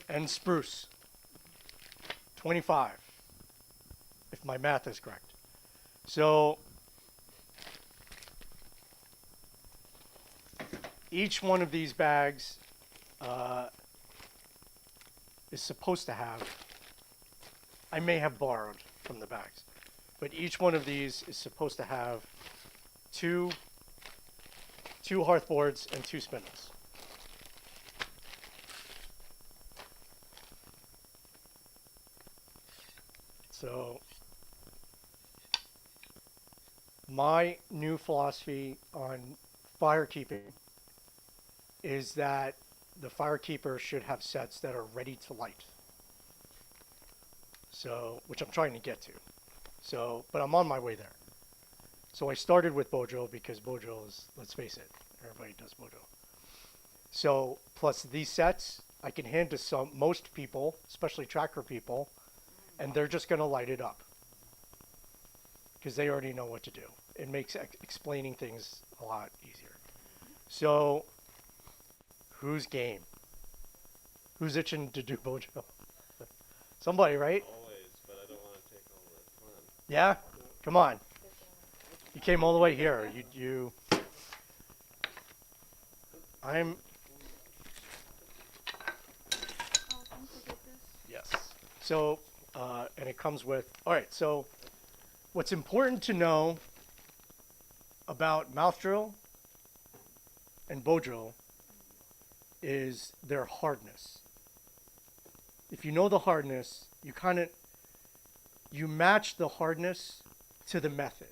And spruce. 25, if my math is correct. So each one of these bags is supposed to have, I may have borrowed from the bags, but each one of these is supposed to have two hearth boards and 2 spindles. So my new philosophy on fire keeping is that the firekeeper should have sets that are ready to light. So, which I'm trying to get to. So, but I'm on my way there. So I started with Bojo because Bojo is, let's face it, everybody does Bojo. So, plus these sets, I can hand to most people, especially tracker people, and they're just going to light it up because they already know what to do. It makes explaining things a lot easier. So, who's game? Who's itching to do Bojo? Somebody, right? Always, but I don't want to take all the fun. Yeah? Come on. You came all the way here. I'm... Yes. So, and it comes with... All right, so what's important to know about mouth drill and bow drill is their hardness. If you know the hardness, you match the hardness to the method.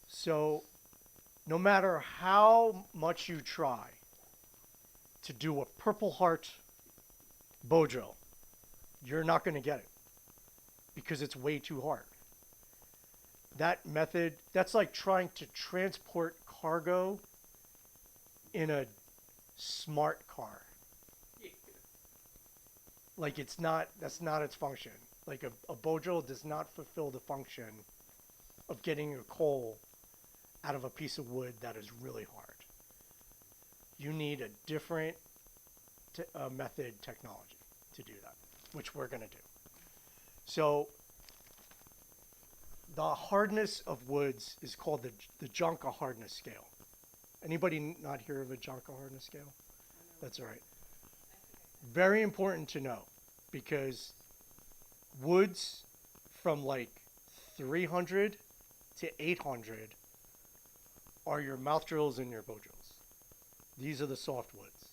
So no matter how much you try to do a Purple Heart bow drill, you're not going to get it because it's way too hard. That method, that's like trying to transport cargo in a smart car. Like that's not its function. Like a bow drill does not fulfill the function of getting a coal out of a piece of wood that is really hard. You need a different method technology to do that, which we're going to do. So the hardness of woods is called the Jonka hardness scale. Anybody not hear of a Jonka hardness scale? That's all right. Very important to know because woods from like 300 to 800 are your mouth drills and your bow drills. These are the soft woods.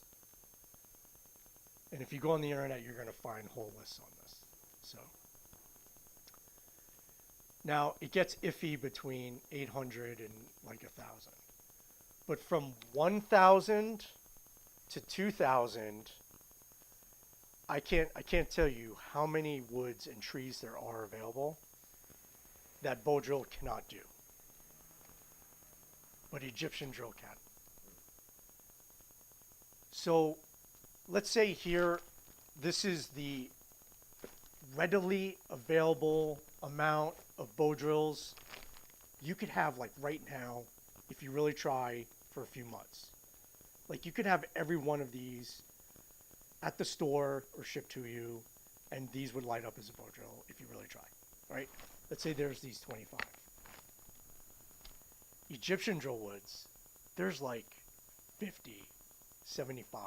And if you go on the internet, you're going to find whole lists on this. So now it gets iffy between 800 and like 1,000. But from 1,000 to 2,000, I can't tell you how many woods and trees there are available that bow drill cannot do. But Egyptian drill can. So let's say here, this is the readily available amount of bow drills you could have like right now if you really try for a few months. Like you could have every one of these at the store or shipped to you, and these would light up as a bow drill if you really try, right? Let's say there's these 25. Egyptian drill woods, there's like 50, 75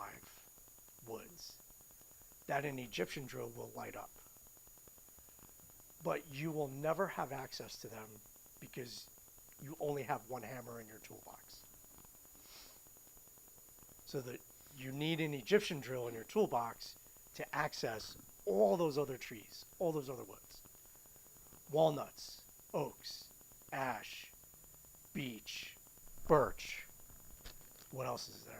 woods that an Egyptian drill will light up. But you will never have access to them because you only have one hammer in your toolbox. So that you need an Egyptian drill in your toolbox to access all those other trees, all those other woods. Walnuts, oaks, ash, beech, birch. What else is there?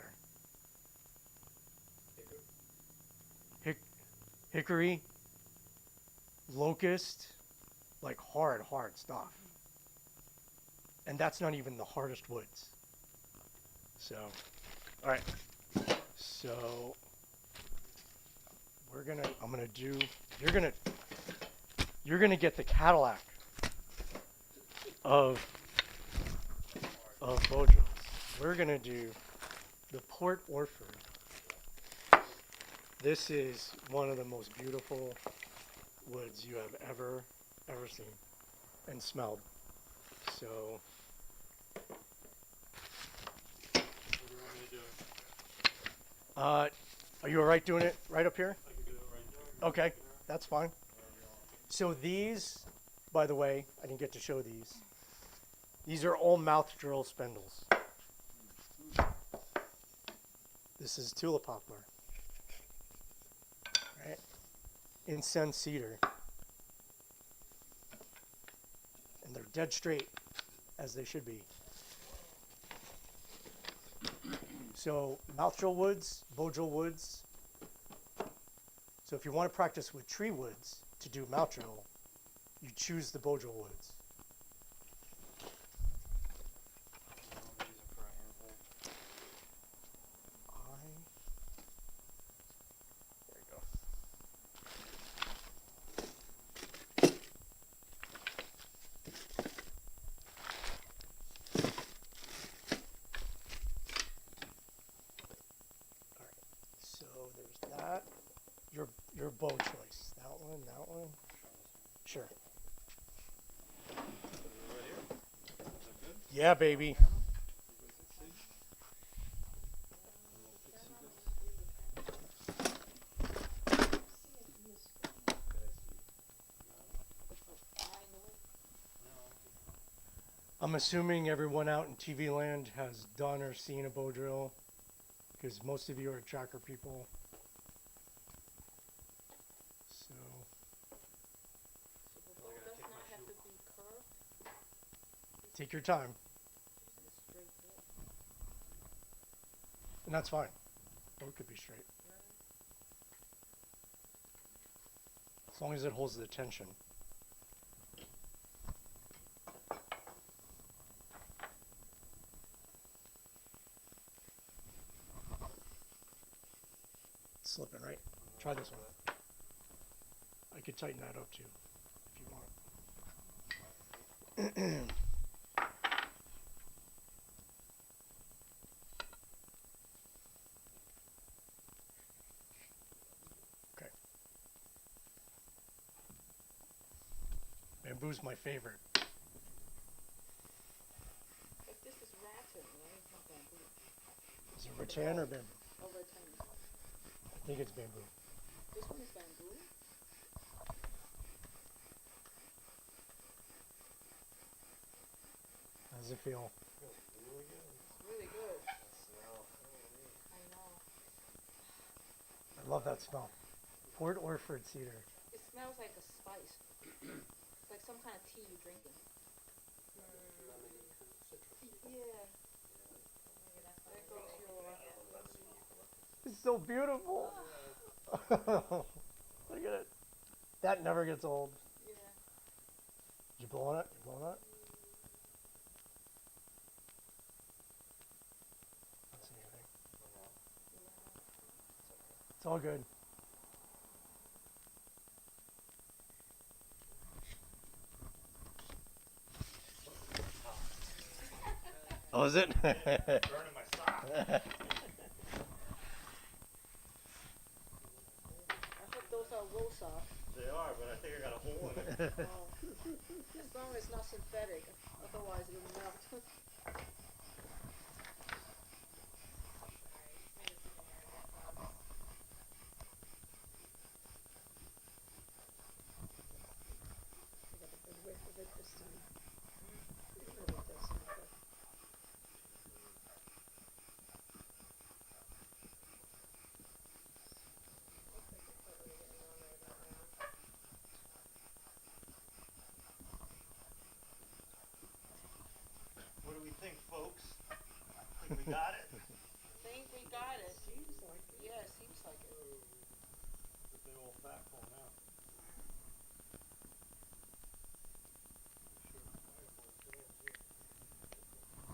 Hickory, locust, like hard stuff. And that's not even the hardest woods. So, all right. So you're gonna get the Cadillac of bow drills. We're gonna do the Port Orford. This is one of the most beautiful woods you have ever seen and smelled. So are you all right doing it right up here? I can do it right now. Okay, that's fine. So these, by the way, I didn't get to show these. These are all mouth drill spindles. This is tulip poplar. Right? Incense cedar. And they're dead straight, as they should be. So mouth drill woods, bow drill woods. So if you want to practice with tree woods to do mouth drill, you choose the bow drill woods. Yeah, baby. I'm assuming everyone out in TV land has done or seen a bow drill, because most of you are tracker people. So, The bow does not have to be curved. take your time, Straight bow. and that's fine. Bow could be straight. As long as it holds the tension. Slipping, right? Try this one. I could tighten that up too, if you want. Okay. Bamboo's my favorite. But this is rattan, right? Not bamboo. Is it rattan or bamboo? Oh, rattan. I think it's bamboo. This one is bamboo. How does it feel? It's really good. I know. I love that smell. Port Orford cedar. It smells like a spice. Like some kind of tea you're drinking. Yeah. There goes your... It's so beautiful. Look at it. That never gets old. Yeah. Did you blow on it? You blow on it? Don't see anything. It's all good. Oh, is it? Burning my sock. I hope those are wool socks. They are, but I think I got a hole in it. Oh. As long as it's not synthetic, otherwise it'll melt. I got a good whiff of it this time. Usually it doesn't, but What do we think, folks? Think we got it? think we got it. Seems like it. Yeah, seems like it. But they all fat falling out.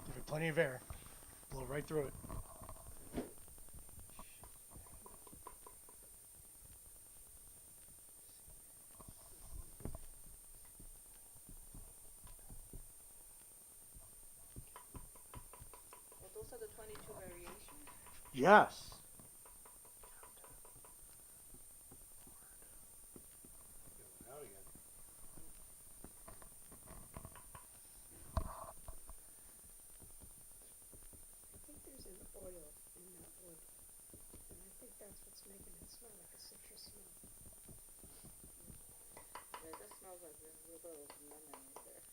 Give it plenty of air. Blow right through it. Well, those are the 22 variations. Yes. Out again. I think there's an oil in that wood, and I think that's what's making it smell like a citrus smell. Yeah, that smells like a little bit of lemon in there.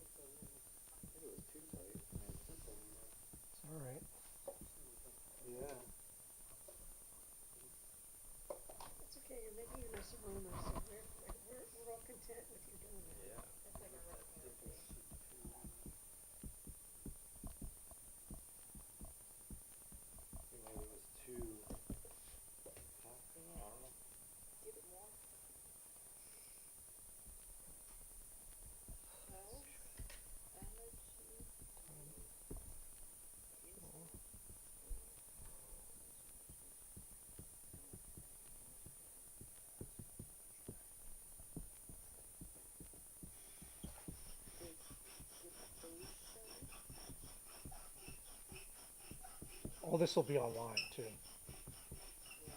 It's all right. Yeah. It's okay, you're making a nice aroma, so we're all content with you doing it. Yeah. That's like a rosemary. Maybe it was too hot for them, I don't know. Give it more. Health, energy. All this will be online too. Yeah.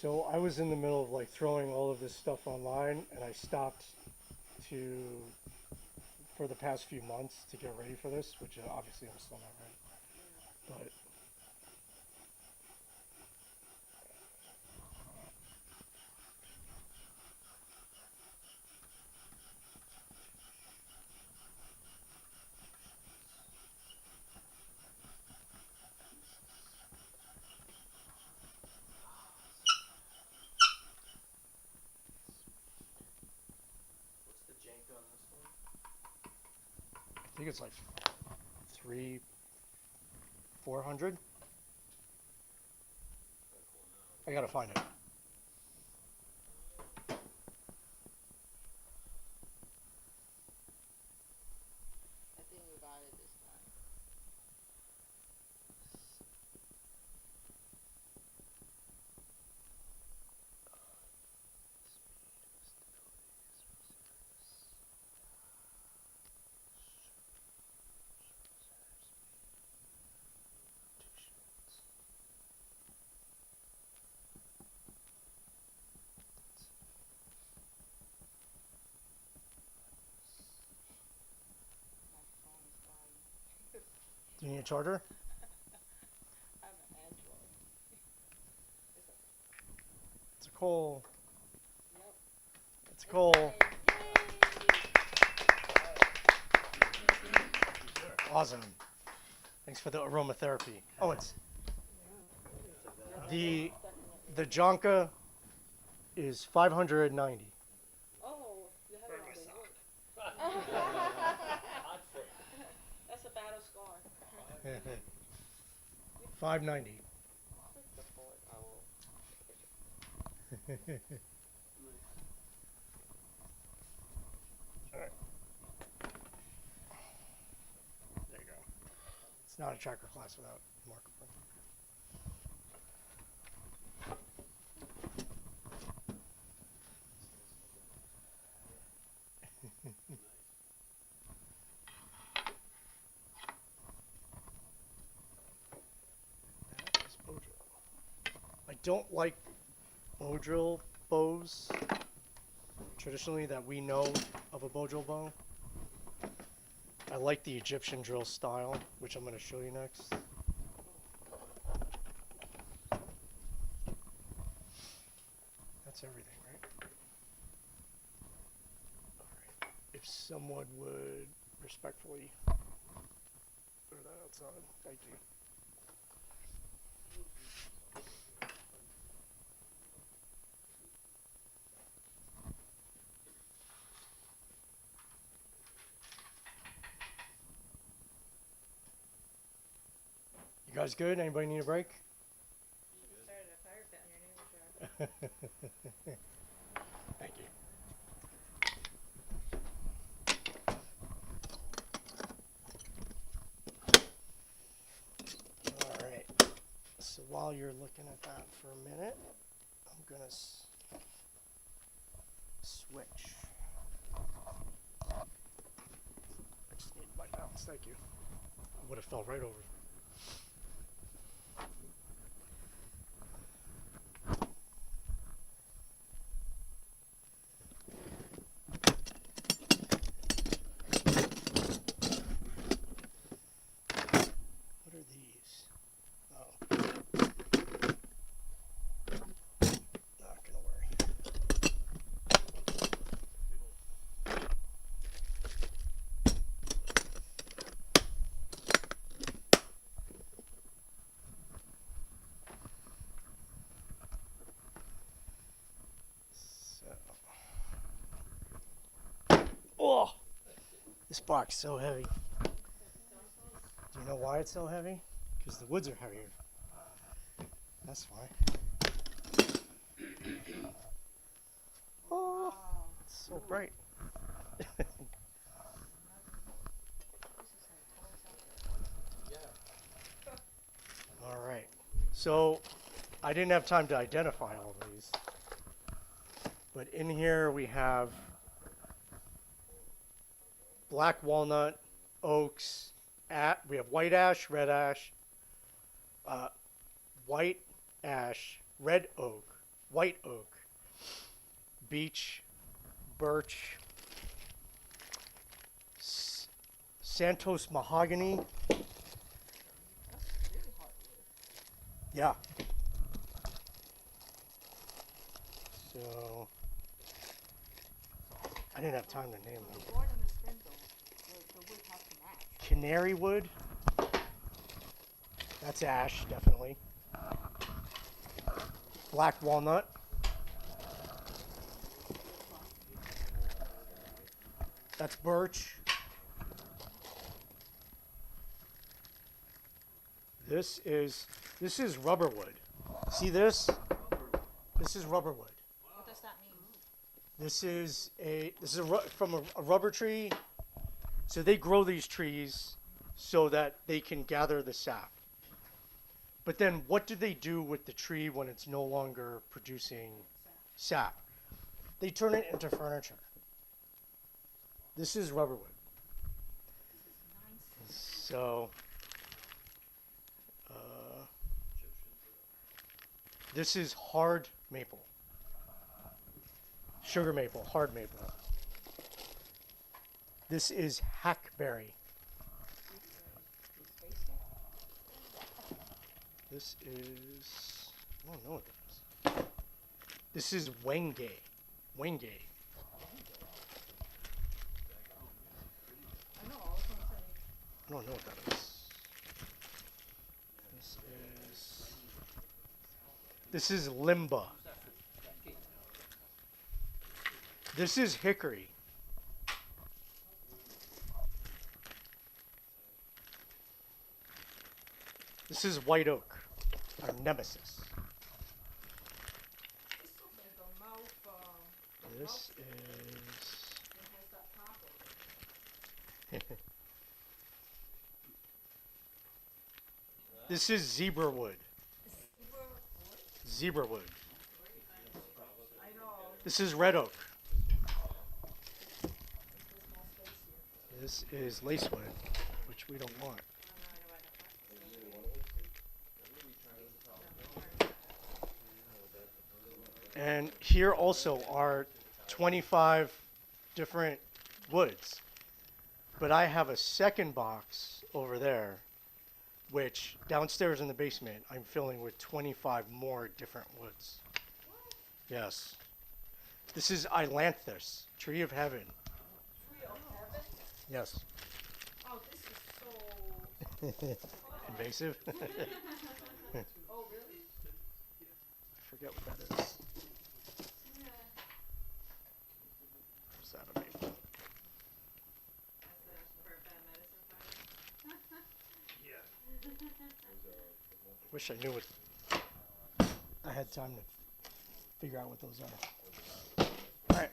So I was in the middle of like throwing all of this stuff online, and I stopped for the past few months to get ready for this, which obviously I'm still not ready. But What's the jank on this one? I think it's like 400. I gotta find it. I think we got it this time. My phone is dying. Do you need a charger? I have an Android. It's okay. It's a coal. Yep. It's a coal. Awesome. Thanks for the aromatherapy. Oh, it's the Jonka is 590. Oh, you have it on the wood. That's a battle scar. 590. Click the board. I will take a picture. Alright. There you go. It's not a tracker class without a marker. That is bow drill. I don't like bow drill bows traditionally that we know of a bow drill bow. I like the Egyptian drill style, which I'm going to show you next. That's everything, right? Alright. If someone would respectfully throw that outside. Thank you. You guys good? Anybody need a break? Should have started a fire pit on your neighbor's yard. Thank you. All right. So while you're looking at that for a minute, I'm gonna switch. I just need my balance. Thank you. I would have fell right over. What are these? Oh. Not gonna worry. Oh, this box is so heavy. Do you know why it's so heavy? Because the woods are heavier. That's why. Oh, it's so bright. All right. So I didn't have time to identify all of these. But in here we have black walnut, oaks, we have white ash, white ash, red oak, white oak, beech, birch, Santos mahogany. Yeah. So I didn't have time to name them. Born in the spindle, the wood has to match. Canary wood. That's ash, definitely. Black walnut. That's birch. This is rubber wood. See this? This is rubber wood. What does that mean? This is from a rubber tree. So they grow these trees so that they can gather the sap. But then what do they do with the tree when it's no longer producing sap? They turn it into furniture. This is rubber wood. So this is hard maple. Sugar maple, hard maple. This is hackberry. This is, I don't know what that is. This is wenge. Wenge. I don't know what that is. This is limba. This is hickory. This is white oak, our nemesis. This is... This is zebra wood. Zebra wood. This is red oak. This is lacewood, which we don't want. And here also are 25 different woods. But I have a second box over there, which downstairs in the basement, I'm filling with 25 more different woods. Yes. This is Ailanthus, tree of heaven. Tree of heaven? Yes. Oh, this is so... Invasive? Oh, really? I forget what that is. What's that about? Wish I knew what. I had time to figure out what those are. All right.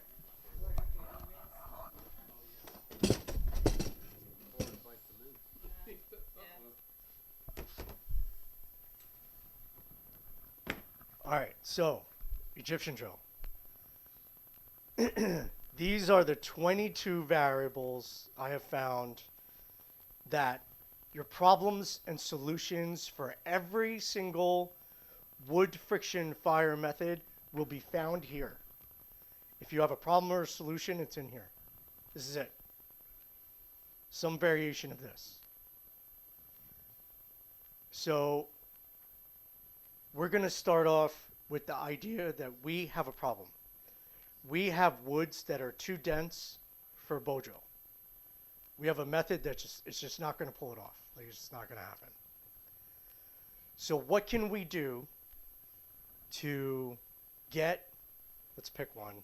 All right, so Egyptian drill. These are the 22 variables I have found that your problems and solutions for every single wood friction fire method will be found here. If you have a problem or a solution, it's in here. This is it. Some variation of this. So we're going to start off with the idea that we have a problem. We have woods that are too dense for Bojo. We have a method that it's just not going to pull it off. Like, it's just not going to happen. So what can we do to get, let's pick one.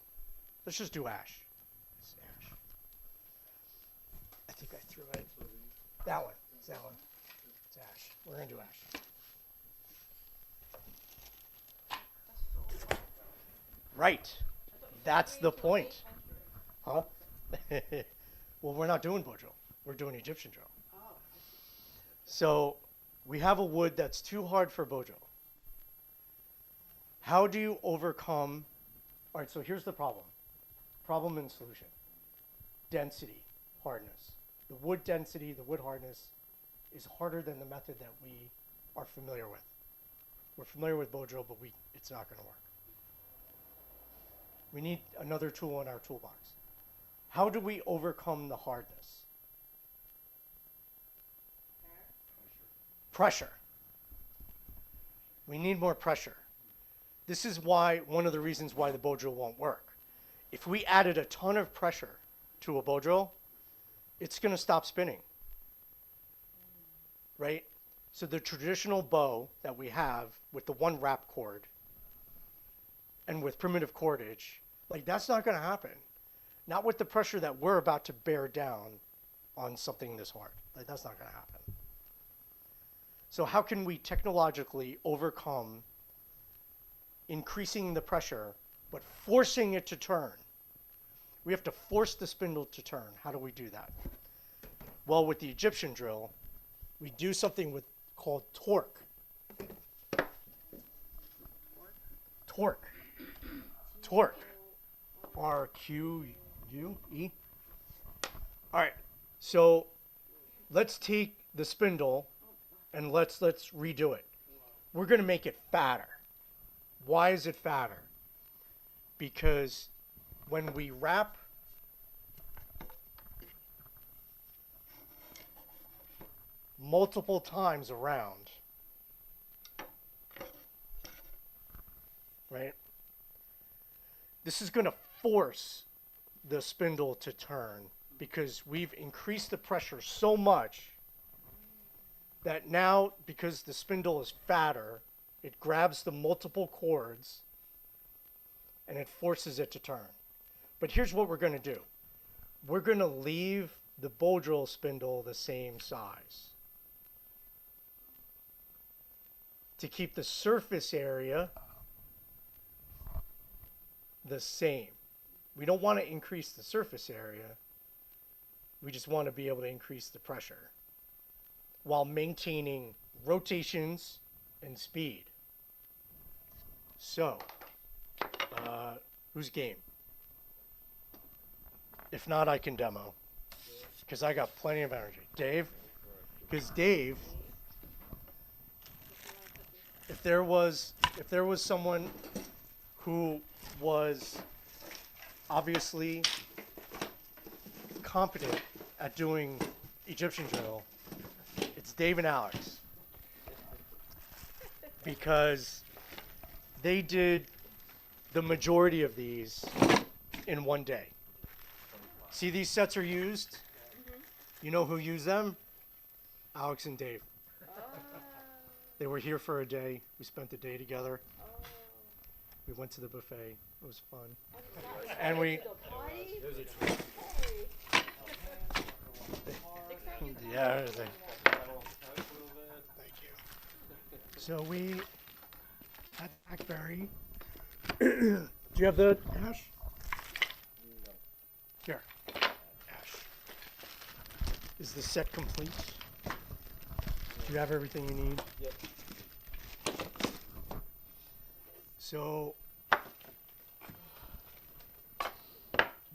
Let's just do ash. It's ash. I think I threw it. That one. It's that one. It's ash. We're going to do ash. Right. That's the point. Huh? Well, we're not doing Bojo. We're doing Egyptian drill. So we have a wood that's too hard for Bojo. How do you overcome? All right, so here's the problem. Problem and solution. Density, hardness. The wood density, the wood hardness is harder than the method that we are familiar with. We're familiar with Bojo, but it's not going to work. We need another tool in our toolbox. How do we overcome the hardness? Pressure. We need more pressure. This is why, one of the reasons why the bow drill won't work. If we added a ton of pressure to a bow drill, it's going to stop spinning. Right? So the traditional bow that we have with the one wrap cord and with primitive cordage, like that's not going to happen. Not with the pressure that we're about to bear down on something this hard. Like that's not going to happen. So how can we technologically overcome increasing the pressure, but forcing it to turn? We have to force the spindle to turn. How do we do that? Well, with the Egyptian drill, we do something called torque. Torque. Torque. R-Q-U-E. All right. So let's take the spindle and let's redo it. We're going to make it fatter. Why is it fatter? Because when we wrap multiple times around, right? This is going to force the spindle to turn because we've increased the pressure so much that now, because the spindle is fatter, it grabs the multiple cords and it forces it to turn. But here's what we're going to do. We're going to leave the bow drill spindle the same size to keep the surface area the same. We don't want to increase the surface area. We just want to be able to increase the pressure while maintaining rotations and speed. So, who's game? If not, I can demo because I got plenty of energy. Dave? Because Dave, if there was someone who was obviously competent at doing Egyptian drill, it's Dave and Alex. Because they did the majority of these in one day. See, these sets are used. You know who used them? Alex and Dave. They were here for a day. We spent the day together. We went to the buffet. It was fun. And we... Yeah, thank you. So we had blackberry. Do you have the hash? No. Here. Hash. Is the set complete? Do you have everything you need? Yep. So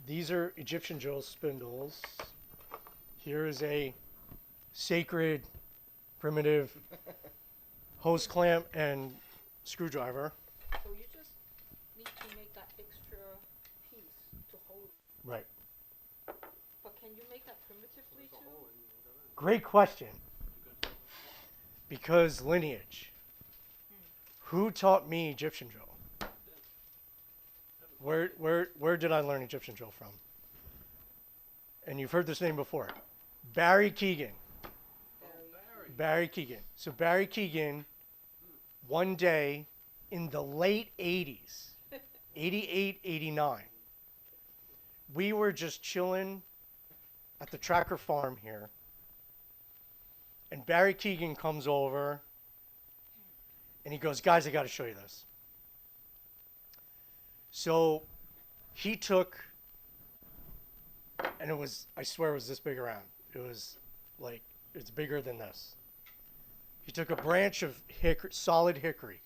these are Egyptian drill spindles. Here is a sacred primitive hose clamp and screwdriver. So you just need to make that extra piece to hold. Right. But can you make that primitively too? Great question. Because lineage. Who taught me Egyptian drill? Where did I learn Egyptian drill from? And you've heard this name before. Barry Keegan. Barry Keegan. So Barry Keegan, one day in the late 80s, 88, 89, we were just chilling at the Tracker Farm here. And Barry Keegan comes over and he goes, guys, I got to show you this. So he took, and it was, I swear it was this big around. It was like, it's bigger than this. He took a branch of solid hickory,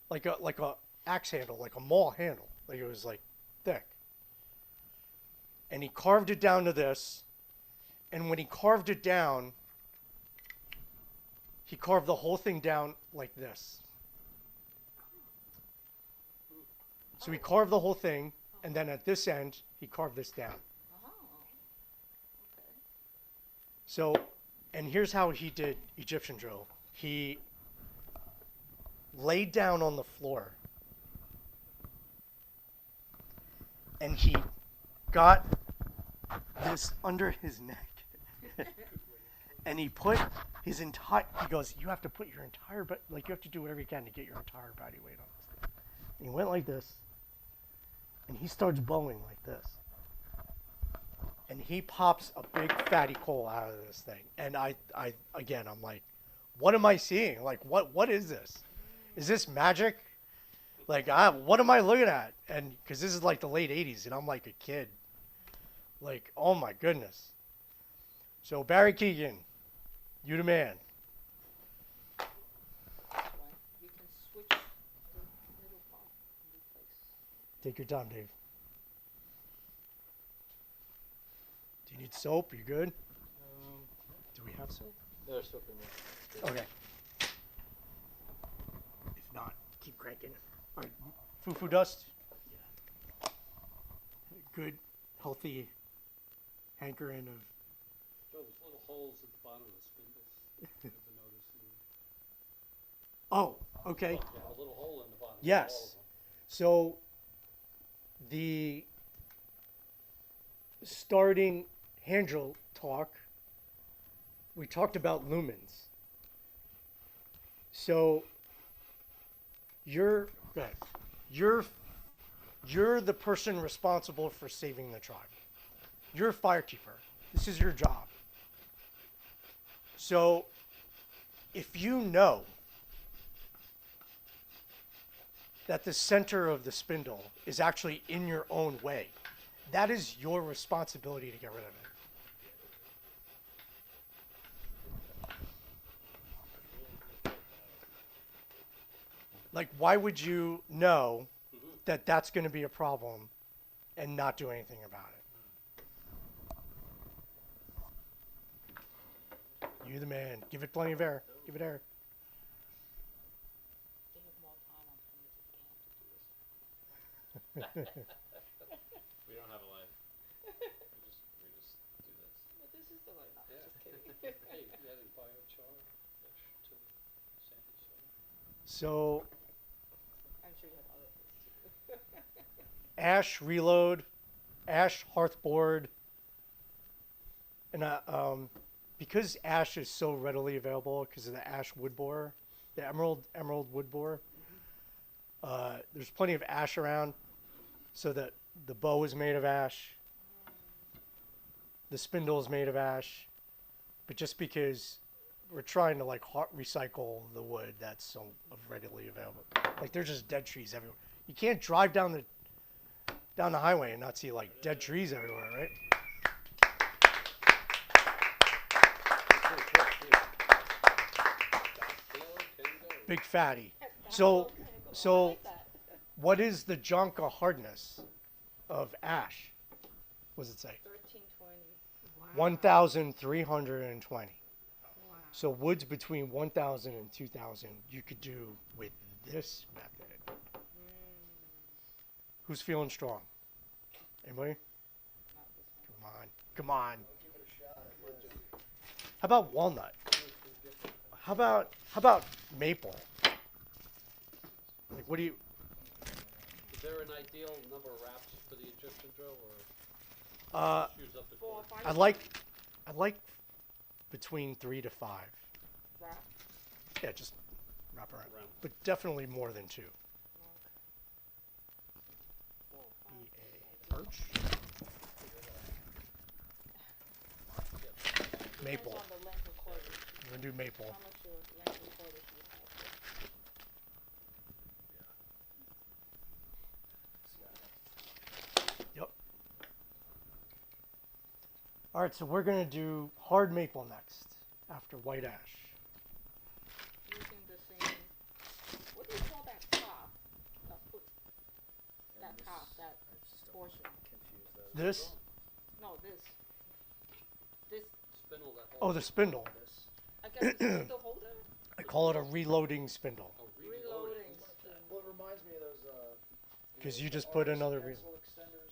like a axe handle, like a maul handle. Like it was like thick. And he carved it down to this. And when he carved it down, he carved the whole thing down like this. So he carved the whole thing, and then at this end, he carved this down. Oh, okay. So, and here's how he did Egyptian drill. He laid down on the floor, and he got this under his neck. And he put his entire, he goes, you have to put your entire, like you have to do whatever you can to get your entire body weight on this thing. And he went like this, and he starts bowing like this. And he pops a big fatty coal out of this thing. And again, I'm like, what am I seeing? Like, what is this? Is this magic? Like, what am I looking at? And because this is like the late 80s, and I'm like a kid. Like, oh my goodness. So Barry Keegan, you the man. This one, you can switch the middle part and replace. Take your time, Dave. Do you need soap? You good? Do we have soap? There's soap in there. Okay. If not, keep cranking. All right, foo-foo dust. Good, healthy hankering of. Joe, there's little holes at the bottom of the spindles. You've been noticing. Oh, okay. Look, you have a little hole in the bottom. Of all Yes. of them. So the starting hand drill talk, we talked about lumens. So you're the person responsible for saving the tribe. You're a firekeeper. This is your job. So if you know that the center of the spindle is actually in your own way, that is your responsibility to get rid of it. Like, why would you know that that's going to be a problem and not do anything about it? You the man. Give it plenty of air. Give it air. They have more time on primitive camp to do this. We don't have a life. We just do this. But this is the way. No, Yeah. just kidding. Hey, you adding biochar to sandy soil? So, I'm sure you have other things too. ash reload, ash hearthboard, and because ash is so readily available because of the ash wood borer, the emerald wood borer, there's plenty of ash around, so that the bow is made of ash, the spindle is made of ash, but just because we're trying to like recycle the wood that's so readily available, like there's just dead trees everywhere. You can't drive down the highway and not see like dead trees everywhere, right? Big fatty. So what is the Jonka hardness of ash? What does it say? 1320. 1,320. So woods between 1,000 and 2,000 you could do with this method. Who's feeling strong? Anybody? Come on. How about walnut? How about maple? Like, what do you? Is there an ideal number of wraps for the Egyptian drill, or choose up to 4 or 5. I like between 3 to 5. Wrap. Yeah, just wrap around. But definitely more than 2. Birch. Maple. Depends on the length of cordage. We're gonna do maple. How much your length of cordage you have. Yep. All right, so we're gonna do hard maple next after white ash. Using the same. What do you call that top? That portion. This? No, this. This. spindle that Oh, the spindle. I guess it's the holder. I call it a reloading spindle. Reloading. Well, it reminds me of those Because you just put another reel. Pencil extenders.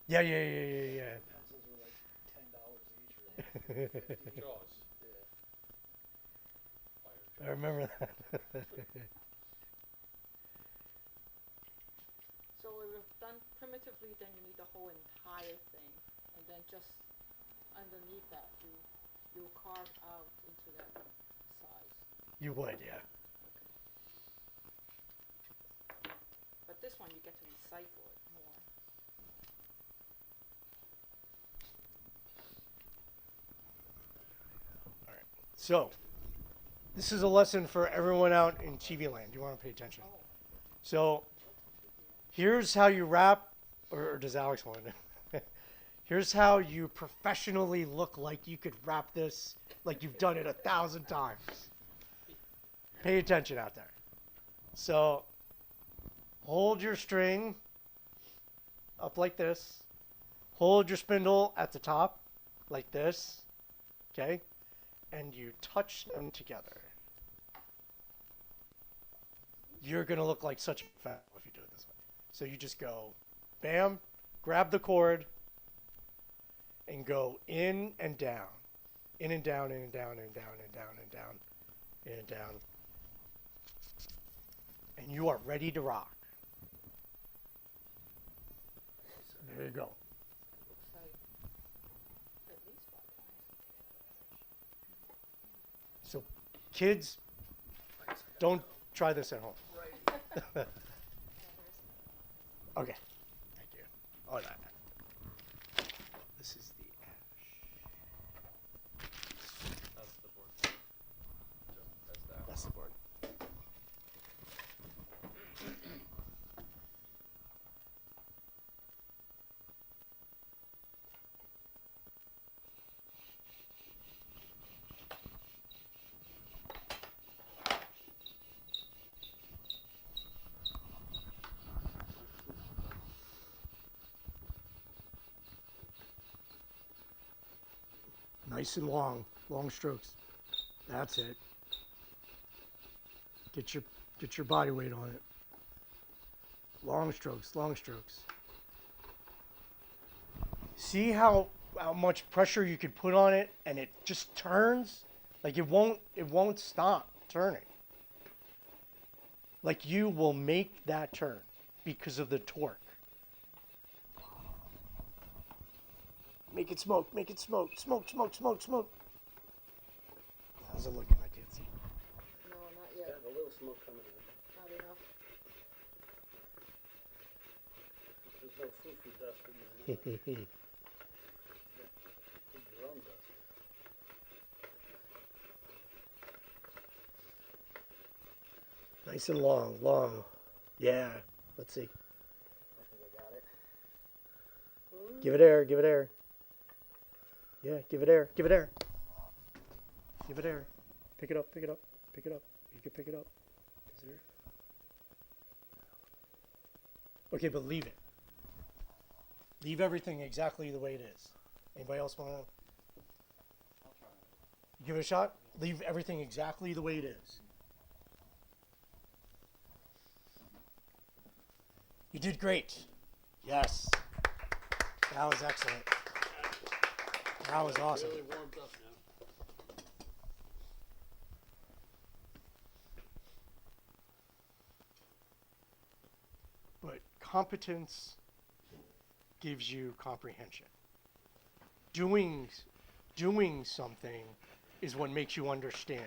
Yeah, yeah, yeah, yeah, yeah. Pencils were like $10 each. Or $50. Jaws. Yeah. I remember that. So if it's done primitively, then you need the whole entire thing, and then just underneath that, you carve out into that size. You would, yeah. But this one, you get to recycle it more. So, this is a lesson for everyone out in TV land. You want to pay attention. So, here's how you wrap, or does Alex want to? Here's how you professionally look like you could wrap this like you've done it 1,000 times. Pay attention out there. So, hold your string up like this. Hold your spindle at the top like this. Okay? And you touch them together. You're going to look like such a fat if you do it this way. So you just go, bam, grab the cord, and go in and down. In and down, in and down, and down, and down, and down, in and down. And you are ready to rock. There you go. Looks like at least 5 times. So, kids, don't try this at home. Okay. Thank you. Oh, no. This is the ash. That's the board. That's that. That's the board. Nice and long strokes. That's it. Get your body weight on it. Long strokes, long strokes. See how much pressure you could put on it and it just turns? Like it won't stop turning. Like you will make that turn because of the torque. Make it smoke, make it smoke, smoke, smoke, smoke, smoke. How's it looking? I can't see. No, not yet. A little smoke coming in. Not enough. There's no foo-foo dust in there. Put your own dust. Nice and long. Yeah. Let's see. I think I got it. Give it air, give it air. Yeah, give it air, give it air. Give it air. Pick it up, pick it up, pick it up. You can pick it up. Is there? Okay, but leave it. Leave everything exactly the way it is. Anybody else want to? I'll try it. Give it a shot? Leave everything exactly the way it is. You did great. Yes. That was excellent. That was awesome. Really warmed up now. But competence gives you comprehension. Doing something is what makes you understand.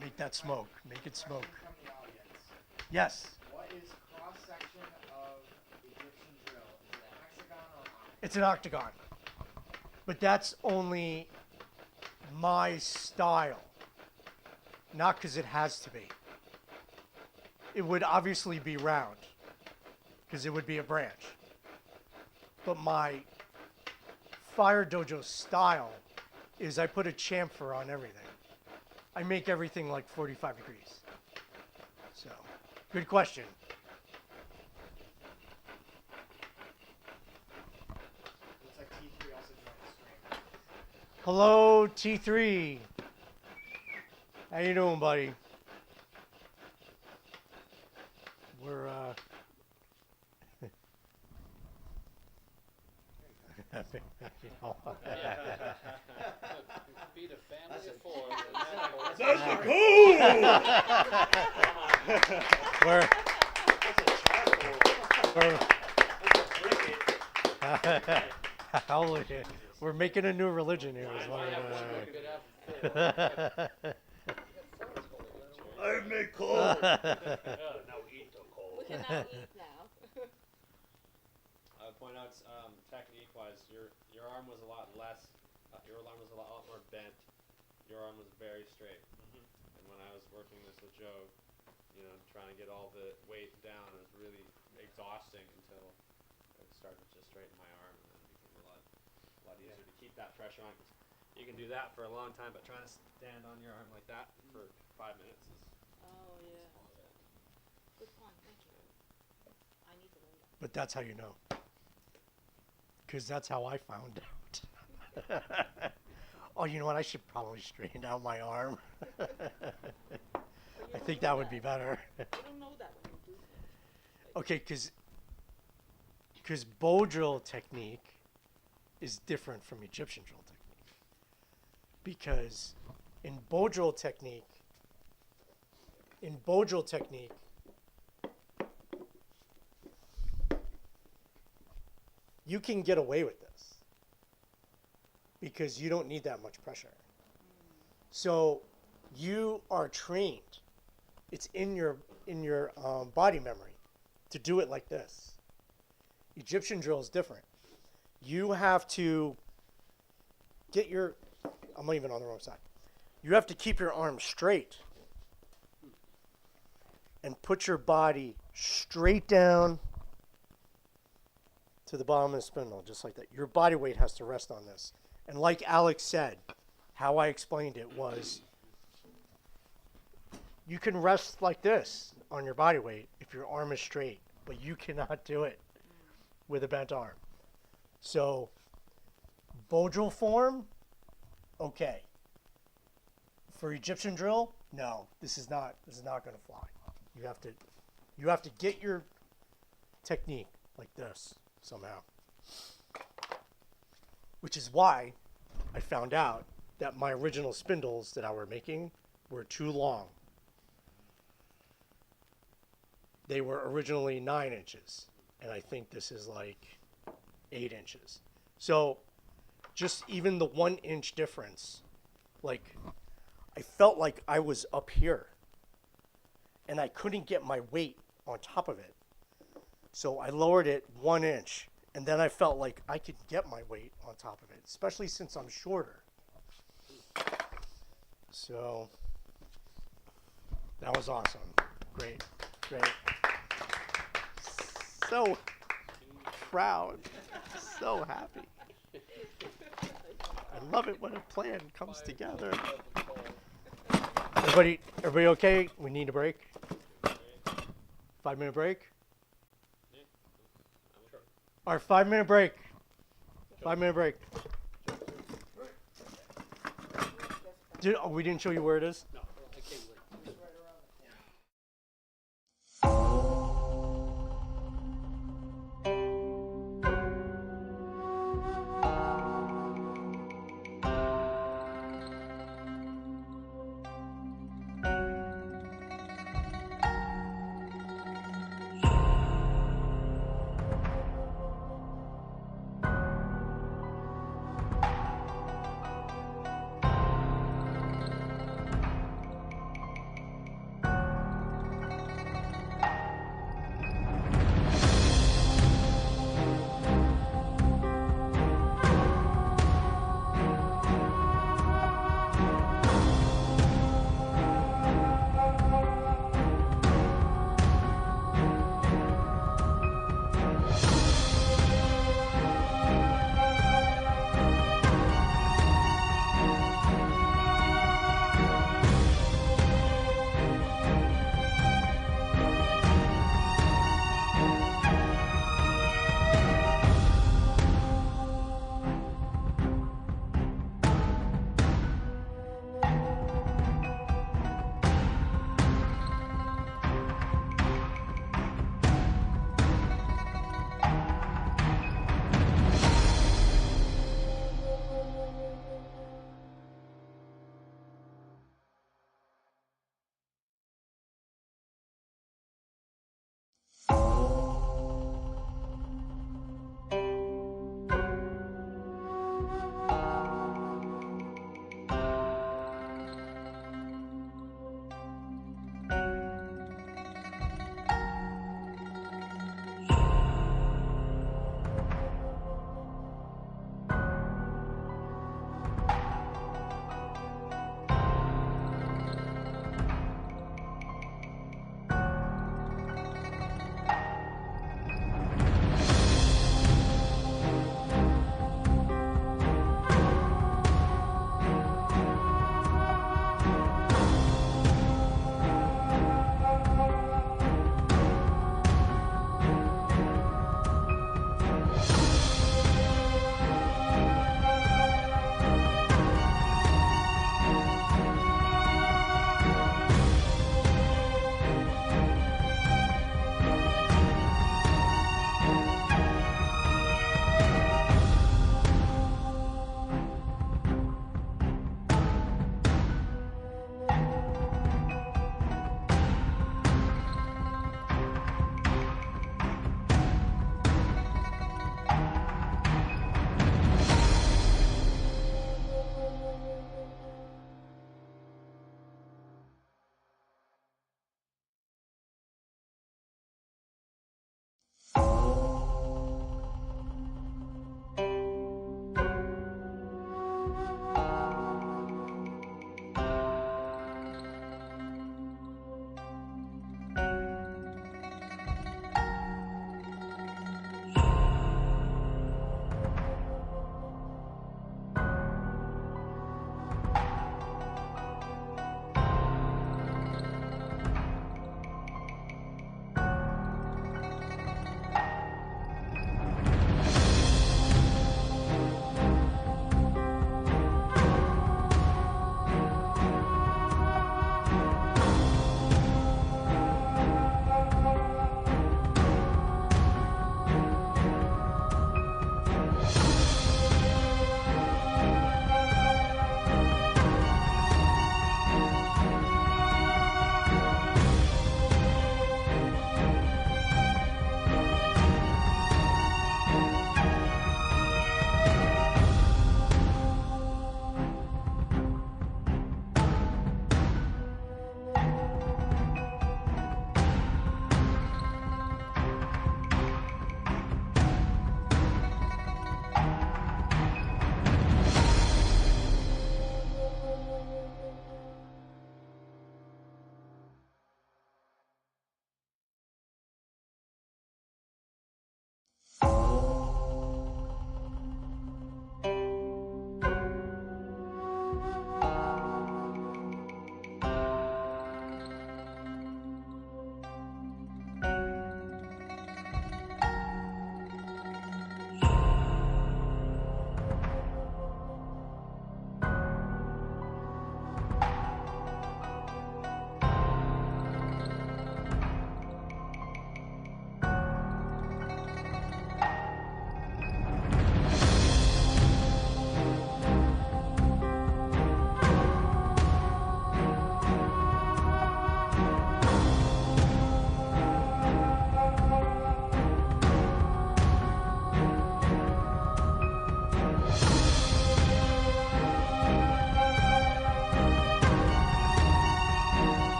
Make that smoke. Make it smoke. From the audience. Yes. What is cross-section of Egyptian drill? Is it a hexagon or an octagon? It's an octagon. But that's only my style. Not because it has to be. It would obviously be round. Because it would be a branch. But my PhyreDojo style is I put a chamfer on everything. I make everything like 45 degrees. So, good question. Looks like T3 also joined the stream. Hello, T3. How you doing, buddy? We're Feed a family of four. That's a we're making a new religion here. Is what I make cold. We can now eat now. I would point out, technique-wise, your arm was a lot less. Your arm was a lot more bent. Your arm was very straight. And when I was working this with Joe, trying to get all the weight down, it was really exhausting until I started to straighten my arm, and then it became a lot easier to keep that pressure on. 'Cause you can do that for a long time, but trying to stand on your arm like that for 5 minutes is. Oh yeah. Good point. Thank you. I need to learn that. But that's how you know. Because that's how I found out. Oh, you know what? I should probably straighten out my arm. I think that would be better. You don't know that when you do things. Okay, because bow drill technique is different from Egyptian drill technique. Because in bow drill technique, you can get away with this because you don't need that much pressure. So you are trained. It's in your body memory to do it like this. Egyptian drill is different. You have to get your, I'm even on the wrong side. You have to keep your arm straight and put your body straight down to the bottom of the spindle, just like that. Your body weight has to rest on this. And like Alex said, how I explained it was, you can rest like this on your body weight if your arm is straight, but you cannot do it with a bent arm. So, bow drill form, okay. For Egyptian drill, no, this is not going to fly. You have to get your technique like this somehow. Which is why I found out that my original spindles that I were making were too long. They were originally 9 inches, and I think this is like 8 inches. So just even the 1 inch difference, like I felt like I was up here and I couldn't get my weight on top of it. So I lowered it 1 inch, and then I felt like I could get my weight on top of it, especially since I'm shorter. So that was awesome. Great. So proud, so happy. I love it when a plan comes together. Everybody okay? We need a break? 5-minute break? All right, 5-minute break. 5-minute break. We didn't show you where it is? No, I can't wait.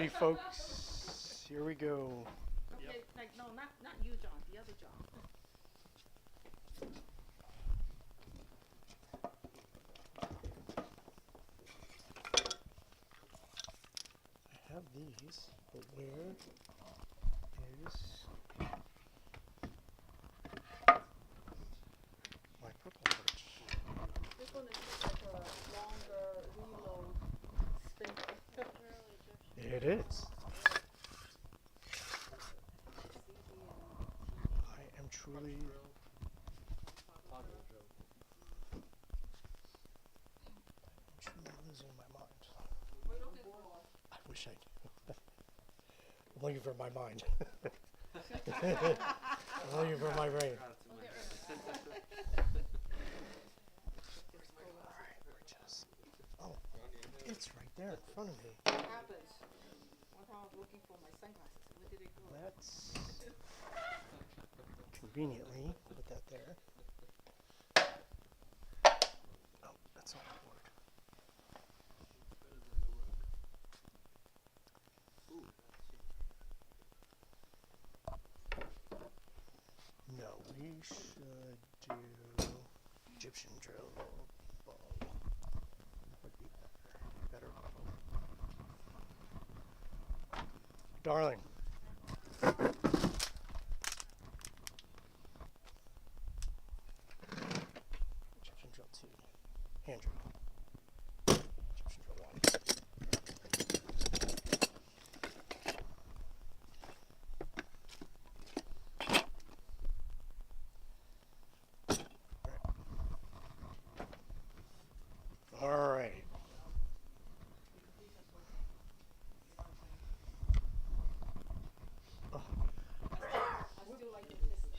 ready, folks? Here we go. Okay, like, no, not you, John, the other John. I have these, but where is my purple heart? This one is just like a longer reload spindle. It is. I am truly. I'm truly losing my mind. I wish I knew. I'm looking for my mind. I'm looking for my brain. Alright, we're just. Oh, it's right there in front of me. What happens? One time I was looking for my sunglasses. Where did it go? Let's conveniently put that there. Oh, that's on the board. No, we should do Egyptian drill bow. That would be better. Better bow. Darling. Egyptian drill 2. Hand drill. Egyptian drill 1. All right. Oh. I still like the pistol.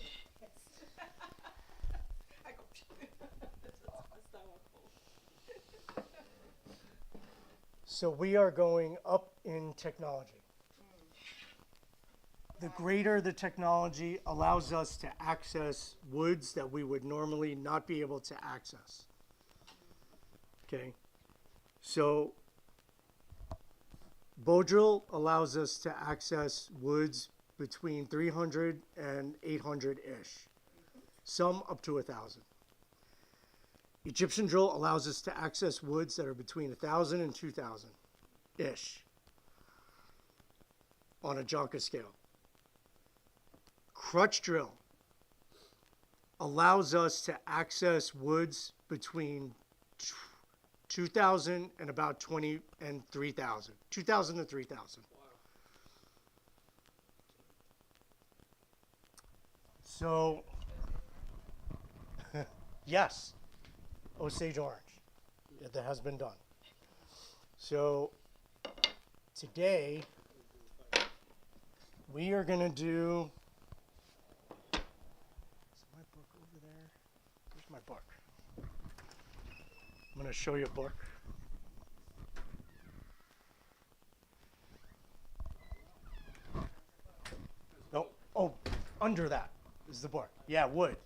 I go. That's not what cool. So we are going up in technology. The greater the technology allows us to access woods that we would normally not be able to access. Okay, so bow drill allows us to access woods between 300 and 800-ish, some up to 1,000. Egyptian drill allows us to access woods that are between 1,000 and 2,000-ish on a Jonka scale. Crutch drill allows us to access woods between 2,000 and about 20 and 3,000. 2,000 to 3,000. So, yes, Osage orange. Yeah, that has been done. So, today, we are going to do. Is my book over there? Where's my book? I'm going to show you a book. No, oh, under that is the book. Yeah, wood.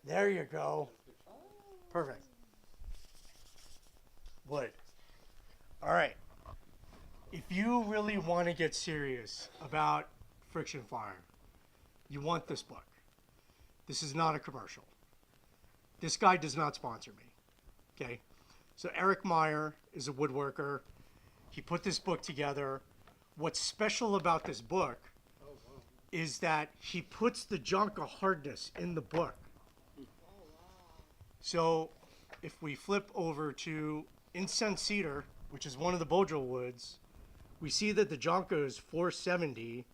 There you go. Perfect. Wood. All right. If you really want to get serious about friction fire, you want this book. This is not a commercial. This guy does not sponsor me. Okay, so Eric Meyer is a woodworker. He put this book together. What's special about this book is that he puts the Jonka hardness in the book. So if we flip over to incense cedar, which is one of the bow drill woods, we see that the Jonka is 470.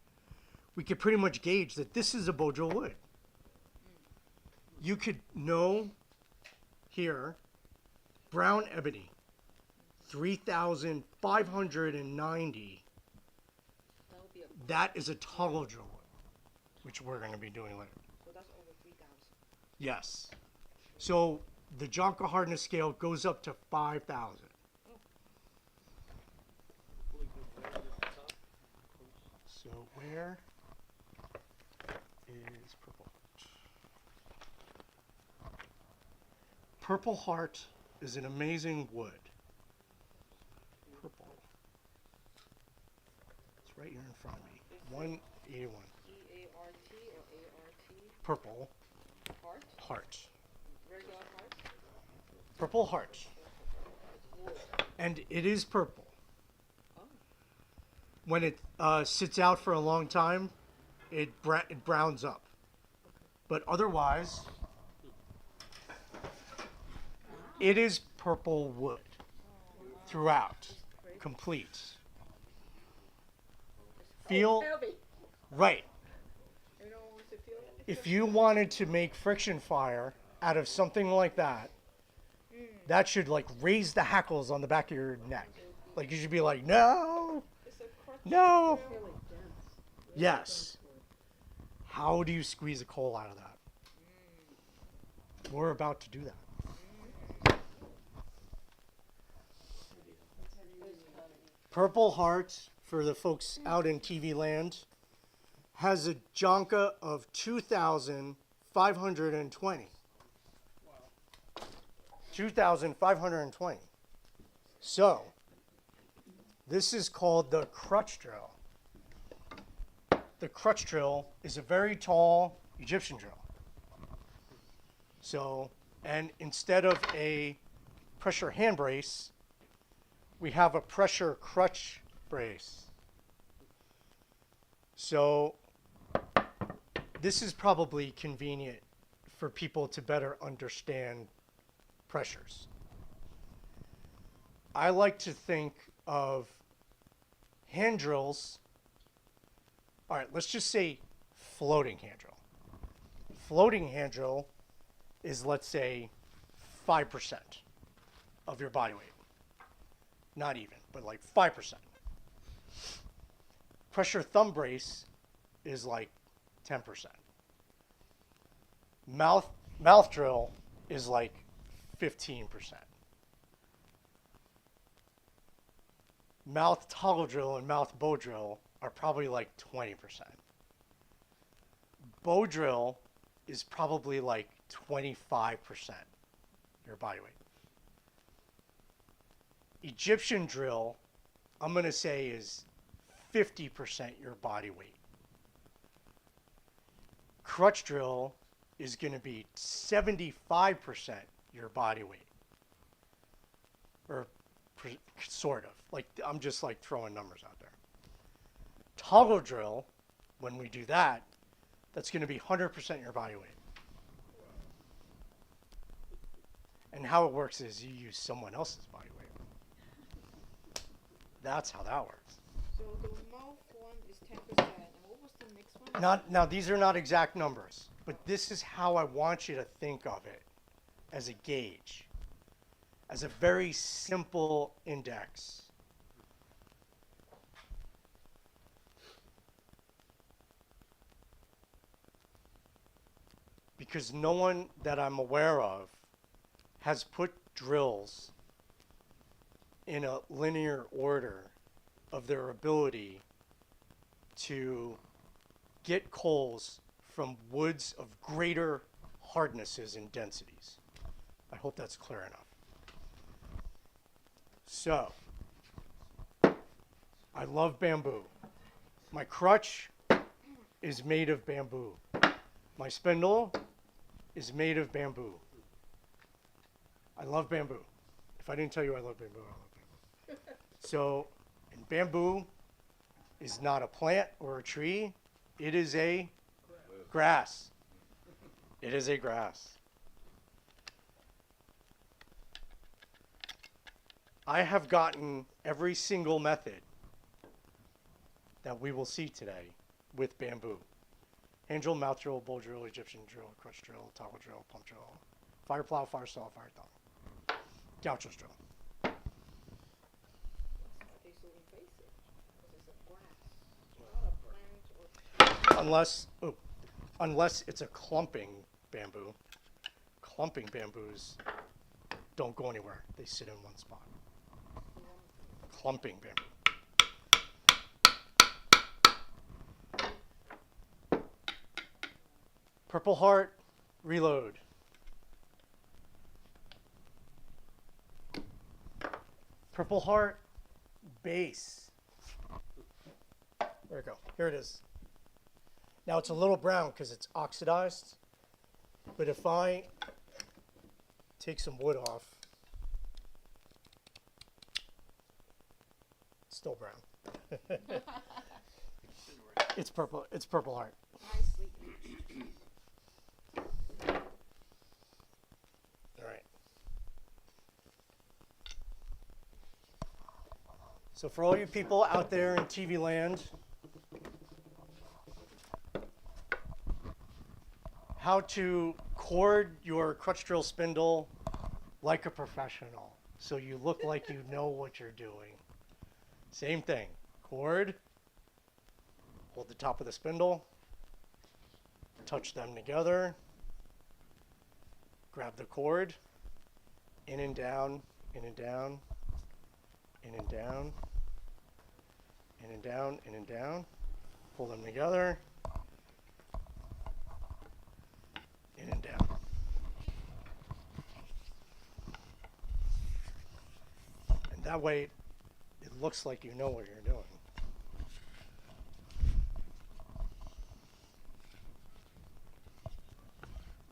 We could pretty much gauge that this is a bow drill wood. You could know here brown ebony, 3,590. That is a toggle drill wood, which we're going to be doing later. So that's over 3,000. Yes. So the Jonka hardness scale goes up to 5,000. So where is Purple Heart? Purple Heart is an amazing wood. Purple right here in front of me. 181. E-A-R-T or A-R-T? Purple Heart? heart. Regular heart? Purple heart. And it is purple. Oh. When it sits out for a long time, it browns up. But otherwise, it is purple wood throughout, complete. Feel Heavy. right. Everyone wants to feel it. If you wanted to make friction fire out of something like that, that should like raise the hackles on the back of your neck. Like you should be like, no, no. Really dense. Yes. How do you squeeze a coal out of that? We're about to do that. Purple Heart, for the folks out in TV land, has a Jonka of 2,520. 2,520. So, this is called the crutch drill. The crutch drill is a very tall Egyptian drill. So, and instead of a pressure hand brace, we have a pressure crutch brace. So, this is probably convenient for people to better understand pressures. I like to think of hand drills. All right, let's just say floating hand drill. Floating hand drill is, let's say, 5% of your body weight. Not even, but like 5%. Pressure thumb brace is like 10%. Mouth drill is like 15%. Mouth toggle drill and mouth bow drill are probably like 20%. Bow drill is probably like 25% your body weight. Egyptian drill, I'm going to say, is 50% your body weight. Crutch drill is going to be 75% your body weight. Or sort of. Like, I'm just like throwing numbers out there. Toggle drill, when we do that, that's going to be 100% your body weight. And how it works is you use someone else's body weight. That's how that works. So the mouth one is 10%. And what was the next one? Now, these are not exact numbers, but this is how I want you to think of it as a gauge, as a very simple index. Because no one that I'm aware of has put drills in a linear order of their ability to get coals from woods of greater hardnesses and densities. I hope that's clear enough. So, I love bamboo. My crutch is made of bamboo. My spindle is made of bamboo. I love bamboo. If I didn't tell you I love bamboo, I love bamboo. So, and bamboo is not a plant or a tree. It is a grass. It is a grass. I have gotten every single method that we will see today with bamboo. Hand drill, mouth drill, bowl drill, Egyptian drill, crutch drill, toggle drill, pump drill, fire plow, fire saw, fire thumb, gaucho's drill. Okay, so invasive. Because it's a grass. Not a plant or Unless it's a clumping bamboo. Clumping bamboos don't go anywhere. They sit in one spot. Clumping bamboo. Purple Heart, reload. Purple Heart, base. There we go. Here it is. Now it's a little brown because it's oxidized. But if I take some wood off, it's still brown. It's purple. It's purple heart. Nicely. All right. So for all you people out there in TV land, how to cord your crutch drill spindle like a professional so you look like you know what you're doing. Same thing. Cord, hold the top of the spindle, touch them together, grab the cord, in and down, in and down, in and down, in and down, in and down, pull them together, in and down. And that way it looks like you know what you're doing.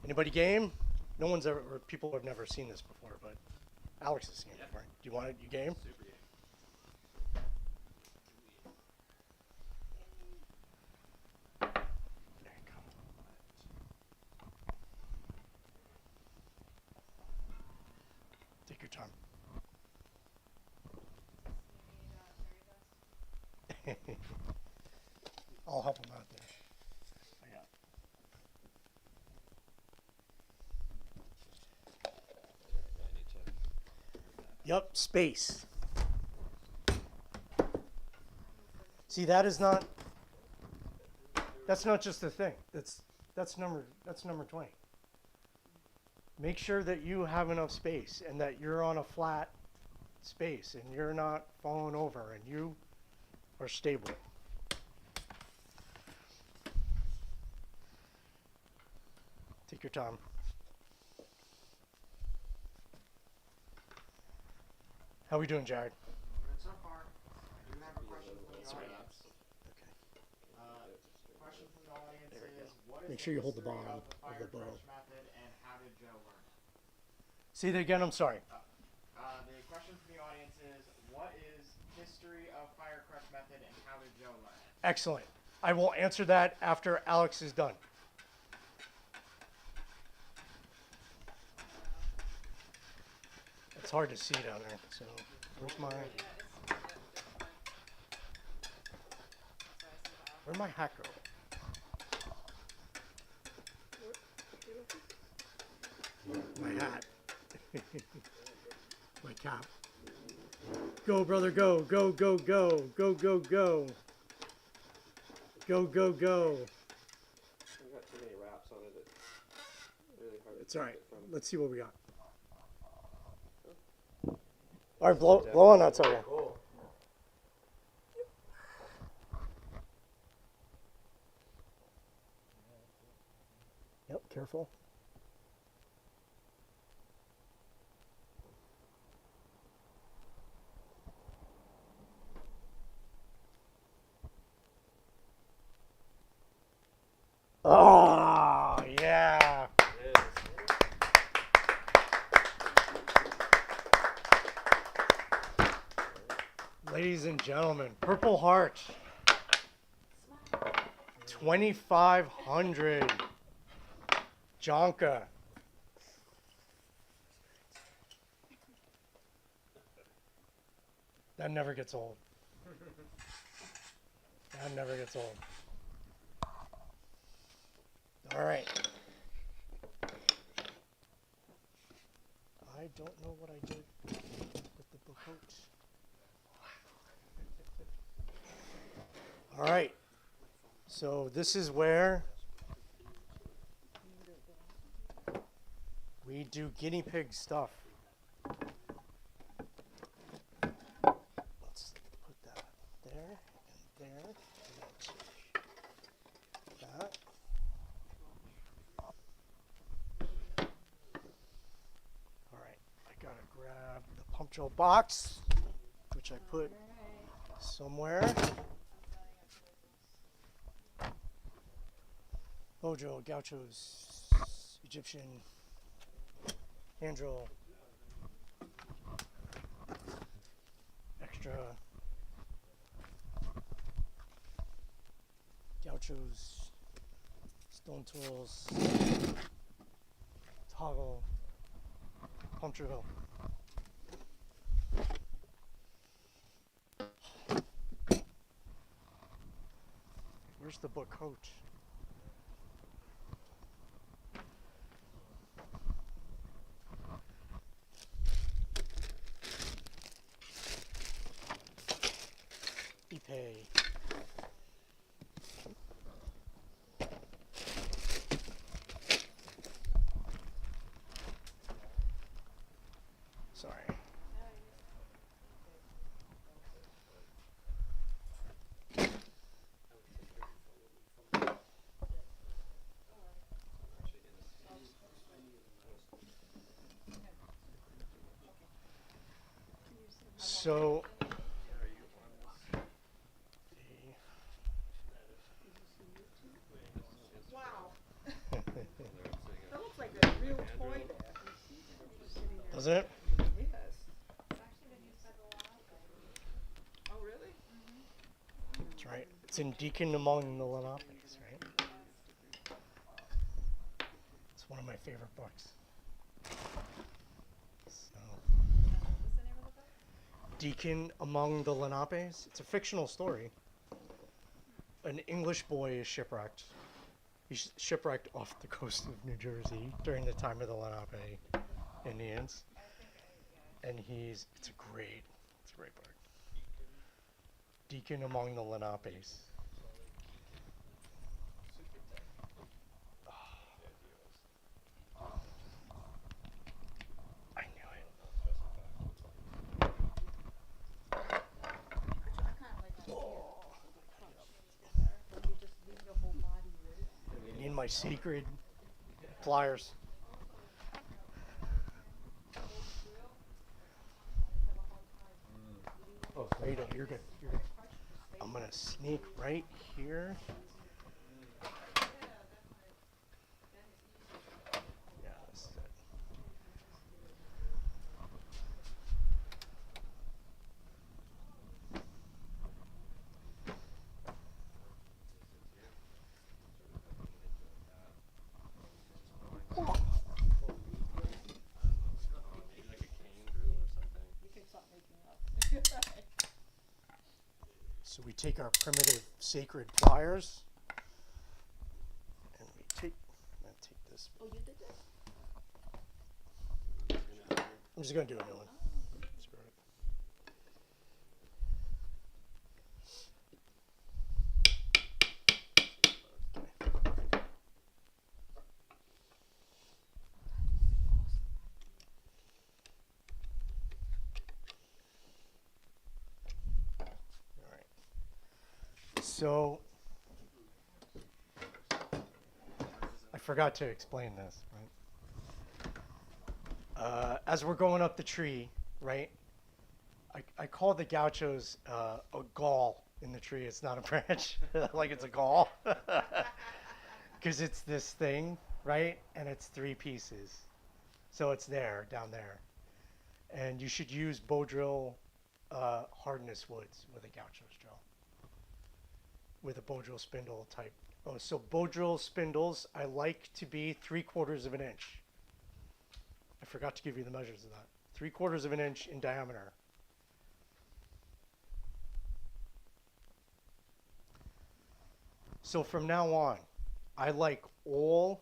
Anybody game? No one's ever, or people have never seen this before, but Alex has seen it before. Do you want it? You game? Super game. There you go. Take your time. I'll help him out there. I got Yep, space. See, that's not just a thing. That's number 20. Make sure that you have enough space and that you're on a flat space and you're not falling over and you are stable. Take your time. How are we doing, Jared? Good so far. I do have a question from the audience. Okay. Question from the audience is, what is Make sure you hold the history bottom of the of the bow. Fire method and how did Joe learn it? Say that again, I'm sorry. The question from the audience is, what is history of fire crush method and how did Joe learn it? Excellent. I will answer that after Alex is done. It's hard to see down there, so where'd my hat go? My hat. My cap. Go, brother, go, go, go, go, go, go, go. Go, go, go. I've got too many wraps on it. It's really hard. It's all right. Let's see what we got. All right, blow on that sucker. Cool. Yep, careful. Oh, yeah. It is. Ladies and gentlemen, Purple Heart. 2,500. Jonka. That never gets old. That never gets old. All right. I don't know what I did with the book coat. All right. So this is where we do guinea pig stuff. Let's put that there and there. And that. All right. I gotta grab the pump drill box, which I put somewhere. bow drill, gauchos, Egyptian, hand drill, extra, gauchos, stone tools, toggle, pump drill. Where's the book coach? Pay. Sorry. So Wow. That looks like a real toy there. does it? Yes. Oh, really? That's right. It's in Deacon Among the Lenopes, right? It's one of my favorite books. So. Deacon Among the Lenopes. It's a fictional story. An English boy is shipwrecked. He's shipwrecked off the coast of New Jersey during the time of the Lenape Indians. And it's a great book. Deacon Among the Lenopes. I knew it. I kind of like that idea. You just leave your whole body with it. In my secret pliers. Oh, Rado, you're good. You're good. I'm gonna sneak right here. Yeah, this is it. So we take our primitive sacred pliers and we take this. Oh, you did this? I'm just gonna do a new one. Screw it. So, I forgot to explain this, right? As we're going up the tree, right? I call the gauchos a gall in the tree. It's not a branch, like it's a gall. Because it's this thing, right? And it's 3 pieces. So it's there, down there. And you should use bow drill hardness woods with a gaucho's drill. With a bow drill spindle type. Oh, so bow drill spindles, I like to be 3/4 of an inch. I forgot to give you the measures of that. 3/4 of an inch in diameter. So from now on, I like all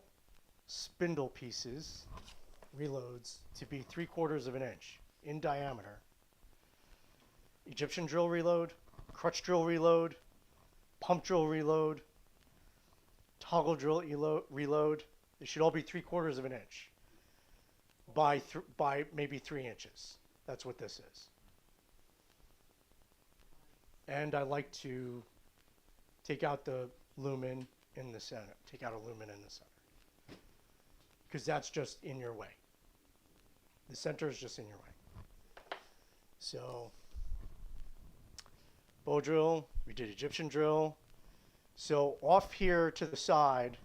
spindle pieces, reloads, to be 3/4 of an inch in diameter. Egyptian drill reload, crutch drill reload, pump drill reload, toggle drill reload. They should all be 3/4 of an inch by maybe 3 inches. That's what this is. And I like to take out the lumen in the center. Take out a lumen in the center. Because that's just in your way. The center is just in your way. So, bow drill, we did Egyptian drill. So off here to the side,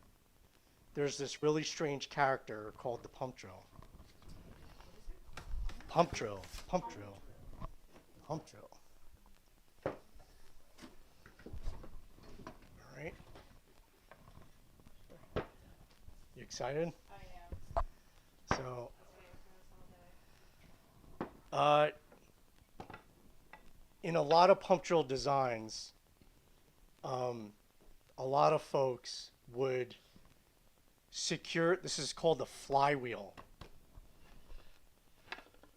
there's this really strange character called the pump drill. Pump drill, pump drill, pump drill. All right. You excited? I am. So, in a lot of pump drill designs, a lot of folks would secure, this is called the flywheel,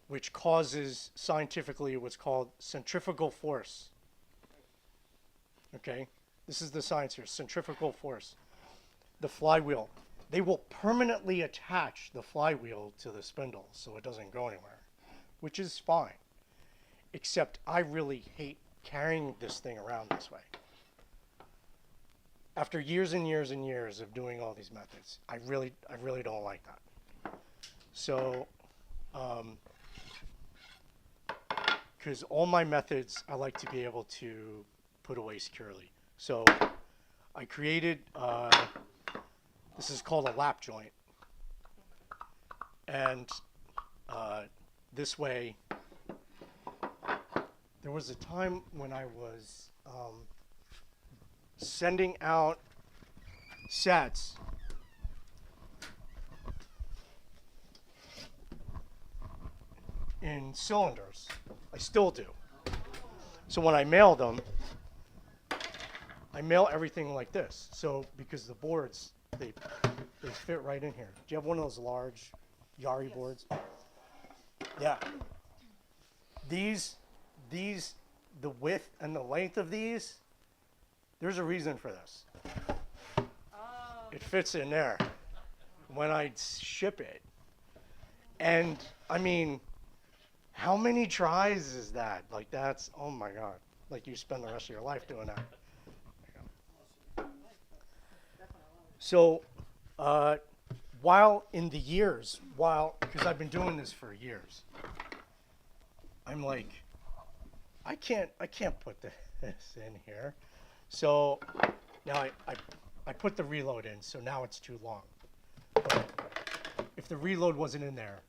which causes scientifically what's called centrifugal force. Okay? This is the science here, centrifugal force. The flywheel. They will permanently attach the flywheel to the spindle so it doesn't go anywhere, which is fine. Except I really hate carrying this thing around this way. After years and years and years of doing all these methods, I really don't like that. So, because all my methods, I like to be able to put away securely. So, I created, this is called a lap joint. And this way, there was a time when I was sending out sets in cylinders. I still do. So when I mail them, I mail everything like this. So because the boards, they fit right in here. Do you have one of those large Yari boards? Yeah. These, the width and the length of these, there's a reason for this. It fits in there when I ship it. And I mean, how many tries is that? Like that's, oh my God. Like you spend the rest of your life doing that. So, while in the years, because I've been doing this for years, I'm like, I can't put this in here. So now I put the reload in, so now it's too long. But if the reload wasn't in there,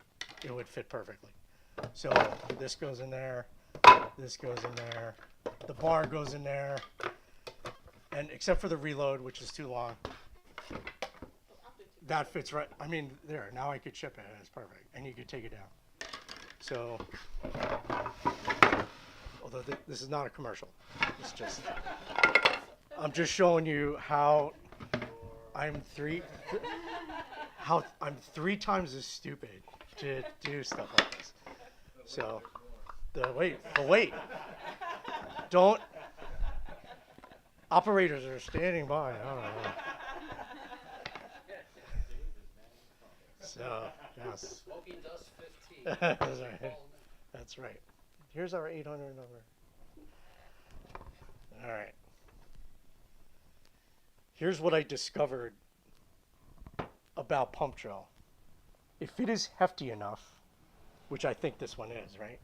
it would fit perfectly. So this goes in there, this goes in there, the bar goes in there, and except for the reload, which is too long, that fits right. I mean, there, now I could ship it, and it's perfect, and you could take it down. So, although this is not a commercial, it's just, I'm just showing you how I'm three times as stupid to do stuff like this. So, wait, don't. Operators are standing by. I don't know. So, yes. Smoky Dust 15. That's right. That's right. Here's our 800 number. All right. Here's what I discovered about pump drill. If it is hefty enough, which I think this one is, right?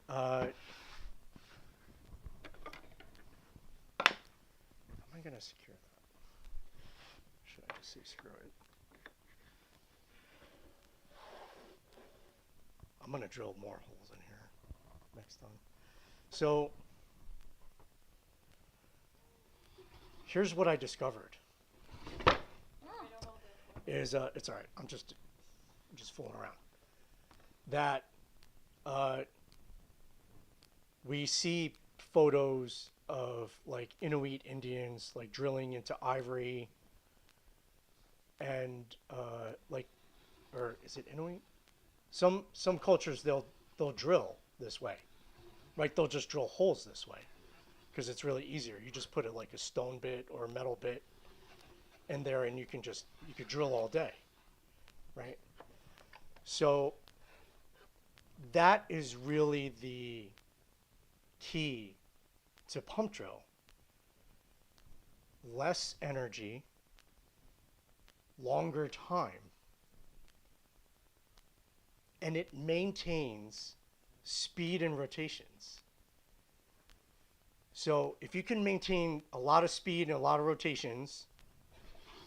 How am I going to secure that? Should I just say screw it? I'm going to drill more holes in here next time. So here's what I discovered. Is it's all right. I'm just fooling around. That we see photos of like Inuit Indians like drilling into ivory, and or is it Inuit? Some cultures they'll drill this way, right? They'll just drill holes this way because it's really easier. You just put it like a stone bit or a metal bit in there, and you could drill all day, right? So that is really the key to pump drill. Less energy, longer time, and it maintains speed and rotations. So if you can maintain a lot of speed and a lot of rotations,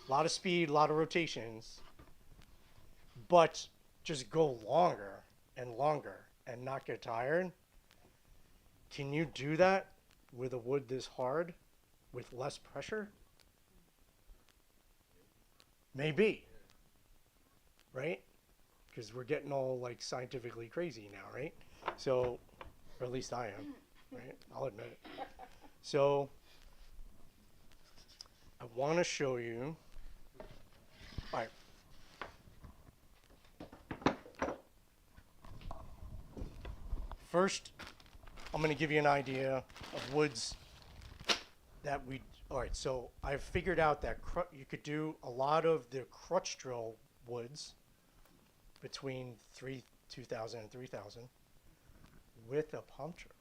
a lot of speed, a lot of rotations, but just go longer and longer and not get tired. Can you do that with a wood this hard with less pressure? Maybe, right? Because we're getting all like scientifically crazy now, right? So, or at least I am, right? I'll admit it. So, I want to show you. All right. First, I'm going to give you an idea of woods that we. All right, so I've figured out that you could do a lot of the crutch drill woods between 2,000 and 3,000 with a pump drill.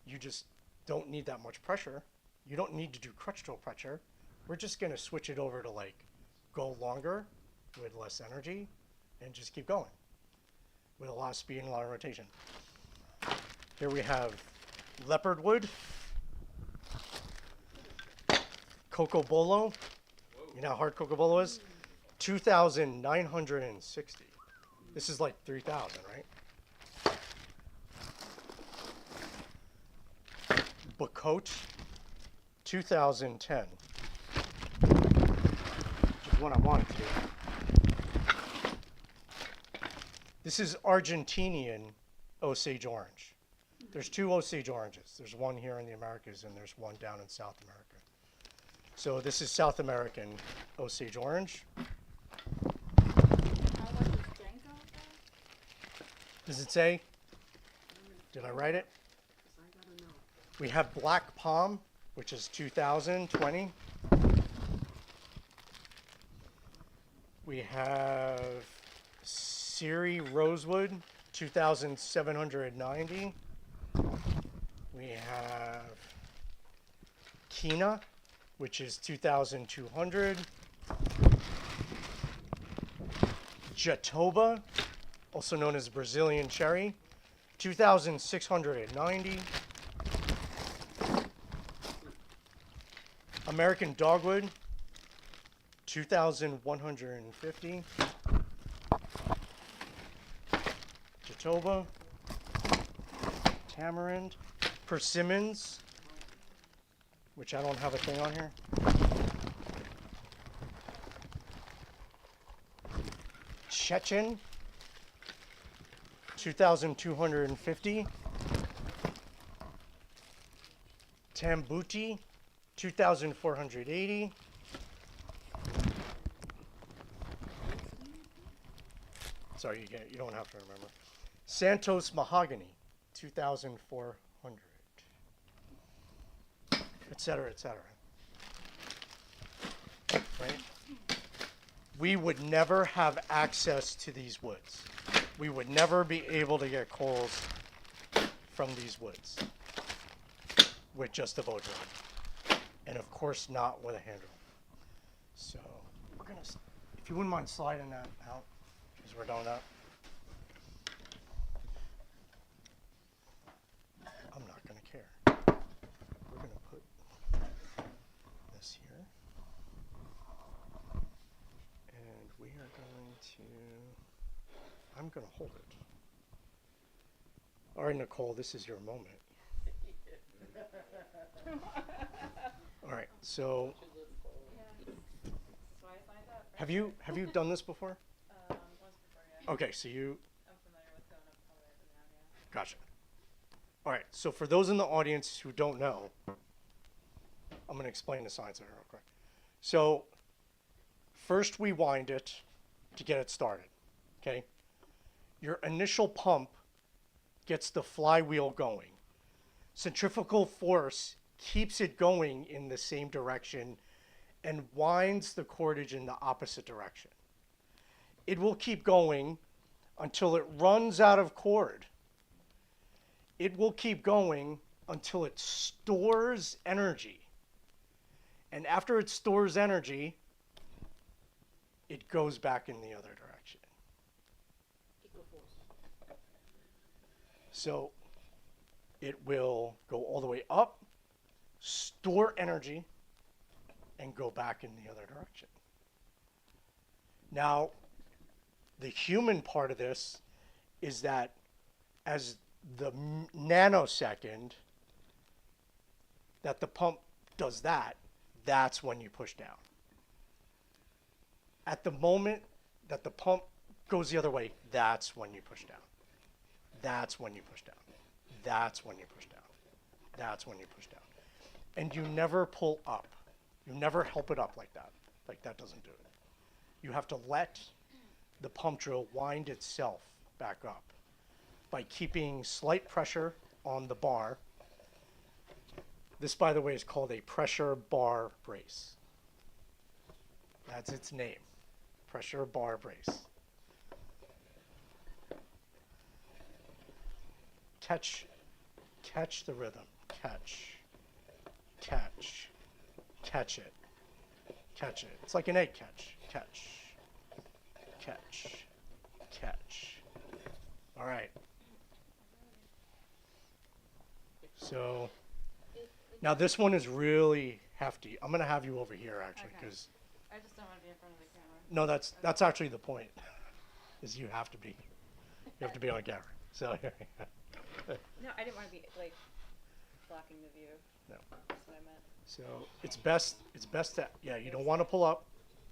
You just don't need that much pressure. You don't need to do crutch drill pressure. We're just going to switch it over to like go longer with less energy and just keep going with a lot of speed and a lot of rotation. Here we have leopard wood, coco bolo. You know how hard coco bolo is? 2,960. This is like 3,000, right? Bacote, 2010, which is what I wanted to do. This is Argentinian Osage orange. There's two Osage oranges. There's one here in the Americas and there's one down in South America. So this is South American Osage orange. Does it say? Did I write it? We have black palm, which is 2020. We have Siri rosewood, 2,790. We have Kina, which is 2,200. Jatoba, also known as Brazilian cherry, 2,690. American dogwood, 2,150. Jatoba, tamarind, persimmons, which I don't have a thing on here. Chechen, 2,250. Tambuti, 2,480. Sorry, you don't have to remember. Santos mahogany, 2,400. Et cetera, et cetera. Right? We would never have access to these woods. We would never be able to get coals from these woods with just a bow drill. And of course not with a hand drill. So we're gonna, if you wouldn't mind sliding that out, because we're done with that. I'm not gonna care. We're gonna put this here. And we are going to, I'm gonna hold it. All right, Nicole, this is your moment. All right, so have you done this before? Once before, yeah. Okay, so you. I'm familiar with going up all the way up and down, yeah. Gotcha. All right, so for those in the audience who don't know, I'm going to explain the science of it real quick. So first we wind it to get it started, okay? Your initial pump gets the flywheel going. Centrifugal force keeps it going in the same direction and winds the cordage in the opposite direction. It will keep going until it runs out of cord. It will keep going until it stores energy. And after it stores energy, it goes back in the other direction. So it will go all the way up, store energy, and go back in the other direction. Now, the human part of this is that as the nanosecond that the pump does that, that's when you push down. At the moment that the pump goes the other way, that's when you push down. That's when you push down. That's when you push down. That's when you push down. And you never pull up. You never help it up like that. Like that doesn't do it. You have to let the pump drill wind itself back up by keeping slight pressure on the bar. This, by the way, is called a pressure bar brace. That's its name, pressure bar brace. Catch the rhythm, catch it, catch it. It's like an egg catch, catch. All right. So now this one is really hefty. I'm gonna have you over here actually, because I just don't want to be in front of the camera. no, that's actually the point. Is you have to be on camera. So here. No, I didn't want to be like blocking the view. No. That's what I meant. So it's best to, yeah, you don't want to pull up,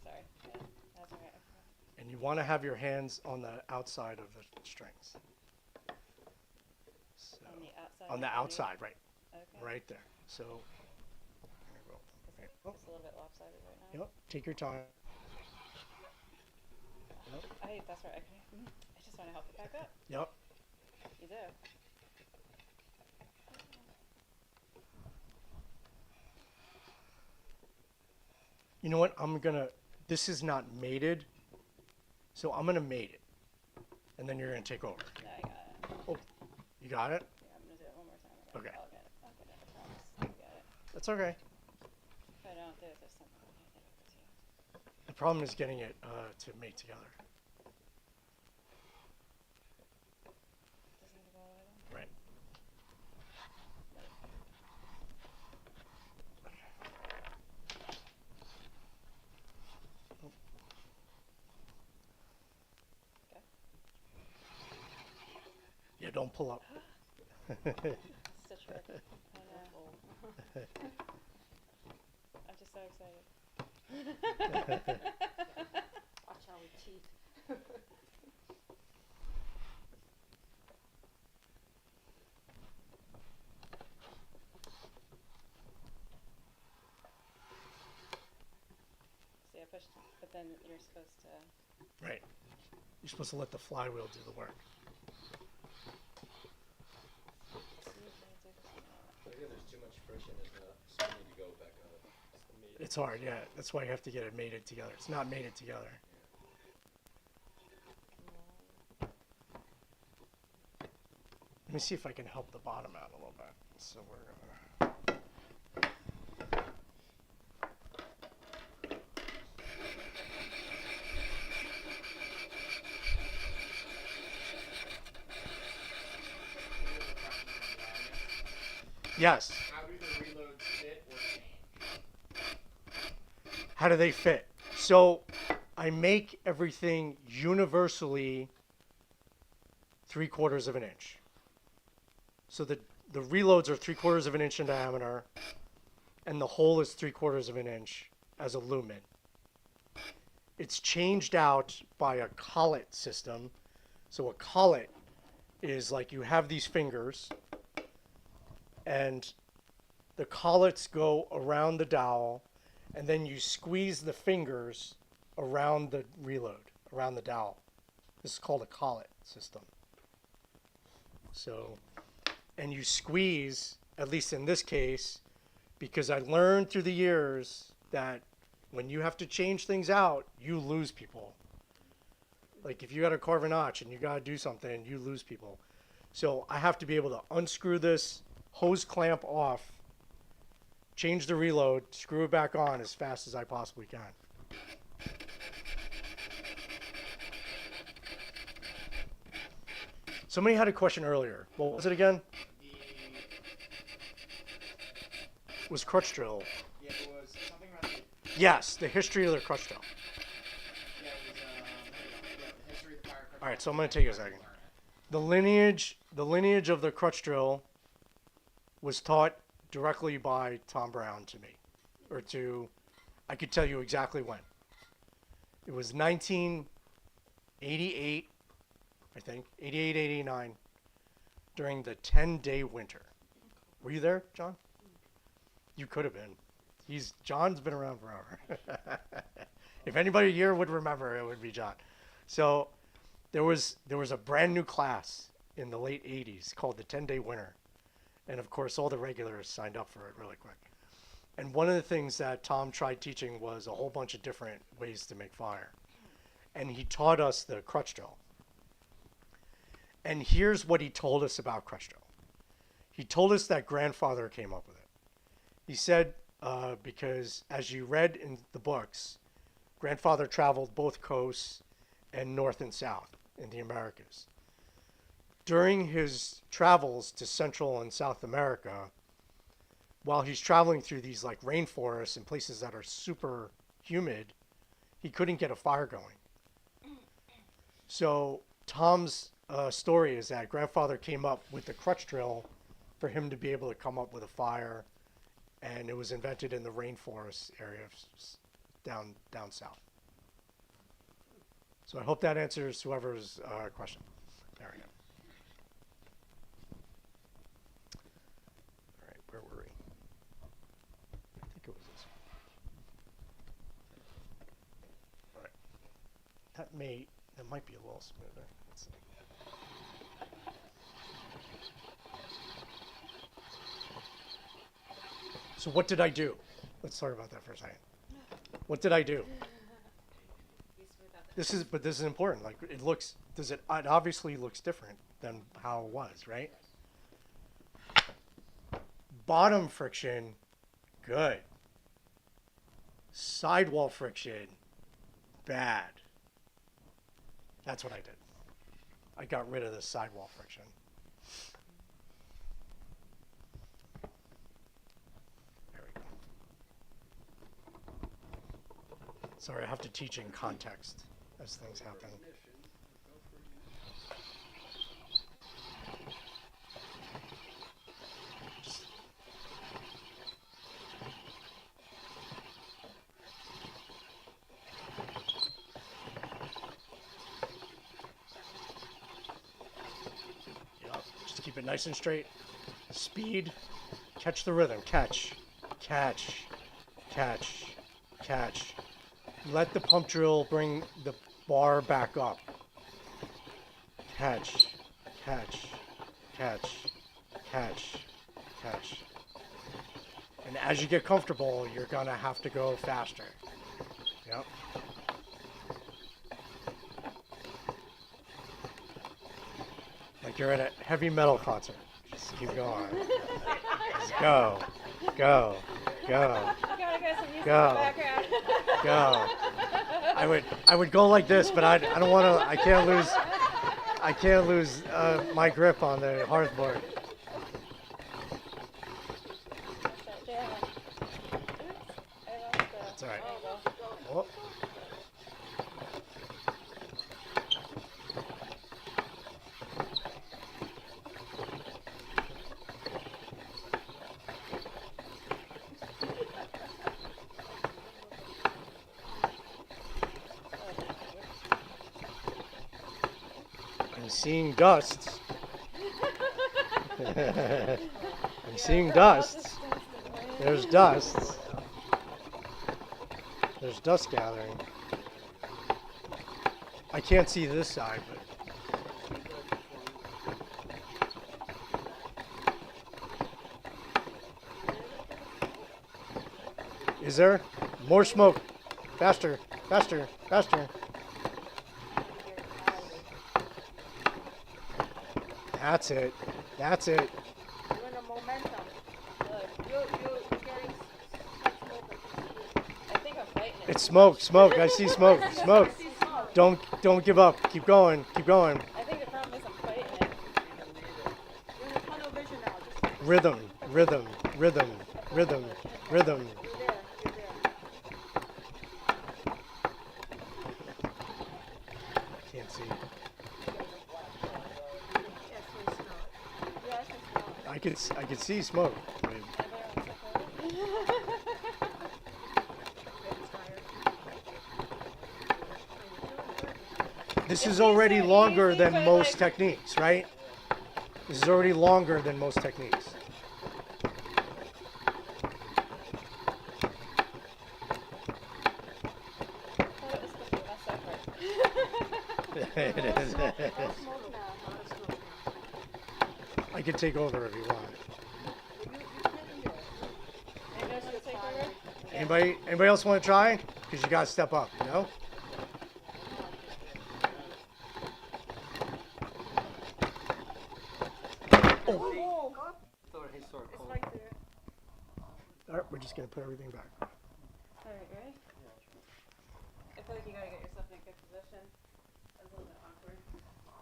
Sorry. Yeah, that's all right. Okay. and you want to have your hands on the outside of the strings. So, On the outside. on the outside, right, Okay. right there. So, there we go. Right. Oh, It's a little bit lopsided right now. yep, take your time. Yep, That's right. Okay. I just want to help it back up. yep. You do. You know what? This is not mated, so I'm gonna mate it, and then you're gonna take over. No, I got it. Oh, you got it? Yeah, I'm gonna do it one more time. Okay. I'll get it. I promise. You got it. That's okay. If I don't do it this time, I'll hand it over to you. The problem is getting it to mate together. Doesn't need to go all the way down. Right. Okay. Yeah, don't pull up. It's such work. I know. I'm just so excited. Watch how we cheat. See, I pushed, but then you're supposed to. Right. You're supposed to let the flywheel do the work. There's too much friction in the spinning to go back up. It's hard, yeah. That's why you have to get it mated together. It's not mated together. Let me see if I can help the bottom out a little bit. So we're gonna. Yes. How do the reloads fit or change? How do they fit? So I make everything universally 3/4 of an inch. So the reloads are 3/4 of an inch in diameter, and the hole is 3/4 of an inch as a lumen. It's changed out by a collet system. So a collet is like you have these fingers, and the collets go around the dowel, and then you squeeze the fingers around the reload, around the dowel. This is called a collet system. So, and you squeeze, at least in this case, because I learned through the years that when you have to change things out, you lose people. Like if you got to carve a notch and you got to do something, you lose people. So I have to be able to unscrew this hose clamp off, change the reload, screw it back on as fast as I possibly can. Somebody had a question earlier. What was it again? Was crutch drill. Yeah, it was something about the Yes, the history of the crutch drill. Yeah, it was, the history of the fire crutch. All right, so I'm going to take a second. The lineage of the crutch drill was taught directly by Tom Brown to me, I could tell you exactly when. It was 1988, I think, 88, 89, during the 10-day winter. Were you there, John? You could have been. John's been around forever. If anybody here would remember, it would be John. So there was a brand new class in the late 80s called the 10-day winter. And of course, all the regulars signed up for it really quick. And one of the things that Tom tried teaching was a whole bunch of different ways to make fire. And he taught us the crutch drill. And here's what he told us about crutch drill. He told us that grandfather came up with it. He said, because as you read in the books, grandfather traveled both coasts and north and south in the Americas. During his travels to Central and South America, while he's traveling through these like rainforests and places that are super humid, he couldn't get a fire going. So Tom's story is that grandfather came up with the crutch drill for him to be able to come up with a fire, and it was invented in the rainforest area down south. So I hope that answers whoever's question. There we go. All right, where were we? I think it was this one. All right. That might be a little smoother. Let's see. So what did I do? Let's talk about that for a second. What did I do? This is important. Like it obviously looks different than how it was, right? Bottom friction, good. Sidewall friction, bad. That's what I did. I got rid of the sidewall friction. There we go. Sorry, I have to teach in context as things happen. Just keep it nice and straight. Speed. Catch the rhythm. Catch. Catch. Catch. Catch. Let the pump drill bring the bar back up. Catch. Catch. Catch. Catch. Catch. And as you get comfortable, you're going to have to go faster. Yep. Like you're at a heavy metal concert. Just keep going. Just go. Go. Go. Go. Go. I would go like this, but I don't want to. I can't lose my grip on the hardboard. That's all right. Oh. I'm seeing dust. I'm seeing dust. There's dust. There's dust gathering. I can't see this side, but. Is there more smoke? Faster, faster, faster. That's it. That's it. You're in a momentum. You're getting smoke. I think I'm fighting it. It's smoke, smoke. I see smoke, smoke. Don't give up. Keep going, keep going. I think the problem is I'm fighting it. You're in a tunnel vision now. Just Rhythm, rhythm, rhythm, rhythm, rhythm. you're there. You're there. can't see. Actually smell it. Yeah, I can smell it. I could see smoke. I mean, this is already longer than most techniques, right? This is already longer than most techniques. It is. I can take over if you want. Anybody else want to try? Because you got to step up, you know? Oh, It's right there. All right, we're just going to put everything back. Alright, ready? I feel like you gotta get yourself in a good position. That's a little bit awkward.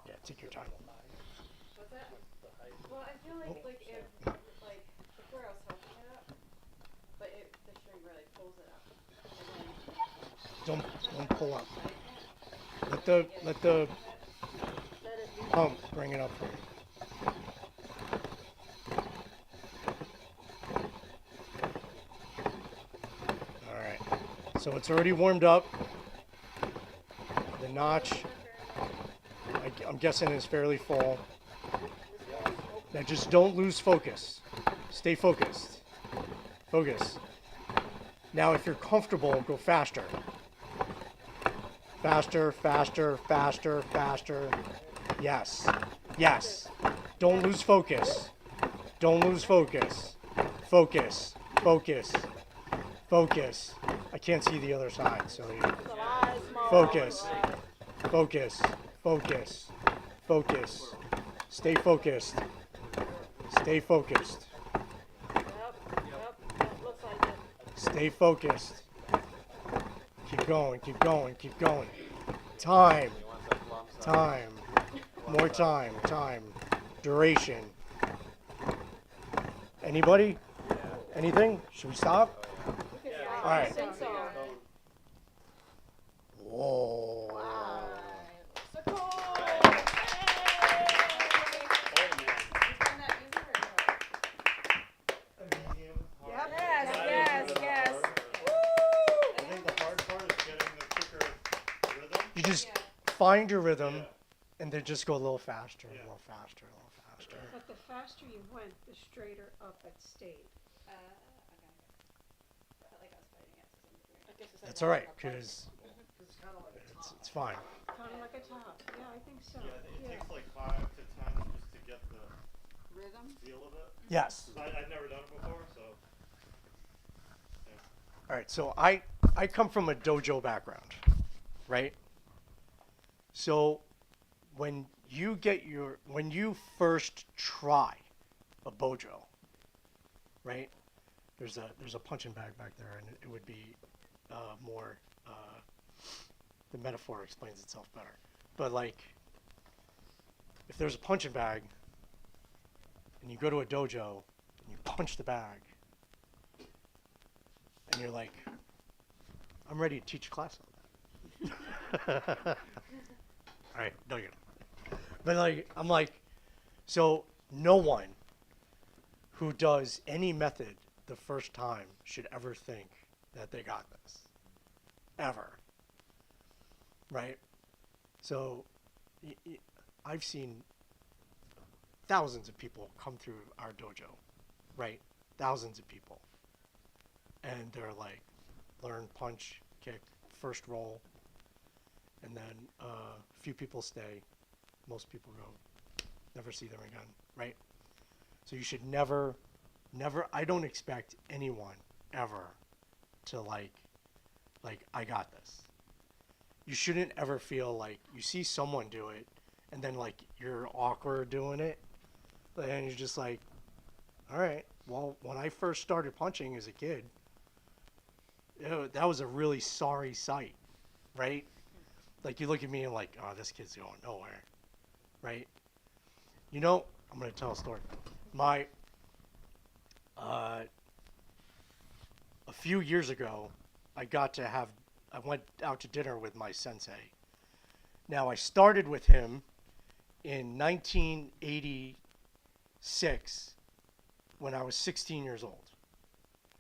Yeah, take your time. What's that? Well, I feel like if before I was helping it up, but the string really pulls it up. And Don't pull up. Let the pump bring it up for you. All right. So it's already warmed up. The notch, I'm guessing, is fairly full. Now just don't lose focus. Stay focused. Focus. Now if you're comfortable, go faster. Faster, faster, faster, faster. Yes. Yes. Don't lose focus. Don't lose focus. Focus. Focus. Focus. I can't see the other side, so focus. Focus. Focus. Focus. Stay focused. Stay focused. Stay focused. Keep going, keep going, keep going. Time. Time. More time. Time. Duration. Anybody? Anything? Should we stop? All right. Whoa. You just find your rhythm and then just go a little faster, a little faster, a little faster. But the faster you went, the straighter up it stayed. okay. I felt like I was fighting it. That's all right, because it's fine. Kind of like a top. Yeah, I think so. Yeah, it takes like 5 to 10 just to get the Rhythm? feel of it. Yes. I've never done it before, so. Yeah. All right, so I come from a dojo background, right? So when you first try a bojo, right? There's a punching bag back there, and it would be more. The metaphor explains itself better, but like, if there's a punching bag, and you go to a dojo and you punch the bag, and you're like, I'm ready to teach a class on that. All right, no, you're not. But like, I'm like, so no one who does any method the first time should ever think that they got this. Ever. Right? So I've seen thousands of people come through our dojo, right? Thousands of people. And they're like, learn punch, kick, first roll, and then a few people stay. Most people go, never see them again, right? So you should never, I don't expect anyone ever to like, I got this. You shouldn't ever feel like you see someone do it and then like you're awkward doing it. And you're just like, all right, well, when I first started punching as a kid, that was a really sorry sight, right? Like you look at me and like, oh, this kid's going nowhere, right? You know, I'm going to tell a story. A few years ago, I went out to dinner with my sensei, Now, I started with him in 1986 when I was 16 years old.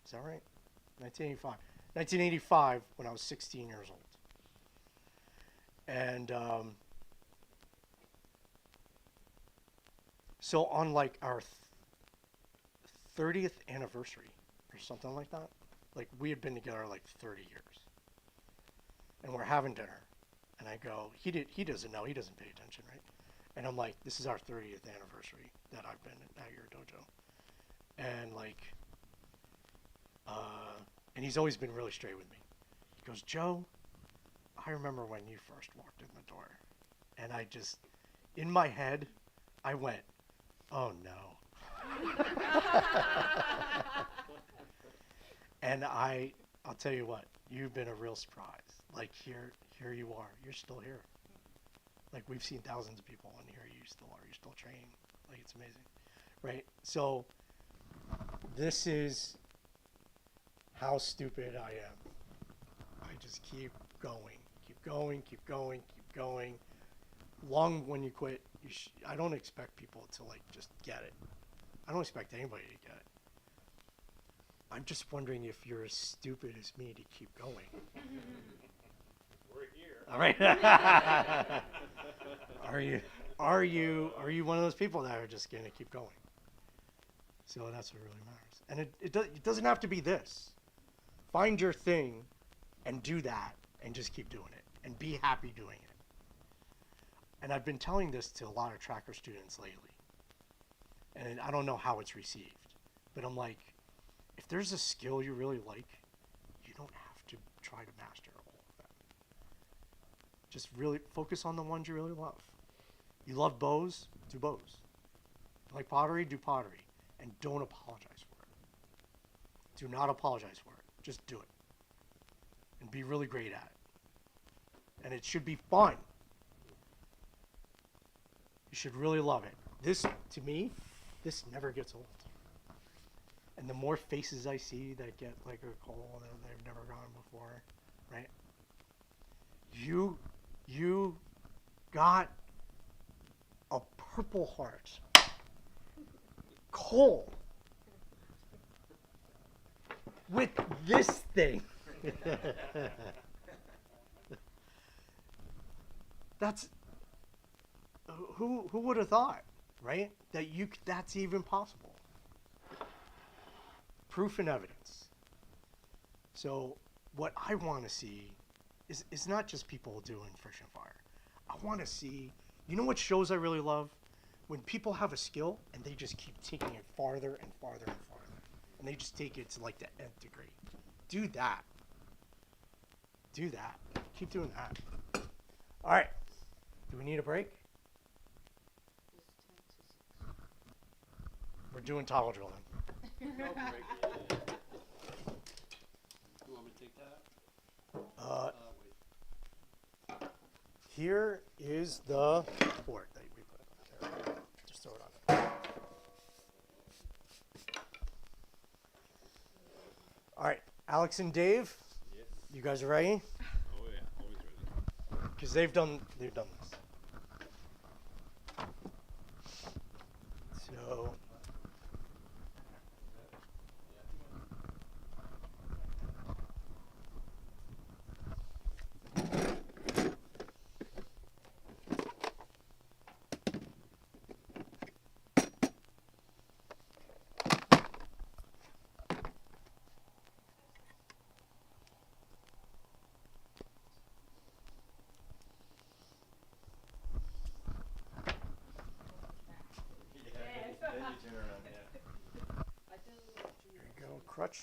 Is that right? 1985. 1985 when I was 16 years old. And so on like our 30th anniversary or something like that, like we had been together like 30 years. And we're having dinner. And I go, he doesn't know, he doesn't pay attention, right? And I'm like, this is our 30th anniversary that I've been at your dojo. And like, and he's always been really straight with me. He goes, Joe, I remember when you first walked in the door. And I just, in my head, I went, oh no. And I'll tell you what, you've been a real surprise. Like here you are, you're still here. Like we've seen thousands of people and here you still are, you're still training. Like it's amazing, right? So this is how stupid I am. I just keep going, keep going, keep going, keep going. Long when you quit, I don't expect people to like just get it. I don't expect anybody to get it. I'm just wondering if you're as stupid as me to keep going. We're here. All right. Are you one of those people that are just gonna keep going? So that's what really matters. And it doesn't have to be this. Find your thing and do that and just keep doing it and be happy doing it. And I've been telling this to a lot of tracker students lately. And I don't know how it's received, but I'm like, if there's a skill you really like, you don't have to try to master all of them. Just really focus on the ones you really love. You love bows, do bows. You like pottery, do pottery. And don't apologize for it. Do not apologize for it. Just do it. And be really great at it. And it should be fun. You should really love it. This, to me, this never gets old. And the more faces I see that get like a call that they've never gone before, right? You got a Purple Heart. Cole. With this thing. That's who would have thought, right? That's even possible. Proof and evidence. So what I want to see is not just people doing friction fire. I want to see, you know what shows I really love? When people have a skill and they just keep taking it farther and farther and farther. And they just take it to like the nth degree. Do that. Do that. Keep doing that. All right. Do we need a break? We're doing toggle drilling. No break. You want me to take that? Wait. Here is the board that we put up there. Just throw it on there. All right, Alex and Dave, Yes. you guys are ready? Oh yeah, always ready. Because they've done this. So. There you go, crutch.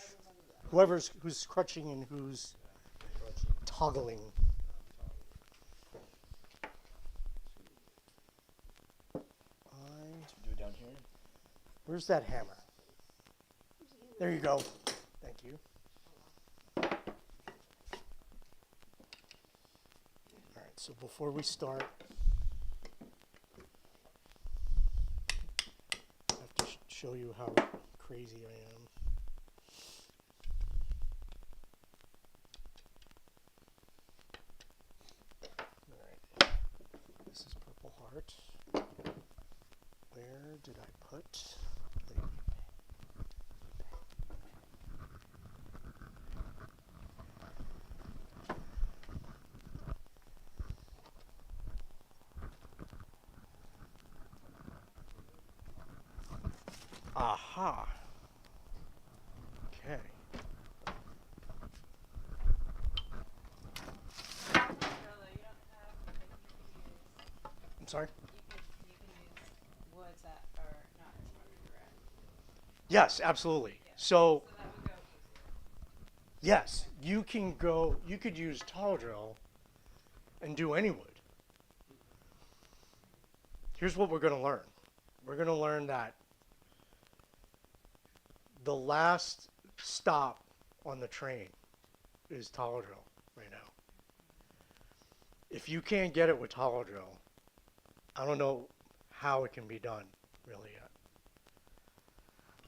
Who's crutching and who's toggling. Do it down here. Where's that hammer? There you go. Thank you. All right, so before we start, I have to show you how crazy I am. All right. part. Where did I put the aha. Okay. I'm sorry? You can use woods that are not as hard to direct. Yes, absolutely. Yeah. So, that would go easier. yes, you could use tile drill and do any wood. Here's what we're going to learn. We're going to learn that the last stop on the train is tile drill right now. If you can't get it with tile drill, I don't know how it can be done really yet.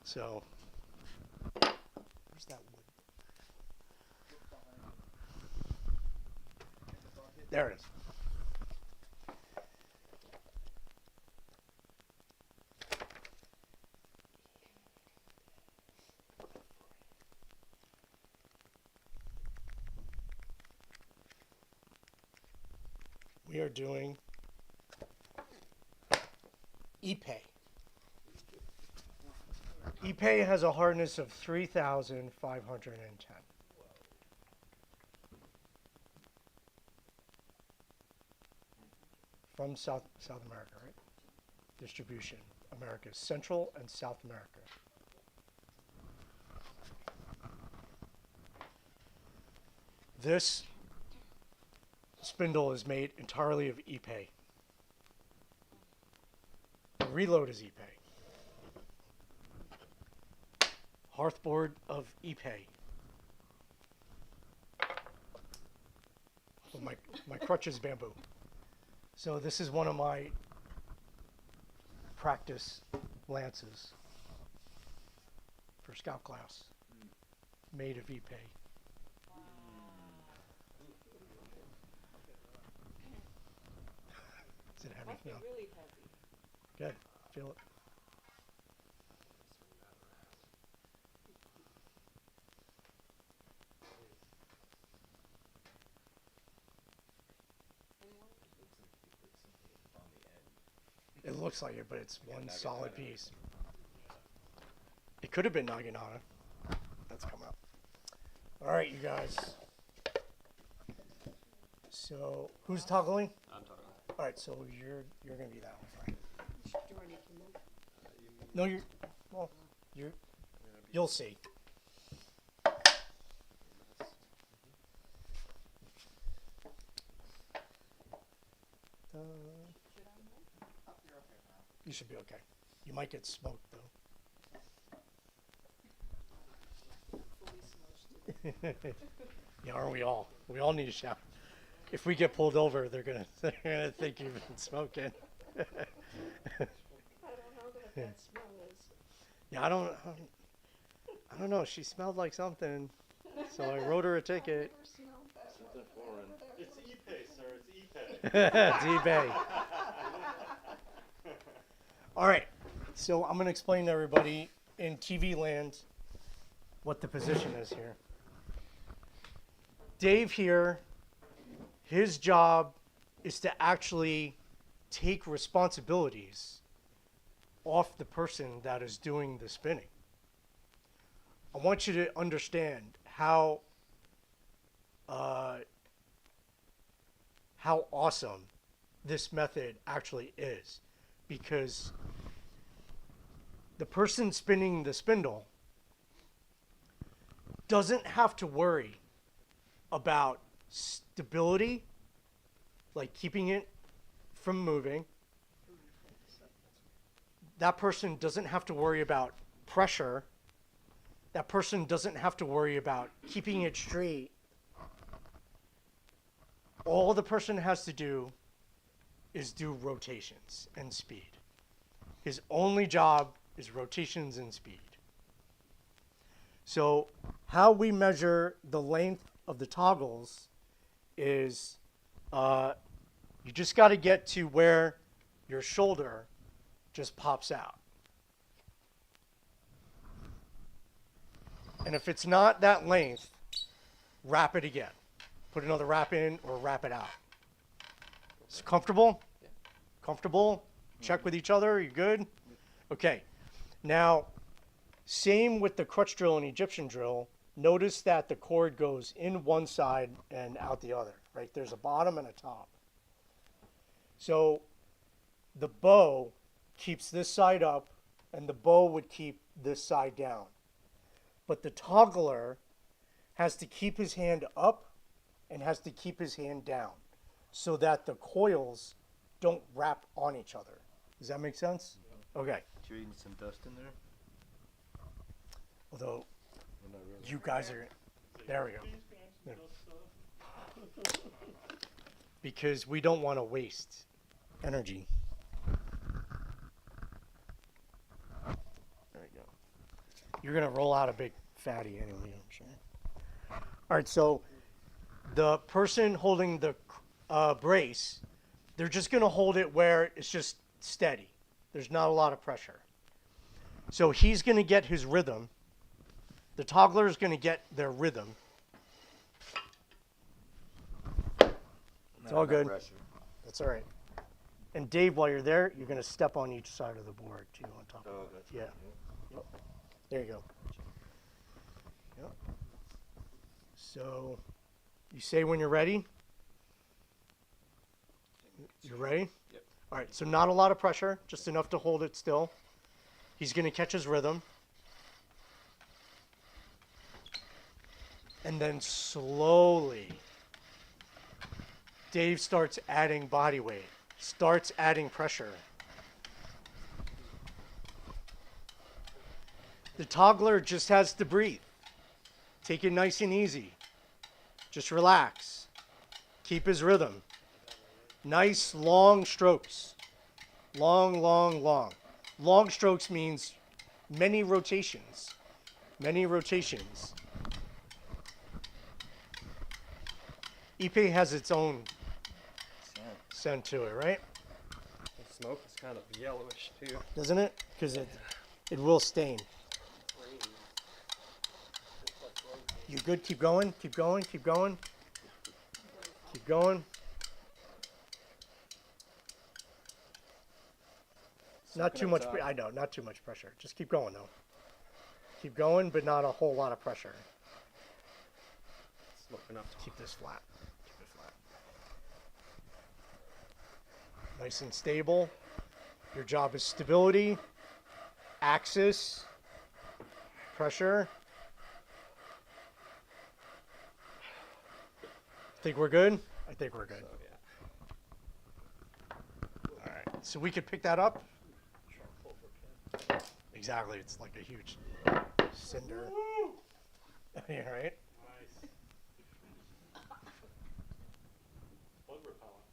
So, where's that wood? There it is. We are doing Ipe. Ipe has a hardness of 3,510. From South America, right? Distribution, America, Central and South America. This spindle is made entirely of Ipe. The reload is Ipe. Hearthboard of Ipe. Well, my crutch is bamboo. So this is one of my practice lances for scout class, made of Ipe. Is it heavy? Must be No. really heavy. Good. Feel it. It looks like it, but it's one solid piece. It could have been Naginata. That's come up. All right, you guys. So who's toggling? I'm toggling. All right, so you're gonna be that one, right? Do I need to move? No, you'll see. You should be okay. You might get smoked though. Yeah, aren't we all? We all need a shower. If we get pulled over, they're gonna think you've been smoking. I don't know what that smell is. Yeah, I don't know. She smelled like something, so I wrote her a ticket. I've never smelled that Something one. foreign. It's Ipe, sir. It's Ipe. It's eBay. All right, so I'm going to explain to everybody in TV land what the position is here. Dave here, his job is to actually take responsibilities off the person that is doing the spinning. I want you to understand how awesome this method actually is, because the person spinning the spindle doesn't have to worry about stability, like keeping it from moving. That person doesn't have to worry about pressure. That person doesn't have to worry about keeping it straight. All the person has to do is do rotations and speed. His only job is rotations and speed. So how we measure the length of the toggles is you just got to get to where your shoulder just pops out. And if it's not that length, wrap it again. Put another wrap in or wrap it out. It's comfortable? Yeah. Comfortable? Check with each other. You good? Okay. Now, same with the crutch drill and Egyptian drill. Notice that the cord goes in one side and out the other, right? There's a bottom and a top. So the bow keeps this side up and the bow would keep this side down. But the toggler has to keep his hand up and has to keep his hand down so that the coils don't wrap on each other. Does that make sense? Okay. You eating some dust in there? Although Well, not really. you guys are, there we go. There. Because we don't want to waste energy. There we go. You're going to roll out a big fatty anyway, I'm sure. All right, so the person holding the brace, they're just going to hold it where it's just steady. There's not a lot of pressure. So he's going to get his rhythm. The toggler is going to get their rhythm. It's all good. That's all right. And Dave, while you're there, you're going to step on each side of the board too, on top of it. Yeah. Yep. There you go. Yep. So you say when you're ready. You're ready? Yep. All right, so not a lot of pressure, just enough to hold it still. He's going to catch his rhythm. And then slowly, Dave starts adding body weight, starts adding pressure. The toggler just has to breathe. Take it nice and easy. Just relax. Keep his rhythm. Nice long strokes. Long, long, long. Long strokes means many rotations. Many rotations. Ipe has its own scent to it, right? The smoke is kind of yellowish too. Doesn't it? Because it will stain. You good? Keep going. Keep going. Keep going. Keep going. Not too much. I know, not too much pressure. Just keep going though. Keep going, but not a whole lot of pressure. Smoking up. Keep this flat. Keep it flat. Nice and stable. Your job is stability, axis, pressure. Think we're good? I think we're good. So, yeah. All right. So we could pick that up. Exactly. It's like a huge cinder. Yeah, right? Nice. Bug repellent.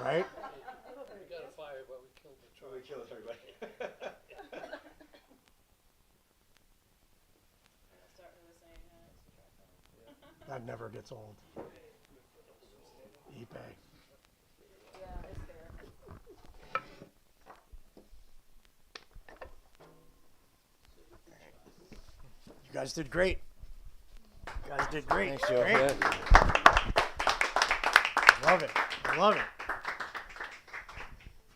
Right? We got a fire, but we killed the truck. We kill everybody. Start with the saying, it's a truck. That never gets old. Ipe. Yeah, it's there. You guys did great. You guys did great. Thanks, Joe. Great. Yeah. Love it. I love it.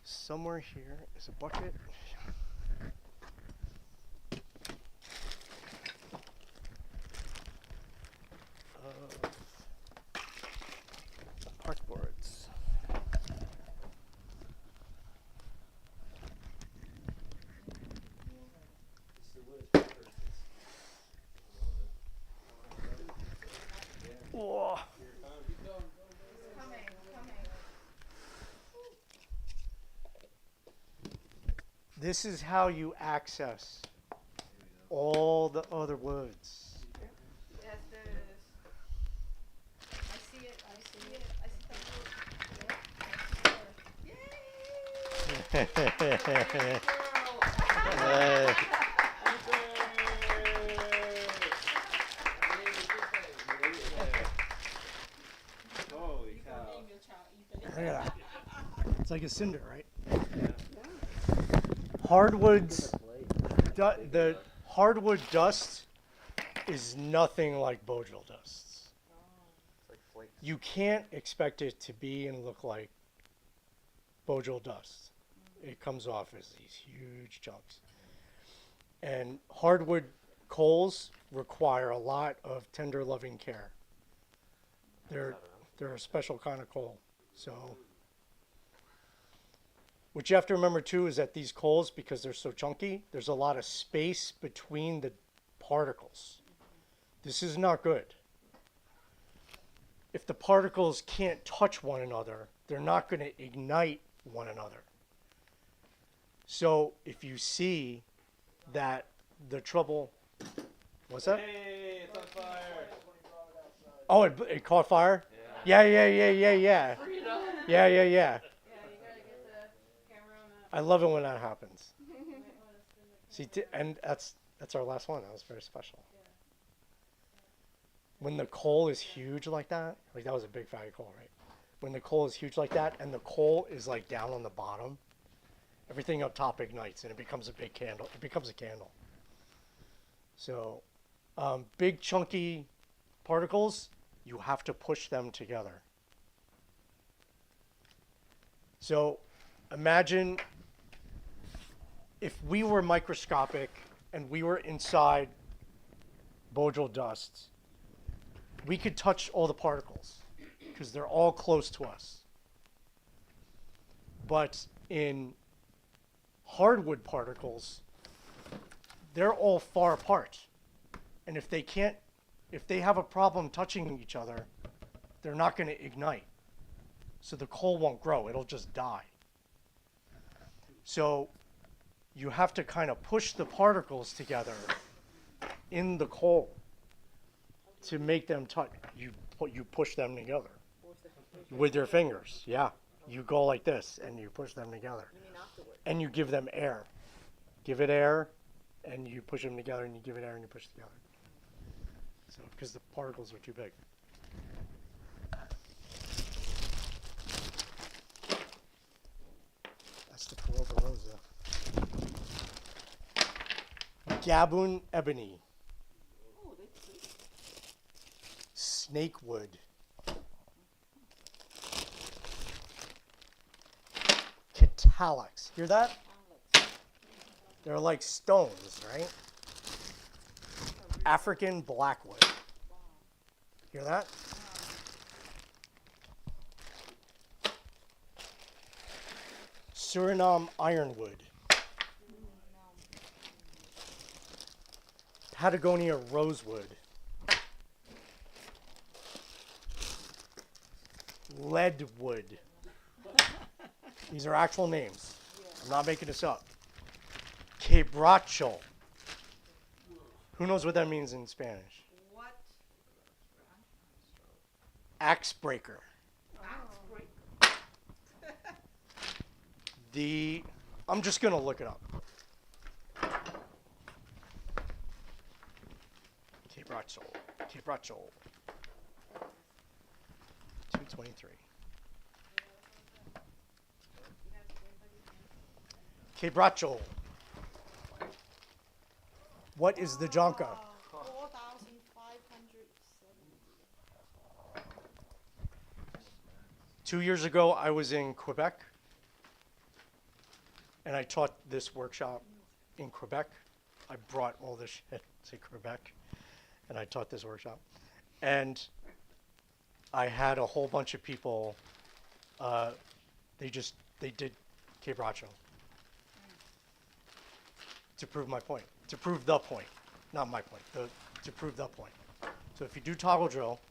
Somewhere here is a bucket. Park boards. Whoa. Coming. This is how you access all the other woods. Yes, there it is. I see it. I see the wood. Hey. Holy cow. Look at that. It's like a cinder, right? Hardwoods, the hardwood dust is nothing like Bojo dusts. You can't expect it to be and look like Bojo dust. It comes off as these huge chunks. And hardwood coals require a lot of tender, loving care. They're a special kind of coal. So what you have to remember too is that these coals, because they're so chunky, there's a lot of space between the particles. This is not good. If the particles can't touch one another, they're not going to ignite one another. So if you see that the trouble, what's that? Hey, it's on fire. Oh, it caught fire? Yeah. Yeah. Yeah. I love it when that happens. See, and that's our last one. That was very special. When the coal is huge like that was a big fatty coal, right? When the coal is huge like that and the coal is like down on the bottom, everything up top ignites and it becomes a big candle. It becomes a candle. So big chunky particles, you have to push them together. So imagine if we were microscopic and we were inside Bojo dust, we could touch all the particles because they're all close to us. But in hardwood particles, they're all far apart. And if they have a problem touching each other, they're not going to ignite. So the coal won't grow, it'll just die. So you have to kind of push the particles together in the coal to make them touch. You push them together with your fingers. Yeah, you go like this and you push them together. And you give them air. Give it air, and you push them together, and you give it air, and you push it together. So, because the particles are too big. That's the Corolla Rosa. Gaboon ebony. Snakewood. Catalax. Hear that? They're like stones, right? African blackwood. Hear that? Suriname ironwood. Patagonia rosewood. Leadwood. These are actual names. I'm not making this up. Quebracho. Who knows what that means in Spanish? What? Axe breaker. I'm just going to look it up. Quebracho. 223. Quebracho. What is the jonka? 4,570. 2 years ago, I was in Quebec, and I taught this workshop in Quebec. I brought all this shit to Quebec, and I taught this workshop. And I had a whole bunch of people, they did Quebracho to prove my point, to prove the point, not my point, to prove the point. So if you do toggle drill,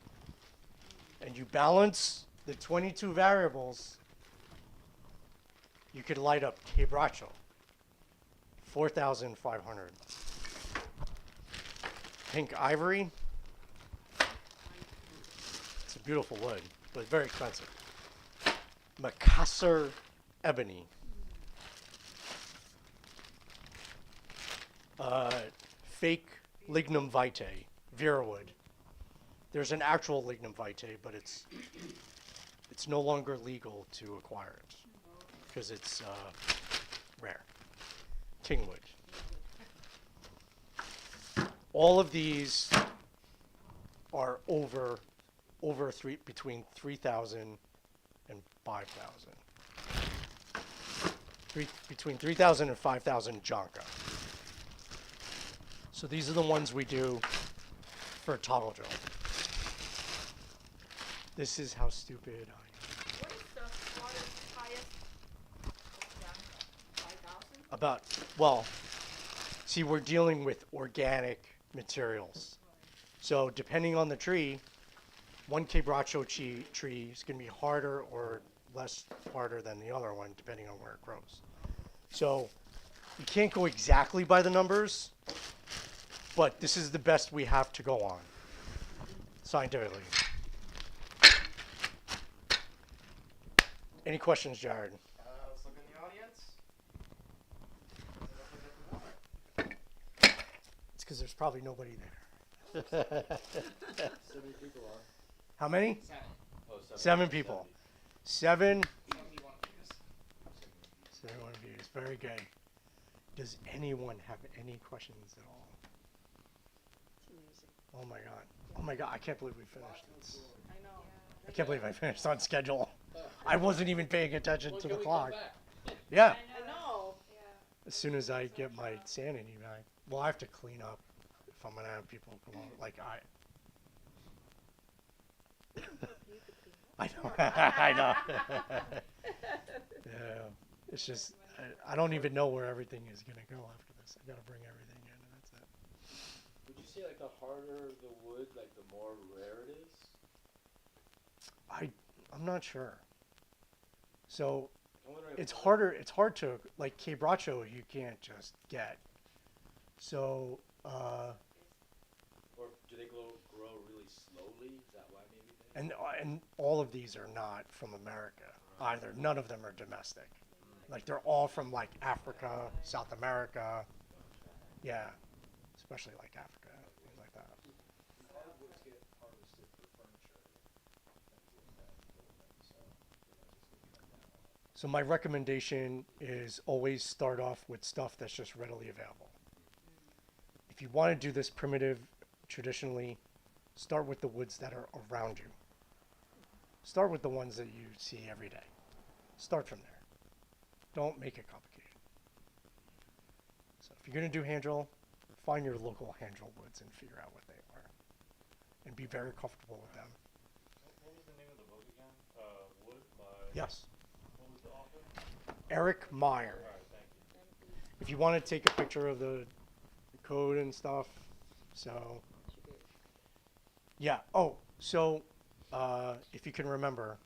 and you balance the 22 variables, you could light up Quebracho, 4,500. Pink ivory. It's a beautiful wood, but it's very expensive. Macassar ebony. Fake lignum vitae, Vera wood. There's an actual lignum vitae, but it's no longer legal to acquire it. because it's rare. Kingwood. All of these are between 3,000 and 5,000. Between 3,000 and 5,000 Jonka. So these are the ones we do for toggle drill. This is how stupid I am. What is the highest 5,000? See, we're dealing with organic materials. So depending on the tree, one quebracho tree is going to be harder or less harder than the other one, depending on where it grows. So you can't go exactly by the numbers, but this is the best we have to go on, scientifically. Any questions, Jared? Let's look in the audience. It's because there's probably nobody there. 70 people on. How many? 7. Oh, 7 people. 7. 71 views. 71 views. Very good. Does anyone have any questions at all? Oh my god. Oh my god. I can't believe we finished. I know. I can't believe I finished on schedule. I wasn't even paying attention to the Can we clock. come back? Yeah. I know. As soon as I get my sanity back. Well, I have to clean up if I'm going to have people come over. Like, I know. I know. Yeah. It's just, I don't even know where everything is going to go after this. I got to bring everything in, and that's it. Would you say like the harder the wood, like the more rare it is? I'm not sure. So I'm wondering it's hard to, like quebracho you can't just get. So, or do they grow really slowly? Is that why maybe they? and all of these are not from America either. None of them are domestic. Like they're all from like Africa, South America. Yeah, especially like Africa, things like that. Hardwoods get harvested for furniture. So my recommendation is always start off with stuff that's just readily available. If you want to do this primitive, traditionally, start with the woods that are around you. Start with the ones that you see every day. Start from there. Don't make it complicated. So if you're going to do hand drill, find your local hand drill woods and figure out what they are. And be very comfortable with them. What was the name of the book again? Wood by... Yes. What was the author? Eric Meyer. All right, thank you. If you want to take a picture of the code and stuff, so yeah. Oh, so if you can remember,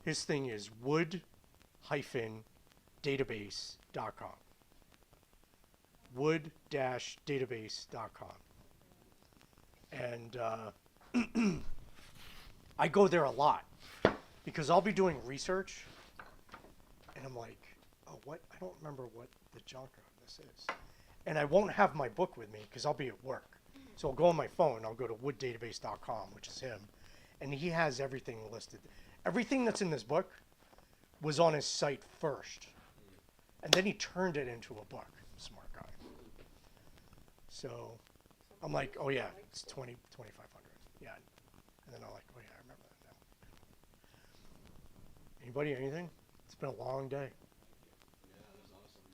his thing is wood-database.com. wood-database.com. And I go there a lot because I'll be doing research and I'm like, oh, what? I don't remember what the junk of this is. And I won't have my book with me because I'll be at work. So I'll go on my phone, I'll go to wooddatabase.com, which is him, and he has everything listed. Everything that's in this book was on his site first. And then he turned it into a book. Smart guy. So I'm like, oh yeah, it's 2,500. Yeah. And then I'm like, oh yeah, I remember that now. Anybody, anything? It's been a long day.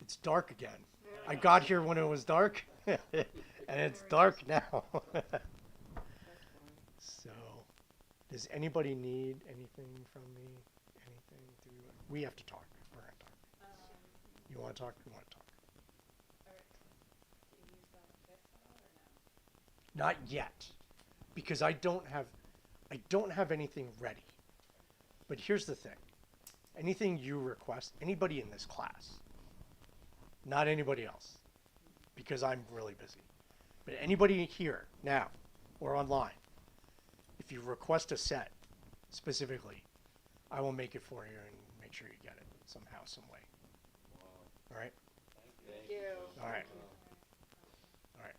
It's dark again. I got here when it was dark, and it's dark now. So, does anybody need anything from me? Anything? We have to talk. We're going to talk. You want to talk? You want to talk? Not yet, because I don't have anything ready. But here's the thing. Anything you request, anybody in this class, not anybody else, because I'm really busy. But anybody here now or online, if you request a set specifically, I will make it for you and make sure you get it somehow, some way. All right? Thank you. All right. All right.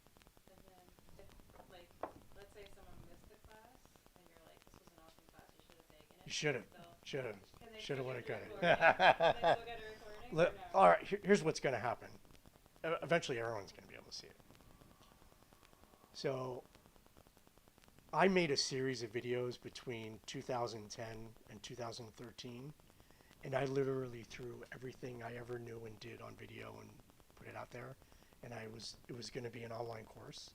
And then, if, like, let's say someone missed a class, and you're like, this was an awesome class, you should have taken it. You should have. They'll- Should have. Can they Should have still would have get got the it. recording? Can they still get a recording? All right, here's what's going to happen. Eventually, everyone's going to be able to see it. So, I made a series of videos between 2010 and 2013, and I literally threw everything I ever knew and did on video and put it out there. And it was going to be an online course,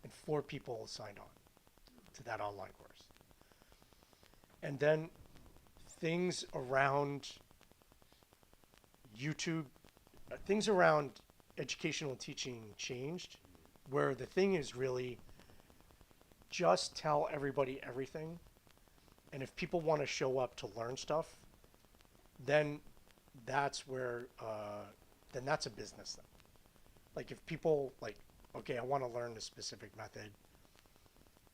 and 4 people signed on to that online course. And then things around YouTube, things around educational teaching changed, where the thing is really just tell everybody everything. And if people want to show up to learn stuff, then that's where, then that's a business thing. Like if people like, okay, I want to learn a specific method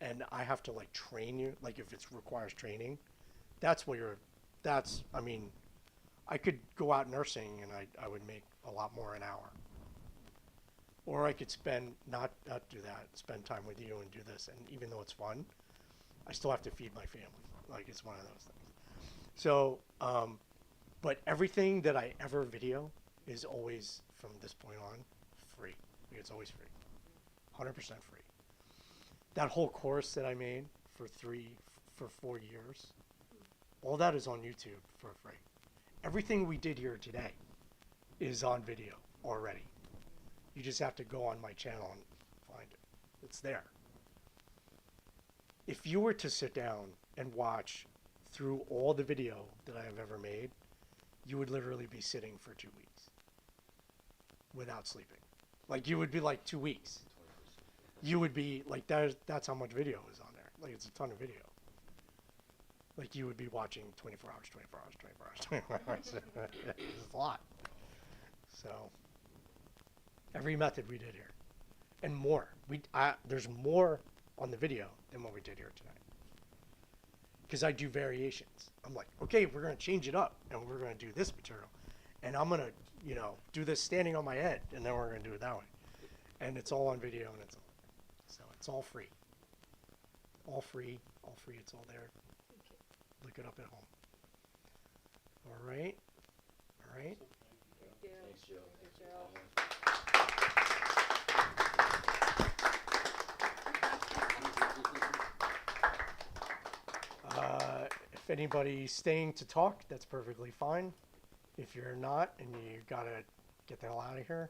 and I have to like train you, like if it requires training, that's where I mean, I could go out nursing and I would make a lot more an hour. Or I could not do that, spend time with you and do this. And even though it's fun, I still have to feed my family. Like it's one of those things. So, but everything that I ever video is always, from this point on, free. It's always free. 100% free. That whole course that I made for 4 years, all that is on YouTube for free. Everything we did here today is on video already. You just have to go on my channel and find it. It's there. If you were to sit down and watch through all the video that I have ever made, you would literally be sitting for 2 weeks without sleeping. Like you would be like 2 weeks. You would be like, that's how much video is on there. Like it's a ton of video. Like you would be watching 24 hours, 24 hours, 24 hours, 24 hours. It's a lot. So every method we did here and more. There's more on the video than what we did here tonight. Because I do variations. I'm like, okay, we're going to change it up and we're going to do this material. And I'm going to, do this standing on my head and then we're going to do it that way. And it's all on video and it's all there. So it's all free. All free. All free. It's all there. Look it up at home. All right. All right. Thanks, Joe. If anybody's staying to talk, that's perfectly fine. If you're not and you gotta get the hell out of here,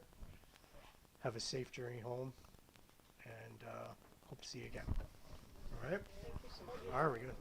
have a safe journey home, and hope to see you again. All right? All right, we're good.